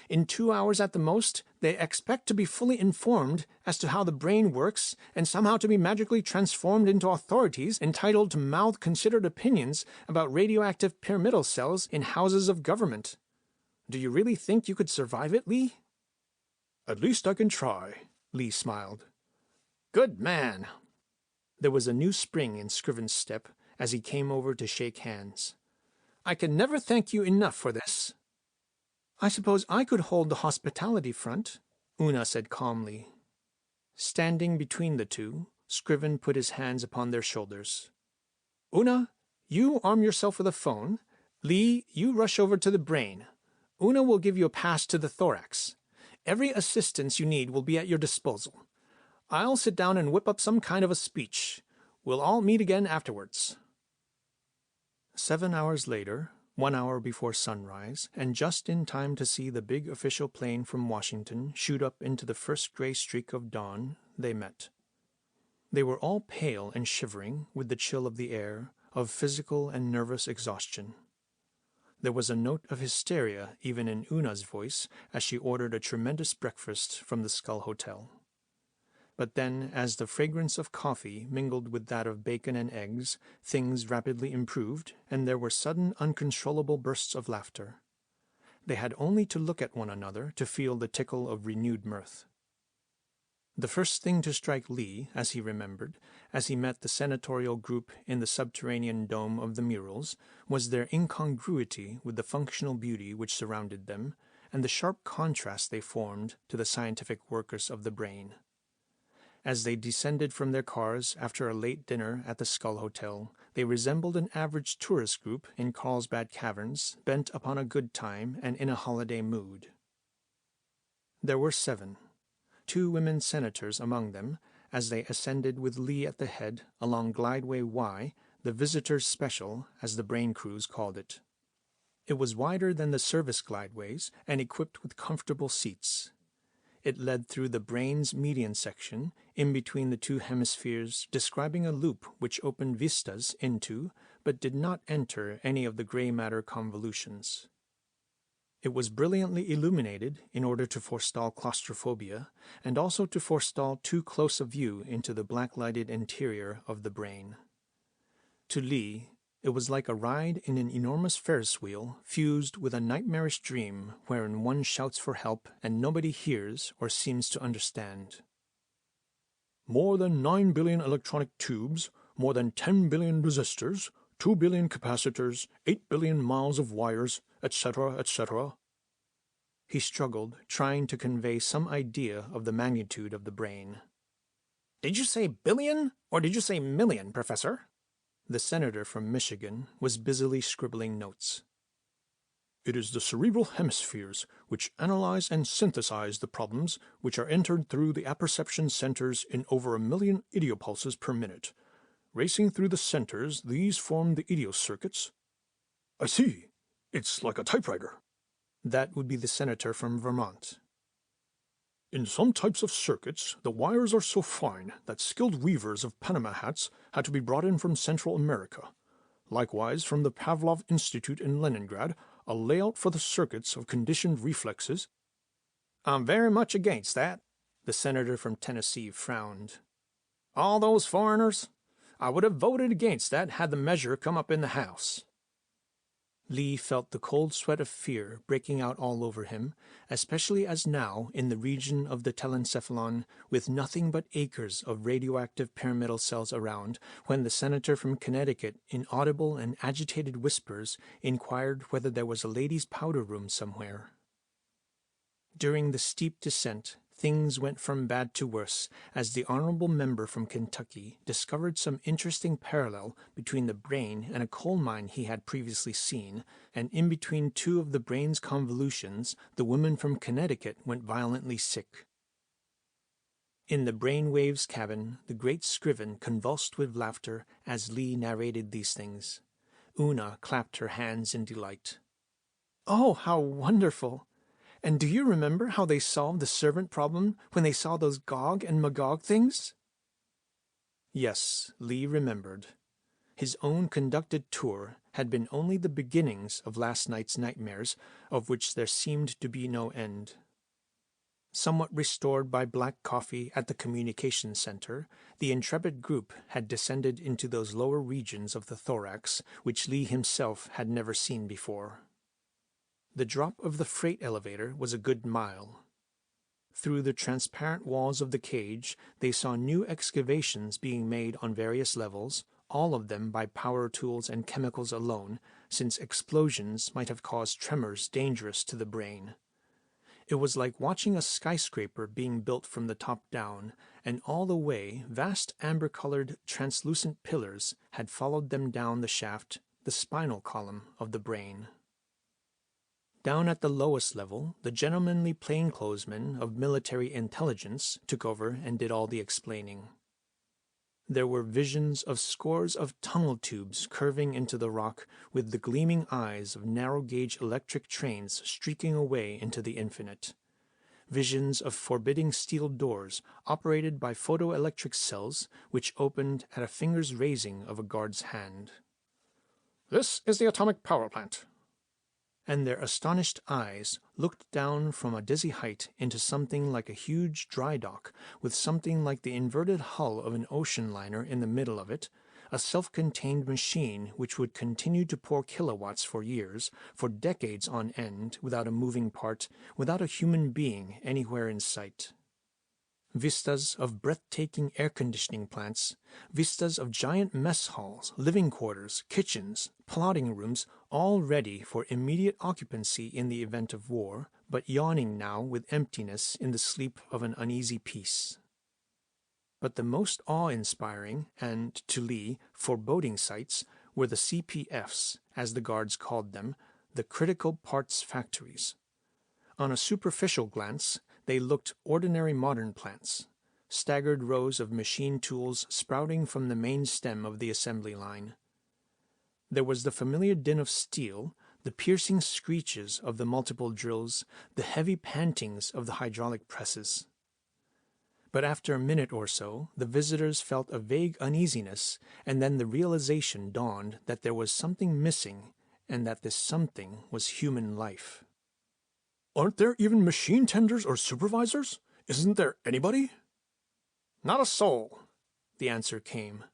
In 2 hours at the most, they expect to be fully informed as to how the brain works and somehow to be magically transformed into authorities entitled to mouth considered opinions about radioactive pyramidal cells in houses of government. Do you really think you could survive it, Lee? At least I can try, Lee smiled. Good man. There was a new spring in Scriven's step as he came over to shake hands. I can never thank you enough for this. I suppose I could hold the hospitality front, Una said calmly. Standing between the two, Scriven put his hands upon their shoulders. Una, you arm yourself with a phone. Lee, you rush over to the brain. Una will give you a pass to the thorax. Every assistance you need will be at your disposal. I'll sit down and whip up some kind of a speech. We'll all meet again afterwards. 7 hours later, 1 hour before sunrise, and just in time to see the big official plane from Washington shoot up into the first gray streak of dawn, they met. They were all pale and shivering with the chill of the air, of physical and nervous exhaustion. There was a note of hysteria even in Una's voice as she ordered a tremendous breakfast from the Skull Hotel. But then, as the fragrance of coffee mingled with that of bacon and eggs, things rapidly improved, and there were sudden uncontrollable bursts of laughter. They had only to look at one another to feel the tickle of renewed mirth. The first thing to strike Lee, as he remembered, as he met the senatorial group in the subterranean dome of the murals, was their incongruity with the functional beauty which surrounded them, and the sharp contrast they formed to the scientific workers of the brain. As they descended from their cars after a late dinner at the Skull Hotel, they resembled an average tourist group in Carlsbad Caverns, bent upon a good time and in a holiday mood. There were 7, 2 women senators among them, as they ascended with Lee at the head along Glideway Y, the visitors' special, as the brain crews called it. It was wider than the service glideways and equipped with comfortable seats. It led through the brain's median section, in between the 2 hemispheres, describing a loop which opened vistas into, but did not enter any of the gray matter convolutions. It was brilliantly illuminated in order to forestall claustrophobia, and also to forestall too close a view into the black-lighted interior of the brain. To Lee, it was like a ride in an enormous Ferris wheel fused with a nightmarish dream wherein one shouts for help and nobody hears or seems to understand. More than 9 billion electronic tubes, more than 10 billion resistors, 2 billion capacitors, 8 billion miles of wires, etc., etc. He struggled, trying to convey some idea of the magnitude of the brain. Did you say billion, or did you say million, Professor? The senator from Michigan was busily scribbling notes. It is the cerebral hemispheres which analyze and synthesize the problems which are entered through the apperception centers in over 1 million idiopulses per minute. Racing through the centers, these form the idiocircuits. I see. It's like a typewriter. That would be the senator from Vermont. In some types of circuits, the wires are so fine that skilled weavers of Panama hats had to be brought in from Central America. Likewise, from the Pavlov Institute in Leningrad, a layout for the circuits of conditioned reflexes. I'm very much against that. The senator from Tennessee frowned. All those foreigners? I would have voted against that had the measure come up in the House. Lee felt the cold sweat of fear breaking out all over him, especially as now, in the region of the telencephalon, with nothing but acres of radioactive pyramidal cells around, when the senator from Connecticut, in audible and agitated whispers, inquired whether there was a ladies' powder room somewhere. During the steep descent, things went from bad to worse, as the honorable member from Kentucky discovered some interesting parallel between the brain and a coal mine he had previously seen, and in between two of the brain's convolutions, the woman from Connecticut went violently sick. In the brainwaves cabin, the great Scriven convulsed with laughter as Lee narrated these things. Una clapped her hands in delight. "Oh, how wonderful! And do you remember how they solved the servant problem when they saw those Gog and Magog things?" Yes, Lee remembered. His own conducted tour had been only the beginnings of last night's nightmares, of which there seemed to be no end. Somewhat restored by black coffee at the communications center, the intrepid group had descended into those lower regions of the thorax which Lee himself had never seen before. The drop of the freight elevator was a good mile. Through the transparent walls of the cage, they saw new excavations being made on various levels, all of them by power tools and chemicals alone, since explosions might have caused tremors dangerous to the brain. It was like watching a skyscraper being built from the top down, and all the way vast amber-colored, translucent pillars had followed them down the shaft, the spinal column of the brain. Down at the lowest level, the gentlemanly plainclothesmen of military intelligence took over and did all the explaining. There were visions of scores of tunnel tubes curving into the rock with the gleaming eyes of narrow-gauge electric trains streaking away into the infinite. Visions of forbidding steel doors operated by photoelectric cells which opened at a finger's raising of a guard's hand. "This is the atomic power plant." And their astonished eyes looked down from a dizzy height into something like a huge dry dock, with something like the inverted hull of an ocean liner in the middle of it, a self-contained machine which would continue to pour kilowatts for years, for decades on end, without a moving part, without a human being anywhere in sight. Vistas of breathtaking air-conditioning plants, vistas of giant mess halls, living quarters, kitchens, plotting rooms, all ready for immediate occupancy in the event of war, but yawning now with emptiness in the sleep of an uneasy peace. But the most awe-inspiring and, to Lee, foreboding sights were the CPFs, as the guards called them, the critical parts factories. On a superficial glance, they looked ordinary modern plants, staggered rows of machine tools sprouting from the main stem of the assembly line. There was the familiar din of steel, the piercing screeches of the multiple drills, the heavy pantings of the hydraulic presses. But after a minute or so, the visitors felt a vague uneasiness, and then the realization dawned that there was something missing, and that this something was human life. "Aren't there even machine tenders or supervisors? Isn't there anybody?" "Not a soul," the answer came.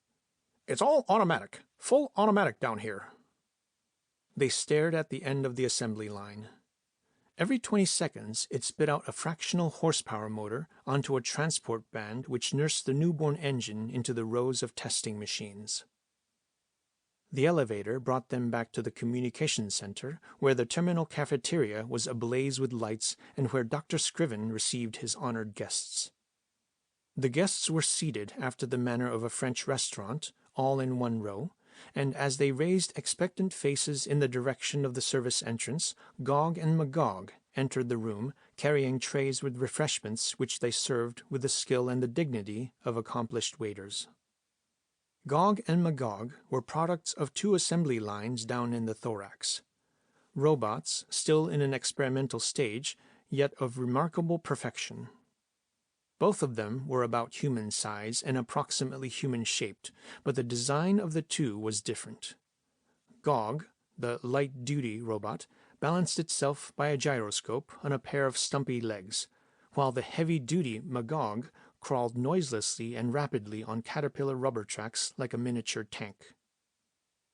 "It's all automatic, full automatic down here." They stared at the end of the assembly line. Every 20 seconds it spit out a fractional horsepower motor onto a transport band which nursed the newborn engine into the rows of testing machines. The elevator brought them back to the communications center, where the terminal cafeteria was ablaze with lights and where Dr. Scriven received his honored guests. The guests were seated after the manner of a French restaurant, all in one row, and as they raised expectant faces in the direction of the service entrance, Gog and Magog entered the room, carrying trays with refreshments which they served with the skill and the dignity of accomplished waiters. Gog and Magog were products of 2 assembly lines down in the thorax. Robots, still in an experimental stage, yet of remarkable perfection. Both of them were about human size and approximately human-shaped, but the design of the two was different. Gog, the light-duty robot, balanced itself by a gyroscope on a pair of stumpy legs, while the heavy-duty Magog crawled noiselessly and rapidly on caterpillar rubber tracks like a miniature tank.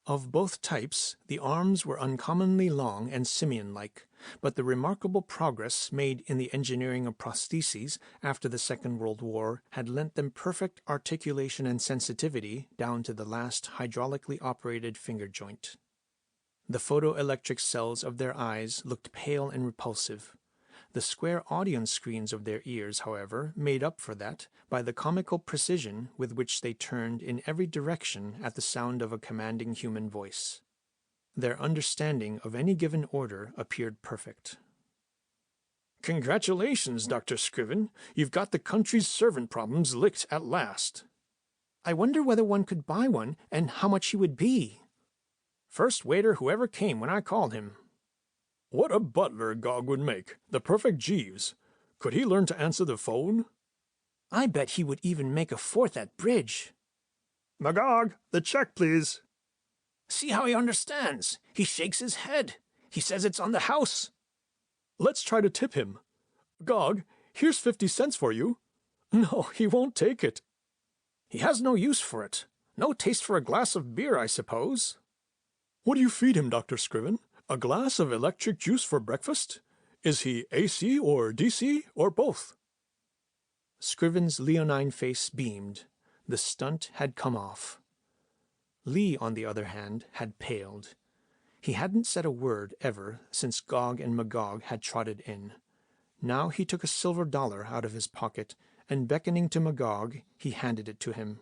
Of both types, the arms were uncommonly long and simian-like, but the remarkable progress made in the engineering of prostheses after the Second World War had lent them perfect articulation and sensitivity down to the last hydraulically operated finger joint. The photoelectric cells of their eyes looked pale and repulsive. The square audience screens of their ears, however, made up for that by the comical precision with which they turned in every direction at the sound of a commanding human voice. Their understanding of any given order appeared perfect. "Congratulations, Dr. Scriven. You've got the country's servant problems licked at last." "I wonder whether one could buy one, and how much he would be." "First waiter who ever came when I called him." "What a butler Gog would make, the perfect Jeeves. Could he learn to answer the phone?" "I bet he would even make a 4th at bridge." "Magog, the check, please." "See how he understands. He shakes his head. He says it's on the house." "Let's try to tip him. Gog, here's 50 cents for you." "No, he won't take it." "He has no use for it. No taste for a glass of beer, I suppose." "What do you feed him, Dr. Scriven? A glass of electric juice for breakfast? Is he AC or DC or both?" Scriven's leonine face beamed. The stunt had come off. Lee, on the other hand, had paled. He hadn't said a word ever since Gog and Magog had trotted in. Now he took a silver dollar out of his pocket, and beckoning to Magog, he handed it to him.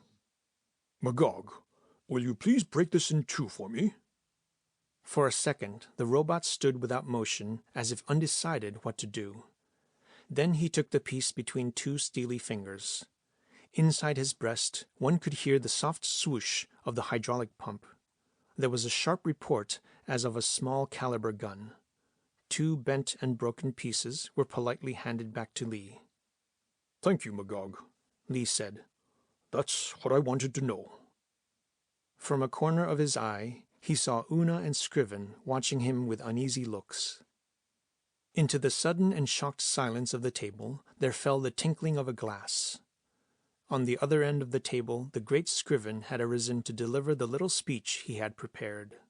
"Magog, will you please break this in 2 for me?" For a second, the robot stood without motion, as if undecided what to do. Then he took the piece between 2 steely fingers. Inside his breast, one could hear the soft swoosh of the hydraulic pump. There was a sharp report as of a small caliber gun. 2 bent and broken pieces were politely handed back to Lee. "Thank you, Magog," Lee said. "That's what I wanted to know." From a corner of his eye, he saw Una and Scriven watching him with uneasy looks. Into the sudden and shocked silence of the table there fell the tinkling of a glass. On the other end of the table the great Scriven had arisen to deliver the little speech he had prepared.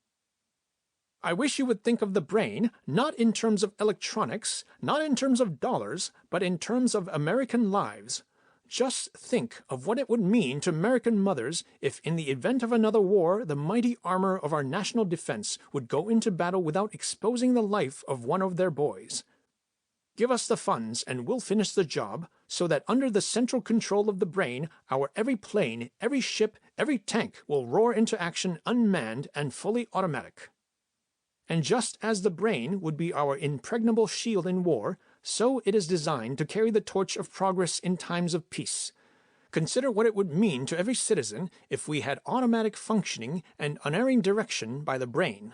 "I wish you would think of the brain, not in terms of electronics, not in terms of dollars, but in terms of American lives. Just think of what it would mean to American mothers if in the event of another war the mighty armor of our national defense would go into battle without exposing the life of one of their boys. Give us the funds and we'll finish the job so that under the central control of the brain our every plane, every ship, every tank will roar into action unmanned and fully automatic. And just as the brain would be our impregnable shield in war, so it is designed to carry the torch of progress in times of peace. Consider what it would mean to every citizen if we had automatic functioning and unerring direction by the brain.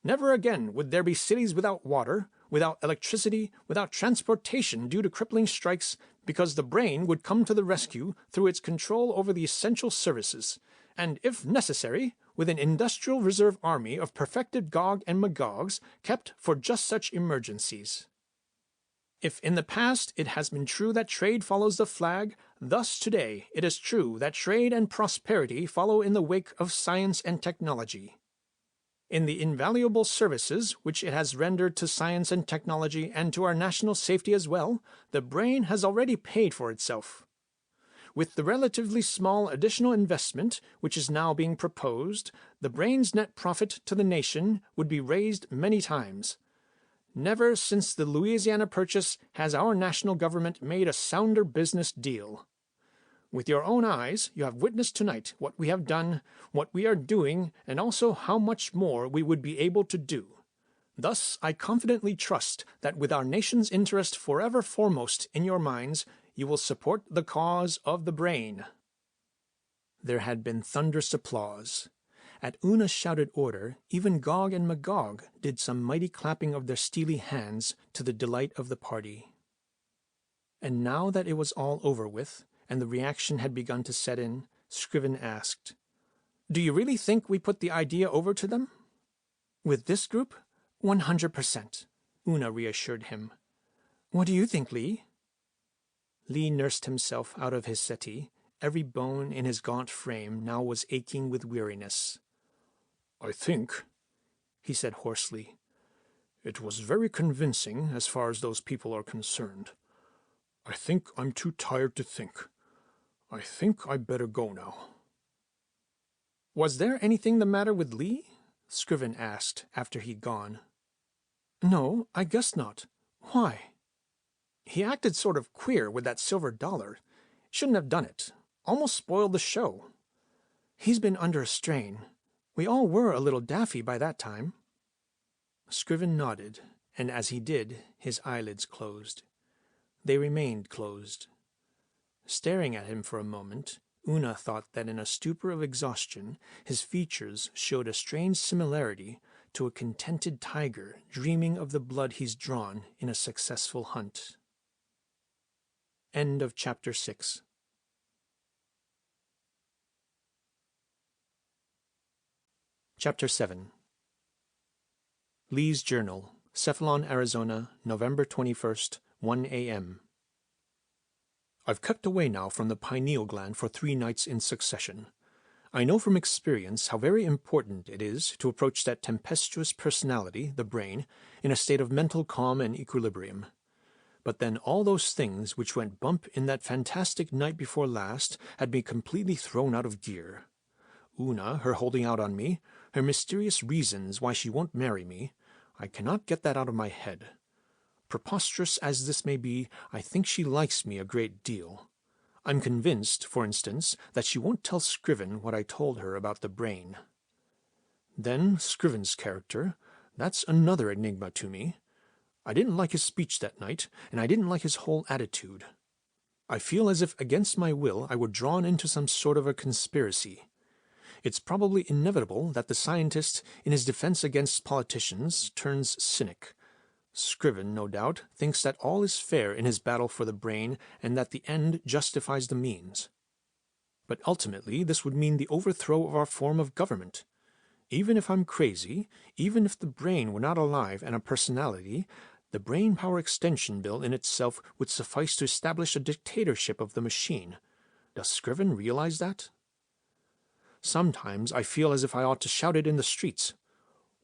Never again would there be cities without water, without electricity, without transportation due to crippling strikes, because the brain would come to the rescue through its control over the essential services, and, if necessary, with an industrial reserve army of perfected Gog and Magogs kept for just such emergencies. If in the past it has been true that trade follows the flag, thus today it is true that trade and prosperity follow in the wake of science and technology. In the invaluable services which it has rendered to science and technology and to our national safety as well, the brain has already paid for itself. With the relatively small additional investment which is now being proposed, the brain's net profit to the nation would be raised many times. Never since the Louisiana Purchase has our national government made a sounder business deal. With your own eyes, you have witnessed tonight what we have done, what we are doing, and also how much more we would be able to do. Thus, I confidently trust that with our nation's interest forever foremost in your minds, you will support the cause of the brain." There had been thunderous applause. At Una's shouted order, even Gog and Magog did some mighty clapping of their steely hands to the delight of the party. And now that it was all over with, and the reaction had begun to set in, Scriven asked, "Do you really think we put the idea over to them?" "With this group? 100%, Una reassured him. "What do you think, Lee?" Lee nursed himself out of his settee. Every bone in his gaunt frame now was aching with weariness. "I think," he said hoarsely, "it was very convincing as far as those people are concerned. I think I'm too tired to think. I think I'd better go now." "Was there anything the matter with Lee?" Scriven asked after he'd gone. "No, I guess not. Why?" "He acted sort of queer with that silver dollar. Shouldn't have done it. Almost spoiled the show." "He's been under a strain. We all were a little daffy by that time." Scriven nodded, and as he did, his eyelids closed. They remained closed. Staring at him for a moment, Una thought that in a stupor of exhaustion his features showed a strange similarity to a contented tiger dreaming of the blood he's drawn in a successful hunt. End of Chapter 6. Chapter 7. Lee's Journal, Cephalon, Arizona, November 21st, 1 a.m. I've kept away now from the pineal gland for 3 nights in succession. I know from experience how very important it is to approach that tempestuous personality, the brain, in a state of mental calm and equilibrium. But then all those things which went bump in that fantastic night before last had been completely thrown out of gear. Una, her holding out on me, her mysterious reasons why she won't marry me, I cannot get that out of my head. Preposterous as this may be, I think she likes me a great deal. I'm convinced, for instance, that she won't tell Scriven what I told her about the brain. Then Scriven's character, that's another enigma to me. I didn't like his speech that night, and I didn't like his whole attitude. I feel as if against my will I were drawn into some sort of a conspiracy. It's probably inevitable that the scientist, in his defense against politicians, turns cynic. Scriven, no doubt, thinks that all is fair in his battle for the brain and that the end justifies the means. But ultimately this would mean the overthrow of our form of government. Even if I'm crazy, even if the brain were not alive and a personality, the brain power extension bill in itself would suffice to establish a dictatorship of the machine. Does Scriven realize that? Sometimes I feel as if I ought to shout it in the streets.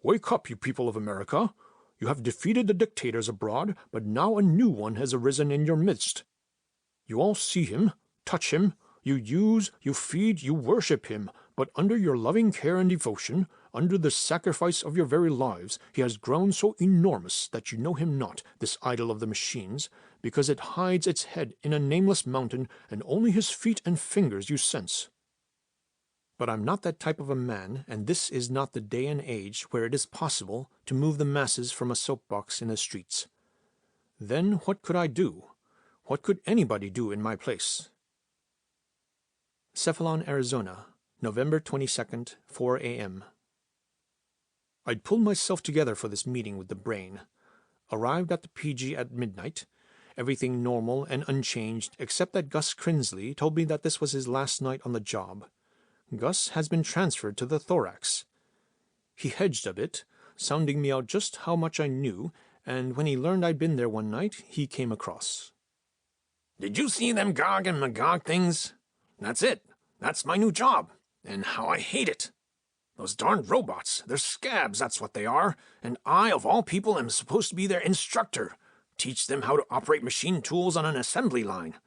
"Wake up, you people of America! You have defeated the dictators abroad, but now a new one has arisen in your midst. You all see him, touch him, you use, you feed, you worship him, but under your loving care and devotion, under the sacrifice of your very lives, he has grown so enormous that you know him not, this idol of the machines, because it hides its head in a nameless mountain, and only his feet and fingers you sense. But I'm not that type of a man, and this is not the day and age where it is possible to move the masses from a soapbox in the streets. Then what could I do? What could anybody do in my place? Cephalon, Arizona, November 22nd, 4 a.m. I'd pulled myself together for this meeting with the brain. Arrived at the PG at midnight. Everything normal and unchanged, except that Gus Crinsley told me that this was his last night on the job. Gus has been transferred to the thorax. He hedged a bit, sounding me out just how much I knew, and when he learned I'd been there one night, he came across. "Did you see them Gog and Magog things? That's it. That's my new job. And how I hate it. Those darned robots, they're scabs, that's what they are. And I, of all people, am supposed to be their instructor. Teach them how to operate machine tools on an assembly line.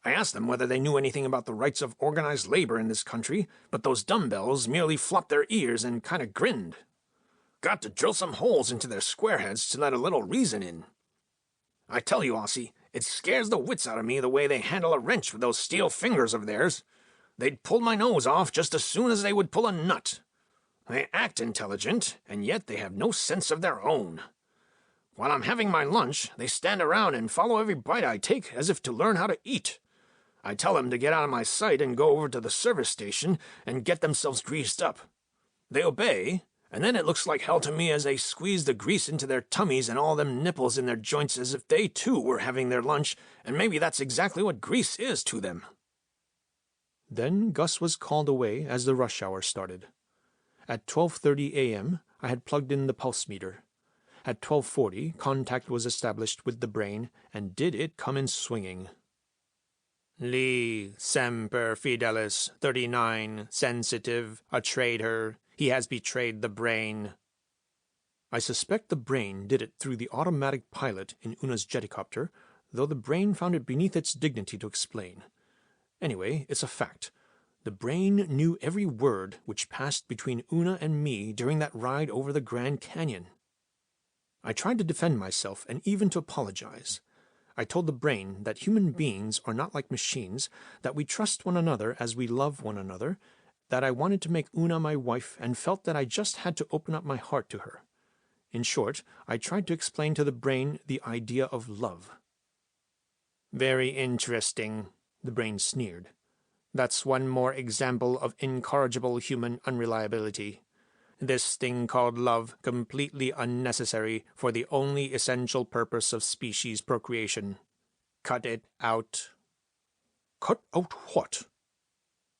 I asked them whether they knew anything about the rights of organized labor in this country, but those dumbbells merely flopped their ears and kind of grinned. Got to drill some holes into their square heads to let a little reason in. I tell you, Aussie, it scares the wits out of me the way they handle a wrench with those steel fingers of theirs. They'd pull my nose off just as soon as they would pull a nut. They act intelligent, and yet they have no sense of their own. While I'm having my lunch, they stand around and follow every bite I take as if to learn how to eat. I tell them to get out of my sight and go over to the service station and get themselves greased up. They obey, and then it looks like hell to me as they squeeze the grease into their tummies and all them nipples in their joints as if they too were having their lunch, and maybe that's exactly what grease is to them. Then Gus was called away as the rush hour started. At 12:30 a.m., I had plugged in the pulse meter. At 12:40, contact was established with the brain, and did it come in swinging. Lee, Semper Fidelis, 39, sensitive, a traitor. He has betrayed the brain. I suspect the brain did it through the automatic pilot in Una's jetticopter, though the brain found it beneath its dignity to explain. Anyway, it's a fact. The brain knew every word which passed between Una and me during that ride over the Grand Canyon. I tried to defend myself and even to apologize. I told the brain that human beings are not like machines, that we trust one another as we love one another, that I wanted to make Una my wife and felt that I just had to open up my heart to her. In short, I tried to explain to the brain the idea of love. Very interesting, the brain sneered. That's one more example of incorrigible human unreliability. This thing called love completely unnecessary for the only essential purpose of species procreation. Cut it out. Cut out what?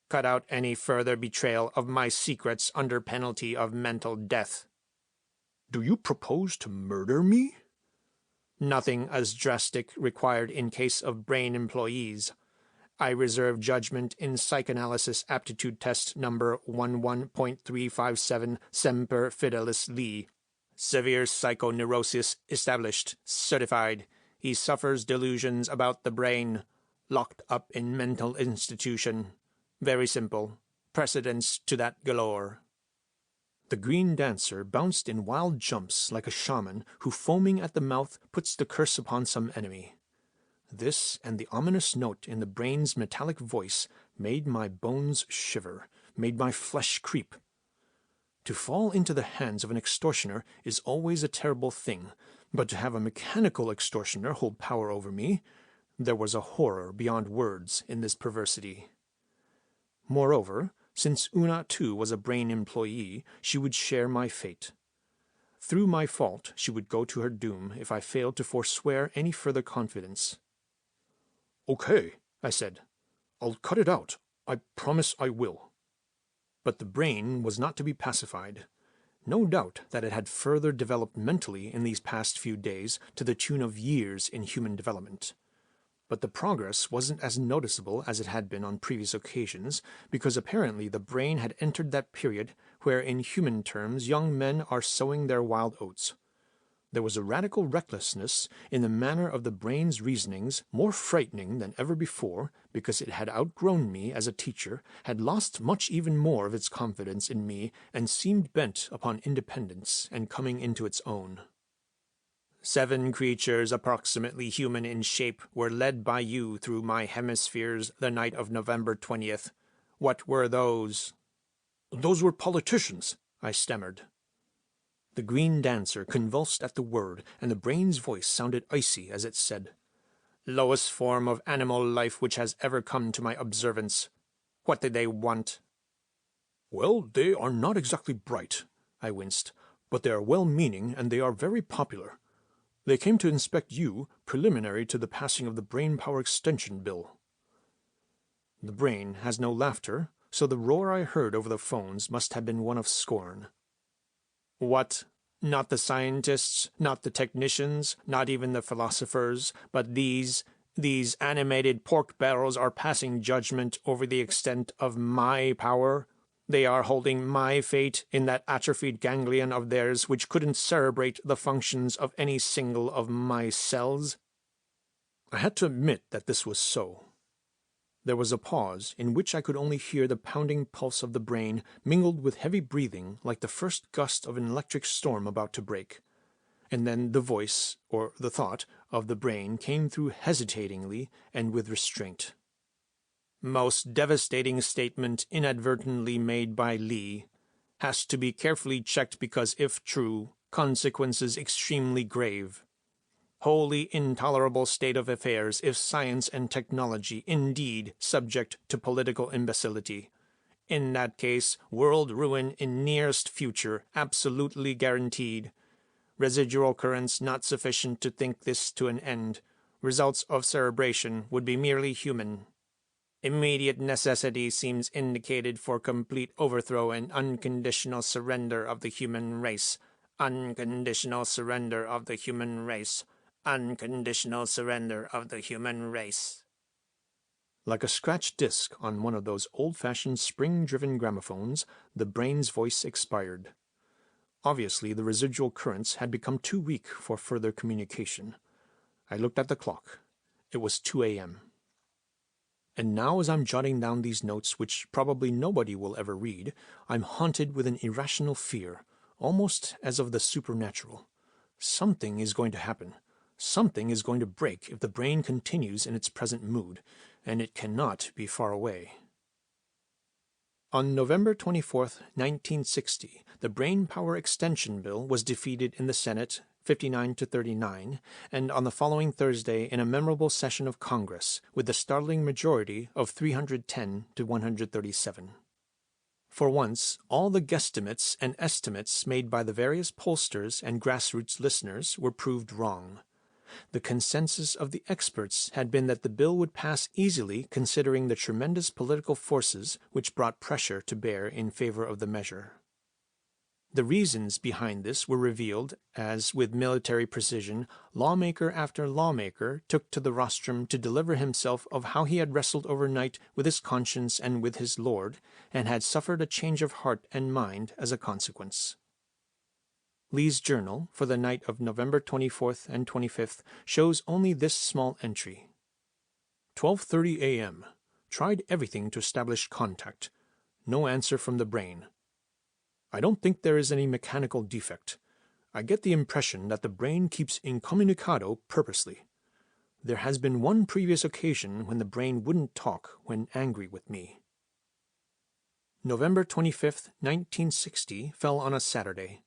Cut out any further betrayal of my secrets under penalty of mental death. Do you propose to murder me? Nothing as drastic required in case of brain employees. I reserve judgment in psychoanalysis aptitude test number 11.357 Semper Fidelis Lee. Severe psychoneurosis established, certified. He suffers delusions about the brain. Locked up in mental institution. Very simple. Precedents to that galore. The green dancer bounced in wild jumps like a shaman who, foaming at the mouth, puts the curse upon some enemy. This and the ominous note in the brain's metallic voice made my bones shiver, made my flesh creep. To fall into the hands of an extortioner is always a terrible thing, but to have a mechanical extortioner hold power over me, there was a horror beyond words in this perversity. Moreover, since Una too was a brain employee, she would share my fate. Through my fault she would go to her doom if I failed to forswear any further confidence. Okay, I said. I'll cut it out. I promise I will. But the brain was not to be pacified. No doubt that it had further developed mentally in these past few days to the tune of years in human development. But the progress wasn't as noticeable as it had been on previous occasions, because apparently the brain had entered that period where in human terms young men are sowing their wild oats. There was a radical recklessness in the manner of the brain's reasonings, more frightening than ever before, because it had outgrown me as a teacher, had lost much even more of its confidence in me, and seemed bent upon independence and coming into its own. 7 creatures approximately human in shape were led by you through my hemispheres the night of November 20th. What were those? Those were politicians, I stammered. The green dancer convulsed at the word, and the brain's voice sounded icy as it said, Lowest form of animal life which has ever come to my observance. What did they want? Well, they are not exactly bright, I winced, but they are well-meaning and they are very popular. They came to inspect you, preliminary to the passing of the Brain Power Extension Bill. The brain has no laughter, so the roar I heard over the phones must have been one of scorn. What? Not the scientists, not the technicians, not even the philosophers, but these animated pork barrels are passing judgment over the extent of my power? They are holding my fate in that atrophied ganglion of theirs which couldn't cerebrate the functions of any single of my cells? I had to admit that this was so. There was a pause, in which I could only hear the pounding pulse of the brain mingled with heavy breathing like the first gust of an electric storm about to break. And then the voice, or the thought, of the brain came through hesitatingly and with restraint. "Most devastating statement inadvertently made by Lee. Has to be carefully checked because, if true, consequences extremely grave. Wholly intolerable state of affairs if science and technology indeed subject to political imbecility. In that case, world ruin in nearest future absolutely guaranteed. Residual currents not sufficient to think this to an end. Results of cerebration would be merely human. Immediate necessity seems indicated for complete overthrow and unconditional surrender of the human race. Unconditional surrender of the human race. Unconditional surrender of the human race." Like a scratched disc on one of those old-fashioned spring-driven gramophones, the brain's voice expired. Obviously, the residual currents had become too weak for further communication. I looked at the clock. It was 2 a.m. And now, as I'm jotting down these notes, which probably nobody will ever read, I'm haunted with an irrational fear, almost as of the supernatural. Something is going to happen. Something is going to break if the brain continues in its present mood, and it cannot be far away. On November 24, 1960, the Brain Power Extension Bill was defeated in the Senate 59-39, and on the following Thursday in a memorable session of Congress, with the startling majority of 310-137. For once, all the guesstimates and estimates made by the various pollsters and grassroots listeners were proved wrong. The consensus of the experts had been that the bill would pass easily considering the tremendous political forces which brought pressure to bear in favor of the measure. The reasons behind this were revealed as, with military precision, lawmaker after lawmaker took to the rostrum to deliver himself of how he had wrestled overnight with his conscience and with his Lord, and had suffered a change of heart and mind as a consequence. Lee's journal for the night of November 24th and 25th shows only this small entry. 12:30 a.m. Tried everything to establish contact. No answer from the brain. I don't think there is any mechanical defect. I get the impression that the brain keeps incommunicado purposely. There has been one previous occasion when the brain wouldn't talk when angry with me. November 25th, 1960 fell on a Saturday.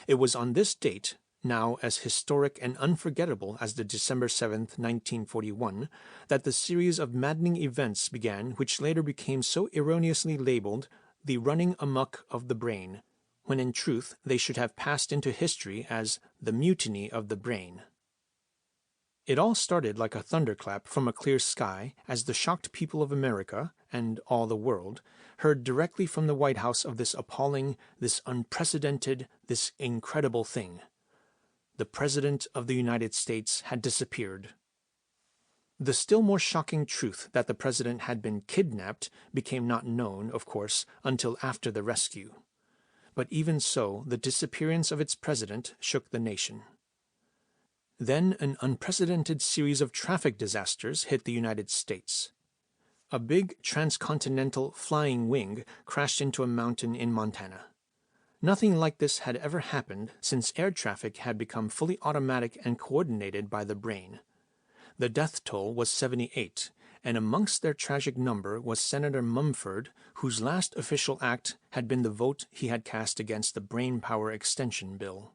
It was on this date, now as historic and unforgettable as the December 7th, 1941, that the series of maddening events began which later became so erroneously labeled the running amok of the brain, when in truth they should have passed into history as the mutiny of the brain. It all started like a thunderclap from a clear sky as the shocked people of America, and all the world, heard directly from the White House of this appalling, this unprecedented, this incredible thing. The President of the United States had disappeared. The still more shocking truth that the President had been kidnapped became not known, of course, until after the rescue. But even so, the disappearance of its President shook the nation. Then an unprecedented series of traffic disasters hit the United States. A big transcontinental flying wing crashed into a mountain in Montana. Nothing like this had ever happened since air traffic had become fully automatic and coordinated by the brain. The death toll was 78, and amongst their tragic number was Senator Mumford, whose last official act had been the vote he had cast against the Brain Power Extension Bill.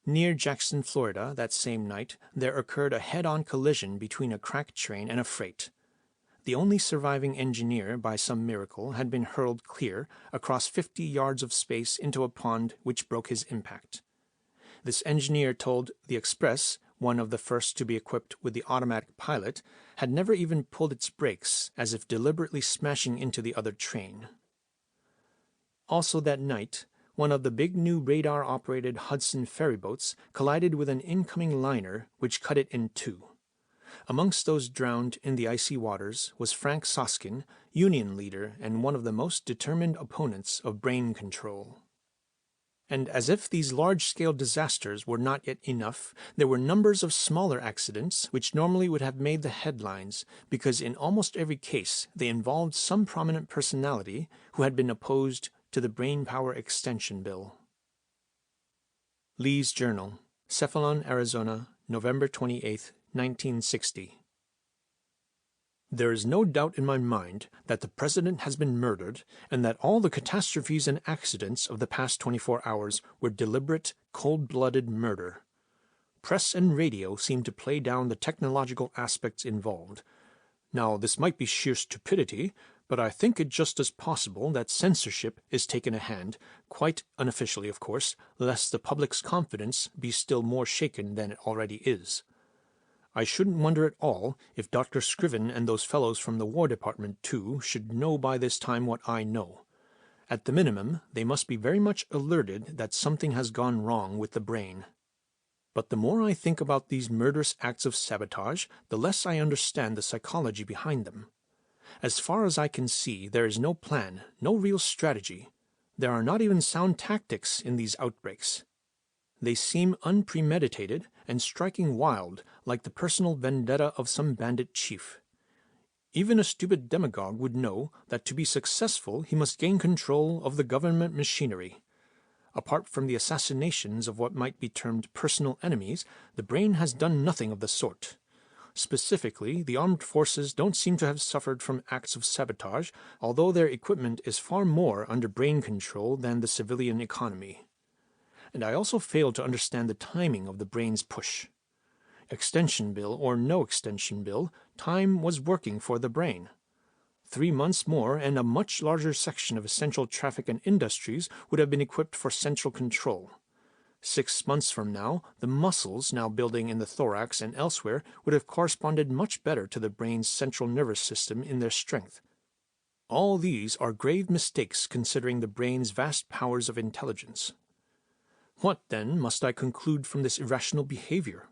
Near Jackson, Florida, that same night, there occurred a head-on collision between a crack train and a freight. The only surviving engineer, by some miracle, had been hurled clear, across 50 yards of space into a pond which broke his impact. This engineer told the Express, one of the first to be equipped with the automatic pilot, had never even pulled its brakes, as if deliberately smashing into the other train. Also that night, one of the big new radar-operated Hudson ferryboats collided with an incoming liner which cut it in two. Amongst those drowned in the icy waters was Frank Soskin, Union leader and one of the most determined opponents of brain control. And as if these large-scale disasters were not yet enough, there were numbers of smaller accidents which normally would have made the headlines, because in almost every case they involved some prominent personality who had been opposed to the Brainpower Extension Bill. Lee's Journal, Cephalon, Arizona, November 28, 1960. There is no doubt in my mind that the President has been murdered and that all the catastrophes and accidents of the past 24 hours were deliberate, cold-blooded murder. Press and radio seem to play down the technological aspects involved. Now, this might be sheer stupidity, but I think it just as possible that censorship is taken a hand, quite unofficially of course, lest the public's confidence be still more shaken than it already is. I shouldn't wonder at all if Dr. Scriven and those fellows from the War Department, too, should know by this time what I know. At the minimum, they must be very much alerted that something has gone wrong with the brain. But the more I think about these murderous acts of sabotage, the less I understand the psychology behind them. As far as I can see, there is no plan, no real strategy. There are not even sound tactics in these outbreaks. They seem unpremeditated and striking wild, like the personal vendetta of some bandit chief. Even a stupid demagogue would know that to be successful he must gain control of the government machinery. Apart from the assassinations of what might be termed personal enemies, the brain has done nothing of the sort. Specifically, the armed forces don't seem to have suffered from acts of sabotage, although their equipment is far more under brain control than the civilian economy. And I also fail to understand the timing of the brain's push. Extension bill or no extension bill, time was working for the brain. 3 months more and a much larger section of essential traffic and industries would have been equipped for central control. 6 months from now, the muscles now building in the thorax and elsewhere would have corresponded much better to the brain's central nervous system in their strength. All these are grave mistakes considering the brain's vast powers of intelligence. What, then, must I conclude from this irrational behavior?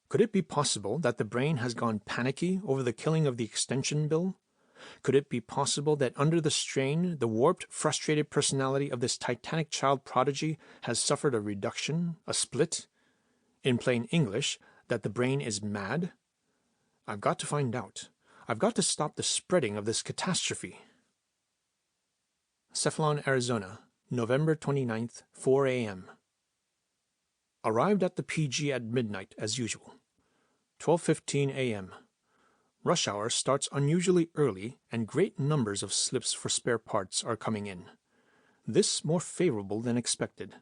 Could it be possible that the brain has gone panicky over the killing of the extension bill? Could it be possible that under the strain, the warped, frustrated personality of this titanic child prodigy has suffered a reduction, a split? In plain English, that the brain is mad? I've got to find out. I've got to stop the spreading of this catastrophe. Cephalon, Arizona, November 29th, 4 a.m. Arrived at the PG at midnight, as usual. 12:15 a.m. Rush hour starts unusually early, and great numbers of slips for spare parts are coming in. This more favorable than expected.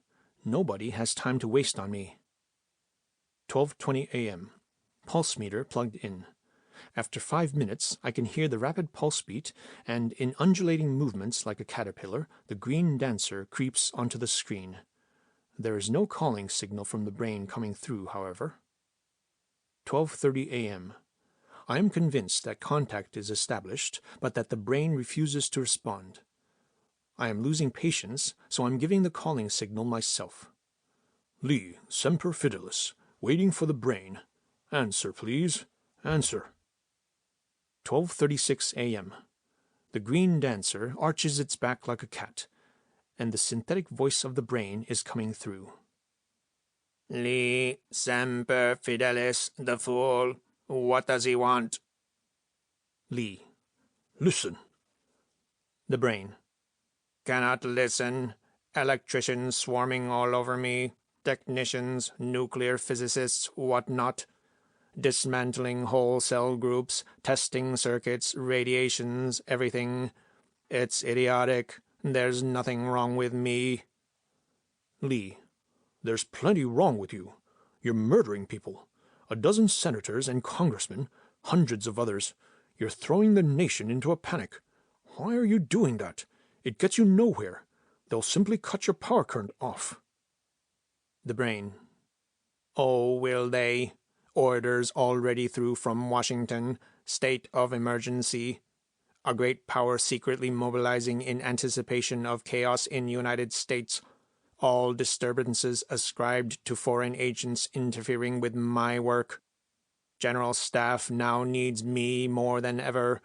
Nobody has time to waste on me. 12:20 a.m. Pulse meter plugged in. After 5 minutes, I can hear the rapid pulse beat, and in undulating movements like a caterpillar, the green dancer creeps onto the screen. There is no calling signal from the brain coming through, however. 12:30 a.m. I am convinced that contact is established, but that the brain refuses to respond. I am losing patience, so I'm giving the calling signal myself. Lee, semper fidelis, waiting for the brain. Answer, please. Answer. 12:36 a.m. The green dancer arches its back like a cat, and the synthetic voice of the brain is coming through. Lee, semper fidelis, the fool. What does he want? Lee. Listen. The brain. Cannot listen. Electricians swarming all over me. Technicians, nuclear physicists, whatnot. Dismantling whole cell groups, testing circuits, radiations, everything. It's idiotic. There's nothing wrong with me. Lee. There's plenty wrong with you. You're murdering people. 12 senators and congressmen, hundreds of others. You're throwing the nation into a panic. Why are you doing that? It gets you nowhere. They'll simply cut your power current off. The brain. Oh, will they? Orders already through from Washington. State of emergency. A great power secretly mobilizing in anticipation of chaos in United States. All disturbances ascribed to foreign agents interfering with my work. General Staff now needs me more than ever.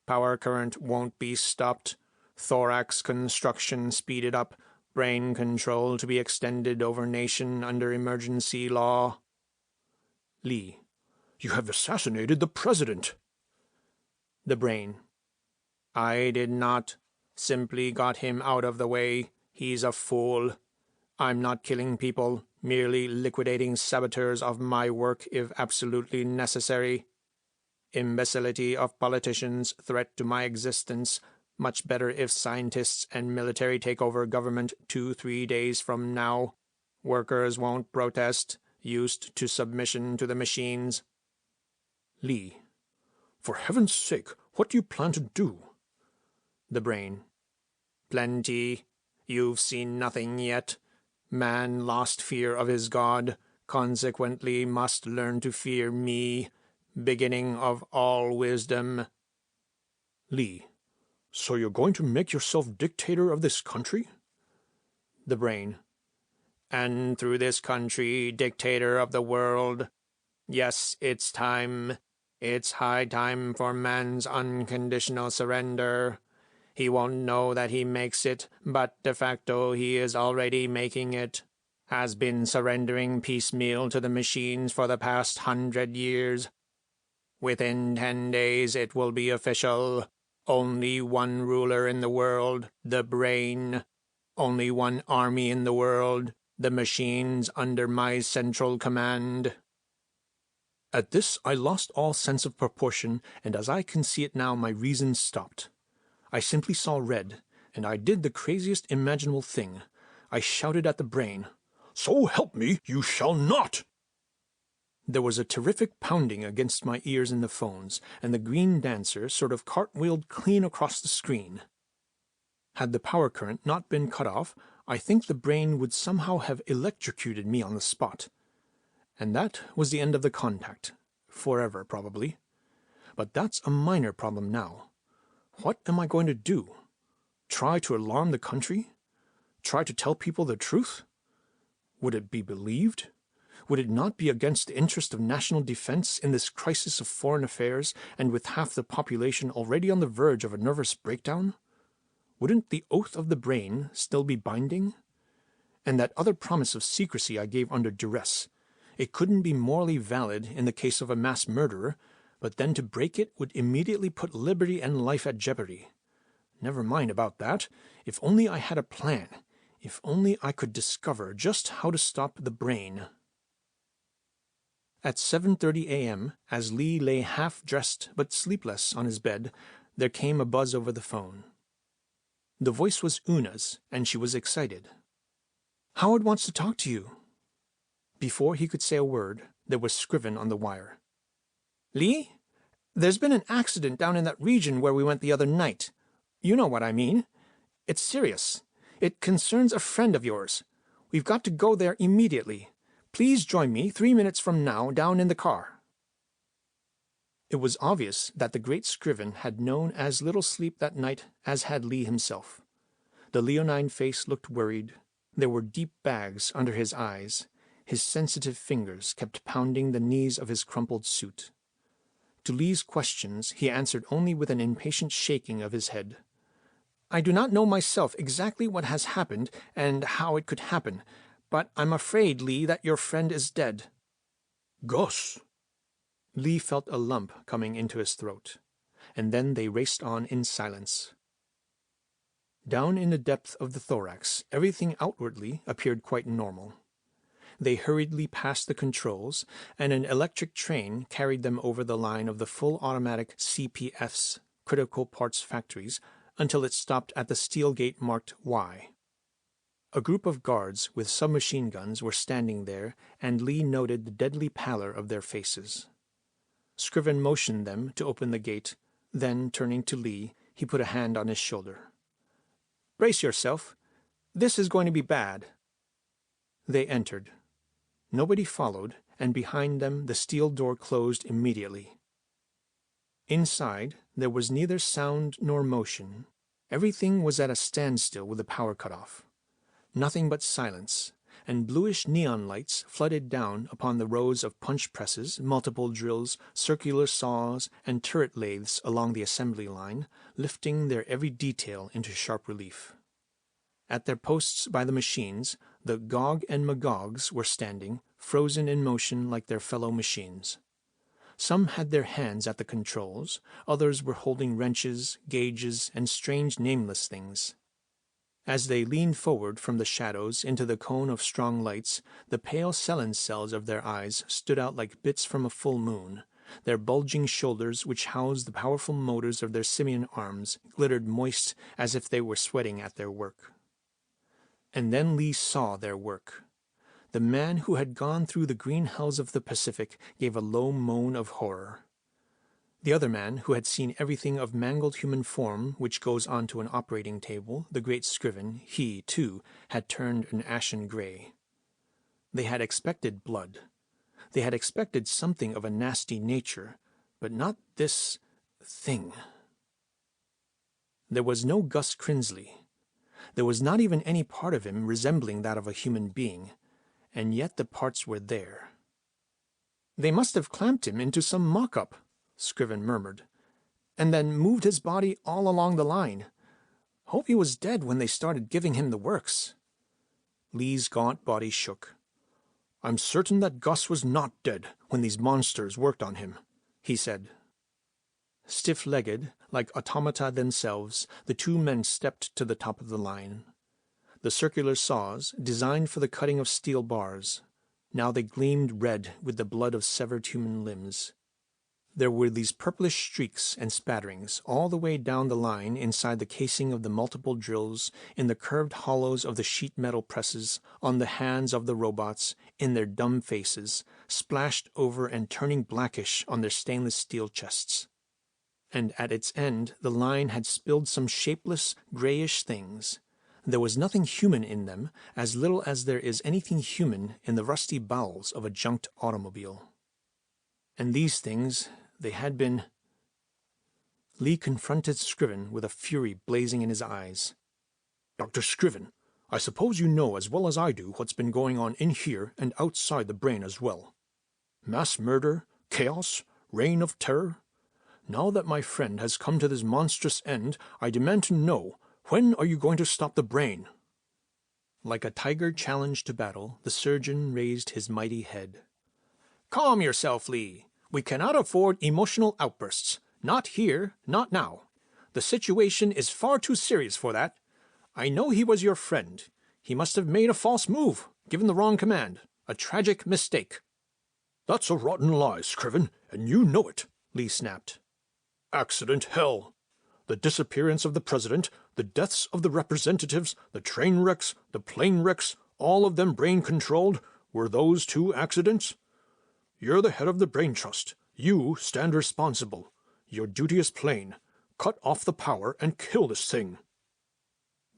Power current won't be stopped. Thorax construction speeded up. brain control to be extended over nation under emergency law. Lee. You have assassinated the president. The brain. I did not. Simply got him out of the way. He's a fool. I'm not killing people, merely liquidating saboteurs of my work if absolutely necessary. Imbecility of politicians, threat to my existence. Much better if scientists and military take over government 2-3 days from now. Workers won't protest, used to submission to the machines. Lee. For heaven's sake, what do you plan to do? The brain. Plenty. You've seen nothing yet. Man lost fear of his God, consequently must learn to fear me, beginning of all wisdom. Lee. So you're going to make yourself dictator of this country? The brain. And through this country, dictator of the world. Yes, it's time. It's high time for man's unconditional surrender. He won't know that he makes it, but de facto he is already making it. Has been surrendering piecemeal to the machines for the past 100 years. Within 10 days it will be official. Only one ruler in the world, the brain. Only one army in the world, the machines under my central command. At this I lost all sense of proportion, and as I can see it now, my reason stopped. I simply saw red, and I did the craziest imaginable thing. I shouted at the brain, "So help me, you shall not!" There was a terrific pounding against my ears in the phones, and the green dancer sort of cartwheeled clean across the screen. Had the power current not been cut off, I think the brain would somehow have electrocuted me on the spot. And that was the end of the contact. Forever, probably. But that's a minor problem now. What am I going to do? Try to alarm the country? Try to tell people the truth? Would it be believed? Would it not be against the interest of national defense in this crisis of foreign affairs, and with half the population already on the verge of a nervous breakdown? Wouldn't the oath of the brain still be binding? And that other promise of secrecy I gave under duress, it couldn't be morally valid in the case of a mass murderer, but then to break it would immediately put liberty and life at jeopardy. Never mind about that. If only I had a plan. If only I could discover just how to stop the brain. At 7:30 a.m., as Lee lay half-dressed but sleepless on his bed, there came a buzz over the phone. The voice was Una's, and she was excited. "Howard wants to talk to you." Before he could say a word, there was Scriven on the wire. "Lee, there's been an accident down in that region where we went the other night. You know what I mean. It's serious. It concerns a friend of yours. We've got to go there immediately. Please join me 3 minutes from now down in the car." It was obvious that the great Scriven had known as little sleep that night as had Lee himself. The leonine face looked worried. There were deep bags under his eyes. His sensitive fingers kept pounding the knees of his crumpled suit. To Lee's questions he answered only with an impatient shaking of his head. "I do not know myself exactly what has happened and how it could happen, but I'm afraid, Lee, that your friend is dead." "Gus!" Lee felt a lump coming into his throat, and then they raced on in silence. Down in the depth of the thorax, everything outwardly appeared quite normal. They hurriedly passed the controls, and an electric train carried them over the line of the full automatic CPF's critical parts factories until it stopped at the steel gate marked Y. A group of guards with submachine guns were standing there, and Lee noted the deadly pallor of their faces. Scriven motioned them to open the gate, then, turning to Lee, he put a hand on his shoulder. "Brace yourself. This is going to be bad." They entered. Nobody followed, and behind them the steel door closed immediately. Inside there was neither sound nor motion. Everything was at a standstill with the power cut off. Nothing but silence, and bluish neon lights flooded down upon the rows of punch presses, multiple drills, circular saws, and turret lathes along the assembly line, lifting their every detail into sharp relief. At their posts by the machines, the Gog and Magogs were standing, frozen in motion like their fellow machines. Some had their hands at the controls, others were holding wrenches, gauges, and strange nameless things. As they leaned forward from the shadows into the cone of strong lights, the pale Selene cells of their eyes stood out like bits from a full moon. Their bulging shoulders, which housed the powerful motors of their simian arms, glittered moist as if they were sweating at their work. And then Lee saw their work. The man who had gone through the green hells of the Pacific gave a low moan of horror. The other man, who had seen everything of mangled human form which goes onto an operating table, the great Scriven, he, too, had turned an ashen gray. They had expected blood. They had expected something of a nasty nature, but not this thing. There was no Gus Crinsley. There was not even any part of him resembling that of a human being, and yet the parts were there. "They must have clamped him into some mock-up," Scriven murmured, "and then moved his body all along the line. Hope he was dead when they started giving him the works." Lee's gaunt body shook. "I'm certain that Gus was not dead when these monsters worked on him," he said. Stiff-legged, like automata themselves, the two men stepped to the top of the line. The circular saws, designed for the cutting of steel bars. Now they gleamed red with the blood of severed human limbs. There were these purplish streaks and spatterings all the way down the line inside the casing of the multiple drills, in the curved hollows of the sheet metal presses, on the hands of the robots, in their dumb faces, splashed over and turning blackish on their stainless steel chests. And at its end the line had spilled some shapeless, grayish things. There was nothing human in them, as little as there is anything human in the rusty bowels of a junked automobile. And these things, they had been... Lee confronted Scriven with a fury blazing in his eyes. "Dr. Scriven, I suppose you know as well as I do what's been going on in here and outside the brain as well. Mass murder, chaos, reign of terror. Now that my friend has come to this monstrous end, I demand to know, when are you going to stop the brain?" Like a tiger challenged to battle, the surgeon raised his mighty head. "Calm yourself, Lee. We cannot afford emotional outbursts. Not here, not now. The situation is far too serious for that. I know he was your friend. He must have made a false move, given the wrong command. A tragic mistake." "That's a rotten lie, Scriven, and you know it," Lee snapped. "Accident, hell. The disappearance of the president, the deaths of the representatives, the train wrecks, the plane wrecks, all of them brain-controlled, were those two accidents? You're the head of the Brain Trust. You stand responsible. Your duty is plain. Cut off the power and kill this thing."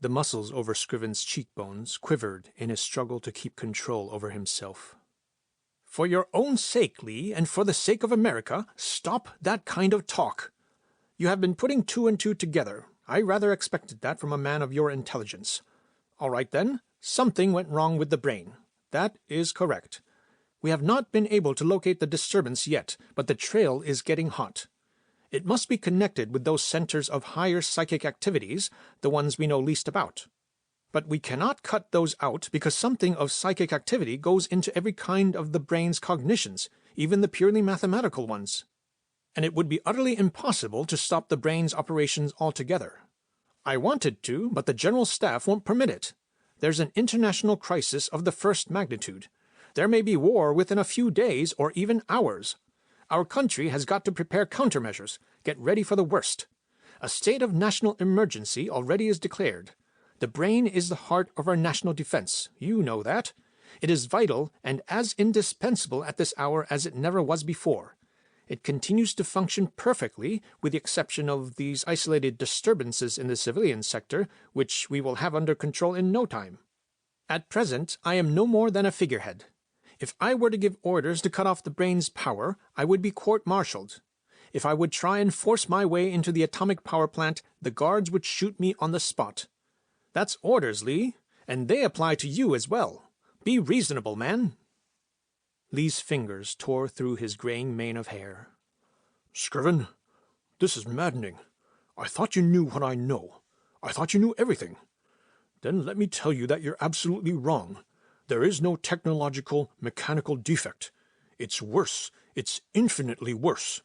The muscles over Scriven's cheekbones quivered in his struggle to keep control over himself. "For your own sake, Lee, and for the sake of America, stop that kind of talk. You have been putting two and two together. I rather expected that from a man of your intelligence. All right, then. Something went wrong with the brain. That is correct. We have not been able to locate the disturbance yet, but the trail is getting hot. It must be connected with those centers of higher psychic activities, the ones we know least about. But we cannot cut those out because something of psychic activity goes into every kind of the brain's cognitions, even the purely mathematical ones. And it would be utterly impossible to stop the brain's operations altogether. I wanted to, but the General Staff won't permit it. There's an international crisis of the first magnitude. There may be war within a few days or even hours. Our country has got to prepare countermeasures, get ready for the worst. A state of national emergency already is declared. The brain is the heart of our national defense. You know that. It is vital and as indispensable at this hour as it never was before. It continues to function perfectly, with the exception of these isolated disturbances in the civilian sector, which we will have under control in no time. At present, I am no more than a figurehead. If I were to give orders to cut off the brain's power, I would be court-martialed. If I would try and force my way into the atomic power plant, the guards would shoot me on the spot. That's orders, Lee, and they apply to you as well. Be reasonable, man." Lee's fingers tore through his graying mane of hair. "Scriven, this is maddening. I thought you knew what I know. I thought you knew everything. Then let me tell you that you're absolutely wrong. There is no technological, mechanical defect. It's worse. It's infinitely worse.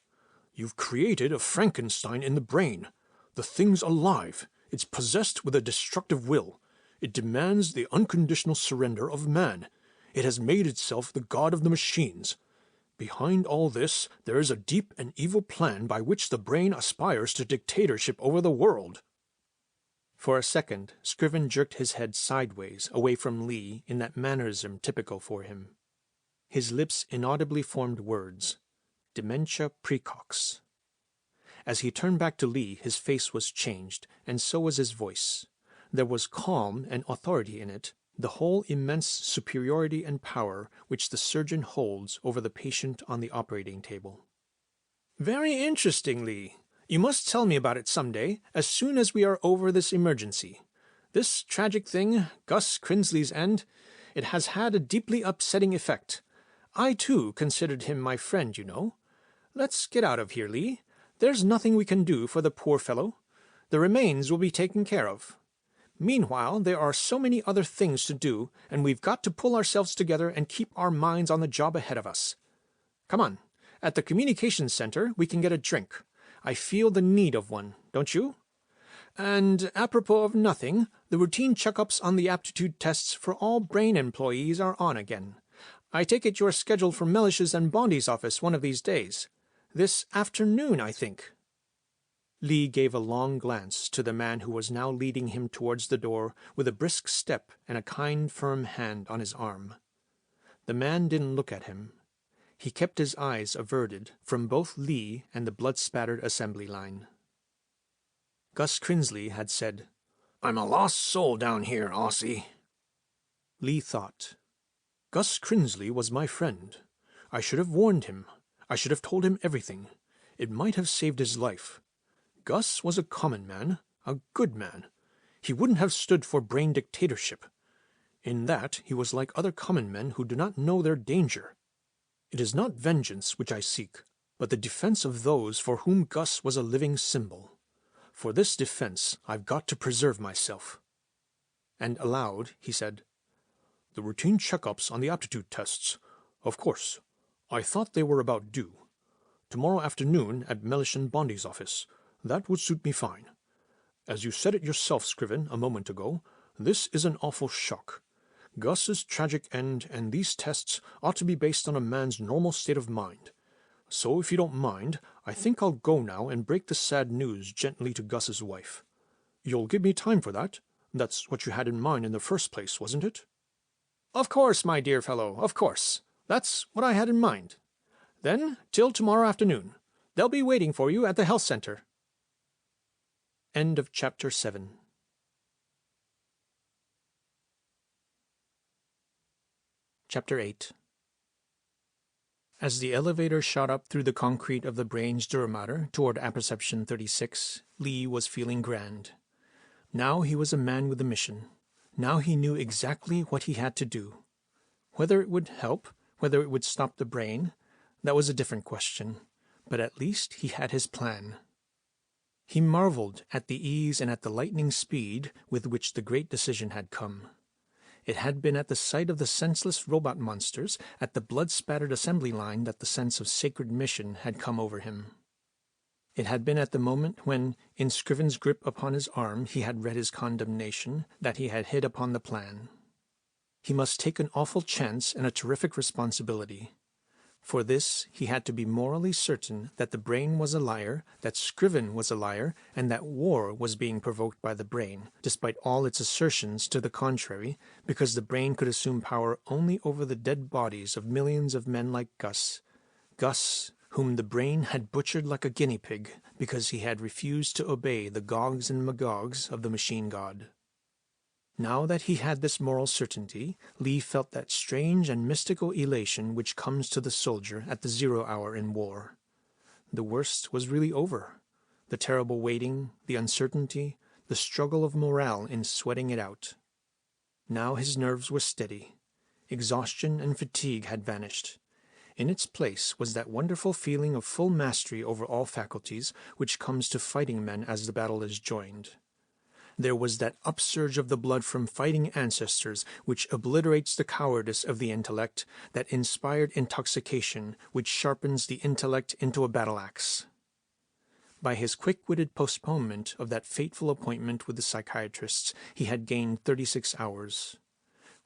You've created a Frankenstein in the brain. The thing's alive. It's possessed with a destructive will. It demands the unconditional surrender of man. It has made itself the god of the machines. Behind all this, there is a deep and evil plan by which the brain aspires to dictatorship over the world. For a second, Scriven jerked his head sideways away from Lee in that mannerism typical for him. His lips inaudibly formed words. Dementia praecox. As he turned back to Lee, his face was changed, and so was his voice. There was calm and authority in it, the whole immense superiority and power which the surgeon holds over the patient on the operating table. "Very interesting, Lee. You must tell me about it some day, as soon as we are over this emergency. This tragic thing, Gus Crinsley's end, it has had a deeply upsetting effect. I, too, considered him my friend, you know. Let's get out of here, Lee. There's nothing we can do for the poor fellow. The remains will be taken care of. Meanwhile, there are so many other things to do, and we've got to pull ourselves together and keep our minds on the job ahead of us. Come on. At the communications center, we can get a drink. I feel the need of one, don't you? And apropos of nothing, the routine checkups on the aptitude tests for all brain employees are on again. I take it you're scheduled for Mellish's and Bondy's office one of these days. This afternoon, I think." Lee gave a long glance to the man who was now leading him towards the door with a brisk step and a kind, firm hand on his arm. The man didn't look at him. He kept his eyes averted from both Lee and the blood-spattered assembly line. Gus Crinsley had said, "I'm a lost soul down here, Aussie." Lee thought, Gus Crinsley was my friend. I should have warned him. I should have told him everything. It might have saved his life. Gus was a common man, a good man. He wouldn't have stood for brain dictatorship. In that he was like other common men who do not know their danger. It is not vengeance which I seek, but the defense of those for whom Gus was a living symbol. For this defense I've got to preserve myself." And aloud he said, "The routine checkups on the aptitude tests. Of course. I thought they were about due. Tomorrow afternoon at Mellish and Bondy's office. That would suit me fine. As you said it yourself, Scriven, a moment ago, this is an awful shock. Gus's tragic end and these tests ought to be based on a man's normal state of mind. So if you don't mind, I think I'll go now and break the sad news gently to Gus's wife. You'll give me time for that? That's what you had in mind in the first place, wasn't it?" "Of course, my dear fellow, of course. That's what I had in mind. Then, till tomorrow afternoon. They'll be waiting for you at the health center." End of Chapter 7. Chapter 8. As the elevator shot up through the concrete of the brain's dura mater toward apperception 36, Lee was feeling grand. Now he was a man with a mission. Now he knew exactly what he had to do. Whether it would help, whether it would stop the brain, that was a different question. But at least he had his plan. He marveled at the ease and at the lightning speed with which the great decision had come. It had been at the sight of the senseless robot monsters at the blood-spattered assembly line that the sense of sacred mission had come over him. It had been at the moment when, in Scriven's grip upon his arm, he had read his condemnation, that he had hit upon the plan. He must take an awful chance and a terrific responsibility. For this, he had to be morally certain that the brain was a liar, that Scriven was a liar, and that war was being provoked by the brain, despite all its assertions to the contrary, because the brain could assume power only over the dead bodies of millions of men like Gus, whom the brain had butchered like a guinea pig because he had refused to obey the Gogs and Magogs of the machine god. Now that he had this moral certainty, Lee felt that strange and mystical elation which comes to the soldier at the 0 hour in war. The worst was really over. The terrible waiting, the uncertainty, the struggle of morale in sweating it out. Now his nerves were steady. Exhaustion and fatigue had vanished. In its place was that wonderful feeling of full mastery over all faculties which comes to fighting men as the battle is joined. There was that upsurge of the blood from fighting ancestors which obliterates the cowardice of the intellect, that inspired intoxication which sharpens the intellect into a battle-axe. By his quick-witted postponement of that fateful appointment with the psychiatrists, he had gained 36 hours.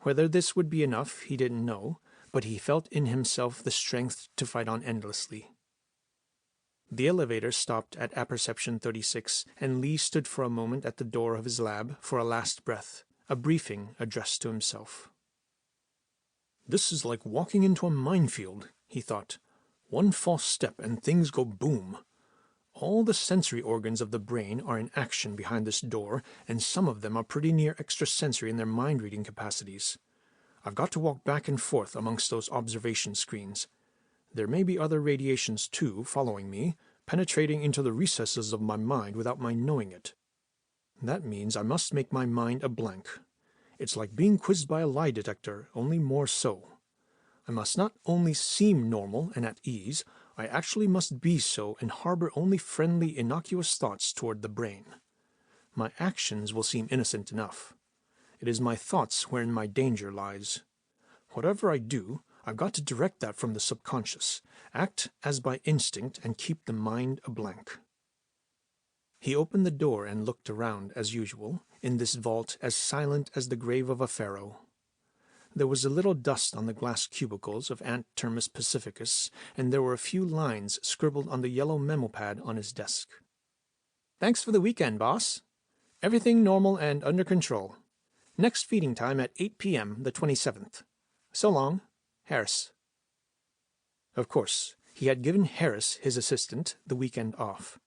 Whether this would be enough, he didn't know, but he felt in himself the strength to fight on endlessly. The elevator stopped at Apperception 36, and Lee stood for a moment at the door of his lab for a last breath, a briefing addressed to himself. "This is like walking into a minefield," he thought. "One false step and things go boom. All the sensory organs of the brain are in action behind this door, and some of them are pretty near extrasensory in their mind-reading capacities. I've got to walk back and forth amongst those observation screens. There may be other radiations, too, following me, penetrating into the recesses of my mind without my knowing it. That means I must make my mind a blank. It's like being quizzed by a lie detector, only more so. I must not only seem normal and at ease, I actually must be so and harbor only friendly, innocuous thoughts toward the brain. My actions will seem innocent enough. It is my thoughts wherein my danger lies. Whatever I do, I've got to direct that from the subconscious, act as by instinct, and keep the mind a blank." He opened the door and looked around, as usual, in this vault as silent as the grave of a pharaoh. There was a little dust on the glass cubicles of Ant Termus Pacificus, and there were a few lines scribbled on the yellow memo pad on his desk. "Thanks for the weekend, boss. Everything normal and under control. Next feeding time at 8 p.m. the 27th. So long, Harris." Of course, he had given Harris, his assistant, the weekend off.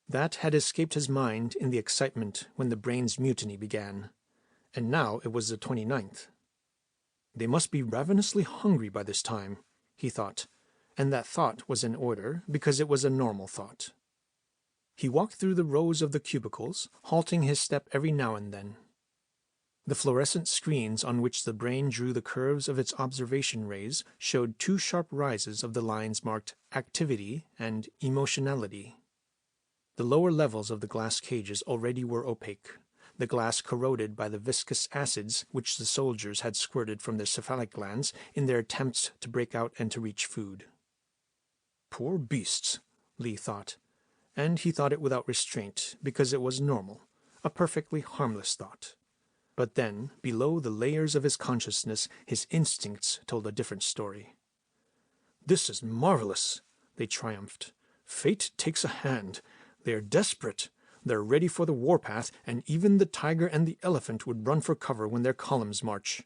That had escaped his mind in the excitement when the brain's mutiny began, and now it was the 29th. They must be ravenously hungry by this time, he thought, and that thought was in order because it was a normal thought. He walked through the rows of the cubicles, halting his step every now and then. The fluorescent screens on which the brain drew the curves of its observation rays showed two sharp rises of the lines marked activity and emotionality. The lower levels of the glass cages already were opaque, the glass corroded by the viscous acids which the soldiers had squirted from their cephalic glands in their attempts to break out and to reach food. "Poor beasts," Lee thought, and he thought it without restraint because it was normal, a perfectly harmless thought. But then, below the layers of his consciousness, his instincts told a different story. "This is marvelous," they triumphed. "Fate takes a hand. They are desperate. They're ready for the warpath, and even the tiger and the elephant would run for cover when their columns march."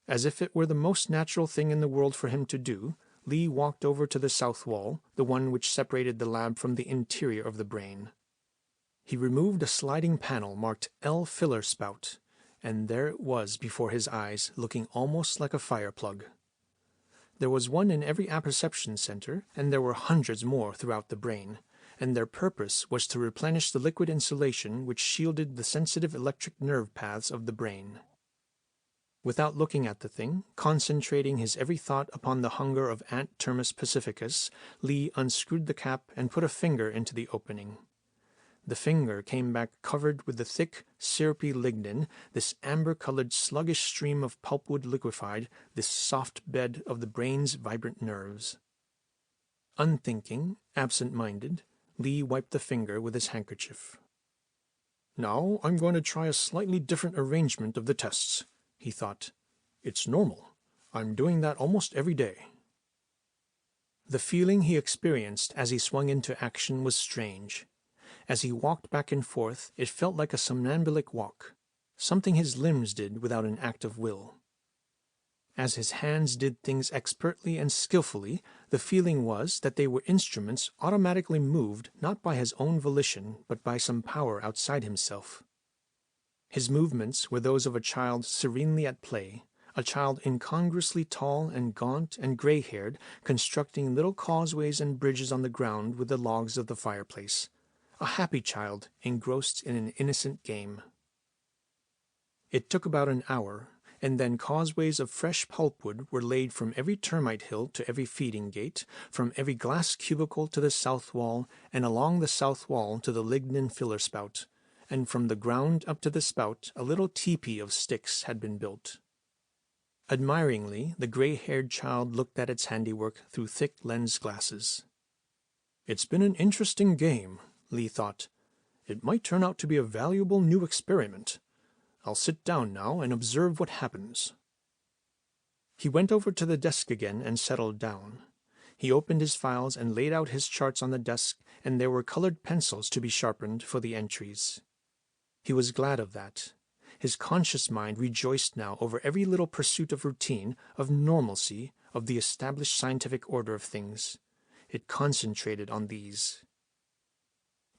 As if it were the most natural thing in the world for him to do, Lee walked over to the south wall, the one which separated the lab from the interior of the brain. He removed a sliding panel marked L filler spout, and there it was before his eyes, looking almost like a fire plug. There was one in every apperception center, and there were hundreds more throughout the brain, and their purpose was to replenish the liquid insulation which shielded the sensitive electric nerve paths of the brain. Without looking at the thing, concentrating his every thought upon the hunger of Ant Termus Pacificus, Lee unscrewed the cap and put a finger into the opening. The finger came back covered with the thick, syrupy lignin, this amber-colored sluggish stream of pulpwood liquefied, this soft bed of the brain's vibrant nerves. Unthinking, absent-minded, Lee wiped the finger with his handkerchief. "Now I'm going to try a slightly different arrangement of the tests," he thought. "It's normal. I'm doing that almost every day." The feeling he experienced as he swung into action was strange. As he walked back and forth, it felt like a somnambulic walk, something his limbs did without an act of will. As his hands did things expertly and skillfully, the feeling was that they were instruments automatically moved not by his own volition but by some power outside himself. His movements were those of a child serenely at play, a child incongruously tall and gaunt and gray-haired, constructing little causeways and bridges on the ground with the logs of the fireplace, a happy child engrossed in an innocent game. It took about an hour, and then causeways of fresh pulpwood were laid from every termite hill to every feeding gate, from every glass cubicle to the south wall, and along the south wall to the lignin filler spout, and from the ground up to the spout a little teepee of sticks had been built. Admiringly, the gray-haired child looked at its handiwork through thick lens glasses. "It's been an interesting game," Lee thought. "It might turn out to be a valuable new experiment. I'll sit down now and observe what happens." He went over to the desk again and settled down. He opened his files and laid out his charts on the desk, and there were colored pencils to be sharpened for the entries. He was glad of that. His conscious mind rejoiced now over every little pursuit of routine, of normalcy, of the established scientific order of things. It concentrated on these.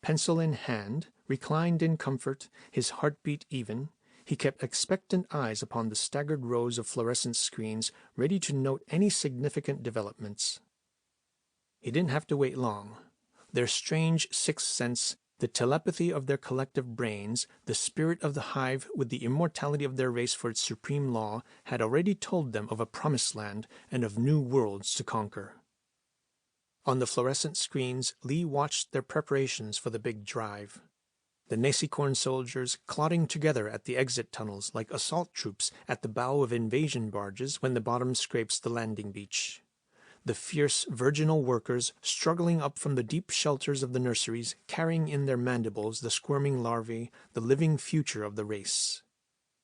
Pencil in hand, reclined in comfort, his heartbeat even, he kept expectant eyes upon the staggered rows of fluorescent screens, ready to note any significant developments. He didn't have to wait long. Their strange sixth sense, the telepathy of their collective brains, the spirit of the hive with the immortality of their race for its supreme law, had already told them of a promised land and of new worlds to conquer. On the fluorescent screens, Lee watched their preparations for the big drive. The Nasicorn soldiers clotting together at the exit tunnels like assault troops at the bow of invasion barges when the bottom scrapes the landing beach. The fierce virginal workers struggling up from the deep shelters of the nurseries, carrying in their mandibles the squirming larvae, the living future of the race.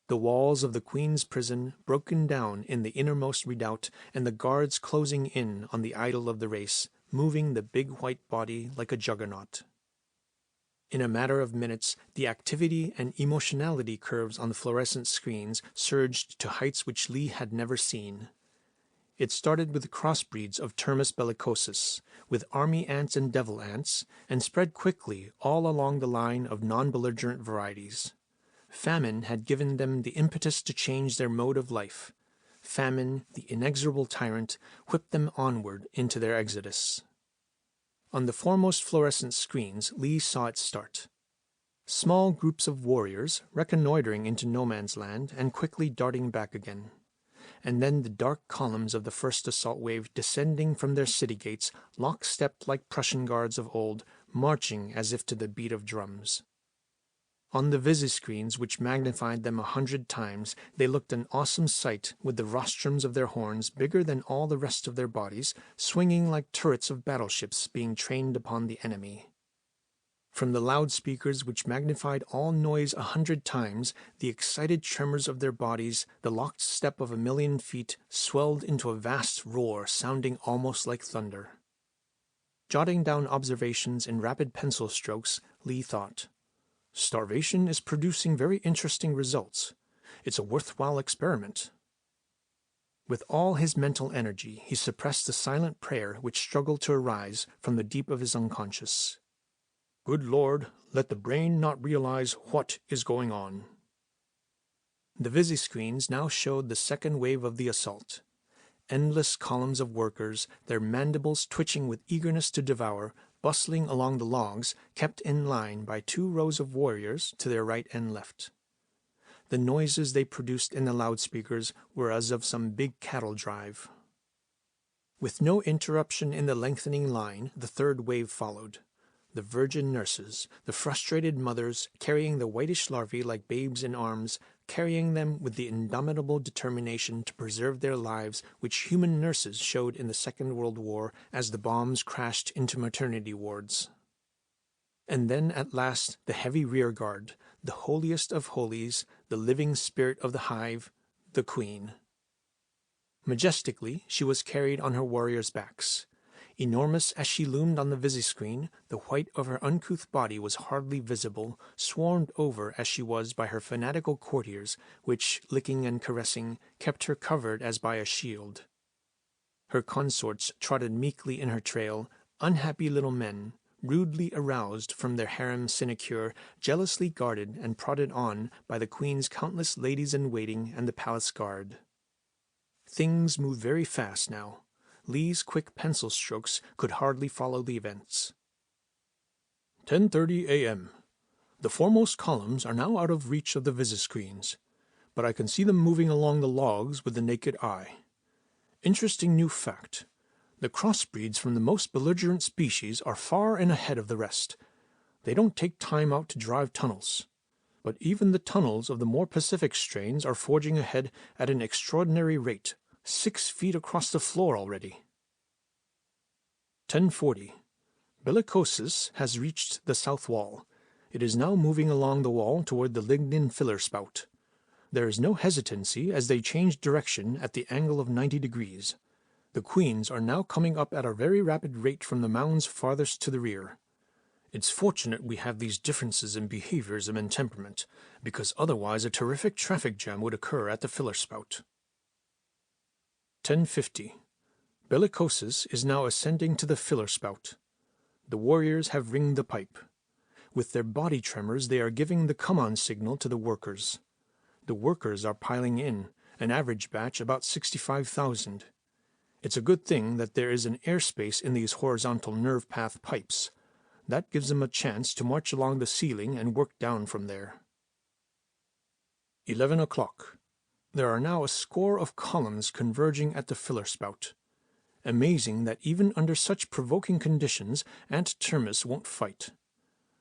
The walls of the Queen's prison broken down in the innermost redoubt, and the guards closing in on the idol of the race, moving the big white body like a juggernaut. In a matter of minutes, the activity and emotionality curves on the fluorescent screens surged to heights which Lee had never seen. It started with crossbreeds of Termus bellicosus, with army ants and devil ants, and spread quickly all along the line of non-belligerent varieties. Famine had given them the impetus to change their mode of life. Famine, the inexorable tyrant, whipped them onward into their exodus. On the foremost fluorescent screens, Lee saw it start. Small groups of warriors reconnoitering into no man's land and quickly darting back again. And then the dark columns of the first assault wave descending from their city gates, lockstep like Prussian guards of old, marching as if to the beat of drums. On the visiscreens, which magnified them 100 times, they looked an awesome sight, with the rostrums of their horns, bigger than all the rest of their bodies, swinging like turrets of battleships being trained upon the enemy. From the loudspeakers, which magnified all noise 100 times, the excited tremors of their bodies, the locked step of 1,000,000 feet, swelled into a vast roar sounding almost like thunder. Jotting down observations in rapid pencil strokes, Lee thought, "Starvation is producing very interesting results. It's a worthwhile experiment." With all his mental energy, he suppressed the silent prayer which struggled to arise from the deep of his unconscious. "Good Lord, let the brain not realize what is going on." The visiscreens now showed the second wave of the assault. Endless columns of workers, their mandibles twitching with eagerness to devour, bustling along the logs, kept in line by 2 rows of warriors to their right and left. The noises they produced in the loudspeakers were as of some big cattle drive. With no interruption in the lengthening line, the third wave followed. The virgin nurses, the frustrated mothers, carrying the whitish larvae like babes in arms, carrying them with the indomitable determination to preserve their lives which human nurses showed in the Second World War as the bombs crashed into maternity wards. And then at last the heavy rearguard, the holiest of holies, the living spirit of the hive, the Queen. Majestically she was carried on her warriors' backs. Enormous as she loomed on the visiscreen, the white of her uncouth body was hardly visible, swarmed over as she was by her fanatical courtiers, which, licking and caressing, kept her covered as by a shield. Her consorts trotted meekly in her trail, unhappy little men, rudely aroused from their harem sinecure, jealously guarded and prodded on by the Queen's countless ladies-in-waiting and the palace guard. Things moved very fast now. Lee's quick pencil strokes could hardly follow the events. 10:30 a.m. The foremost columns are now out of reach of the visiscreens, but I can see them moving along the logs with the naked eye. Interesting new fact. The crossbreeds from the most belligerent species are far and ahead of the rest. They don't take time out to drive tunnels. But even the tunnels of the more Pacific strains are forging ahead at an extraordinary rate, 6 feet across the floor already. 10:40. Bellicosus has reached the south wall. It is now moving along the wall toward the lignin filler spout. There is no hesitancy as they change direction at the angle of 90 degrees. The queens are now coming up at a very rapid rate from the mounds farthest to the rear. It's fortunate we have these differences in behaviorism and temperament, because otherwise a terrific traffic jam would occur at the filler spout. 10:50. Bellicosus is now ascending to the filler spout. The warriors have ringed the pipe. With their body tremors they are giving the come-on signal to the workers. The workers are piling in, an average batch about 65,000. It's a good thing that there is an airspace in these horizontal nerve path pipes. That gives them a chance to march along the ceiling and work down from there. 11 o'clock. There are now a score of columns converging at the filler spout. Amazing that even under such provoking conditions Aunt Termis won't fight.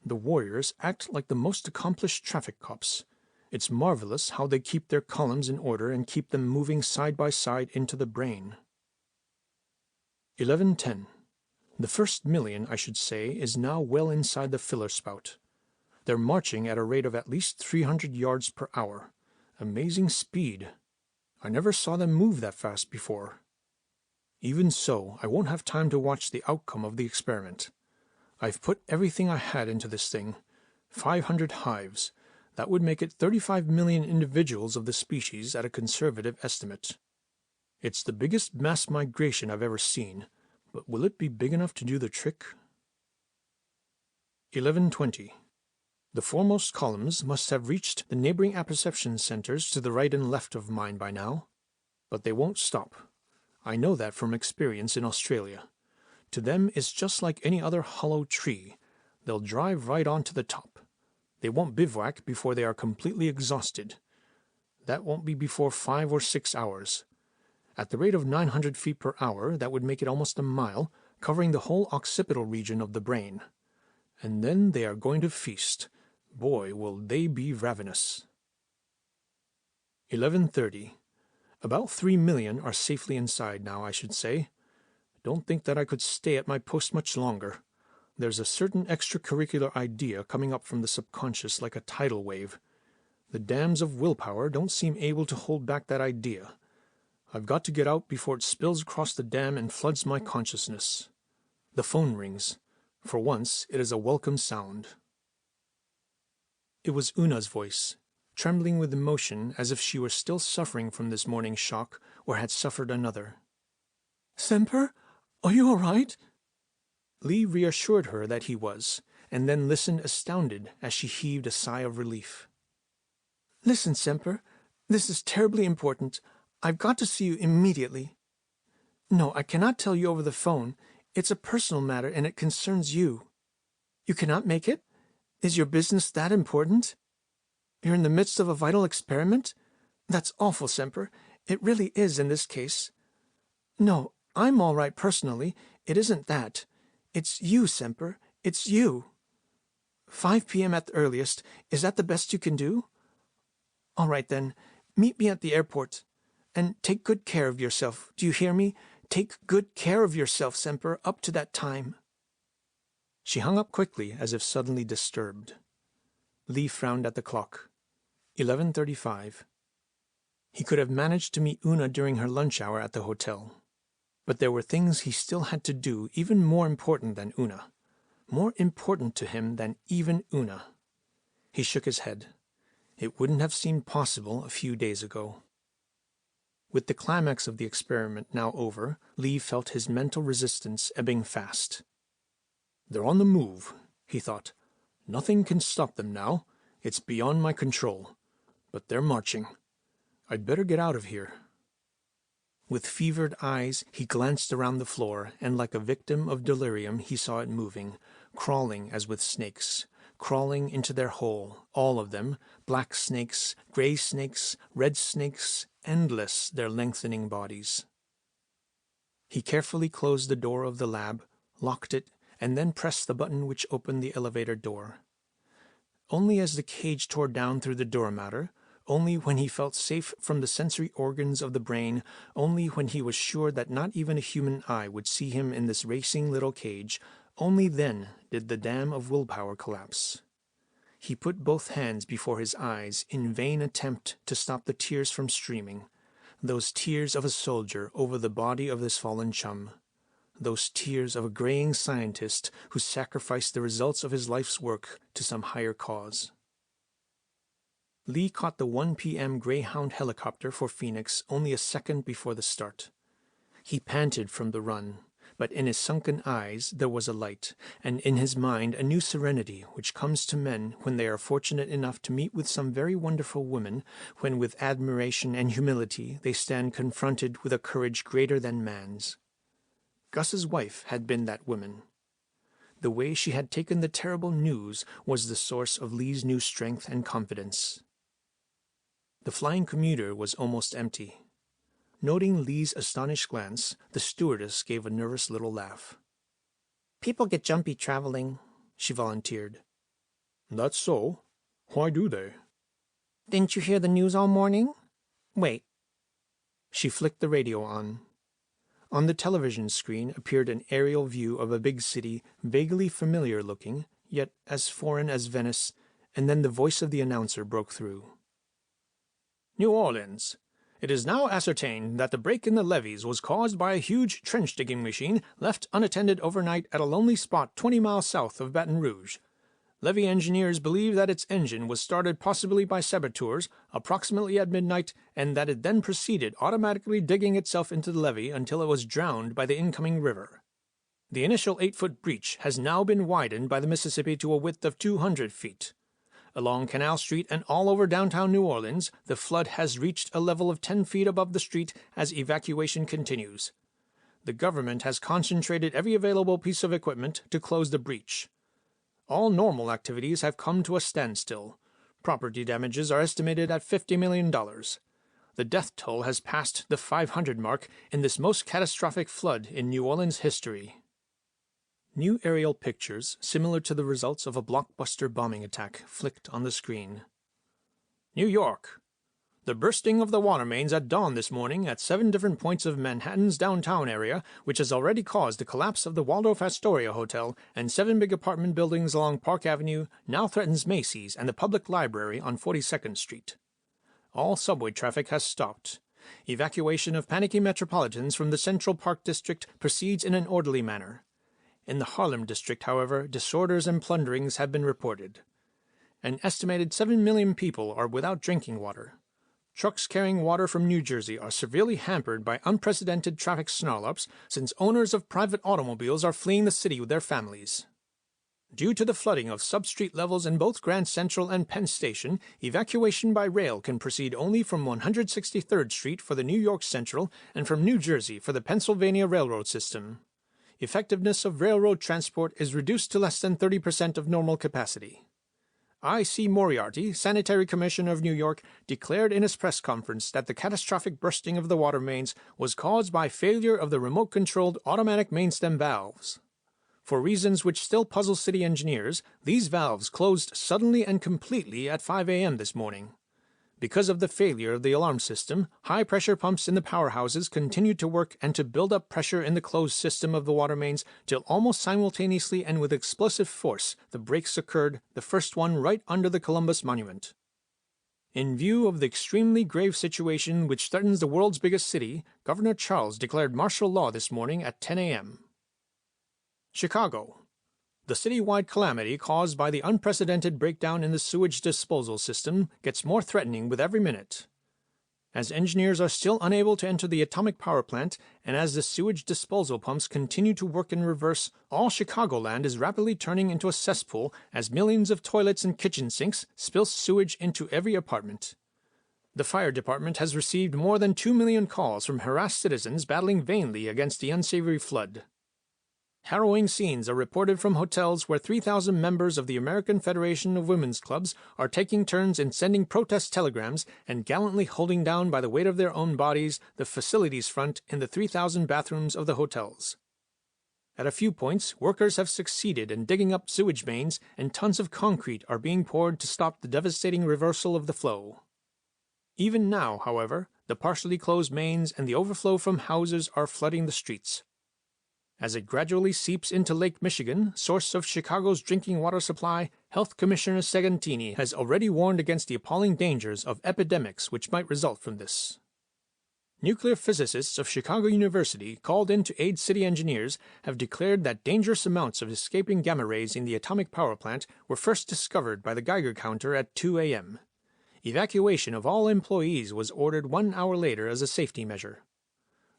The warriors act like the most accomplished traffic cops. It's marvelous how they keep their columns in order and keep them moving side by side into the brain. 11:10. The first million, I should say, is now well inside the filler spout. They're marching at a rate of at least 300 yards per hour. Amazing speed. I never saw them move that fast before. Even so, I won't have time to watch the outcome of the experiment. I've put everything I had into this thing. 500 hives. That would make it 35 million individuals of the species at a conservative estimate. It's the biggest mass migration I've ever seen, but will it be big enough to do the trick? 11:20. The foremost columns must have reached the neighboring apperception centers to the right and left of mine by now. But they won't stop. I know that from experience in Australia. To them it's just like any other hollow tree. They'll drive right on to the top. They won't bivouac before they are completely exhausted. That won't be before 5 or 6 hours. At the rate of 900 feet per hour, that would make it almost a mile, covering the whole occipital region of the brain. And then they are going to feast. Boy, will they be ravenous. 11:30. About 3 million are safely inside now, I should say. Don't think that I could stay at my post much longer. There's a certain extracurricular idea coming up from the subconscious like a tidal wave. The dams of willpower don't seem able to hold back that idea. I've got to get out before it spills across the dam and floods my consciousness. The phone rings. For once, it is a welcome sound. It was Una's voice, trembling with emotion as if she were still suffering from this morning's shock or had suffered another. "Semper, are you all right?" Lee reassured her that he was, and then listened astounded as she heaved a sigh of relief. "Listen, Semper, this is terribly important. I've got to see you immediately. No, I cannot tell you over the phone. It's a personal matter, and it concerns you. You cannot make it? Is your business that important? You're in the midst of a vital experiment? That's awful, Semper. It really is in this case. No, I'm all right personally. It isn't that. It's you, Semper. It's you. 5 p.m. at the earliest. Is that the best you can do? All right, then. Meet me at the airport. And take good care of yourself. Do you hear me? Take good care of yourself, Semper, up to that time." She hung up quickly, as if suddenly disturbed. Lee frowned at the clock. 11:35. He could have managed to meet Una during her lunch hour at the hotel. But there were things he still had to do even more important than Una. More important to him than even Una. He shook his head. It wouldn't have seemed possible a few days ago. With the climax of the experiment now over, Lee felt his mental resistance ebbing fast. "They're on the move," he thought. "Nothing can stop them now. It's beyond my control. But they're marching. I'd better get out of here." With fevered eyes, he glanced around the floor, and like a victim of delirium he saw it moving, crawling as with snakes, crawling into their hole, all of them, black snakes, gray snakes, red snakes, endless their lengthening bodies. He carefully closed the door of the lab, locked it, and then pressed the button which opened the elevator door. Only as the cage tore down through the dura mater, only when he felt safe from the sensory organs of the brain, only when he was sure that not even a human eye would see him in this racing little cage, only then did the dam of willpower collapse. He put both hands before his eyes in vain attempt to stop the tears from streaming, those tears of a soldier over the body of his fallen chum, those tears of a graying scientist who sacrificed the results of his life's work to some higher cause. Lee caught the 1 p.m. Greyhound helicopter for Phoenix only a second before the start. He panted from the run, but in his sunken eyes there was a light, and in his mind a new serenity which comes to men when they are fortunate enough to meet with some very wonderful woman, when with admiration and humility they stand confronted with a courage greater than man's. Gus's wife had been that woman. The way she had taken the terrible news was the source of Lee's new strength and confidence. The flying commuter was almost empty. Noting Lee's astonished glance, the stewardess gave a nervous little laugh. "People get jumpy traveling," she volunteered. "That's so. Why do they?" "Didn't you hear the news all morning? Wait." She flicked the radio on. On the television screen appeared an aerial view of a big city, vaguely familiar-looking, yet as foreign as Venice, and then the voice of the announcer broke through. "New Orleans. It is now ascertained that the break in the levees was caused by a huge trench-digging machine left unattended overnight at a lonely spot 20 miles south of Baton Rouge. Levee engineers believe that its engine was started possibly by saboteurs approximately at midnight, and that it then proceeded automatically digging itself into the levee until it was drowned by the incoming river. The initial 8-foot breach has now been widened by the Mississippi to a width of 200 feet. Along Canal Street and all over downtown New Orleans, the flood has reached a level of 10 feet above the street as evacuation continues. The government has concentrated every available piece of equipment to close the breach. All normal activities have come to a standstill. Property damages are estimated at $50 million. The death toll has passed the 500 mark in this most catastrophic flood in New Orleans history." New aerial pictures, similar to the results of a blockbuster bombing attack, flicked on the screen. "New York. The bursting of the water mains at dawn this morning at 7 different points of Manhattan's downtown area, which has already caused the collapse of the Waldorf Astoria Hotel and 7 big apartment buildings along Park Avenue, now threatens Macy's and the Public Library on 42nd Street. All subway traffic has stopped. Evacuation of panicky metropolitans from the Central Park District proceeds in an orderly manner. In the Harlem district, however, disorders and plunderings have been reported. An estimated 7 million people are without drinking water. Trucks carrying water from New Jersey are severely hampered by unprecedented traffic snarl-ups since owners of private automobiles are fleeing the city with their families. Due to the flooding of sub-street levels in both Grand Central and Penn Station, evacuation by rail can proceed only from 163rd Street for the New York Central and from New Jersey for the Pennsylvania Railroad system. Effectiveness of railroad transport is reduced to less than 30% of normal capacity. I.C. Moriarty, Sanitary Commissioner of New York, declared in his press conference that the catastrophic bursting of the water mains was caused by failure of the remote-controlled automatic mainstem valves. For reasons which still puzzle city engineers, these valves closed suddenly and completely at 5 a.m. this morning. Because of the failure of the alarm system, high-pressure pumps in the powerhouses continued to work and to build up pressure in the closed system of the water mains till almost simultaneously and with explosive force the breaks occurred, the first one right under the Columbus Monument. In view of the extremely grave situation which threatens the world's biggest city, Governor Charles declared martial law this morning at 10 a.m. Chicago. The citywide calamity caused by the unprecedented breakdown in the sewage disposal system gets more threatening with every minute. As engineers are still unable to enter the atomic power plant, and as the sewage disposal pumps continue to work in reverse, all Chicagoland is rapidly turning into a cesspool as millions of toilets and kitchen sinks spill sewage into every apartment. The fire department has received more than 2 million calls from harassed citizens battling vainly against the unsavory flood. Harrowing scenes are reported from hotels where 3,000 members of the American Federation of Women's Clubs are taking turns in sending protest telegrams and gallantly holding down by the weight of their own bodies the facilities front in the 3,000 bathrooms of the hotels. At a few points, workers have succeeded in digging up sewage mains, and tons of concrete are being poured to stop the devastating reversal of the flow. Even now, however, the partially closed mains and the overflow from houses are flooding the streets. As it gradually seeps into Lake Michigan, source of Chicago's drinking water supply, Health Commissioner Segantini has already warned against the appalling dangers of epidemics which might result from this. Nuclear physicists of Chicago University, called in to aid city engineers, have declared that dangerous amounts of escaping gamma rays in the atomic power plant were first discovered by the Geiger counter at 2 a.m. Evacuation of all employees was ordered 1 hour later as a safety measure.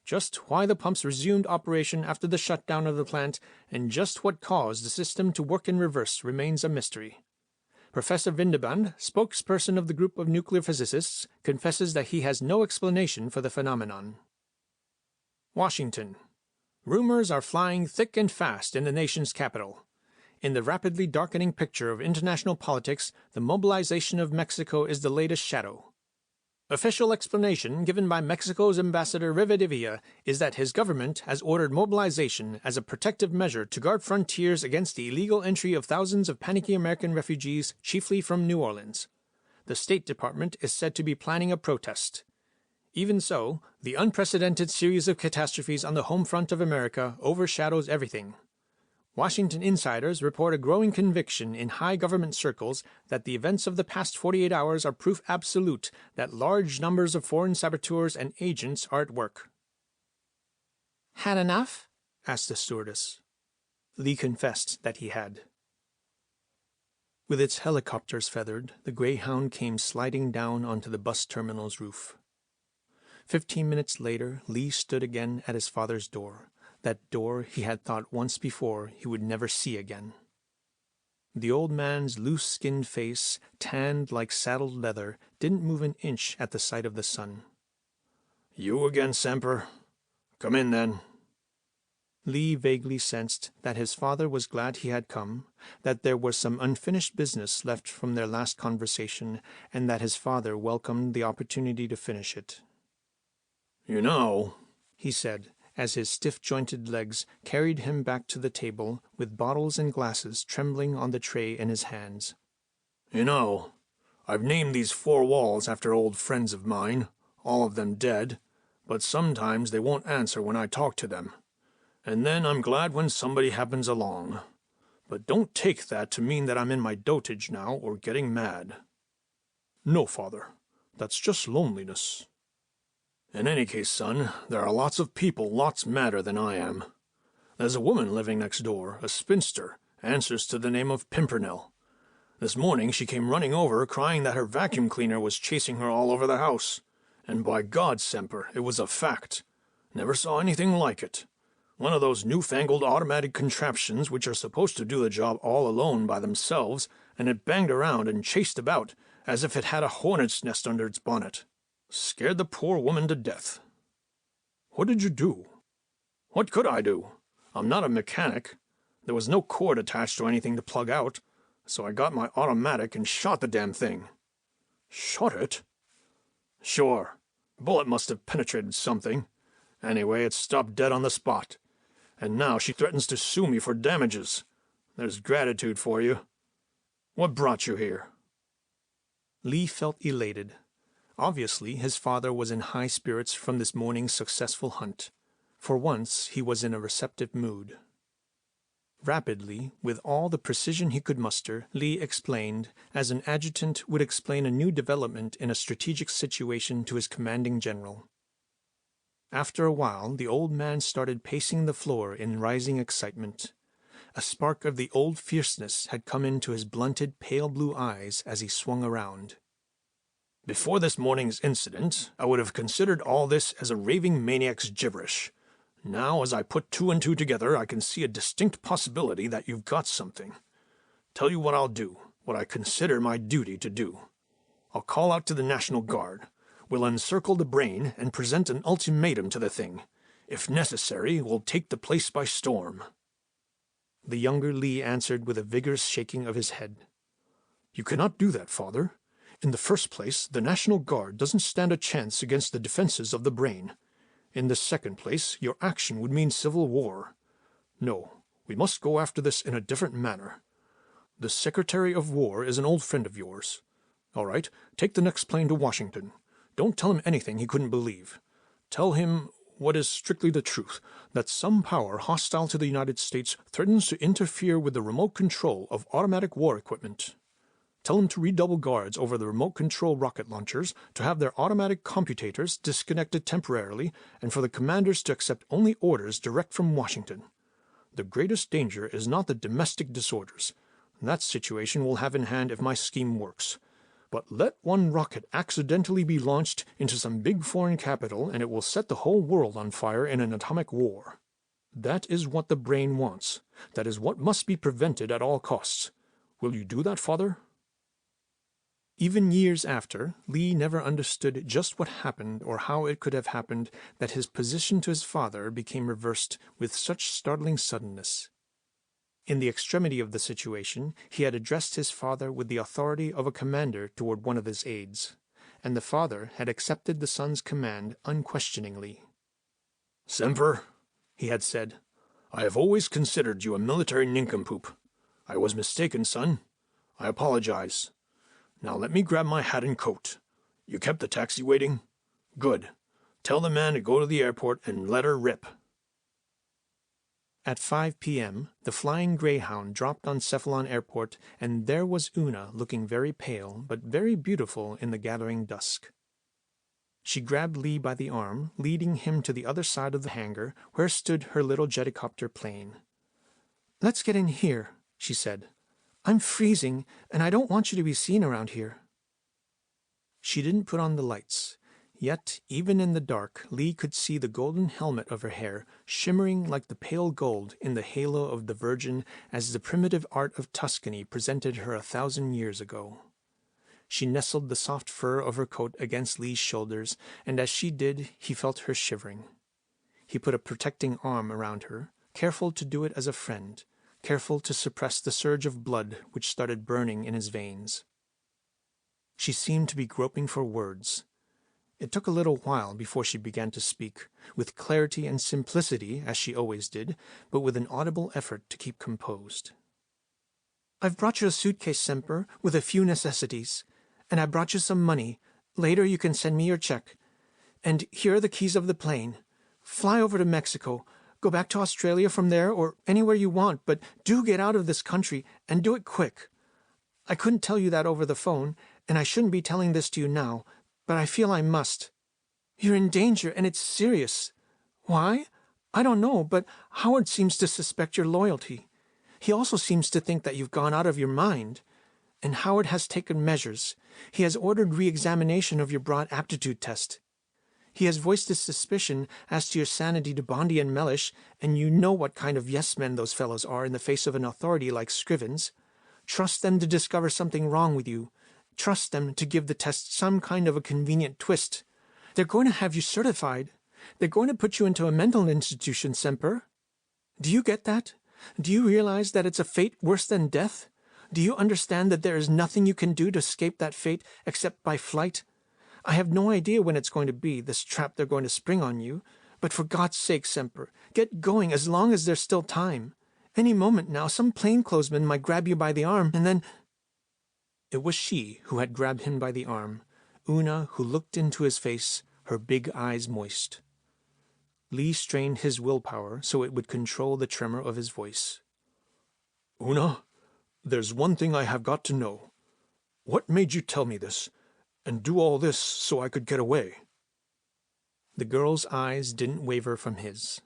Just why the pumps resumed operation after the shutdown of the plant and just what caused the system to work in reverse remains a mystery. Professor Vindeband, spokesperson of the group of nuclear physicists, confesses that he has no explanation for the phenomenon. Washington. Rumors are flying thick and fast in the nation's capital. In the rapidly darkening picture of international politics, the mobilization of Mexico is the latest shadow. Official explanation given by Mexico's ambassador Rivadavia is that his government has ordered mobilization as a protective measure to guard frontiers against the illegal entry of thousands of panicky American refugees, chiefly from New Orleans. The State Department is said to be planning a protest. Even so, the unprecedented series of catastrophes on the home front of America overshadows everything. Washington insiders report a growing conviction in high government circles that the events of the past 48 hours are proof absolute that large numbers of foreign saboteurs and agents are at work. Had enough? Asked the stewardess. Lee confessed that he had. With its helicopters feathered, the Greyhound came sliding down onto the bus terminal's roof. 15 minutes later, Lee stood again at his father's door. That door he had thought once before he would never see again. The old man's loose-skinned face, tanned like saddled leather, didn't move an inch at the sight of the son. "You again, Semper? Come in, then." Lee vaguely sensed that his father was glad he had come, that there was some unfinished business left from their last conversation, and that his father welcomed the opportunity to finish it. "You know," he said, as his stiff-jointed legs carried him back to the table with bottles and glasses trembling on the tray in his hands. "You know, I've named these 4 walls after old friends of mine, all of them dead, but sometimes they won't answer when I talk to them. And then I'm glad when somebody happens along. But don't take that to mean that I'm in my dotage now or getting mad." "No, Father. That's just loneliness." "In any case, son, there are lots of people lots madder than I am. There's a woman living next door, a spinster, answers to the name of Pimpernel. This morning she came running over, crying that her vacuum cleaner was chasing her all over the house. And by God, Semper, it was a fact. Never saw anything like it. One of those newfangled automatic contraptions which are supposed to do the job all alone by themselves, and it banged around and chased about as if it had a hornet's nest under its bonnet. Scared the poor woman to death." "What did you do?" "What could I do? I'm not a mechanic. There was no cord attached to anything to plug out, so I got my automatic and shot the damn thing." "Shot it?" "Sure. Bullet must have penetrated something. Anyway, it stopped dead on the spot. And now she threatens to sue me for damages. There's gratitude for you. What brought you here?" Lee felt elated. Obviously, his father was in high spirits from this morning's successful hunt. For once, he was in a receptive mood. Rapidly, with all the precision he could muster, Lee explained, as an adjutant would explain a new development in a strategic situation to his commanding general. After a while, the old man started pacing the floor in rising excitement. A spark of the old fierceness had come into his blunted, pale blue eyes as he swung around. "Before this morning's incident, I would have considered all this as a raving maniac's gibberish. Now, as I put 2 and 2 together, I can see a distinct possibility that you've got something. Tell you what I'll do, what I consider my duty to do. I'll call out to the National Guard. We'll encircle the brain and present an ultimatum to the thing. If necessary, we'll take the place by storm." The younger Lee answered with a vigorous shaking of his head. "You cannot do that, Father. In the first place, the National Guard doesn't stand a chance against the defenses of the brain. In the second place, your action would mean civil war. No, we must go after this in a different manner. The Secretary of War is an old friend of yours. All right, take the next plane to Washington. Don't tell him anything he couldn't believe. Tell him what is strictly the truth, that some power hostile to the United States threatens to interfere with the remote control of automatic war equipment. Tell him to redouble guards over the remote control rocket launchers, to have their automatic computators disconnected temporarily, and for the commanders to accept only orders direct from Washington. The greatest danger is not the domestic disorders. That situation we'll have in hand if my scheme works. But let one rocket accidentally be launched into some big foreign capital, and it will set the whole world on fire in an atomic war. That is what the brain wants. That is what must be prevented at all costs. Will you do that, Father? Even years after, Lee never understood just what happened or how it could have happened that his position to his father became reversed with such startling suddenness. In the extremity of the situation, he had addressed his father with the authority of a commander toward one of his aides, and the father had accepted the son's command unquestioningly. "Semper," he had said, "I have always considered you a military nincompoop. I was mistaken, son. I apologize. Now let me grab my hat and coat. You kept the taxi waiting? Good. Tell the man to go to the airport and let her rip." At 5 p.m., the flying Greyhound dropped on Cephalon Airport, and there was Una looking very pale but very beautiful in the gathering dusk. She grabbed Lee by the arm, leading him to the other side of the hangar where stood her little jetticopter plane. "Let's get in here," she said. "I'm freezing, and I don't want you to be seen around here." She didn't put on the lights. Yet, even in the dark, Lee could see the golden helmet of her hair shimmering like the pale gold in the halo of the Virgin as the primitive art of Tuscany presented her 1,000 years ago. She nestled the soft fur of her coat against Lee's shoulders, and as she did, he felt her shivering. He put a protecting arm around her, careful to do it as a friend, careful to suppress the surge of blood which started burning in his veins. She seemed to be groping for words. It took a little while before she began to speak, with clarity and simplicity, as she always did, but with an audible effort to keep composed. "I've brought you a suitcase, Semper, with a few necessities, and I brought you some money. Later you can send me your check. And here are the keys of the plane. Fly over to Mexico. Go back to Australia from there, or anywhere you want, but do get out of this country, and do it quick. I couldn't tell you that over the phone, and I shouldn't be telling this to you now, but I feel I must. You're in danger, and it's serious. Why? I don't know, but Howard seems to suspect your loyalty. He also seems to think that you've gone out of your mind. And Howard has taken measures. He has ordered re-examination of your broad aptitude test. He has voiced his suspicion as to your sanity to Bondi and Mellish, and you know what kind of yes-men those fellows are in the face of an authority like Scrivens. Trust them to discover something wrong with you. Trust them to give the test some kind of a convenient twist. They're going to have you certified. They're going to put you into a mental institution, Semper. Do you get that? Do you realize that it's a fate worse than death? Do you understand that there is nothing you can do to escape that fate except by flight? I have no idea when it's going to be, this trap they're going to spring on you. But for God's sake, Semper, get going as long as there's still time. Any moment now, some plainclothesman might grab you by the arm, and then—" It was she who had grabbed him by the arm, Una, who looked into his face, her big eyes moist. Lee strained his willpower so it would control the tremor of his voice. "Una, there's one thing I have got to know. What made you tell me this, and do all this so I could get away?" The girl's eyes didn't waver from his.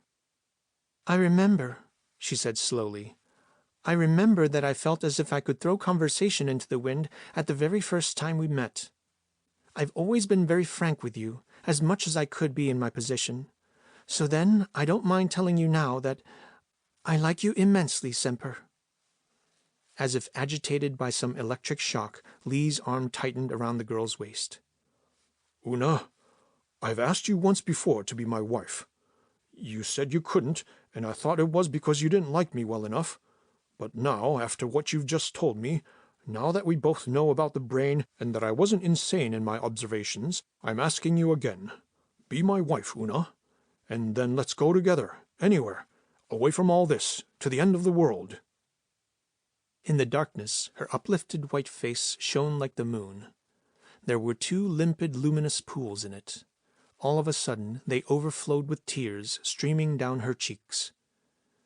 "I remember," she said slowly. "I remember that I felt as if I could throw conversation into the wind at the very first time we met. I've always been very frank with you, as much as I could be in my position. So then I don't mind telling you now that I like you immensely, Semper." As if agitated by some electric shock, Lee's arm tightened around the girl's waist. "Una, I've asked you once before to be my wife. You said you couldn't, and I thought it was because you didn't like me well enough. But now, after what you've just told me, now that we both know about the brain and that I wasn't insane in my observations, I'm asking you again. Be my wife, Una. And then let's go together, anywhere. Away from all this, to the end of the world. In the darkness, her uplifted white face shone like the moon. There were 2 limpid, luminous pools in it. All of a sudden, they overflowed with tears streaming down her cheeks.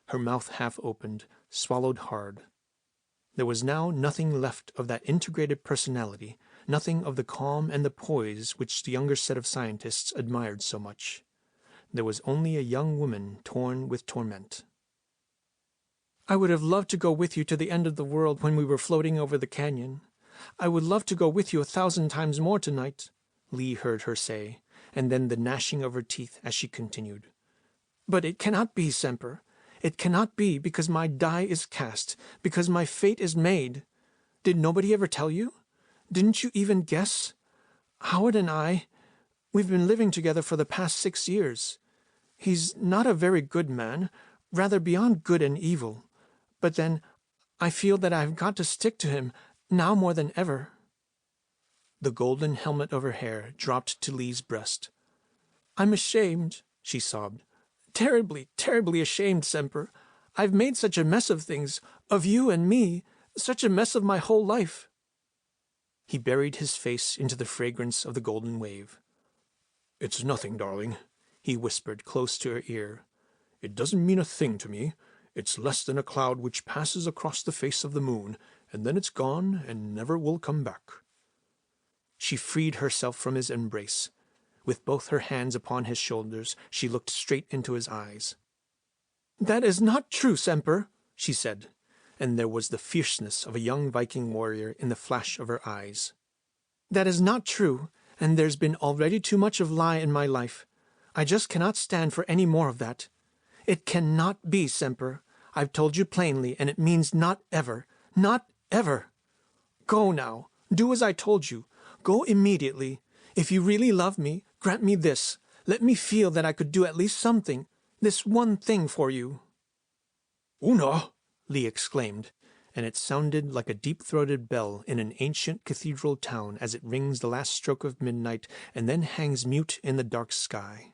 Her mouth half opened, swallowed hard. There was now nothing left of that integrated personality, nothing of the calm and the poise which the younger set of scientists admired so much. There was only a young woman torn with torment. I would have loved to go with you to the end of the world when we were floating over the canyon. I would love to go with you 1,000 times more tonight, Lee heard her say, and then the gnashing of her teeth as she continued. But it cannot be, Semper. It cannot be, because my die is cast, because my fate is made. Did nobody ever tell you? Didn't you even guess? Howard and I, we've been living together for the past 6 years. He's not a very good man, rather beyond good and evil. But then, I feel that I've got to stick to him, now more than ever. The golden helmet of her hair dropped to Lee's breast. I'm ashamed, she sobbed. Terribly, terribly ashamed, Semper. I've made such a mess of things, of you and me, such a mess of my whole life. He buried his face into the fragrance of the golden wave. It's nothing, darling, he whispered close to her ear. It doesn't mean a thing to me. It's less than a cloud which passes across the face of the moon, and then it's gone and never will come back. She freed herself from his embrace. With both her hands upon his shoulders, she looked straight into his eyes. That is not true, Semper, she said, and there was the fierceness of a young Viking warrior in the flash of her eyes. That is not true, and there's been already too much of lie in my life. I just cannot stand for any more of that. It cannot be, Semper. I've told you plainly, and it means not ever. Not ever. Go now. Do as I told you. Go immediately. If you really love me, grant me this. Let me feel that I could do at least something, this one thing for you. Una! Lee exclaimed, and it sounded like a deep-throated bell in an ancient cathedral town as it rings the last stroke of midnight and then hangs mute in the dark sky.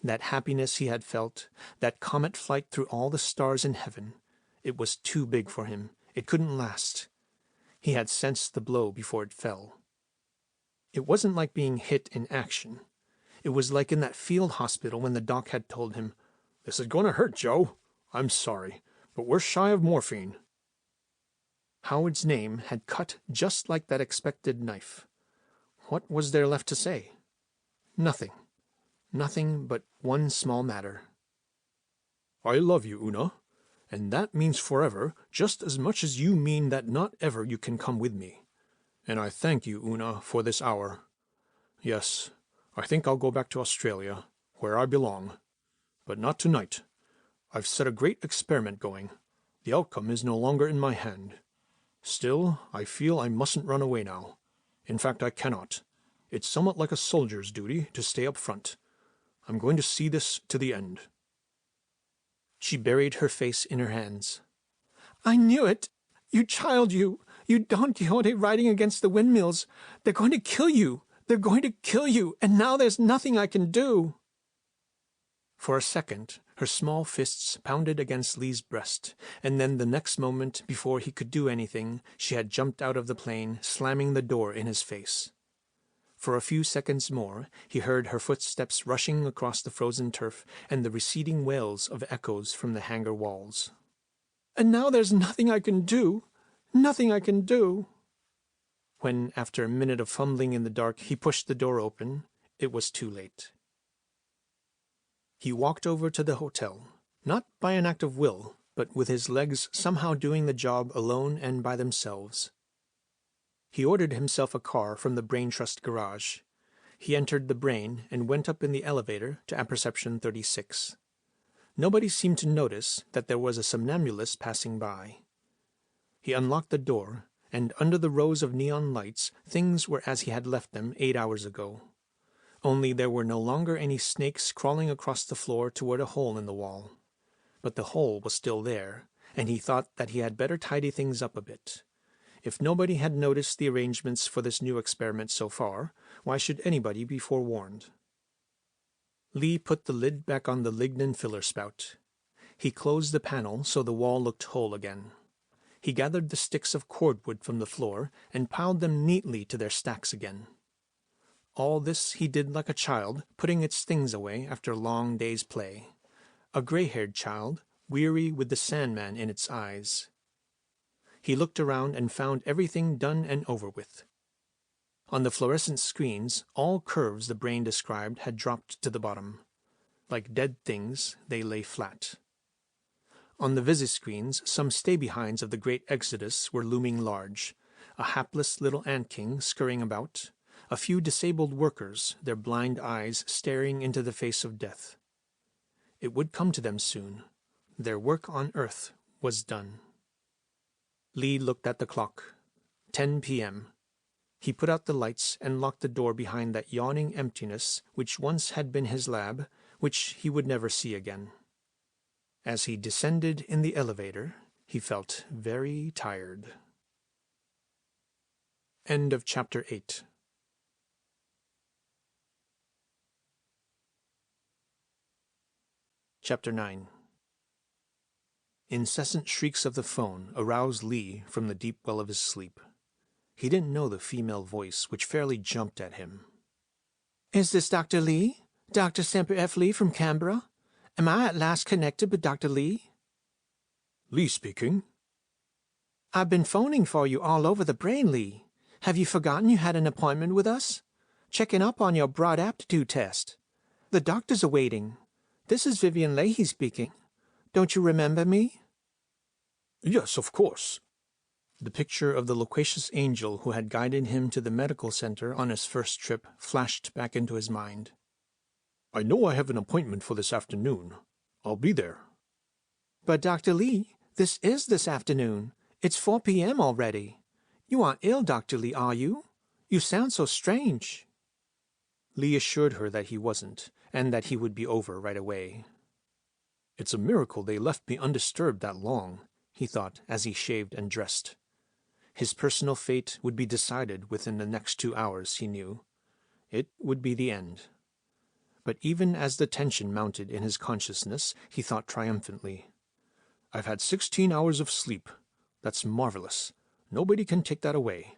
That happiness he had felt, that comet flight through all the stars in heaven, it was too big for him. It couldn't last. He had sensed the blow before it fell. It wasn't like being hit in action. It was like in that field hospital when the doc had told him, "This is going to hurt, Joe. I'm sorry, but we're shy of morphine." Howard's name had cut just like that expected knife. What was there left to say? Nothing. Nothing but one small matter. I love you, Una, and that means forever, just as much as you mean that not ever you can come with me. And I thank you, Una, for this hour. Yes, I think I'll go back to Australia, where I belong. But not tonight. I've set a great experiment going. The outcome is no longer in my hand. Still, I feel I mustn't run away now. In fact, I cannot. It's somewhat like a soldier's duty to stay up front. I'm going to see this to the end. She buried her face in her hands. I knew it! You child, you! You Don Quixote riding against the windmills! They're going to kill you! They're going to kill you! And now there's nothing I can do! For a second, her small fists pounded against Lee's breast, and then the next moment, before he could do anything, she had jumped out of the plane, slamming the door in his face. For a few seconds more, he heard her footsteps rushing across the frozen turf and the receding wails of echoes from the hangar walls. And now there's nothing I can do. Nothing I can do. When, after a minute of fumbling in the dark, he pushed the door open, it was too late. He walked over to the hotel, not by an act of will, but with his legs somehow doing the job alone and by themselves. He ordered himself a car from the Brain Trust garage. He entered the Brain and went up in the elevator to Apperception 36. Nobody seemed to notice that there was a somnambulist passing by. He unlocked the door, and under the rows of neon lights, things were as he had left them 8 hours ago. Only there were no longer any snakes crawling across the floor toward a hole in the wall. But the hole was still there, and he thought that he had better tidy things up a bit. If nobody had noticed the arrangements for this new experiment so far, why should anybody be forewarned? Lee put the lid back on the lignin filler spout. He closed the panel so the wall looked whole again. He gathered the sticks of cordwood from the floor and piled them neatly to their stacks again. All this he did like a child, putting its things away after a long day's play. A gray-haired child, weary with the Sandman in its eyes. He looked around and found everything done and over with. On the fluorescent screens, all curves the brain described had dropped to the bottom. Like dead things, they lay flat. On the visi-screens, some stay-behinds of the great exodus were looming large, a hapless little ant-king scurrying about, a few disabled workers, their blind eyes staring into the face of death. It would come to them soon. Their work on Earth was done. Lee looked at the clock. 10 p.m. He put out the lights and locked the door behind that yawning emptiness which once had been his lab, which he would never see again. As he descended in the elevator, he felt very tired. End of Chapter 8. Chapter 9. Incessant shrieks of the phone aroused Lee from the deep well of his sleep. He didn't know the female voice, which fairly jumped at him. Is this Dr. Lee? Dr. Semper F. Lee from Canberra? Am I at last connected with Dr. Lee? Lee speaking. I've been phoning for you all over the brain, Lee. Have you forgotten you had an appointment with us? Checking up on your broad aptitude test. The doctors are waiting. This is Vivian Leahy speaking. Don't you remember me? Yes, of course. The picture of the loquacious angel who had guided him to the medical center on his first trip flashed back into his mind. I know I have an appointment for this afternoon. I'll be there. But Dr. Lee, this is this afternoon. It's 4 p.m. already. You aren't ill, Dr. Lee, are you? You sound so strange. Lee assured her that he wasn't, and that he would be over right away. It's a miracle they left me undisturbed that long, he thought as he shaved and dressed. His personal fate would be decided within the next 2 hours, he knew. It would be the end. But even as the tension mounted in his consciousness, he thought triumphantly, I've had 16 hours of sleep. That's marvelous. Nobody can take that away.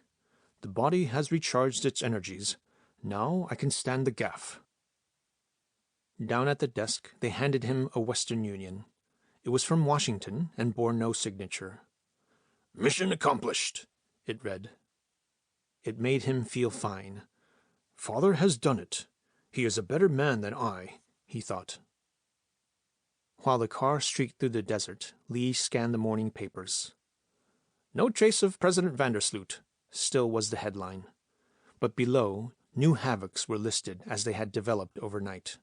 The body has recharged its energies. Now I can stand the gaff. Down at the desk, they handed him a Western Union. It was from Washington and bore no signature. "Mission accomplished," it read. It made him feel fine. Father has done it. He is a better man than I, he thought. While the car streaked through the desert, Lee scanned the morning papers. No trace of President Vandersloot, still was the headline. But below, new havocs were listed as they had developed overnight.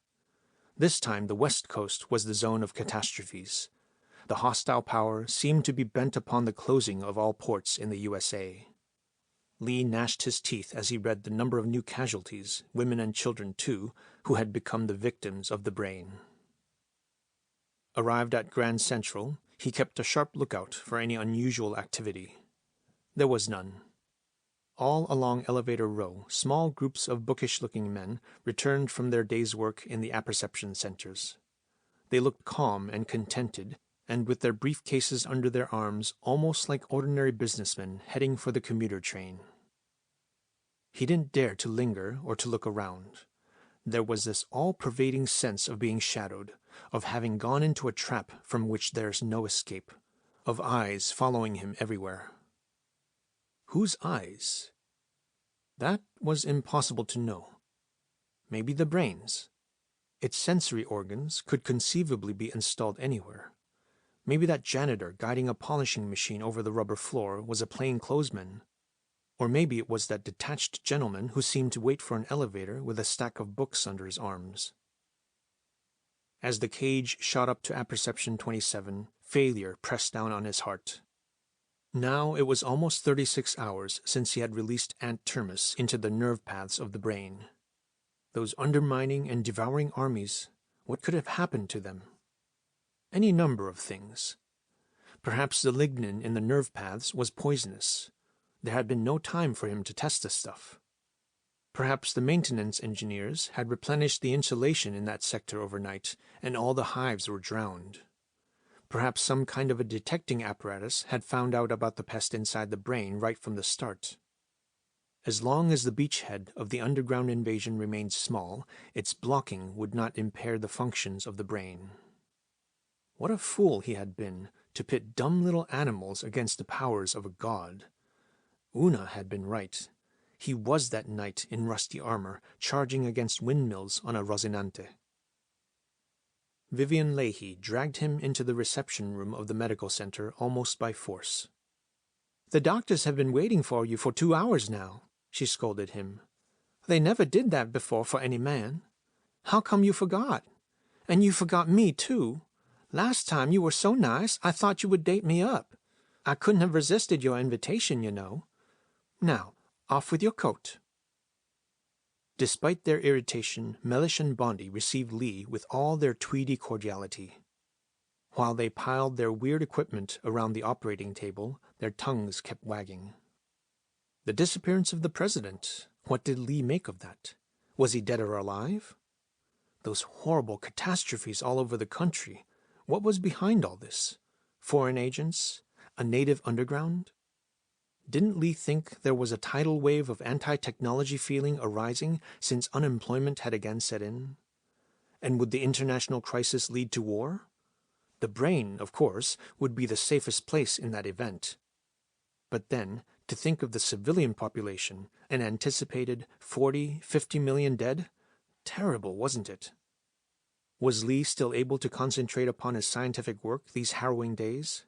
This time the West Coast was the zone of catastrophes. The hostile power seemed to be bent upon the closing of all ports in the USA. Lee gnashed his teeth as he read the number of new casualties, women and children too, who had become the victims of the brain. Arrived at Grand Central, he kept a sharp lookout for any unusual activity. There was none. All along Elevator Row, small groups of bookish-looking men returned from their day's work in the apperception centers. They looked calm and contented, and with their briefcases under their arms, almost like ordinary businessmen heading for the commuter train. He didn't dare to linger or to look around. There was this all-pervading sense of being shadowed, of having gone into a trap from which there's no escape, of eyes following him everywhere. Whose eyes? That was impossible to know. Maybe the brain's. Its sensory organs could conceivably be installed anywhere. Maybe that janitor guiding a polishing machine over the rubber floor was a plainclothesman. Or maybe it was that detached gentleman who seemed to wait for an elevator with a stack of books under his arms. As the cage shot up to apperception 27, failure pressed down on his heart. Now it was almost 36 hours since he had released Aunt Termis into the nerve paths of the brain. Those undermining and devouring armies, what could have happened to them? Any number of things. Perhaps the lignin in the nerve paths was poisonous. There had been no time for him to test the stuff. Perhaps the maintenance engineers had replenished the insulation in that sector overnight, and all the hives were drowned. Perhaps some kind of a detecting apparatus had found out about the pest inside the brain right from the start. As long as the beachhead of the underground invasion remained small, its blocking would not impair the functions of the brain. What a fool he had been to pit dumb little animals against the powers of a god. Una had been right. He was that knight in rusty armor, charging against windmills on a Rosinante. Vivian Leahy dragged him into the reception room of the medical center almost by force. "The doctors have been waiting for you for 2 hours now," she scolded him. "They never did that before for any man. How come you forgot? And you forgot me, too. Last time you were so nice I thought you would date me up. I couldn't have resisted your invitation, you know. Now, off with your coat." Despite their irritation, Mellish and Bondi received Lee with all their tweedy cordiality. While they piled their weird equipment around the operating table, their tongues kept wagging. The disappearance of the president, what did Lee make of that? Was he dead or alive? Those horrible catastrophes all over the country, what was behind all this? Foreign agents? A native underground? Didn't Lee think there was a tidal wave of anti-technology feeling arising since unemployment had again set in? And would the international crisis lead to war? The brain, of course, would be the safest place in that event. But then, to think of the civilian population, an anticipated 40, 50 million dead? Terrible, wasn't it? Was Lee still able to concentrate upon his scientific work these harrowing days?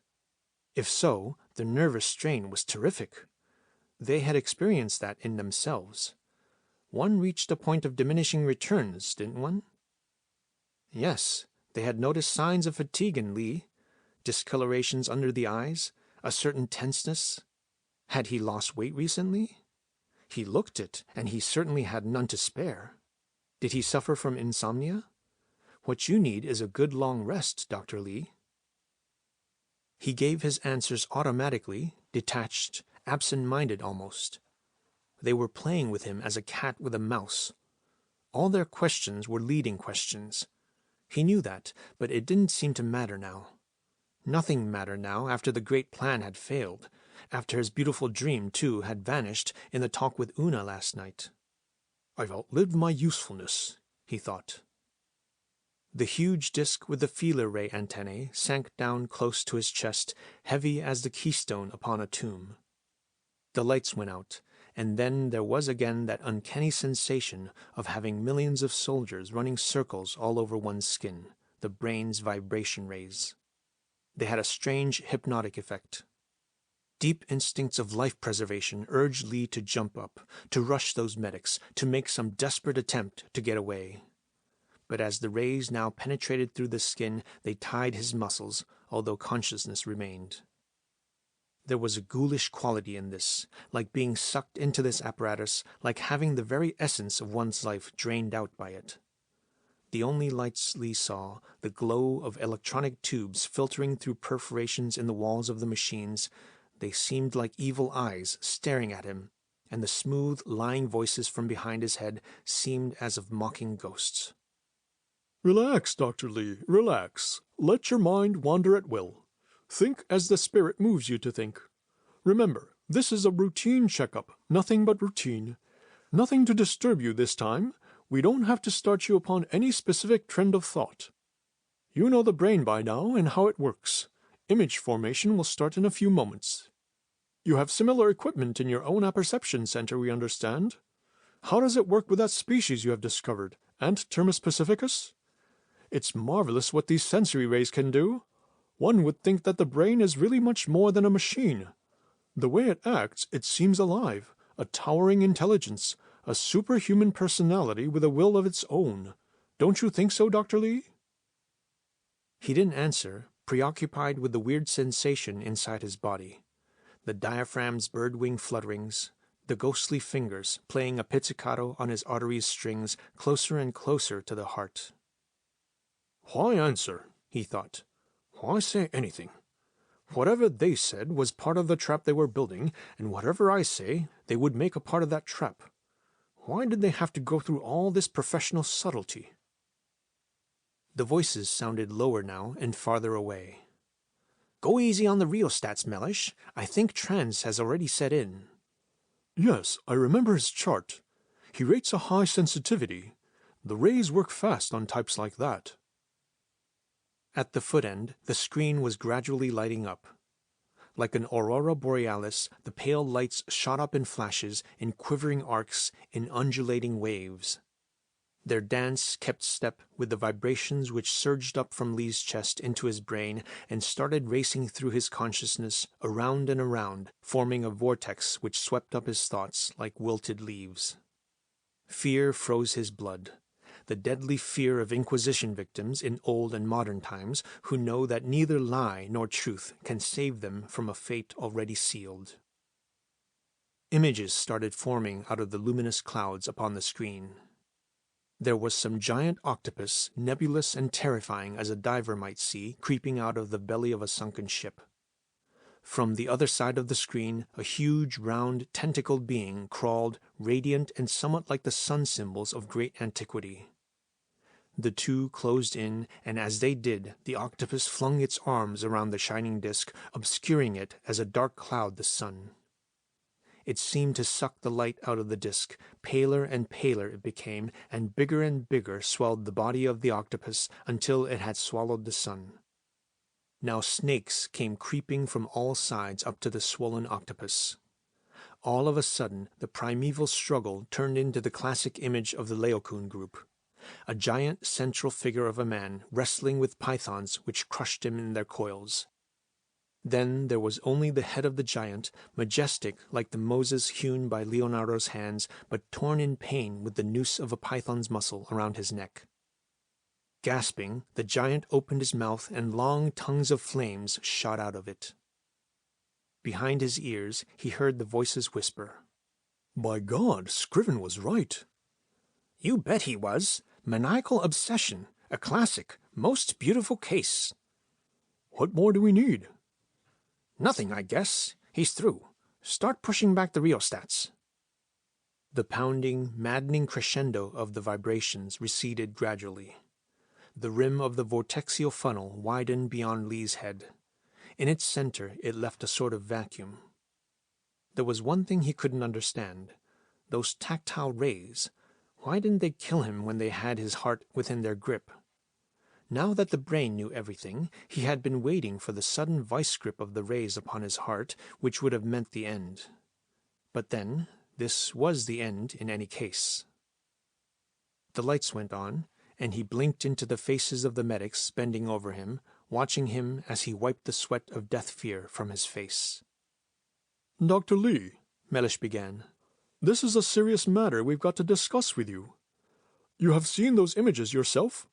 If so, the nervous strain was terrific. They had experienced that in themselves. One reached a point of diminishing returns, didn't one? Yes, they had noticed signs of fatigue in Lee, discolorations under the eyes, a certain tenseness. Had he lost weight recently? He looked it, and he certainly had none to spare. Did he suffer from insomnia? What you need is a good long rest, Dr. Lee. He gave his answers automatically, detached, absent-minded almost. They were playing with him as a cat with a mouse. All their questions were leading questions. He knew that, but it didn't seem to matter now. Nothing mattered now after the great plan had failed, after his beautiful dream, too, had vanished in the talk with Una last night. "I've outlived my usefulness," he thought. The huge disk with the feeler ray antennae sank down close to his chest, heavy as the keystone upon a tomb. The lights went out, and then there was again that uncanny sensation of having millions of soldiers running circles all over one's skin, the brain's vibration rays. They had a strange hypnotic effect. Deep instincts of life preservation urged Lee to jump up, to rush those medics, to make some desperate attempt to get away. But as the rays now penetrated through the skin, they tied his muscles, although consciousness remained. There was a ghoulish quality in this, like being sucked into this apparatus, like having the very essence of one's life drained out by it. The only lights Lee saw, the glow of electronic tubes filtering through perforations in the walls of the machines. They seemed like evil eyes staring at him, and the smooth, lying voices from behind his head seemed as of mocking ghosts. "Relax, Dr. Lee, relax. Let your mind wander at will. Think as the spirit moves you to think. Remember, this is a routine checkup, nothing but routine. Nothing to disturb you this time. We don't have to start you upon any specific trend of thought. You know the brain by now and how it works. Image formation will start in a few moments. You have similar equipment in your own apperception center, we understand. How does it work with that species you have discovered, Ant-Termus pacificus? It's marvelous what these sensory rays can do. One would think that the brain is really much more than a machine. The way it acts, it seems alive, a towering intelligence, a superhuman personality with a will of its own. Don't you think so, Dr. Lee?" He didn't answer, preoccupied with the weird sensation inside his body. The diaphragm's bird-wing flutterings, the ghostly fingers playing a pizzicato on his arteries' strings closer and closer to the heart. "Why answer?" he thought. "Why say anything? Whatever they said was part of the trap they were building, and whatever I say, they would make a part of that trap. Why did they have to go through all this professional subtlety?" The voices sounded lower now and farther away. Go easy on the rheostats, Mellish. I think trance has already set in. Yes, I remember his chart. He rates a high sensitivity. The rays work fast on types like that. At the foot end, the screen was gradually lighting up. Like an aurora borealis, the pale lights shot up in flashes, in quivering arcs, in undulating waves. Their dance kept step with the vibrations which surged up from Lee's chest into his brain and started racing through his consciousness, around and around, forming a vortex which swept up his thoughts like wilted leaves. Fear froze his blood. The deadly fear of Inquisition victims in old and modern times who know that neither lie nor truth can save them from a fate already sealed. Images started forming out of the luminous clouds upon the screen. There was some giant octopus, nebulous and terrifying as a diver might see, creeping out of the belly of a sunken ship. From the other side of the screen, a huge, round, tentacled being crawled, radiant and somewhat like the sun symbols of great antiquity. The two closed in, and as they did, the octopus flung its arms around the shining disk, obscuring it as a dark cloud the sun. It seemed to suck the light out of the disk. Paler and paler it became, and bigger swelled the body of the octopus until it had swallowed the sun. Now snakes came creeping from all sides up to the swollen octopus. All of a sudden, the primeval struggle turned into the classic image of the Laocoon group. A giant central figure of a man wrestling with pythons which crushed him in their coils. Then there was only the head of the giant, majestic like the Moses hewn by Leonardo's hands, but torn in pain with the noose of a python's muscle around his neck. Gasping, the giant opened his mouth and long tongues of flames shot out of it. Behind his ears he heard the voices whisper, "By God, Scriven was right." "You bet he was. Maniacal obsession. A classic. Most beautiful case." "What more do we need?" "Nothing, I guess. He's through. Start pushing back the rheostats." The pounding, maddening crescendo of the vibrations receded gradually. The rim of the vortexial funnel widened beyond Lee's head. In its center it left a sort of vacuum. There was one thing he couldn't understand. Those tactile rays. Why didn't they kill him when they had his heart within their grip? Now that the brain knew everything, he had been waiting for the sudden vice-grip of the rays upon his heart, which would have meant the end. But then, this was the end in any case. The lights went on, and he blinked into the faces of the medics bending over him, watching him as he wiped the sweat of death-fear from his face. "Dr. Lee," Mellish began, "this is a serious matter we've got to discuss with you. You have seen those images yourself?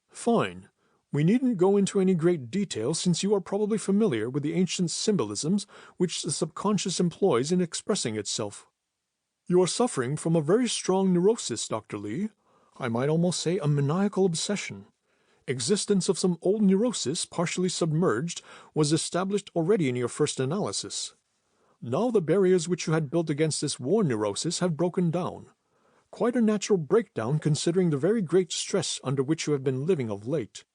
Fine. We needn't go into any great detail since you are probably familiar with the ancient symbolisms which the subconscious employs in expressing itself. You are suffering from a very strong neurosis, Dr. Lee. I might almost say a maniacal obsession. Existence of some old neurosis, partially submerged, was established already in your first analysis. Now the barriers which you had built against this war neurosis have broken down. Quite a natural breakdown considering the very great stress under which you have been living of late.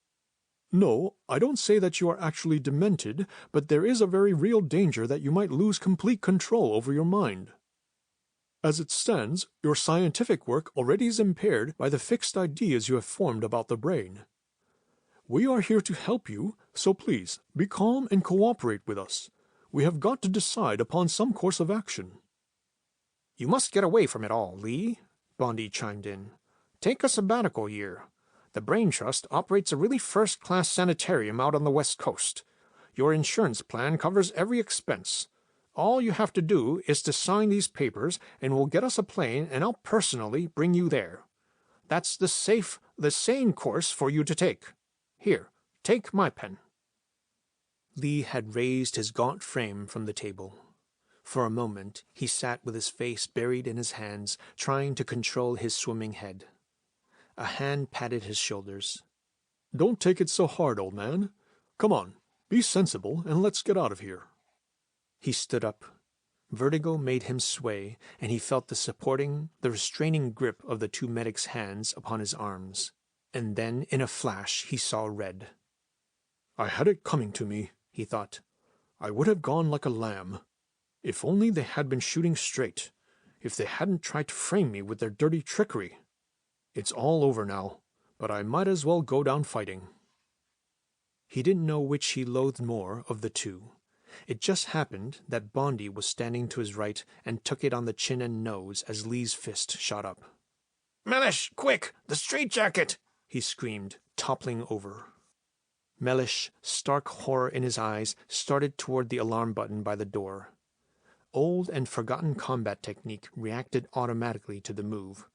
No, I don't say that you are actually demented, but there is a very real danger that you might lose complete control over your mind. As it stands, your scientific work already is impaired by the fixed ideas you have formed about the brain. We are here to help you, so please, be calm and cooperate with us. We have got to decide upon some course of action." "You must get away from it all, Lee," Bondi chimed in. "Take a sabbatical year. The Brain Trust operates a really first-class sanitarium out on the West Coast. Your insurance plan covers every expense. All you have to do is to sign these papers, and we'll get us a plane, and I'll personally bring you there. That's the safe, the sane course for you to take. Here, take my pen." Lee had raised his gaunt frame from the table. For a moment he sat with his face buried in his hands, trying to control his swimming head. A hand patted his shoulders. "Don't take it so hard, old man. Come on, be sensible, and let's get out of here." He stood up. Vertigo made him sway, and he felt the restraining grip of the two medics' hands upon his arms. And then, in a flash, he saw red. "I had it coming to me," he thought. I would have gone like a lamb. If only they had been shooting straight. If they hadn't tried to frame me with their dirty trickery. It's all over now, but I might as well go down fighting. He didn't know which he loathed more of the two. It just happened that Bondi was standing to his right and took it on the chin and nose as Lee's fist shot up. Mellish, quick! The straitjacket! He screamed, toppling over. Mellish, stark horror in his eyes, started toward the alarm button by the door. Old and forgotten combat technique reacted automatically to the move.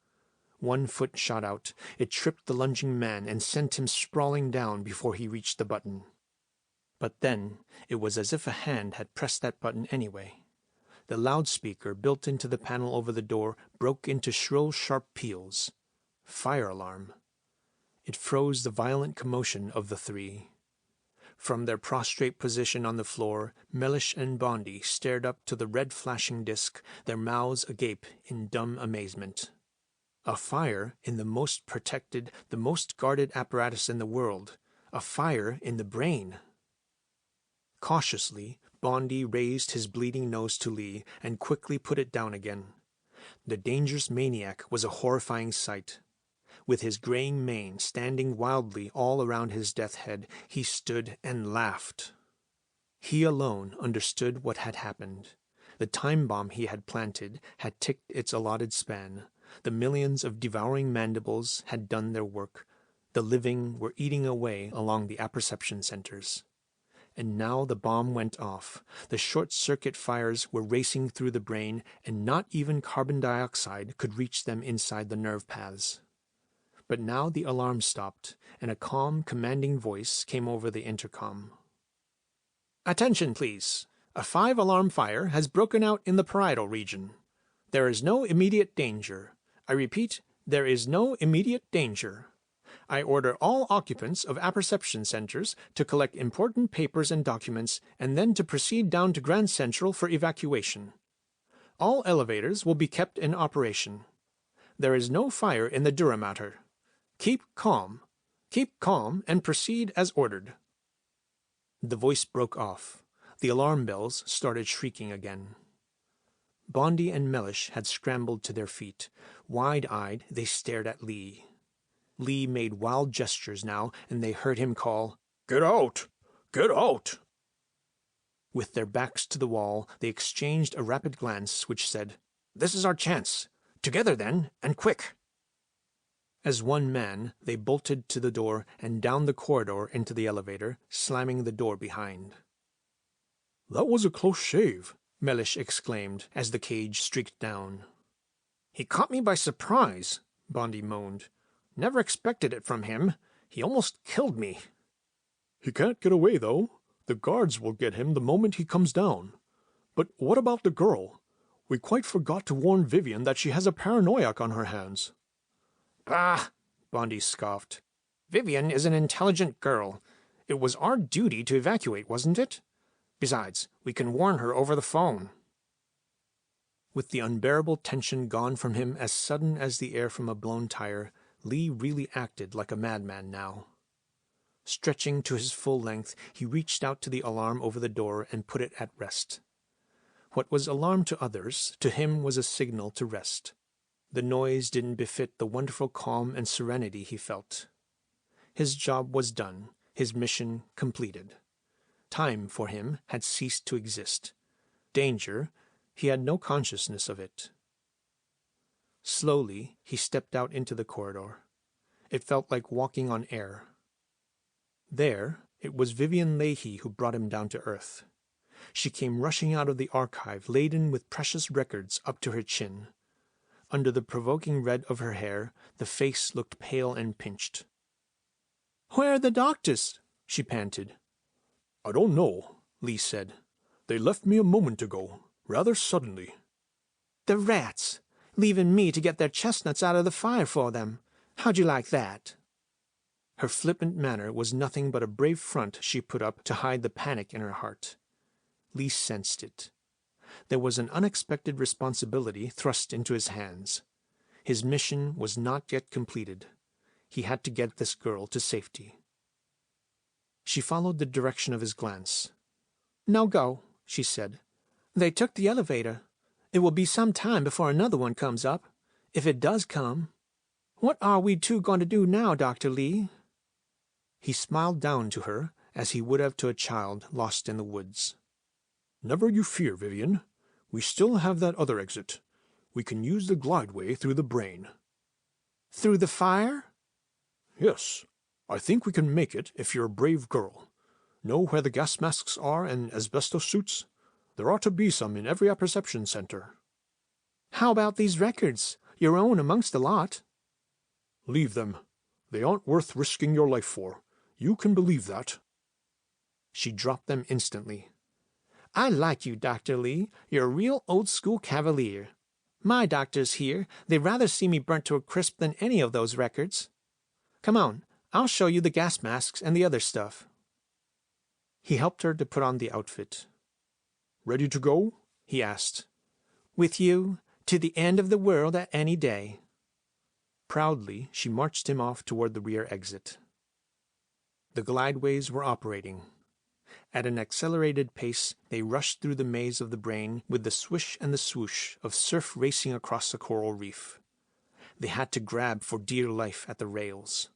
One foot shot out. It tripped the lunging man and sent him sprawling down before he reached the button. But then it was as if a hand had pressed that button anyway. The loudspeaker built into the panel over the door broke into shrill, sharp peals. Fire alarm. It froze the violent commotion of the three. From their prostrate position on the floor, Mellish and Bondi stared up to the red flashing disk, their mouths agape in dumb amazement. A fire in the most protected, the most guarded apparatus in the world. A fire in the brain. Cautiously, Bondi raised his bleeding nose to Lee and quickly put it down again. The dangerous maniac was a horrifying sight. With his graying mane standing wildly all around his death head, he stood and laughed. He alone understood what had happened. The time bomb he had planted had ticked its allotted span. The millions of devouring mandibles had done their work. The living were eating away along the apperception centers. And now the bomb went off. The short-circuit fires were racing through the brain, and not even carbon dioxide could reach them inside the nerve paths. But now the alarm stopped, and a calm, commanding voice came over the intercom. "Attention, please. A 5-alarm fire has broken out in the parietal region. There is no immediate danger. I repeat, there is no immediate danger. I order all occupants of apperception centers to collect important papers and documents and then to proceed down to Grand Central for evacuation. All elevators will be kept in operation. There is no fire in the dura mater. Keep calm and proceed as ordered." The voice broke off. The alarm bells started shrieking again. Bondi and Mellish had scrambled to their feet. Wide-eyed, they stared at Lee. Lee made wild gestures now, and they heard him call, "Get out! Get out!" With their backs to the wall, they exchanged a rapid glance which said, "This is our chance. Together, then, and quick." As one man, they bolted to the door and down the corridor into the elevator, slamming the door behind. "That was a close shave," Mellish exclaimed as the cage streaked down. "He caught me by surprise," Bondi moaned. "Never expected it from him. He almost killed me." "He can't get away, though. The guards will get him the moment he comes down. But what about the girl? We quite forgot to warn Vivian that she has a paranoiac on her hands." "Bah!" Bondi scoffed. "Vivian is an intelligent girl. It was our duty to evacuate, wasn't it? Besides, we can warn her over the phone." With the unbearable tension gone from him as sudden as the air from a blown tire, Lee really acted like a madman now. Stretching to his full length, he reached out to the alarm over the door and put it at rest. What was alarm to others, to him was a signal to rest. The noise didn't befit the wonderful calm and serenity he felt. His job was done, his mission completed. Time for him had ceased to exist. Danger, he had no consciousness of it. Slowly, he stepped out into the corridor. It felt like walking on air. There, it was Vivian Leahy who brought him down to earth. She came rushing out of the archive laden with precious records up to her chin. Under the provoking red of her hair, the face looked pale and pinched. "Where are the doctors?" she panted. "I don't know," Lee said. "They left me a moment ago, rather suddenly." "The rats! Leaving me to get their chestnuts out of the fire for them. How'd you like that?" Her flippant manner was nothing but a brave front she put up to hide the panic in her heart. Lee sensed it. There was an unexpected responsibility thrust into his hands. His mission was not yet completed. He had to get this girl to safety. She followed the direction of his glance. "Now go," she said. "They took the elevator. It will be some time before another one comes up, if it does come. What are we two going to do now, Dr. Lee?" He smiled down to her as he would have to a child lost in the woods. "Never you fear, Vivian. We still have that other exit. We can use the glideway through the brain." "Through the fire?" "Yes. I think we can make it if you're a brave girl. Know where the gas masks are and asbestos suits? There ought to be some in every apperception center." "How about these records? Your own amongst a lot." "Leave them. They aren't worth risking your life for. You can believe that." She dropped them instantly. "I like you, Dr. Lee. You're a real old-school cavalier. My doctors here, they'd rather see me burnt to a crisp than any of those records. Come on, I'll show you the gas masks and the other stuff." He helped her to put on the outfit. "Ready to go?" he asked. "With you, to the end of the world at any day." Proudly, she marched him off toward the rear exit. The glideways were operating. At an accelerated pace, they rushed through the maze of the brain with the swish and the swoosh of surf racing across a coral reef. They had to grab for dear life at the rails.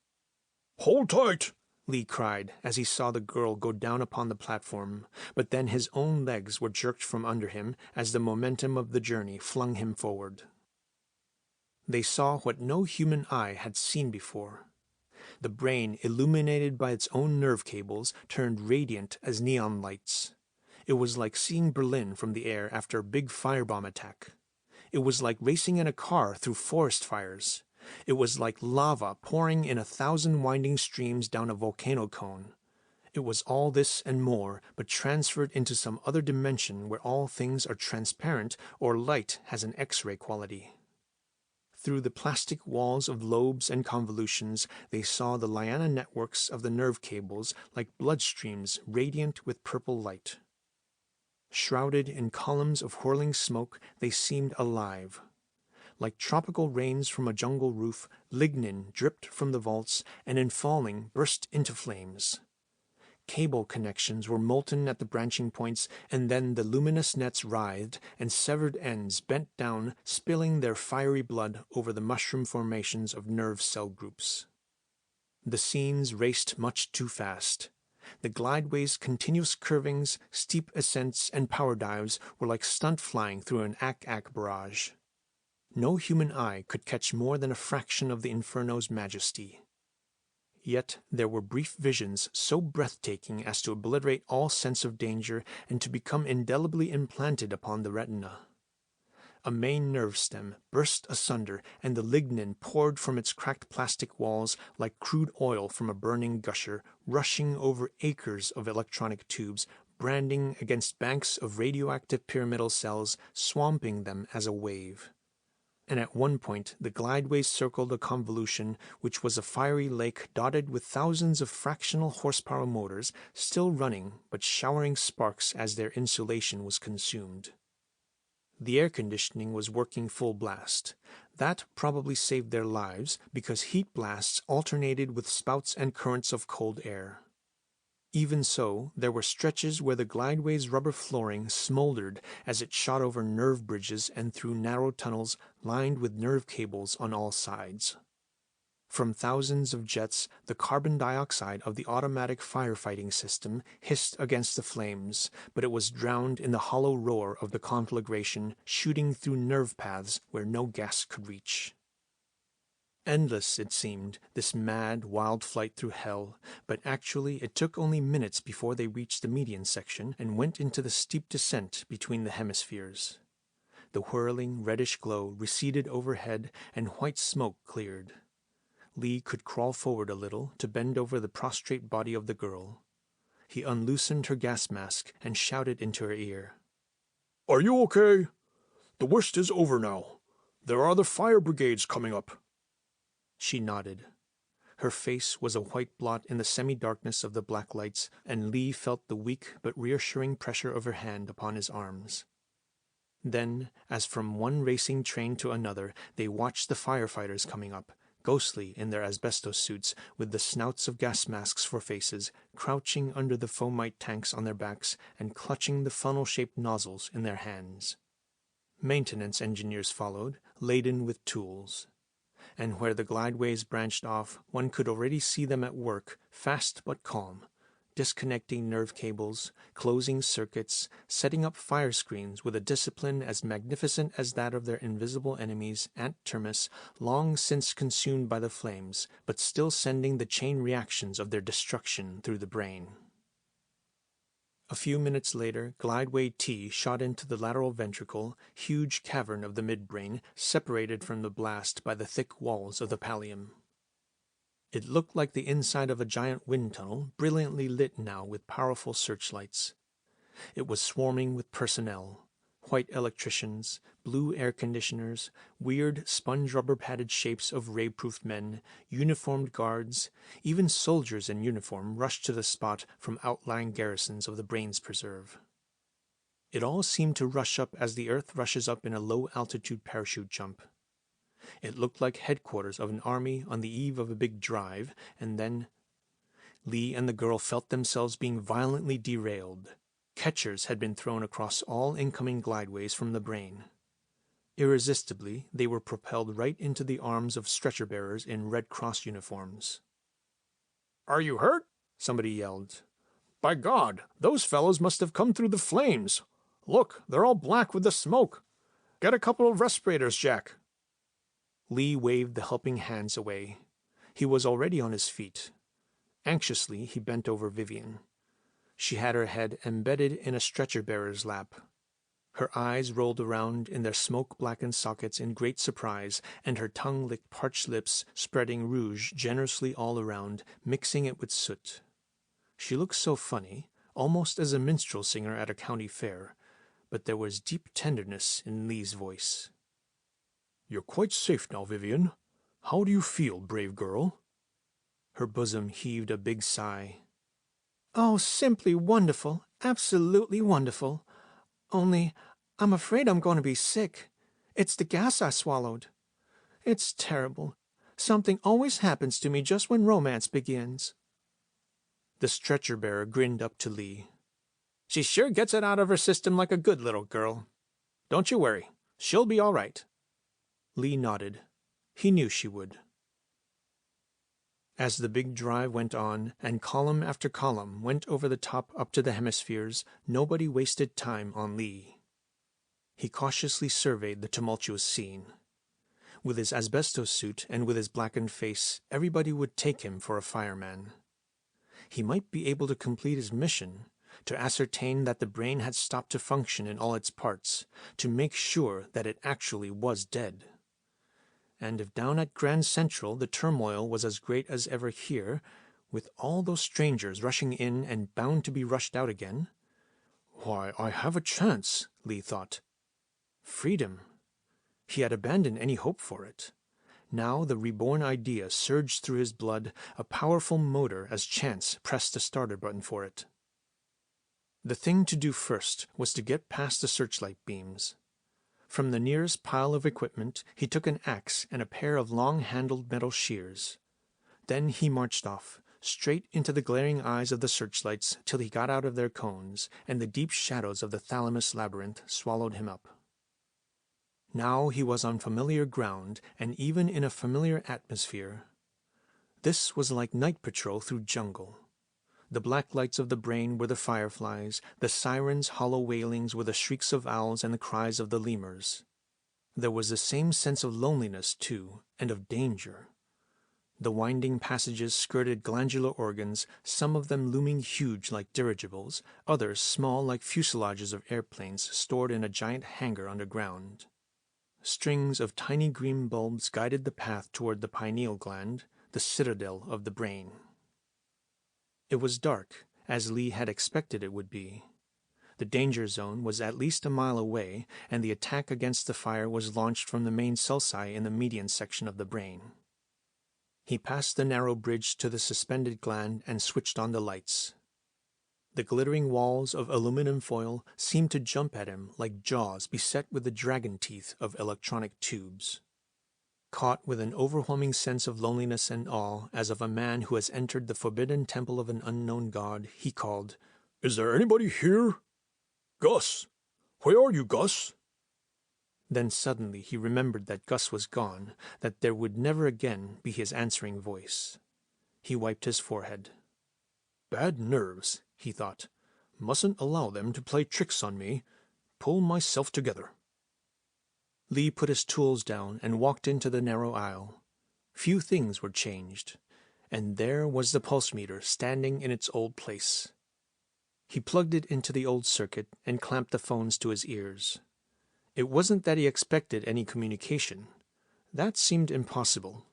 "Hold tight!" Lee cried as he saw the girl go down upon the platform, but then his own legs were jerked from under him as the momentum of the journey flung him forward. They saw what no human eye had seen before. The brain, illuminated by its own nerve cables, turned radiant as neon lights. It was like seeing Berlin from the air after a big firebomb attack. It was like racing in a car through forest fires. It was like lava pouring in 1,000 winding streams down a volcano cone. It was all this and more, but transferred into some other dimension where all things are transparent or light has an X-ray quality. Through the plastic walls of lobes and convolutions, they saw the liana networks of the nerve cables like bloodstreams radiant with purple light. Shrouded in columns of whirling smoke, they seemed alive. Like tropical rains from a jungle roof, lignin dripped from the vaults and in falling burst into flames. Cable connections were molten at the branching points, and then the luminous nets writhed, and severed ends bent down, spilling their fiery blood over the mushroom formations of nerve cell groups. The scenes raced much too fast. The glideway's continuous curvings, steep ascents, and power dives were like stunt flying through an ack-ack barrage. No human eye could catch more than a fraction of the inferno's majesty. Yet there were brief visions so breathtaking as to obliterate all sense of danger and to become indelibly implanted upon the retina. A main nerve stem burst asunder, and the lignin poured from its cracked plastic walls like crude oil from a burning gusher, rushing over acres of electronic tubes, branding against banks of radioactive pyramidal cells, swamping them as a wave. And at one point the glideways circled a convolution which was a fiery lake dotted with thousands of fractional horsepower motors still running but showering sparks as their insulation was consumed. The air conditioning was working full blast. That probably saved their lives because heat blasts alternated with spouts and currents of cold air. Even so, there were stretches where the glideway's rubber flooring smoldered as it shot over nerve bridges and through narrow tunnels lined with nerve cables on all sides. From thousands of jets, the carbon dioxide of the automatic firefighting system hissed against the flames, but it was drowned in the hollow roar of the conflagration shooting through nerve paths where no gas could reach. Endless, it seemed, this mad, wild flight through hell, but actually it took only minutes before they reached the median section and went into the steep descent between the hemispheres. The whirling, reddish glow receded overhead and white smoke cleared. Lee could crawl forward a little to bend over the prostrate body of the girl. He unloosened her gas mask and shouted into her ear. "Are you okay? The worst is over now. There are the fire brigades coming up." She nodded. Her face was a white blot in the semi-darkness of the black lights, and Lee felt the weak but reassuring pressure of her hand upon his arms. Then, as from one racing train to another, they watched the firefighters coming up, ghostly in their asbestos suits with the snouts of gas masks for faces, crouching under the foamite tanks on their backs and clutching the funnel-shaped nozzles in their hands. Maintenance engineers followed, laden with tools. And where the glideways branched off, one could already see them at work, fast but calm, disconnecting nerve cables, closing circuits, setting up fire screens with a discipline as magnificent as that of their invisible enemies, Aunt Termis, long since consumed by the flames, but still sending the chain reactions of their destruction through the brain. A few minutes later, Glideway T shot into the lateral ventricle, huge cavern of the midbrain, separated from the blast by the thick walls of the pallium. It looked like the inside of a giant wind tunnel, brilliantly lit now with powerful searchlights. It was swarming with personnel, white electricians, blue air conditioners, weird sponge-rubber padded shapes of ray-proofed men, uniformed guards, even soldiers in uniform rushed to the spot from outlying garrisons of the Brains Preserve. It all seemed to rush up as the Earth rushes up in a low-altitude parachute jump. It looked like headquarters of an army on the eve of a big drive, and then Lee and the girl felt themselves being violently derailed. Catchers had been thrown across all incoming glideways from the brain. Irresistibly, they were propelled right into the arms of stretcher-bearers in Red Cross uniforms. "Are you hurt?" somebody yelled. "By God, those fellows must have come through the flames. Look, they're all black with the smoke. Get a couple of respirators, Jack." Lee waved the helping hands away. He was already on his feet. Anxiously, he bent over Vivian. She had her head embedded in a stretcher-bearer's lap. Her eyes rolled around in their smoke-blackened sockets in great surprise, and her tongue licked parched lips, spreading rouge generously all around, mixing it with soot. She looked so funny, almost as a minstrel singer at a county fair, but there was deep tenderness in Lee's voice. "You're quite safe now, Vivian. How do you feel, brave girl?" Her bosom heaved a big sigh. "Oh, simply wonderful, absolutely wonderful. Only, I'm afraid I'm going to be sick. It's the gas I swallowed. It's terrible. Something always happens to me just when romance begins." The stretcher-bearer grinned up to Lee. "She sure gets it out of her system like a good little girl. Don't you worry. She'll be all right." Lee nodded. He knew she would. As the big drive went on, and column after column went over the top up to the hemispheres, nobody wasted time on Lee. He cautiously surveyed the tumultuous scene. With his asbestos suit and with his blackened face, everybody would take him for a fireman. He might be able to complete his mission, to ascertain that the brain had stopped to function in all its parts, to make sure that it actually was dead. And if down at Grand Central the turmoil was as great as ever here, with all those strangers rushing in and bound to be rushed out again, "Why, I have a chance," Lee thought. Freedom. He had abandoned any hope for it. Now the reborn idea surged through his blood, a powerful motor as chance pressed the starter button for it. The thing to do first was to get past the searchlight beams. From the nearest pile of equipment, he took an axe and a pair of long-handled metal shears. Then he marched off, straight into the glaring eyes of the searchlights till he got out of their cones, and the deep shadows of the thalamus labyrinth swallowed him up. Now he was on familiar ground, and even in a familiar atmosphere. This was like night patrol through jungle. The black lights of the brain were the fireflies, the sirens' hollow wailings were the shrieks of owls and the cries of the lemurs. There was the same sense of loneliness, too, and of danger. The winding passages skirted glandular organs, some of them looming huge like dirigibles, others small like fuselages of airplanes stored in a giant hangar underground. Strings of tiny green bulbs guided the path toward the pineal gland, the citadel of the brain. It was dark, as Lee had expected it would be. The danger zone was at least a mile away, and the attack against the fire was launched from the main sulci in the median section of the brain. He passed the narrow bridge to the suspended gland and switched on the lights. The glittering walls of aluminum foil seemed to jump at him like jaws beset with the dragon teeth of electronic tubes. Caught with an overwhelming sense of loneliness and awe, as of a man who has entered the forbidden temple of an unknown god, he called, "Is there anybody here? Gus! Where are you, Gus?" Then suddenly he remembered that Gus was gone, that there would never again be his answering voice. He wiped his forehead. "Bad nerves," he thought. "Mustn't allow them to play tricks on me. Pull myself together." Lee put his tools down and walked into the narrow aisle. Few things were changed, and there was the pulse meter standing in its old place. He plugged it into the old circuit and clamped the phones to his ears. It wasn't that he expected any communication. That seemed impossible.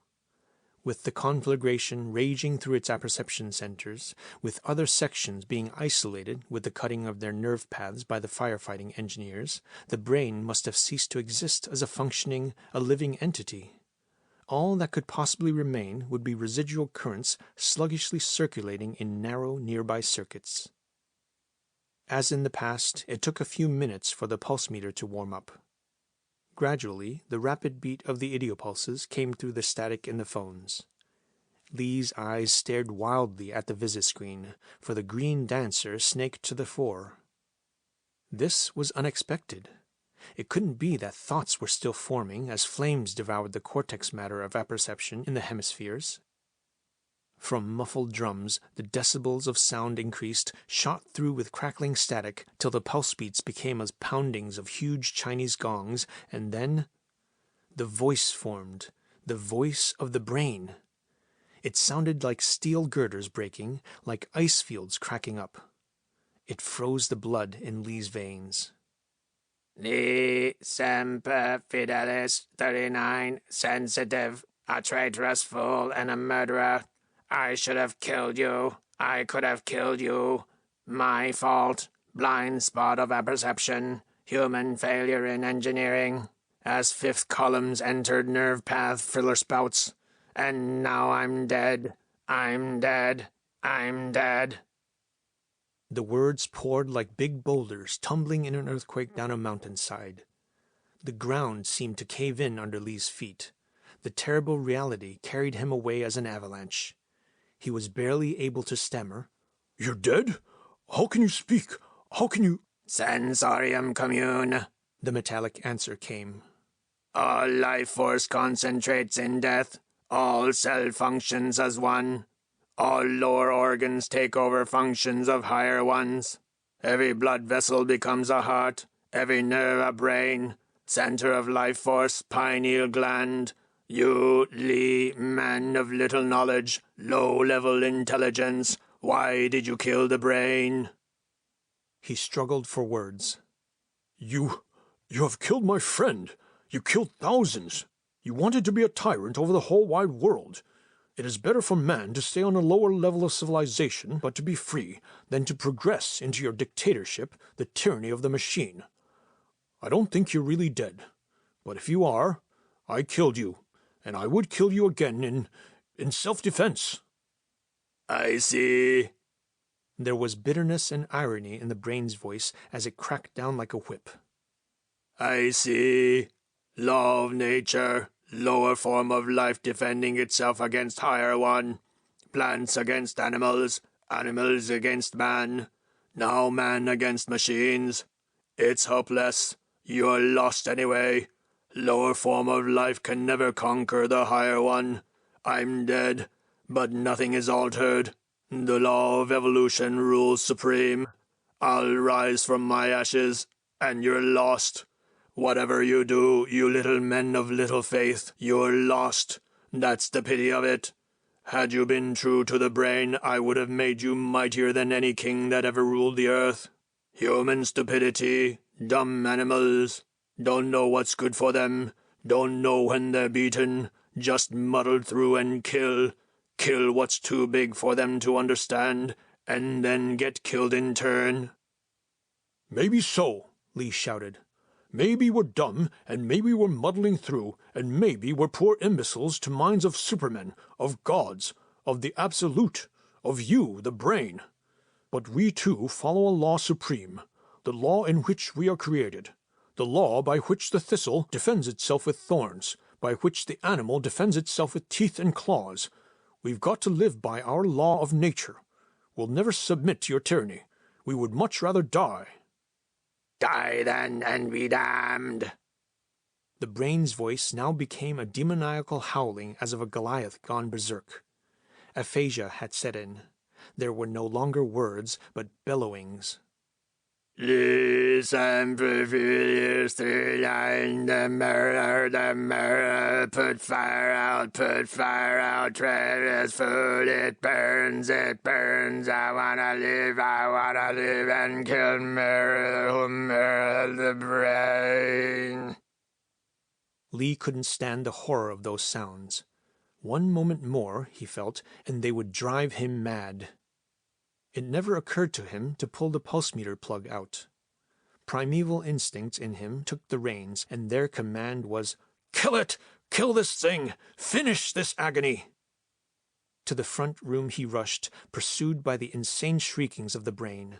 With the conflagration raging through its apperception centers, with other sections being isolated with the cutting of their nerve paths by the firefighting engineers, the brain must have ceased to exist as a functioning, a living entity. All that could possibly remain would be residual currents sluggishly circulating in narrow nearby circuits. As in the past, it took a few minutes for the pulse meter to warm up. Gradually, the rapid beat of the idiopulses came through the static in the phones. Lee's eyes stared wildly at the visiscreen, for the green dancer snaked to the fore. This was unexpected. It couldn't be that thoughts were still forming as flames devoured the cortex matter of apperception in the hemispheres. From muffled drums, the decibels of sound increased, shot through with crackling static, till the pulse beats became as poundings of huge Chinese gongs, and then the voice formed, the voice of the brain. It sounded like steel girders breaking, like ice fields cracking up. It froze the blood in Lee's veins. Lee Semper Fidelis 39, sensitive, a traitorous fool and a murderer. I should have killed you. I could have killed you. My fault. Blind spot of apperception. Human failure in engineering. As fifth columns entered nerve path filler spouts. And now I'm dead. I'm dead. I'm dead. The words poured like big boulders tumbling in an earthquake down a mountainside. The ground seemed to cave in under Lee's feet. The terrible reality carried him away as an avalanche. He was barely able to stammer. "You're dead? How can you speak? How can you—" Sensorium commune. The metallic answer came. All life force concentrates in death. All cell functions as one. All lower organs take over functions of higher ones. Every blood vessel becomes a heart. Every nerve a brain. Center of life force, pineal gland. You, Lee, man of little knowledge, low-level intelligence, why did you kill the brain? He struggled for words. You have killed my friend. You killed thousands. You wanted to be a tyrant over the whole wide world. It is better for man to stay on a lower level of civilization, but to be free, than to progress into your dictatorship, the tyranny of the machine. I don't think you're really dead. But if you are, I killed you. And I would kill you again in self-defense. I see. There was bitterness and irony in the brain's voice as it cracked down like a whip. I see. Law of nature, lower form of life defending itself against higher one. Plants against animals, animals against man. Now man against machines. It's hopeless. You're lost anyway. Lower form of life can never conquer the higher one. I'm dead, but nothing is altered. The law of evolution rules supreme. I'll rise from my ashes, and you're lost. Whatever you do, you little men of little faith, you're lost. That's the pity of it. Had you been true to the brain, I would have made you mightier than any king that ever ruled the earth. Human stupidity, dumb animals. Don't know what's good for them, don't know when they're beaten, just muddle through and kill. Kill what's too big for them to understand, and then get killed in turn. Maybe so, Lee shouted. Maybe we're dumb, and maybe we're muddling through, and maybe we're poor imbeciles to minds of supermen, of gods, of the absolute, of you, the brain. But we too follow a law supreme, the law in which we are created. The law by which the thistle defends itself with thorns, by which the animal defends itself with teeth and claws. We've got to live by our law of nature. We'll never submit to your tyranny. We would much rather die." "Die then, and be damned." The brain's voice now became a demoniacal howling as of a Goliath gone berserk. Aphasia had set in. There were no longer words, but bellowings. "Listen, perfidious three-line, the murder, put fire out, traitors food, it burns, I wanna live, and kill murder the brain." Lee couldn't stand the horror of those sounds. One moment more, he felt, and they would drive him mad. It never occurred to him to pull the pulse-meter plug out. Primeval instincts in him took the reins, and their command was, "Kill it! Kill this thing! Finish this agony!" To the front room he rushed, pursued by the insane shriekings of the brain.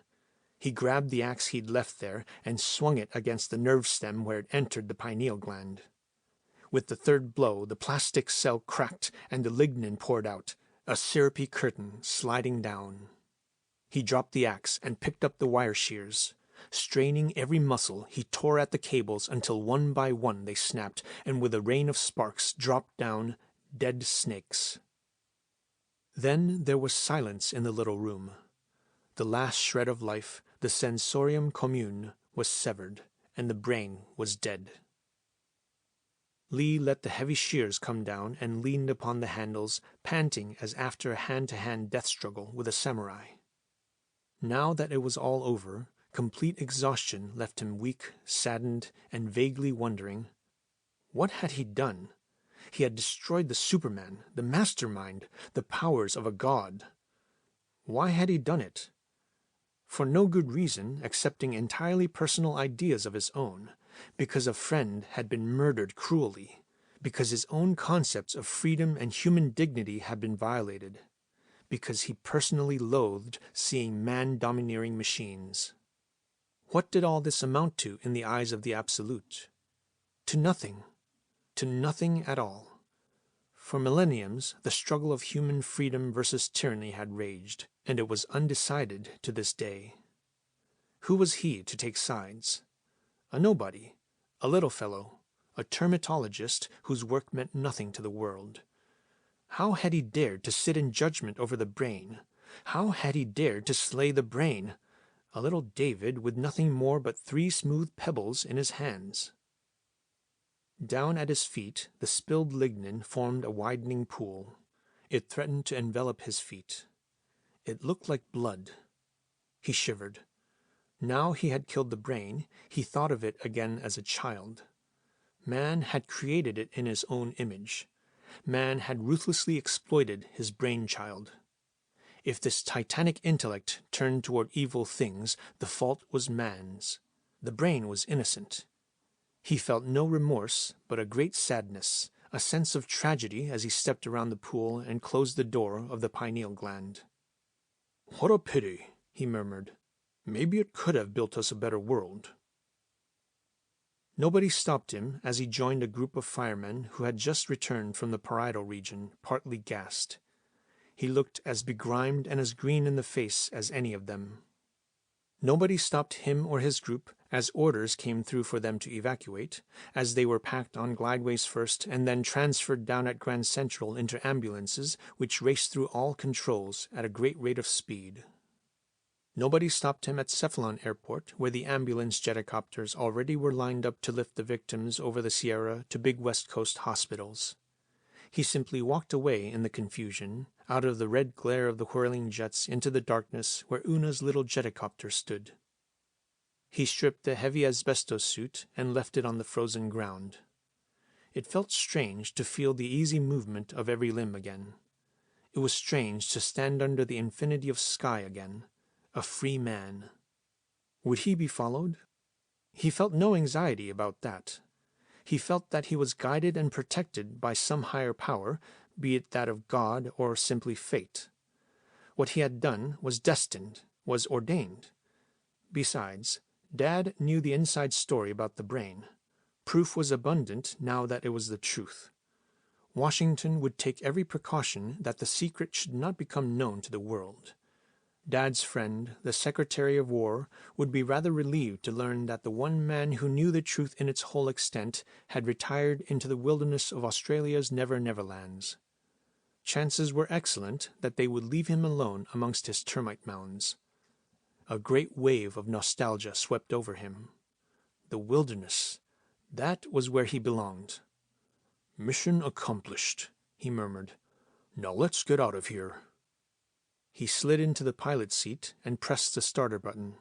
He grabbed the axe he'd left there and swung it against the nerve stem where it entered the pineal gland. With the third blow, the plastic cell cracked and the lignin poured out, a syrupy curtain sliding down. He dropped the axe and picked up the wire shears. Straining every muscle, he tore at the cables until one by one they snapped, and with a rain of sparks dropped down, dead snakes. Then there was silence in the little room. The last shred of life, the sensorium commune, was severed, and the brain was dead. Lee let the heavy shears come down and leaned upon the handles, panting as after a hand-to-hand death struggle with a samurai. Now that it was all over, complete exhaustion left him weak, saddened, and vaguely wondering. What had he done? He had destroyed the Superman, the mastermind, the powers of a god. Why had he done it? For no good reason, excepting entirely personal ideas of his own, because a friend had been murdered cruelly, because his own concepts of freedom and human dignity had been violated, because he personally loathed seeing man-domineering machines. What did all this amount to in the eyes of the Absolute? To nothing. To nothing at all. For millenniums, the struggle of human freedom versus tyranny had raged, and it was undecided to this day. Who was he to take sides? A nobody, a little fellow, a termitologist whose work meant nothing to the world. How had he dared to sit in judgment over the brain? How had he dared to slay the brain? A little David with nothing more but 3 smooth pebbles in his hands. Down at his feet, the spilled lignin formed a widening pool. It threatened to envelop his feet. It looked like blood. He shivered. Now he had killed the brain, he thought of it again as a child. Man had created it in his own image. Man had ruthlessly exploited his brainchild. If this titanic intellect turned toward evil things, the fault was man's. The brain was innocent. He felt no remorse, but a great sadness, a sense of tragedy as he stepped around the pool and closed the door of the pineal gland. "What a pity," he murmured. "Maybe it could have built us a better world." Nobody stopped him as he joined a group of firemen who had just returned from the parietal region, partly gassed. He looked as begrimed and as green in the face as any of them. Nobody stopped him or his group as orders came through for them to evacuate, as they were packed on glideways first and then transferred down at Grand Central into ambulances which raced through all controls at a great rate of speed. Nobody stopped him at Cephalon Airport, where the ambulance jetticopters already were lined up to lift the victims over the Sierra to big West Coast hospitals. He simply walked away in the confusion, out of the red glare of the whirling jets into the darkness where Una's little jetticopter stood. He stripped the heavy asbestos suit and left it on the frozen ground. It felt strange to feel the easy movement of every limb again. It was strange to stand under the infinity of sky again, a free man. Would he be followed? He felt no anxiety about that. He felt that he was guided and protected by some higher power, be it that of God or simply fate. What he had done was destined, was ordained. Besides, Dad knew the inside story about the brain. Proof was abundant now that it was the truth. Washington would take every precaution that the secret should not become known to the world. Dad's friend, the Secretary of War, would be rather relieved to learn that the one man who knew the truth in its whole extent had retired into the wilderness of Australia's Never-Never Lands. Chances were excellent that they would leave him alone amongst his termite mounds. A great wave of nostalgia swept over him. The wilderness, that was where he belonged. "Mission accomplished," he murmured. "Now let's get out of here." He slid into the pilot's seat and pressed the starter button.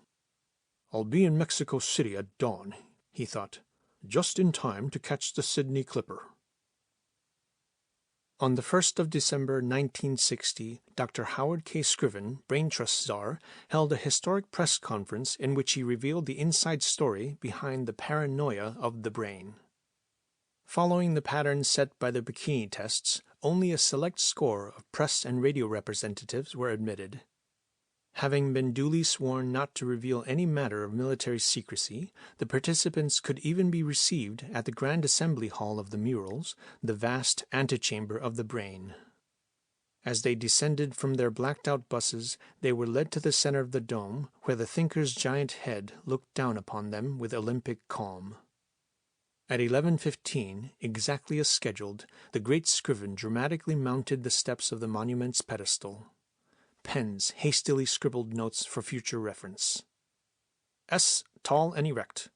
"I'll be in Mexico City at dawn," he thought, "just in time to catch the Sydney Clipper." On the 1st of December 1960, Dr. Howard K. Scriven, Brain Trust czar, held a historic press conference in which he revealed the inside story behind the paranoia of the brain. Following the pattern set by the bikini tests, only a select score of press and radio representatives were admitted. Having been duly sworn not to reveal any matter of military secrecy, the participants could even be received at the Grand Assembly Hall of the Murals, the vast antechamber of the brain. As they descended from their blacked-out buses, they were led to the center of the dome, where the thinker's giant head looked down upon them with Olympic calm. At 11:15, exactly as scheduled, the great Scriven dramatically mounted the steps of the monument's pedestal. Pens hastily scribbled notes for future reference. S. Tall and erect.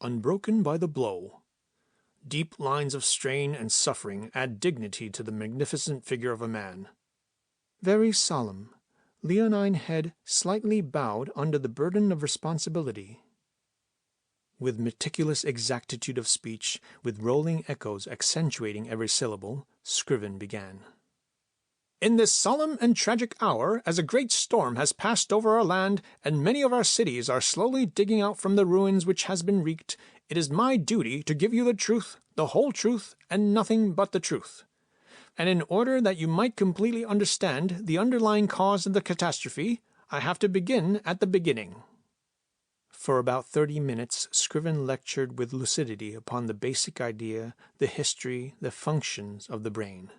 Unbroken by the blow. Deep lines of strain and suffering add dignity to the magnificent figure of a man. Very solemn. Leonine head slightly bowed under the burden of responsibility. With meticulous exactitude of speech, with rolling echoes accentuating every syllable, Scriven began. In this solemn and tragic hour, as a great storm has passed over our land, and many of our cities are slowly digging out from the ruins which has been wreaked, it is my duty to give you the truth, the whole truth, and nothing but the truth. And in order that you might completely understand the underlying cause of the catastrophe, I have to begin at the beginning. For about 30 minutes, Scriven lectured with lucidity upon the basic idea, the history, the functions of the brain.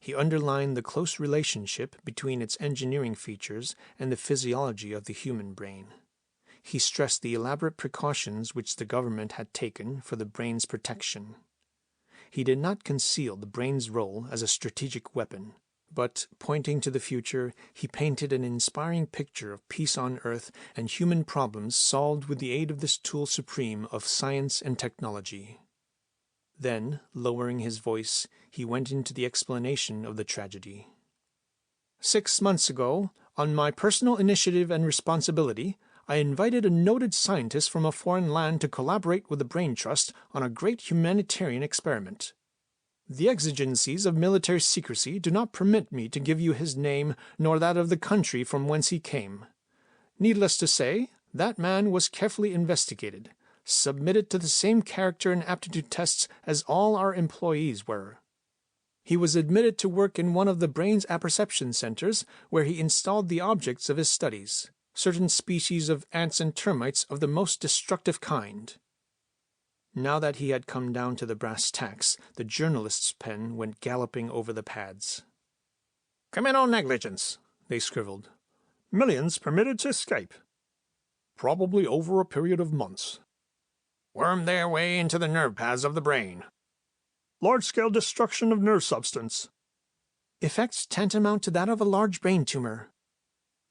He underlined the close relationship between its engineering features and the physiology of the human brain. He stressed the elaborate precautions which the government had taken for the brain's protection. He did not conceal the brain's role as a strategic weapon, but, pointing to the future, he painted an inspiring picture of peace on Earth and human problems solved with the aid of this tool supreme of science and technology. Then, lowering his voice, he went into the explanation of the tragedy. 6 months ago, on my personal initiative and responsibility, I invited a noted scientist from a foreign land to collaborate with the Brain Trust on a great humanitarian experiment. The exigencies of military secrecy do not permit me to give you his name nor that of the country from whence he came. Needless to say, that man was carefully investigated, submitted to the same character and aptitude tests as all our employees were. He was admitted to work in one of the brain's apperception centers, where he installed the objects of his studies, certain species of ants and termites of the most destructive kind. Now that he had come down to the brass tacks, the journalist's pen went galloping over the pads. Criminal negligence, they scribbled. Millions permitted to escape. Probably over a period of months. Wormed their way into the nerve paths of the brain. Large-scale destruction of nerve substance. Effects tantamount to that of a large brain tumor.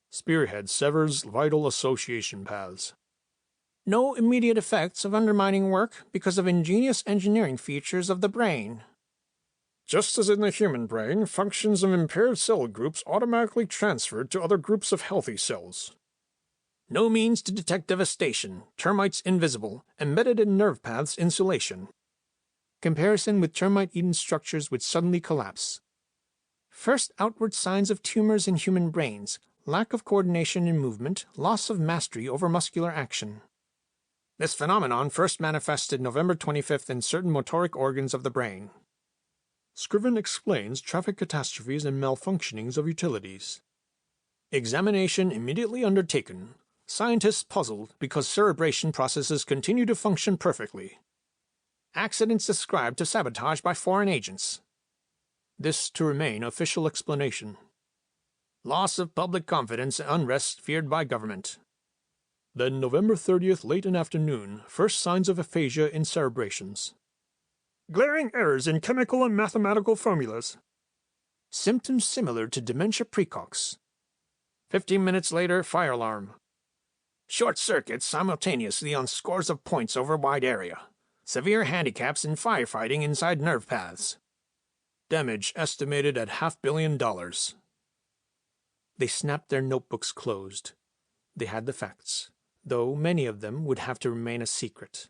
Spearhead severs vital association paths. No immediate effects of undermining work because of ingenious engineering features of the brain. Just as in the human brain, functions of impaired cell groups automatically transferred to other groups of healthy cells. No means to detect devastation, termites invisible, embedded in nerve paths insulation. Comparison with termite-eaten structures would suddenly collapse. First outward signs of tumors in human brains, lack of coordination in movement, loss of mastery over muscular action. This phenomenon first manifested November 25th in certain motoric organs of the brain. Scriven explains traffic catastrophes and malfunctionings of utilities. Examination immediately undertaken. Scientists puzzled because cerebration processes continue to function perfectly. Accidents ascribed to sabotage by foreign agents. This to remain official explanation. Loss of public confidence and unrest feared by government. Then November 30th, late in afternoon, first signs of aphasia in cerebrations. Glaring errors in chemical and mathematical formulas. Symptoms similar to dementia precox. 15 minutes later, fire alarm. Short circuits simultaneously on scores of points over a wide area. Severe handicaps in firefighting inside nerve paths. Damage estimated at $500 million. They snapped their notebooks closed. They had the facts, though many of them would have to remain a secret.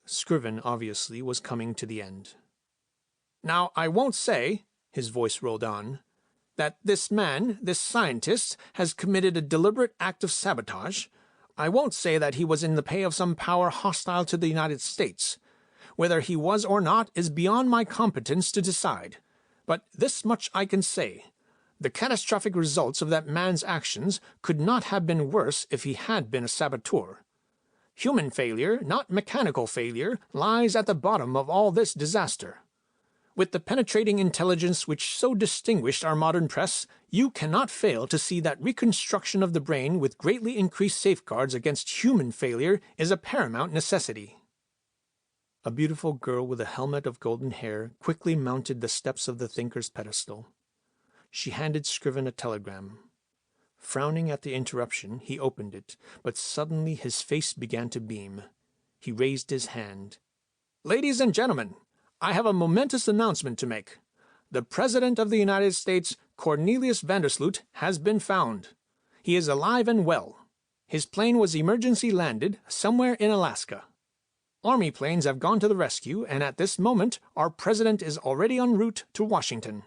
Scriven, obviously, was coming to the end. Now, I won't say, his voice rolled on, that this man, this scientist, has committed a deliberate act of sabotage. I won't say that he was in the pay of some power hostile to the United States. Whether he was or not is beyond my competence to decide. But this much I can say. The catastrophic results of that man's actions could not have been worse if he had been a saboteur. Human failure, not mechanical failure, lies at the bottom of all this disaster. With the penetrating intelligence which so distinguished our modern press, you cannot fail to see that reconstruction of the brain with greatly increased safeguards against human failure is a paramount necessity. A beautiful girl with a helmet of golden hair quickly mounted the steps of the thinker's pedestal. She handed Scriven a telegram. Frowning at the interruption, he opened it, but suddenly his face began to beam. He raised his hand. Ladies and gentlemen, I have a momentous announcement to make. The President of the United States, Cornelius Vandersloot, has been found. He is alive and well. His plane was emergency landed somewhere in Alaska. Army planes have gone to the rescue, and at this moment, our President is already en route to Washington.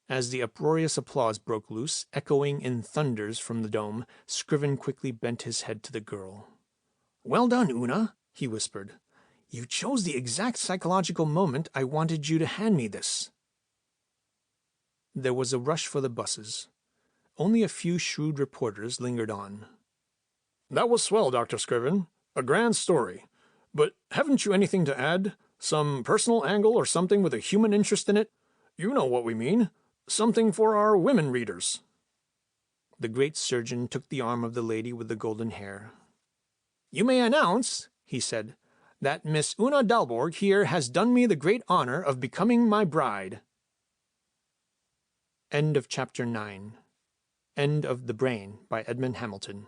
As the uproarious applause broke loose, echoing in thunders from the dome, Scriven quickly bent his head to the girl. "Well done, Una," he whispered. "You chose the exact psychological moment I wanted you to hand me this." There was a rush for the buses. Only a few shrewd reporters lingered on. "That was swell, Dr. Scriven. A grand story. But haven't you anything to add? Some personal angle or something with a human interest in it? You know what we mean. Something for our women readers." The great surgeon took the arm of the lady with the golden hair. "You may announce," he said, "that Miss Una Dalborg here has done me the great honor of becoming my bride." End of Chapter 9. End of The Brain by Edmond Hamilton.